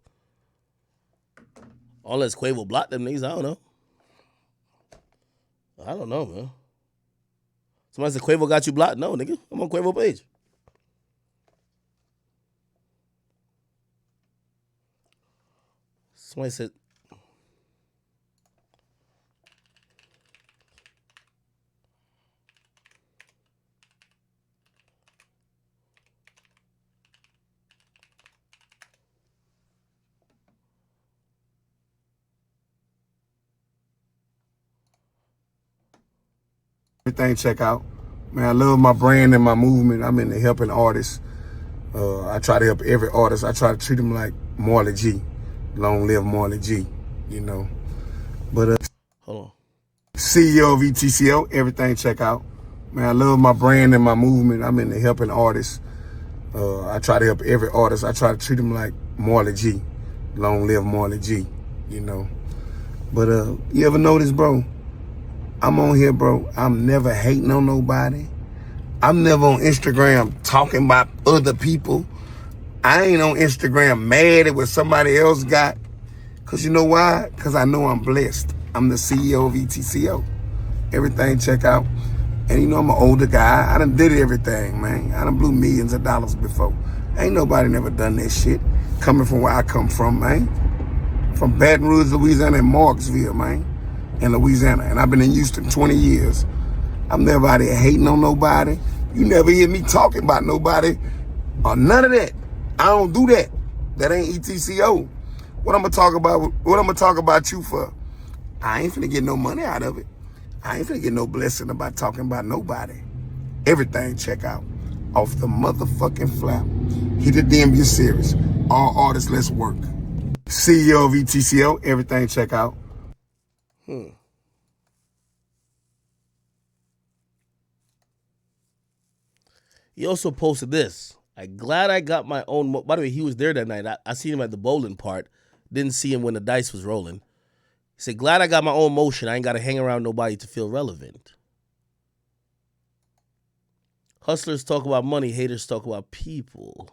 Unless Quavo blocked them niggas, I don't know. I don't know, man. Somebody said Quavo got you blocked. No, nigga. I'm on Quavo page. Somebody said. Everything check out. Man, I love my brand and my movement. I'm into helping artists. I try to help every artist. I try to treat them like Marley G. Long live Marley G, But hold on. CEO of ETCO, everything check out. Man, I love my brand and my movement. I'm into helping artists. I try to help every artist. I try to treat them like Marley G. Long live Marley G, But you ever notice, bro? I'm on here, bro. I'm never hating on nobody. I'm never on Instagram talking about other people. I ain't on Instagram mad at what somebody else got. Because you know why? Because I know I'm blessed. I'm the CEO of ETCO. Everything check out. And I'm an older guy. I done did everything, man. I done blew millions of dollars before. Ain't nobody never done that shit. Coming from where I come from, man. From Baton Rouge, Louisiana, and Marksville, man. In Louisiana. And I've been in Houston 20 years. I'm never out here hating on nobody. You never hear me talking about nobody or none of that. I don't do that. That ain't ETCO. What I'm gonna talk about you for? I ain't finna get no money out of it. I ain't finna get no blessing about talking about nobody. Everything check out. Off the motherfucking flap. He the DMV series. All artists, let's work. CEO of ETCO, everything check out. He also posted this. I'm glad I got my own. By the way, he was there that night. I seen him at the bowling part. Didn't see him when the dice was rolling. He said, glad I got my own motion. I ain't got to hang around nobody to feel relevant. Hustlers talk about money, haters talk about people.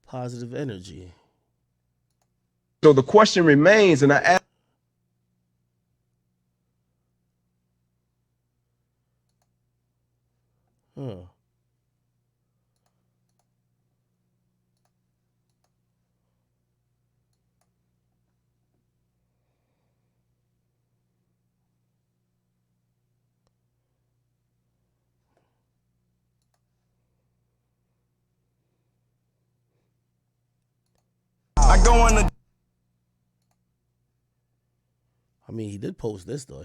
Positive energy. So the question remains, and I ask. Huh. I go on the. I mean, he did post this though.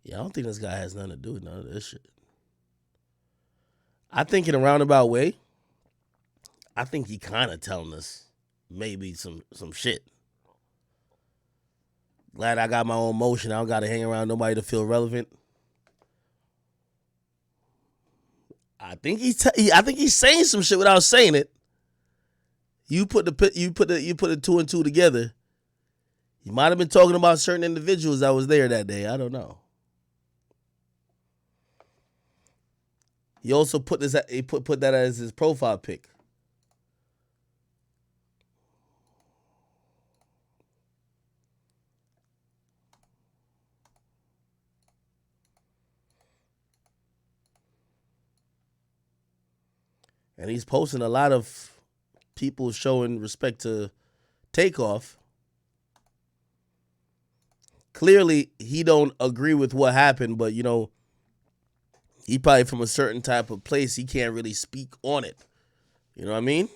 Yeah, I don't think this guy has nothing to do with none of this shit. I think in a roundabout way, I think he kind of telling us maybe some shit. Glad I got my own motion. I don't got to hang around nobody to feel relevant. I think he's saying some shit without saying it. You put the two and two together. He might have been talking about certain individuals that was there that day. I don't know. He also put that as his profile pic. And he's posting a lot of people showing respect to Takeoff. Clearly, he don't agree with what happened, but he probably from a certain type of place. He can't really speak on it. You know what I mean?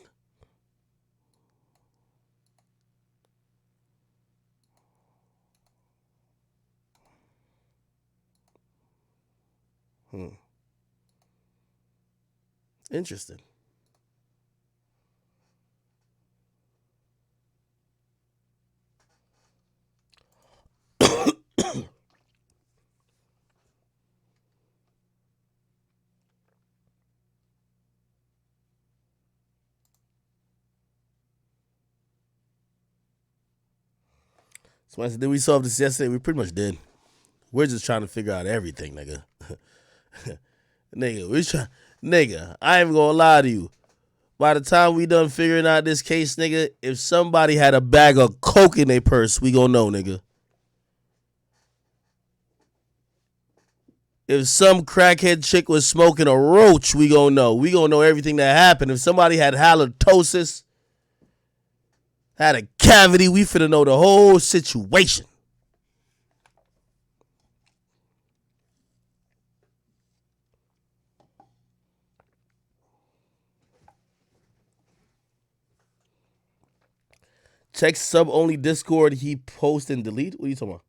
Interesting. So I said, did we solve this yesterday? We pretty much did. We're just trying to figure out everything, nigga. Nigga, I ain't gonna lie to you. By the time we done figuring out this case, nigga, if somebody had a bag of coke in their purse, we gonna know, nigga. If some crackhead chick was smoking a roach, we gonna know. We gonna know everything that happened. If somebody had halitosis, had a cavity, we finna know the whole situation. Check sub-only Discord, he post and delete? What are you talking about?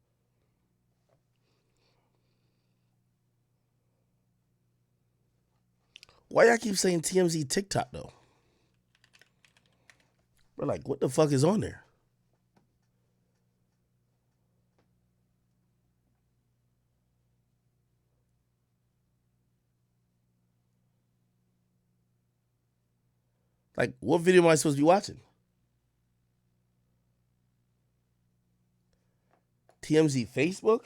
Why y'all keep saying TMZ TikTok, though? We're like, what the fuck is on there? Like, what video am I supposed to be watching? TMZ Facebook?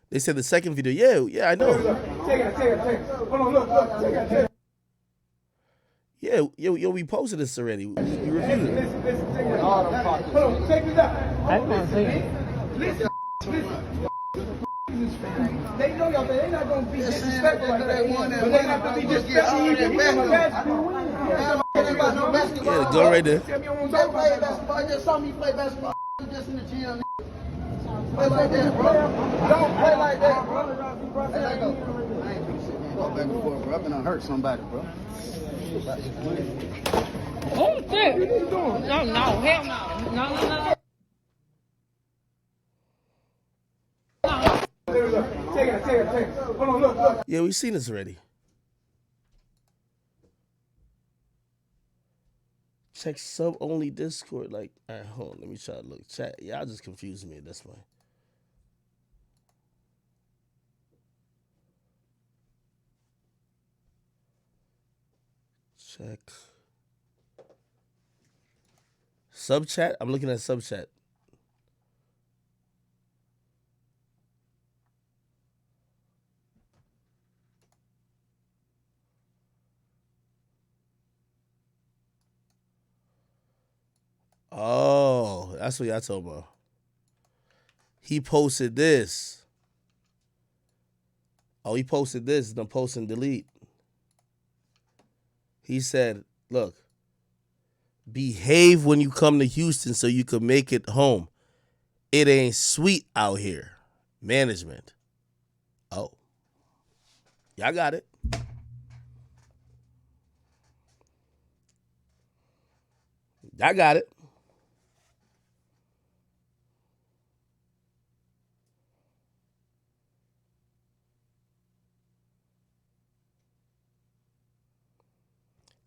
They said the second video. Yeah, I know. Take it. Hold on, look, take it. Yeah, yo, we posted this already. We reviewed it. Listen, take it. Hold on, take this out. I can't see it. Listen. They know y'all, they not gonna be disrespectful like that. But they have to be disrespectful. Yeah, the gun right there. Don't play basketball. I just saw me play basketball just in the gym. Play like that, bro. Don't play like that, bro. Let go. I ain't finna sit there and go back and forth, bro. I'm gonna hurt somebody, bro. Oh, shit. What are you doing? No, hell no. Take it. Hold on, look. Yeah, we've seen this already. Check sub-only Discord. Like, all right, hold on. Let me try to look. Chat. Y'all just confusing me at this point. Check. Sub chat? I'm looking at sub chat. Oh, that's what y'all talking about. He posted this. Oh, he posted this. Then post and delete. He said, look, behave when you come to Houston so you can make it home. It ain't sweet out here. Management. Oh. Y'all got it. Y'all got it.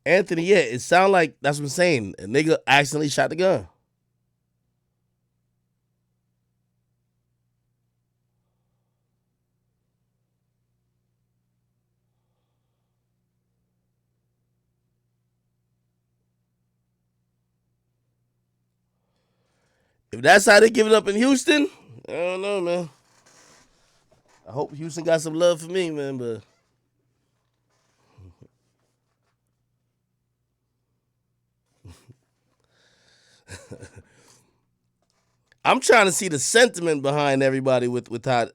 Anthony, yeah, it sound like that's what I'm saying. A nigga accidentally shot the gun. If that's how they give it up in Houston, I don't know, man. I hope Houston got some love for me, man, but I'm trying to see the sentiment behind everybody with how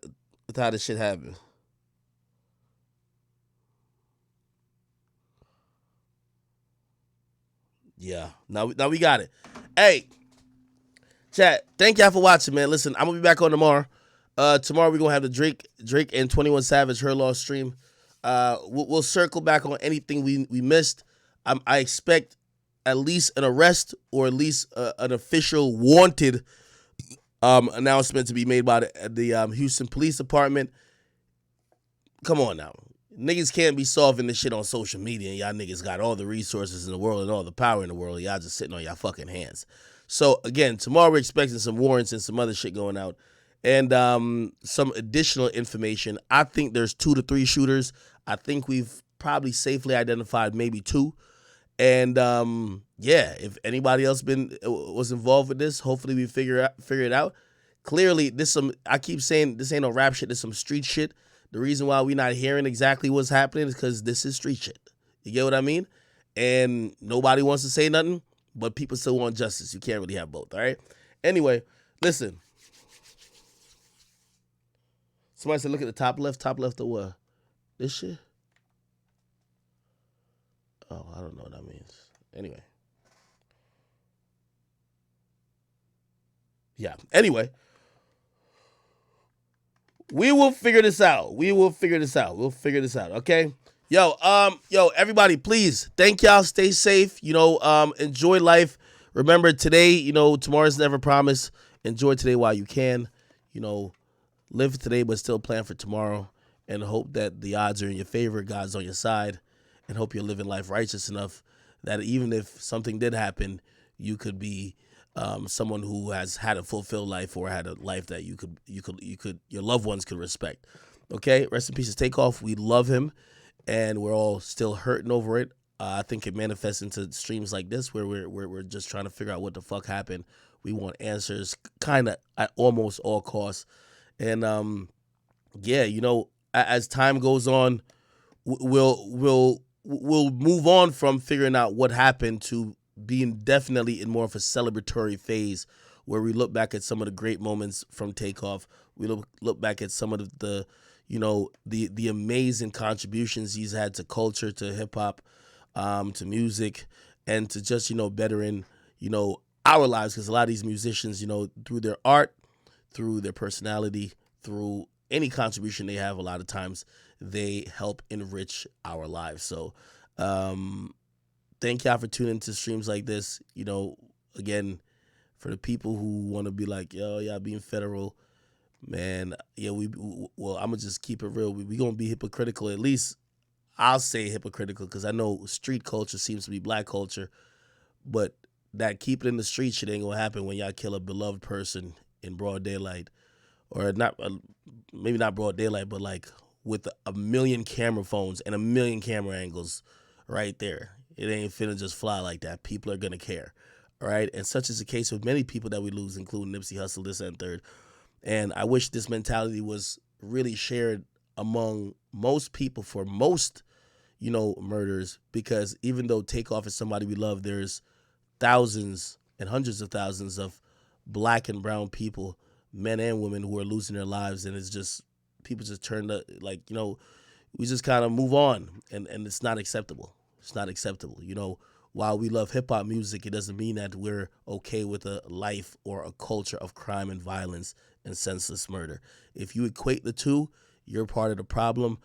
this shit happened. Yeah. Now we got it. Hey, chat, thank y'all for watching, man. Listen, I'm gonna be back on tomorrow. Tomorrow we're gonna have the Drake and 21 Savage Her Loss stream. We'll circle back on anything we missed. I expect at least an arrest or at least an official wanted announcement to be made by the Houston Police Department. Come on now. Niggas can't be solving this shit on social media, and y'all niggas got all the resources in the world and all the power in the world. Y'all just sitting on y'all fucking hands. So again, tomorrow we're expecting some warrants and some other shit going out, and some additional information. I think there's 2 to 3 shooters. I think we've probably safely identified maybe 2. And yeah, if anybody else was involved with this, hopefully we figure it out. Clearly, I keep saying this ain't no rap shit. This some street shit. The reason why we not hearing exactly what's happening is because this is street shit. You get what I mean? And nobody wants to say nothing, but people still want justice. You can't really have both, all right? Anyway, listen. Somebody said look at the top left of what? This shit? Oh, I don't know what that means. Anyway. Yeah. Anyway. We will figure this out. We'll figure this out. Okay. Yo, everybody, please. Thank y'all. Stay safe. Enjoy life. Remember today, tomorrow's never promised. Enjoy today while you can. Live for today, but still plan for tomorrow. And hope that the odds are in your favor. God's on your side. And hope you're living life righteous enough that even if something did happen, you could be someone who has had a fulfilled life or had a life that your loved ones could respect. Okay, rest in peace to Takeoff. We love him, and we're all still hurting over it. I think it manifests into streams like this where we're just trying to figure out what the fuck happened. We want answers, kind of at almost all costs, and yeah, as time goes on, we'll move on from figuring out what happened to being definitely in more of a celebratory phase where we look back at some of the great moments from Takeoff. We look back at some of the amazing contributions he's had to culture, to hip hop, to music, and to just, bettering, our lives. Because a lot of these musicians, through their art, through their personality, through any contribution they have, a lot of times they help enrich our lives. So, thank y'all for tuning into streams like this. Again, for the people who want to be like, yo, y'all being federal, man, yeah, I'm going to just keep it real. We going to be hypocritical. At least I'll say hypocritical because I know street culture seems to be black culture, but that keep it in the street shit ain't going to happen when y'all kill a beloved person in broad daylight. Or not, maybe not broad daylight, but like with a million camera phones and a million camera angles right there. It ain't finna just fly like that. People are gonna care. All right. And such is the case with many people that we lose, including Nipsey Hussle, this and third. And I wish this mentality was really shared among most people for most, murders, because even though Takeoff is somebody we love, there's thousands and hundreds of thousands of black and brown people, men and women, who are losing their lives. And it's just, people just turn to, we just kind of move on. And it's not acceptable. It's not acceptable. While we love hip hop music, it doesn't mean that we're okay with a life or a culture of crime and violence and senseless murder. If you equate the two, you're part of the problem.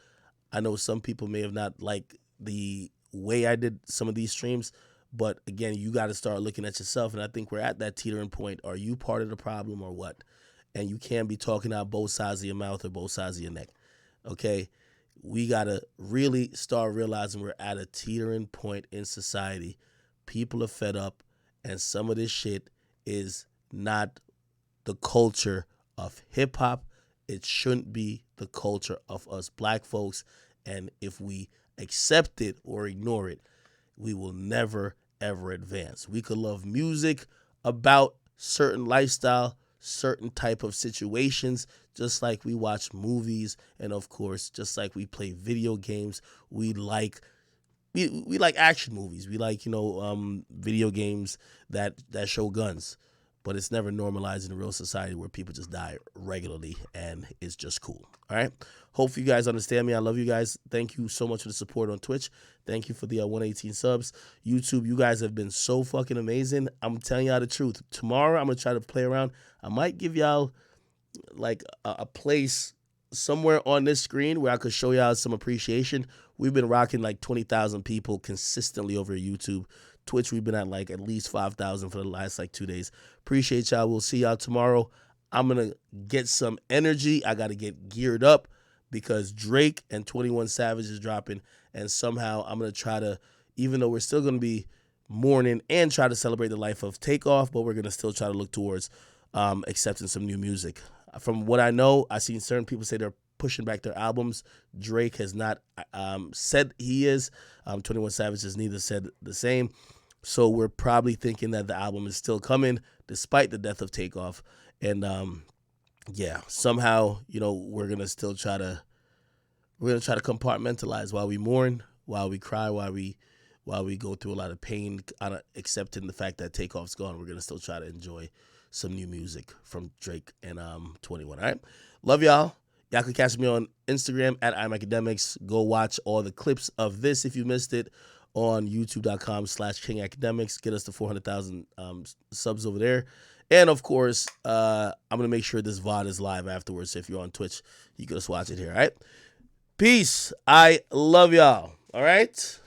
I know some people may have not liked the way I did some of these streams, but again, you got to start looking at yourself. And I think we're at that teetering point. Are you part of the problem or what? And you can't be talking out both sides of your mouth or both sides of your neck. Okay? We got to really start realizing we're at a teetering point in society. People are fed up, and some of this shit is not the culture of hip hop. It shouldn't be the culture of us black folks. And if we accept it or ignore it, we will never, ever advance. We could love music about certain lifestyle, certain type of situations, just like we watch movies, and of course, just like we play video games. We like action movies. We like, video games that show guns. But it's never normalized in a real society where people just die regularly, and it's just cool. All right? Hopefully you guys understand me. I love you guys. Thank you so much for the support on Twitch. Thank you for the 118 subs. YouTube, you guys have been so fucking amazing. I'm telling y'all the truth. Tomorrow, I'm going to try to play around. I might give y'all like a place somewhere on this screen where I could show y'all some appreciation. We've been rocking like 20,000 people consistently over YouTube. Twitch, we've been at like at least 5,000 for the last like 2 days. Appreciate y'all. We'll see y'all tomorrow. I'm going to get some energy. I got to get geared up because Drake and 21 Savage is dropping. And somehow I'm going to try to, even though we're still going to be mourning and try to celebrate the life of Takeoff, but we're going to still try to look towards accepting some new music. From what I know, I've seen certain people say they're pushing back their albums. Drake has not said he is. 21 Savage has neither said the same. So we're probably thinking that the album is still coming despite the death of Takeoff. And somehow, we're going to still try to compartmentalize while we mourn, while we cry, while we go through a lot of pain, accepting the fact that Takeoff's gone. We're going to still try to enjoy some new music from Drake and 21. All right. Love y'all. Y'all can catch me on Instagram at Akademiks. Go watch all the clips of this if you missed it on youtube.com/KingAkademiks. Get us to 400,000 subs over there. And of course, I'm going to make sure this VOD is live afterwards. So if you're on Twitch, you can just watch it here. All right. Peace. I love y'all. All right.